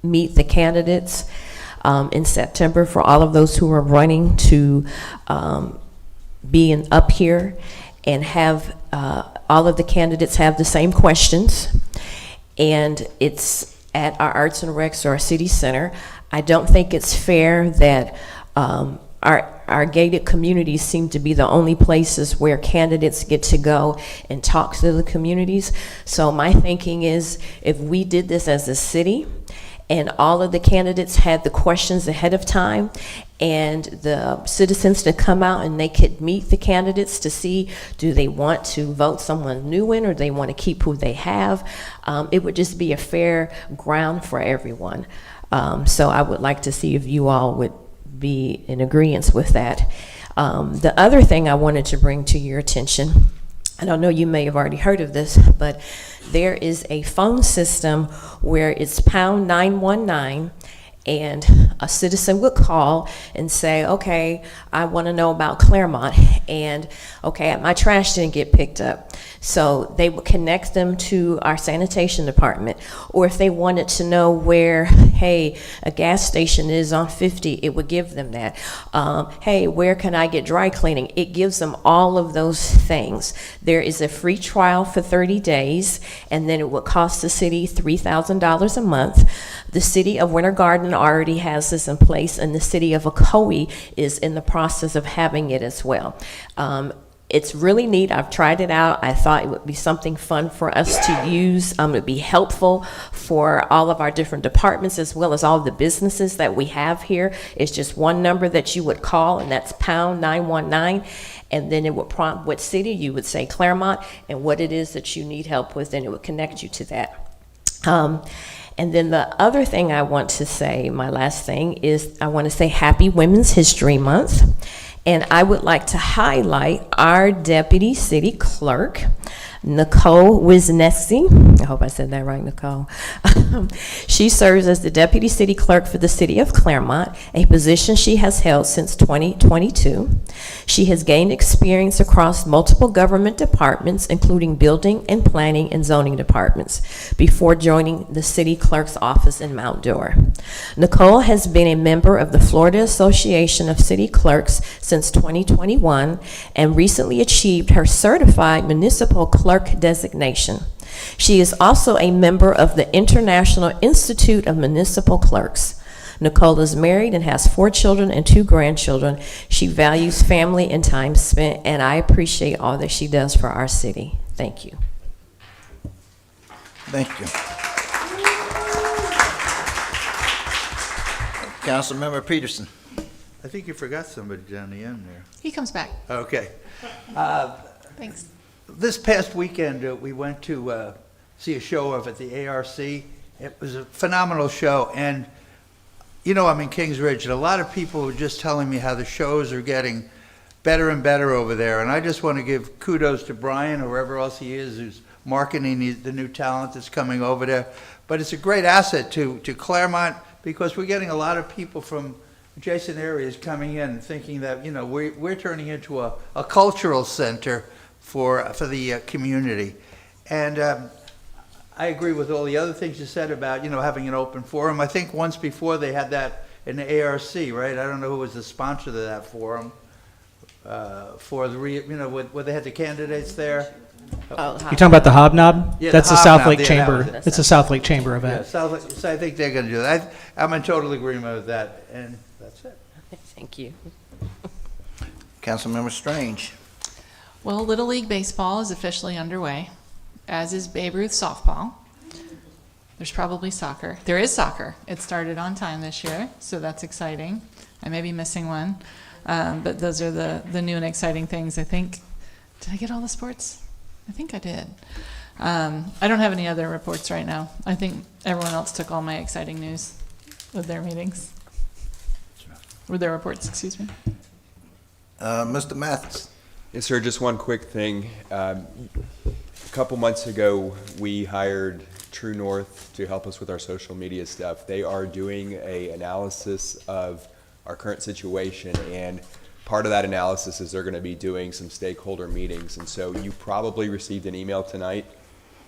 meet the candidates in September for all of those who are running to be up here, and have all of the candidates have the same questions. And it's at our Arts and Recs or our city center. I don't think it's fair that our gated communities seem to be the only places where candidates get to go and talk to the communities. So my thinking is, if we did this as a city and all of the candidates had the questions ahead of time, and the citizens to come out and they could meet the candidates to see, do they want to vote someone new in, or they want to keep who they have. It would just be a fair ground for everyone. So I would like to see if you all would be in agreement with that. The other thing I wanted to bring to your attention, and I know you may have already heard of this, but there is a phone system where it's pound 919, and a citizen would call and say, okay, I want to know about Clermont, and okay, my trash didn't get picked up. So they would connect them to our sanitation department. Or if they wanted to know where, hey, a gas station is on 50, it would give them that. Hey, where can I get dry cleaning? It gives them all of those things. There is a free trial for 30 days, and then it would cost the city $3,000 a month. The city of Winter Garden already has this in place, and the city of Ocoee is in the process of having it as well. It's really neat. I've tried it out. I thought it would be something fun for us to use. It would be helpful for all of our different departments, as well as all the businesses that we have here. It's just one number that you would call, and that's pound 919. And then it would prompt what city. You would say Clermont and what it is that you need help with, and it would connect you to that. And then the other thing I want to say, my last thing, is I want to say Happy Women's History Month. And I would like to highlight our Deputy City Clerk, Nicole Wisniewski. I hope I said that right, Nicole. She serves as the Deputy City Clerk for the City of Clermont, a position she has held since 2022. She has gained experience across multiple government departments, including building and planning and zoning departments, before joining the City Clerk's office in Mount Dora. Nicole has been a member of the Florida Association of City Clerks since 2021 and recently achieved her Certified Municipal Clerk designation. She is also a member of the International Institute of Municipal Clerks. Nicole is married and has 4 children and 2 grandchildren. She values family and time spent, and I appreciate all that she does for our city. Thank you. Thank you. Councilmember Peterson. I think you forgot somebody down the end there. He comes back. Okay. Thanks. This past weekend, we went to see a show of at the ARC. It was a phenomenal show, and you know, I'm in Kings Ridge, and a lot of people were just telling me how the shows are getting better and better over there, and I just want to give kudos to Brian, or wherever else he is, who's marketing the new talent that's coming over there. But it's a great asset to Clermont, because we're getting a lot of people from adjacent areas coming in thinking that, you know, we're turning into a cultural center for the community. And I agree with all the other things you said about, you know, having an open forum. I think once before they had that in the ARC, right? I don't know who was the sponsor of that forum, for the, you know, where they had the candidates there. You talking about the Hobnob? Yeah, That's the the South Hobnob, Lake yeah, Chamber. that was it. It's a South Lake Chamber Yeah, event. so I think they're going to do that. I'm in total agreement with that, and that's it. Thank you. Councilmember Strange. Well, Little League Baseball is officially underway, as is Babe Ruth softball. There's probably soccer. There is soccer. It started on time this year, so that's exciting. I may be missing one, but those are the new and exciting things, I think. Did I get all the sports? I think I did. I don't have any other reports right now. I think everyone else took all my exciting news with their meetings. With their reports, excuse me. Mr. Mathis. Yes, sir. Just one quick thing. A couple months ago, we hired True North to help us with our social media stuff. They are doing an analysis of our current situation, and part of that analysis is they're going to be doing some stakeholder meetings. And so you probably received an email tonight.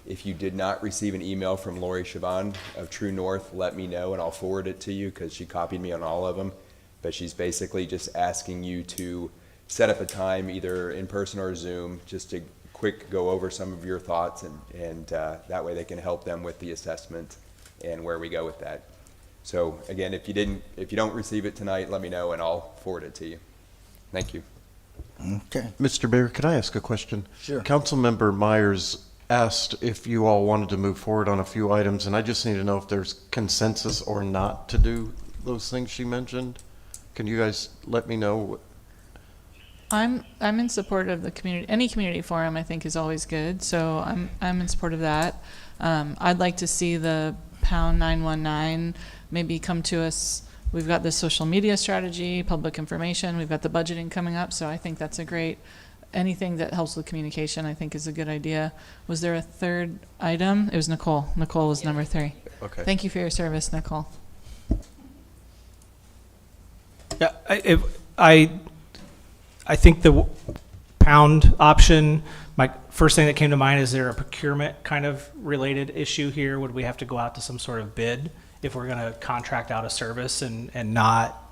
If you did not receive an email from Lori Chavon of True North, let me know and I'll forward it to you, because she copied me on all of them. But she's basically just asking you to set up a time, either in person or Zoom, just to quick go over some of your thoughts, and that way they can help them with the assessment and where we go with that. So again, if you don't receive it tonight, let me know and I'll forward it to you. Thank you. Okay. Mr. Mayor, could I ask a question? Sure. Councilmember Myers asked if you all wanted to move forward on a few items, and I just need to know if there's consensus or not to do those things she mentioned. Can you guys let me know? I'm in support of the community. Any community forum, I think, is always good. So I'm in support of that. I'd like to see the pound 919 maybe come to us. We've got the social media strategy, public information. We've got the budgeting coming up. So I think that's a great. Anything that helps with communication, I think, is a good idea. Was there a third item? It was Nicole. Nicole was number 3. Okay. Thank you for your service, Nicole. Yeah, I think the pound option, my first thing that came to mind, is there a procurement kind of related issue here? Would we have to go out to some sort of bid if we're going to contract out a service and not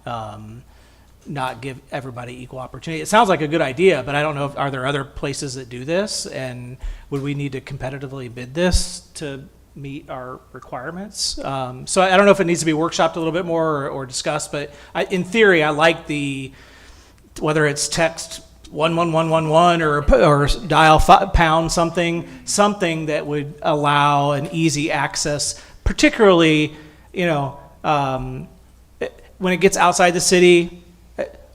give everybody equal opportunity? It sounds like a good idea, but I don't know, are there other places that do this? And would we need to competitively bid this to meet our requirements? So I don't know if it needs to be workshopped a little bit more or discussed, but in theory, I like whether it's text 11111 or dial pound something that would allow an easy access, particularly, when it gets outside the city,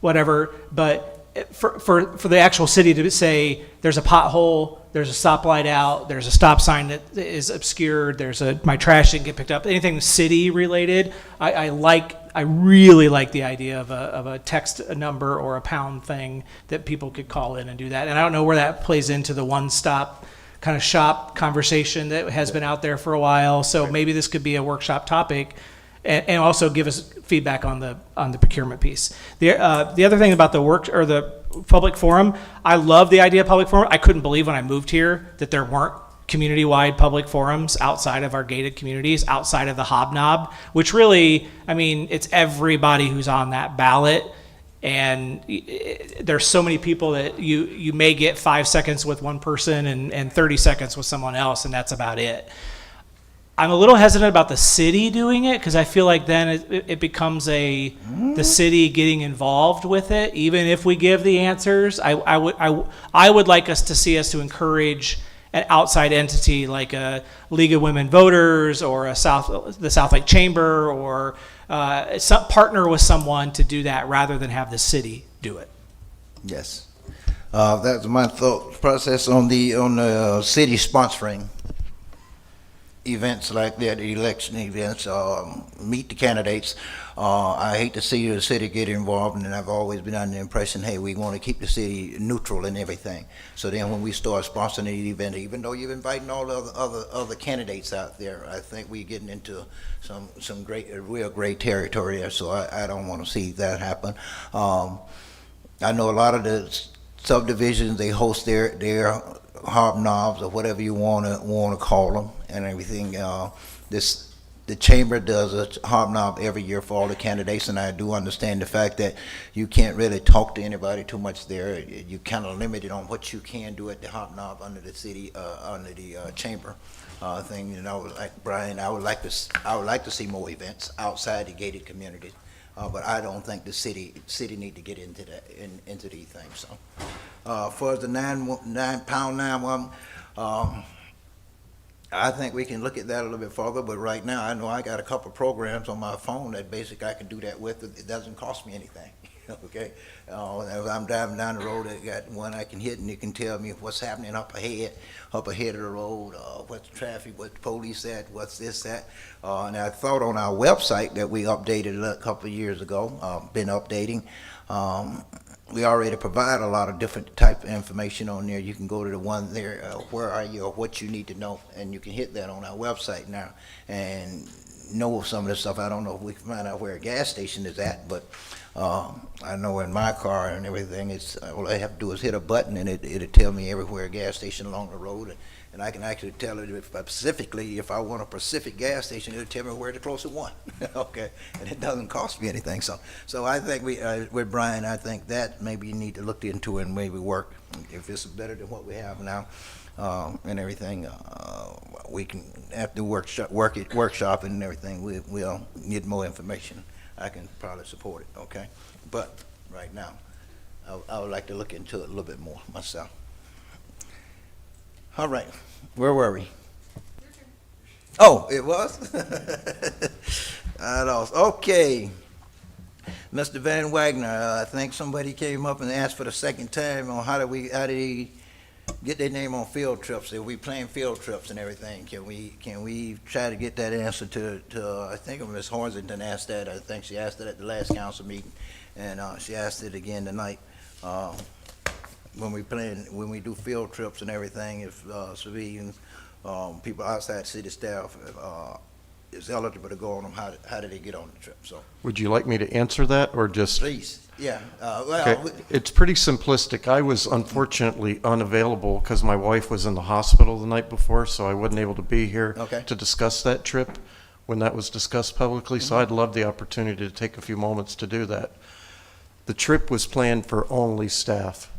whatever, but for the actual city to say there's a pothole, there's a stoplight out, there's a stop sign that is obscured, my trash didn't get picked up, anything city related, I really like the idea of a text a number or a pound thing that people could call in and do that. And I don't know where that plays into the one-stop kind of shop conversation that has been out there for a while. So maybe this could be a workshop topic. And also give us feedback on the procurement piece. The other thing about the public forum, I love the idea of public forum. I couldn't believe when I moved here that there weren't community-wide public forums outside of our gated communities, outside of the hobnob, which really, it's everybody who's on that ballot. And there's so many people that you may get 5 seconds with one person and 30 seconds with someone else, and that's about it. I'm a little hesitant about the city doing it because I feel like then it becomes the city getting involved with it, even if we give the answers. I would like us to encourage an outside entity like a League of Women Voters or the South Lake Chamber or partner with someone to do that rather than have the city do it. Yes. That's my thought process on the city sponsoring events like that, election events, meet the candidates. I hate to see the city get involved, and I've always been under the impression, hey, we want to keep the city neutral in everything. So then when we start sponsoring the event, even though you're inviting all the other candidates out there, I think we're getting into some real great territory there, so I don't want to see that happen. I know a lot of the subdivisions, they host their hobnobs or whatever you want to call them and everything. The chamber does a hobnob every year for all the candidates, and I do understand the fact that you can't really talk to anybody too much there. You kind of limited on what you can do at the hobnob under the city, under the chamber thing. And I was like Brian, I would like to see more events outside the gated communities. But I don't think the city need to get into that into these things. So, for the pound 911, I think we can look at that a little bit further. But right now, I know I got a couple programs on my phone that basically I can do that with. It doesn't cost me anything. Okay, if I'm driving down the road, I got one I can hit, and it can tell me what's happening up ahead of the road, what's the traffic, what the police at, what's this, that. And I thought on our website that we updated a couple of years ago, been updating. We already provide a lot of different type of information on there. You can go to the one there, where are you or what you need to know, and you can hit that on our website now and know some of the stuff. I don't know if we can find out where a gas station is at, but I know in my car and everything, all I have to do is hit a button and it'll tell me everywhere a gas station along the road, and I can actually tell it specifically if I want a Pacific gas station, it'll tell me where the closest one. Okay, and it doesn't cost me anything. So I think with Brian, I think that maybe you need to look into and maybe work if it's better than what we have now. And everything, we can after workshop and everything. We'll get more information. I can probably support it. Okay, but right now, I would like to look into it a little bit more myself. All right, where were we? Oh, it was? I lost. Okay. Mr. Van Wagner, I think somebody came up and asked for the second time on how did he get their name on field trips? Are we playing field trips and everything? Can we try to get that answer to I think Ms. Horsington asked that. I think she asked it at the last council meeting, and she asked it again tonight. When we do field trips and everything, if civilians, people outside city staff is eligible to go on them, how do they get on the trip? So, Would you like me to answer that, or just? please, yeah. Okay. It's pretty simplistic. I was unfortunately unavailable because my wife was in the hospital the night before, so I wasn't able to be here to discuss that trip when that was discussed publicly. So I'd love the opportunity to take a few moments to do that. The trip was planned for only staff,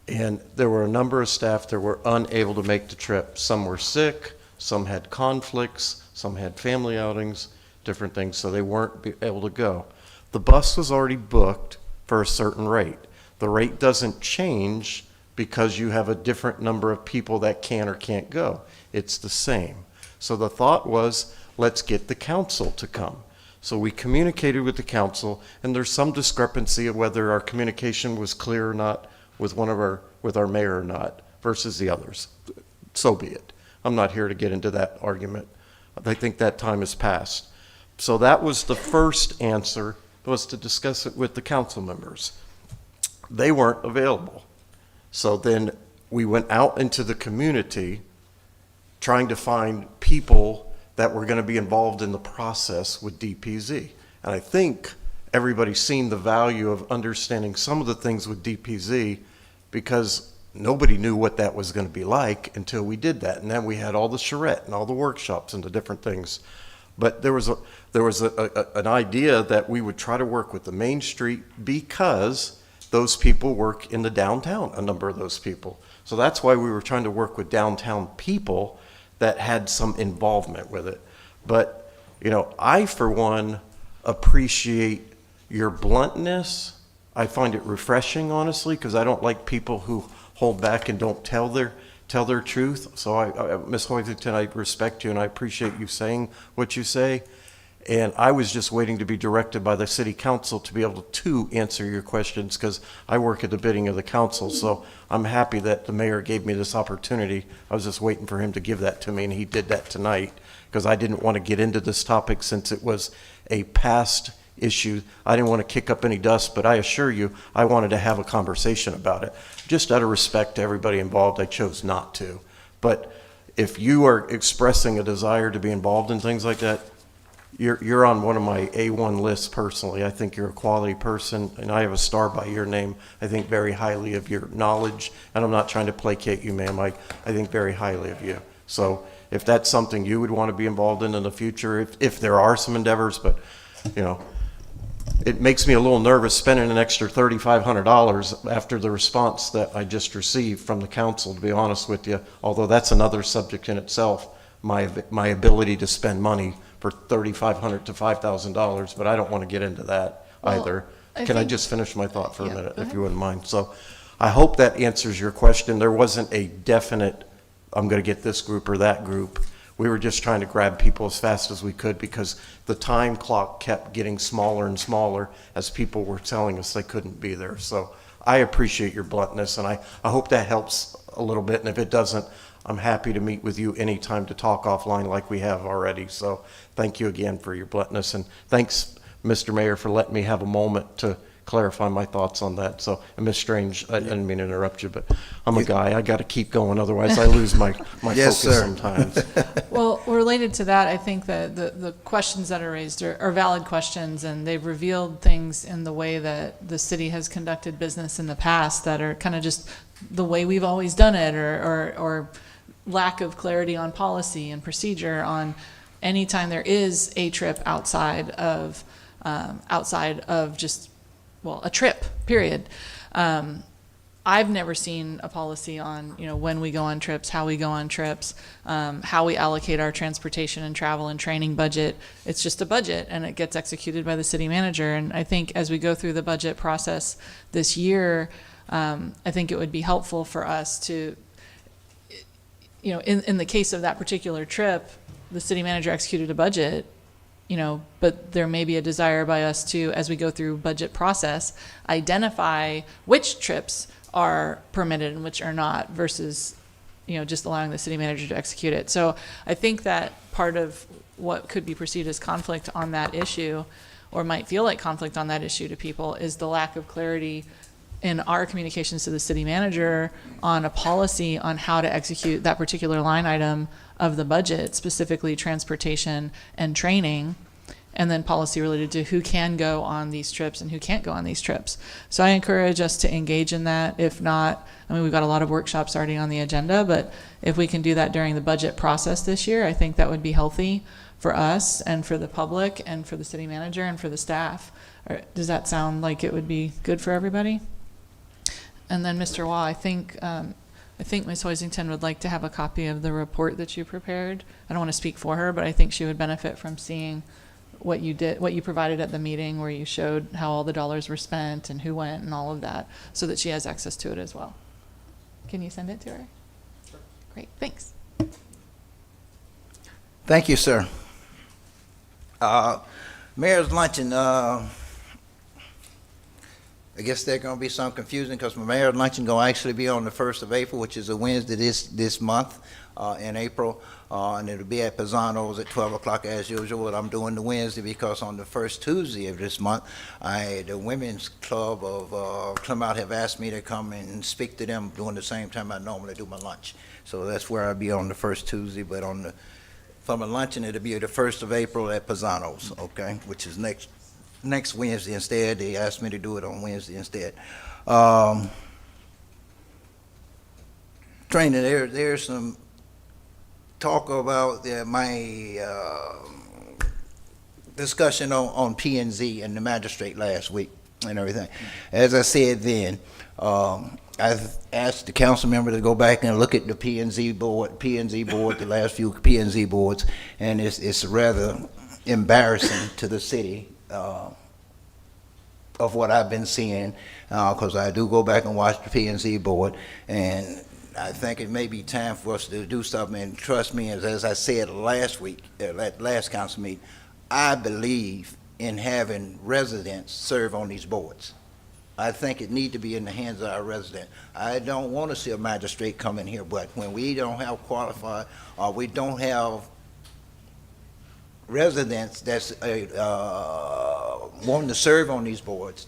and there were a number of staff that were unable to make the trip. Some were sick, some had conflicts, some had family outings, different things, so they weren't able to go. The bus was already booked for a certain rate. The rate doesn't change because you have a different number of people that can or can't go. It's the same. So the thought was, let's get the council to come. So we communicated with the council, and there's some discrepancy of whether our communication was clear or not with with our mayor or not versus the others. So be it. I'm not here to get into that argument. I think that time has passed. So that was the first answer, was to discuss it with the council members. They weren't available. So then we went out into the community trying to find people that were going to be involved in the process with DPZ. And I think everybody's seen the value of understanding some of the things with DPZ, because nobody knew what that was going to be like until we did that. And then we had all the charrette and all the workshops and the different things. But there was an idea that we would try to work with the Main Street, because those people work in the downtown, a number of those people. So that's why we were trying to work with downtown people that had some involvement with it. But, you know, I, for one, appreciate your bluntness. I find it refreshing, honestly, because I don't like people who hold back and don't tell their truth. So Ms. Hoisington, I respect you and I appreciate you saying what you say. And I was just waiting to be directed by the city council to be able to answer your questions, because I work at the bidding of the council. So I'm happy that the mayor gave me this opportunity. I was just waiting for him to give that to me, and he did that tonight, because I didn't want to get into this topic since it was a past issue. I didn't want to kick up any dust, but I assure you, I wanted to have a conversation about it. Just out of respect to everybody involved, I chose not to. But if you are expressing a desire to be involved in things like that, you're on one of my A1 lists personally. I think you're a quality person, and I have a star by your name. I think very highly of your knowledge, and I'm not trying to placate you, ma'am. I think very highly of you. So if that's something you would want to be involved in the future, if there are some endeavors, but, you know, it makes me a little nervous spending an extra $3,500 after the response that I just received from the council, to be honest with you, although that's another subject in itself, my ability to spend money for $3,500 to $5,000, but I don't want to get into that either. Can I just finish my thought for a minute, if you wouldn't mind? So I hope that answers your question. There wasn't a definite, I'm going to get this group or that group. We were just trying to grab people as fast as we could, because the time clock kept getting smaller and smaller as people were telling us they couldn't be there. So I appreciate your bluntness, and I hope that helps a little bit. And if it doesn't, I'm happy to meet with you anytime to talk offline like we have already. So thank you again for your bluntness. And thanks, Mr. Mayor, for letting me have a moment to clarify my thoughts on that. So, and Ms. Strange, I didn't mean to interrupt you, but I'm a guy. I got to keep going, otherwise I lose my Yes, focus sir. sometimes. Well, related to that, I think that the questions that are raised are valid questions, and they've revealed things in the way that the city has conducted business in the past that are kind of just the way we've always done it, or lack of clarity on policy and procedure on any time there is a trip outside of just, well, a trip, period. I've never seen a policy on, you know, when we go on trips, how we go on trips, how we allocate our transportation and travel and training budget. It's just a budget, and it gets executed by the city manager. And I think as we go through the budget process this year, I think it would be helpful for us to, you know, in the case of that particular trip, the city manager executed a budget, you know, but there may be a desire by us to, as we go through budget process, identify which trips are permitted and which are not versus, you know, just allowing the city manager to execute it. So I think that part of what could be perceived as conflict on that issue, or might feel like conflict on that issue to people, is the lack of clarity in our communications to the city manager on a policy on how to execute that particular line item of the budget, specifically transportation and training, and then policy related to who can go on these trips and who can't go on these trips. So I encourage us to engage in that. If not, I mean, we've got a lot of workshops already on the agenda, but if we can do that during the budget process this year, I think that would be healthy for us and for the public and for the city manager and for the staff. Does that sound like it would be good for everybody? And then Mr. Wah, I think Ms. Hoisington would like to have a copy of the report that you prepared. I don't want to speak for her, but I think she would benefit from seeing what you did, what you provided at the meeting, where you showed how all the dollars were spent and who went and all of that, so that she has access to it as well. Can you send it to her? Sure. Great, thanks. Thank you, sir. Mayor's luncheon, I guess there's going to be some confusion because my mayor's luncheon going to actually be on the 1st of April, which is a Wednesday this month in April, and it'll be at Pisano's at 12 o'clock as usual. I'm doing the Wednesday because on the first Tuesday of this month, the Women's Club of Clermont have asked me to come and speak to them during the same time I normally do my lunch. So that's where I'll be on the first Tuesday, but for my luncheon, it'll be the 1st of April at Pisano's, okay, which is next Wednesday instead. They asked me to do it on Wednesday instead. Training, there's some talk about my discussion on P&Z and the magistrate last week and everything. As I said then, I've asked the council member to go back and look at the P&Z board, the last few P&Z boards, and it's rather embarrassing to the city of what I've been seeing, because I do go back and watch the P&Z board, and I think it may be time for us to do something. And trust me, as I said last week, at last council meeting, I believe in having residents serve on these boards. I think it need to be in the hands of our residents. I don't want to see a magistrate come in here, but when we don't have qualified, or we don't have residents that's wanting to serve on these boards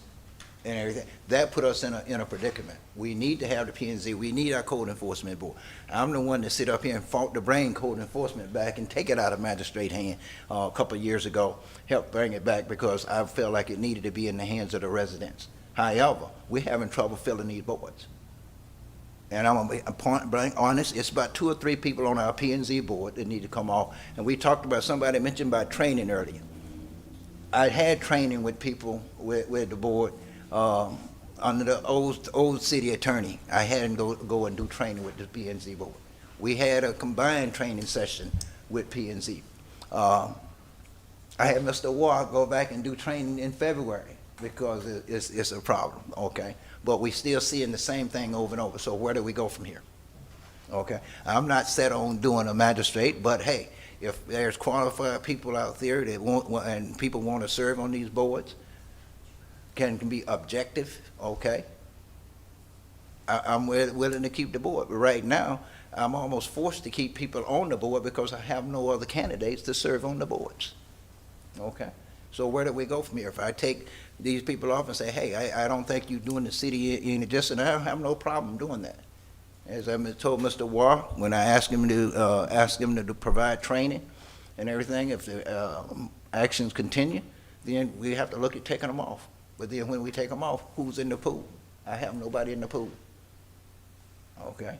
and everything, that put us in a predicament. We need to have the P&Z. We need our code enforcement board. I'm the one that sit up here and fought to bring code enforcement back and take it out of magistrate hand a couple of years ago, helped bring it back because I felt like it needed to be in the hands of the residents. However, we're having trouble filling these boards. And I'm going to be point blank honest, it's about 2 or 3 people on our P&Z board that need to come off. And we talked about, somebody mentioned about training earlier. I had training with people with the board under the old city attorney. I had him go and do training with the P&Z board. We had a combined training session with P&Z. I had Mr. Wah go back and do training in February because it's a problem, okay? But we still seeing the same thing over and over, so where do we go from here? Okay, I'm not set on doing a magistrate, but hey, if there's qualified people out there that want, and people want to serve on these boards, can be objective, okay? I'm willing to keep the board, but right now, I'm almost forced to keep people on the board because I have no other candidates to serve on the boards, okay? So where do we go from here? If I take these people off and say, hey, I don't think you're doing the city any justice, and I have no problem doing that. As I told Mr. Wah, when I asked him to provide training and everything, if the actions continue, then we have to look at taking them off. But then when we take them off, who's in the pool? I have nobody in the pool. Okay?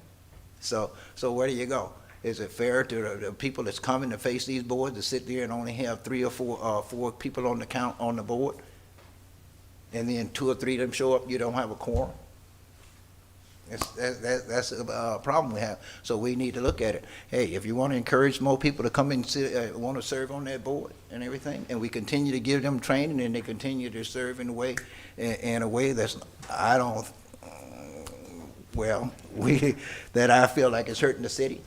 So where do you go? Is it fair to the people that's coming to face these boards to sit there and only have 3 or 4 people on the count on the board? And then 2 or 3 of them show up, you don't have a quorum? That's a problem we have. So we need to look at it. Hey, if you want to encourage more people to come and want to serve on that board and everything, and we continue to give them training and they continue to serve in a way that's, that I feel like it's hurting the city,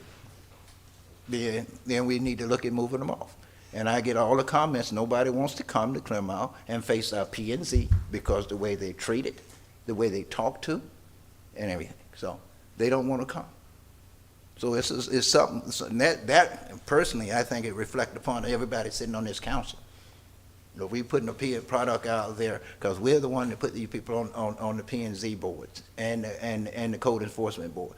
then we need to look at moving them off. And I get all the comments, nobody wants to come to Clermont and face our P and Z because the way they treated, the way they talk to, and everything. So they don't want to come. So it's something, so that personally, I think it reflects upon everybody sitting on this council. You know, we putting a product out there because we're the one that put these people on the P and Z boards and the code enforcement board.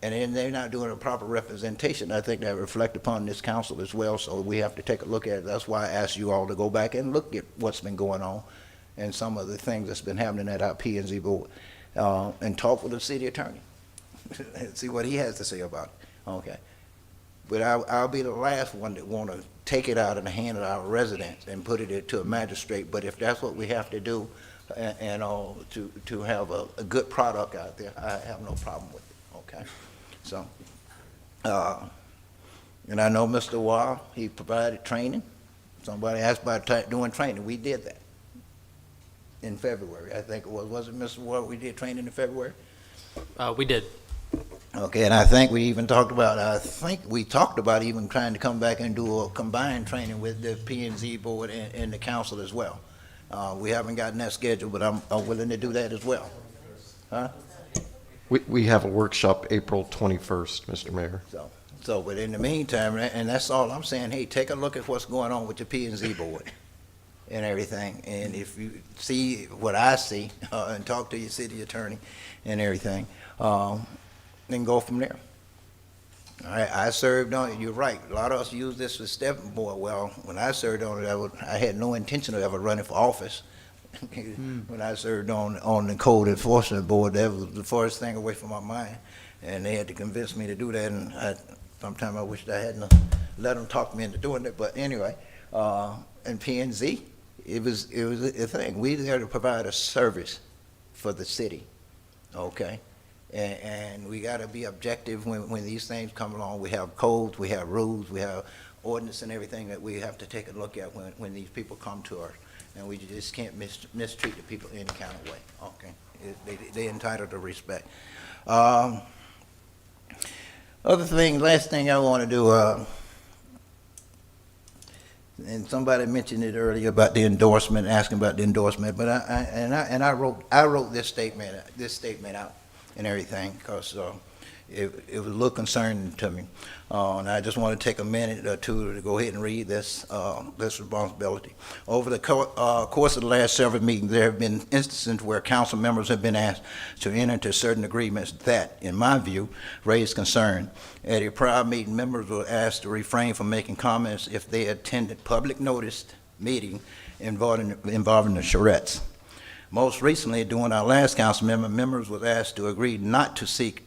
And then they're not doing a proper representation. I think that reflect upon this council as well, so we have to take a look at it. That's why I asked you all to go back and look at what's been going on and some of the things that's been happening at our P and Z board, and talk with the city attorney and see what he has to say about it. Okay. But I'll be the last one that want to take it out of the hand of our residents and put it to a magistrate. But if that's what we have to do, and to have a good product out there, I have no problem with it. Okay. So, and I know Mr. Wah, he provided training. Somebody asked about doing training. We did that in February, I think it was. Was it, Mr. Wah, we did training in February? We did. Okay, and I think we even talked about, even trying to come back and do a combined training with the P and Z board and the council as well. We haven't gotten that scheduled, but I'm willing to do that as well. Huh? We have a workshop April 21st, Mr. Mayor. So, but in the meantime, and that's all I'm saying, hey, take a look at what's going on with the P and Z board and everything. And if you see what I see, and talk to your city attorney and everything, then go from there. All right, I served on it, you're right, a lot of us use this for stepping board. Well, when I served on it, I had no intention of ever running for office. When I served on the code enforcement board, that was the farthest thing away from my mind, and they had to convince me to do that, and sometimes I wished I hadn't let them talk me into doing it. But anyway, and P and Z, it was a thing. We there to provide a service for the city, okay? And we got to be objective when these things come along. We have codes, we have rules, we have ordinance and everything that we have to take a look at when these people come to us. And we just can't mistreat the people in any kind of way, okay? They're entitled to respect. Other thing, last thing I want to do, and somebody mentioned it earlier about the endorsement, asking about the endorsement, but I wrote this statement out and everything, because it was a little concerning to me. And I just want to take a minute or two to go ahead and read this responsibility. Over the course of the last several meetings, there have been instances where council members have been asked to enter into certain agreements that, in my view, raise concern. At a prior meeting, members were asked to refrain from making comments if they attended public noticed meeting involving the charrettes. Most recently, during our last council members was asked to agree not to seek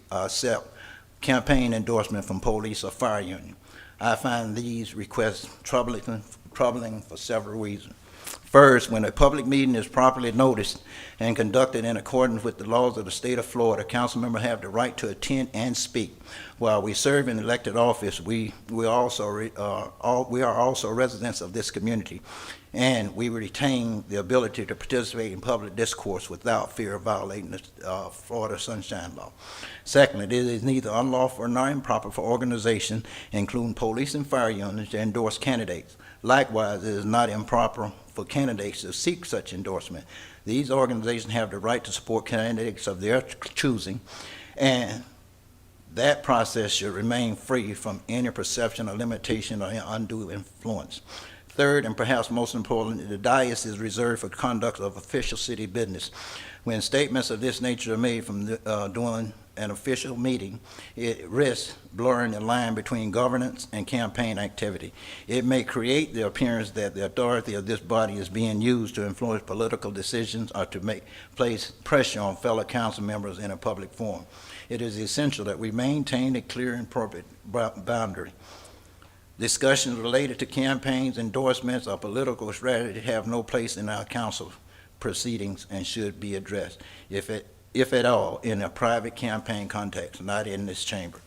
campaign endorsement from police or fire union. I find these requests troubling for several reasons. First, when a public meeting is properly noticed and conducted in accordance with the laws of the state of Florida, council members have the right to attend and speak. While we serve in elected office, we are also residents of this community, and we retain the ability to participate in public discourse without fear of violating the Florida Sunshine Law. Secondly, it is neither unlawful nor improper for organizations, including police and fire unions, to endorse candidates. Likewise, it is not improper for candidates to seek such endorsement. These organizations have the right to support candidates of their choosing, and that process should remain free from any perception or limitation or undue influence. Third, and perhaps most importantly, the dais is reserved for conduct of official city business. When statements of this nature are made from during an official meeting, it risks blurring the line between governance and campaign activity. It may create the appearance that the authority of this body is being used to influence political decisions or to place pressure on fellow council members in a public forum. It is essential that we maintain a clear and appropriate boundary. Discussions related to campaigns, endorsements, or political strategy have no place in our council proceedings and should be addressed, if at all, in a private campaign context, not in this chamber.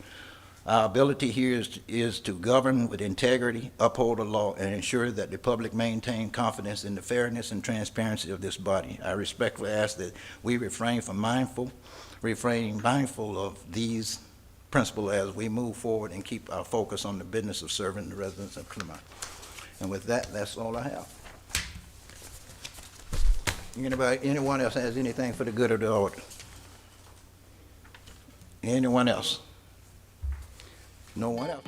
Our ability here is to govern with integrity, uphold the law, and ensure that the public maintain confidence in the fairness and transparency of this body. I respectfully ask that we refrain mindful of these principle as we move forward and keep our focus on the business of serving the residents of Clermont. And with that, that's all I have. Anyone else has anything for the good of the order? Anyone else? No one else?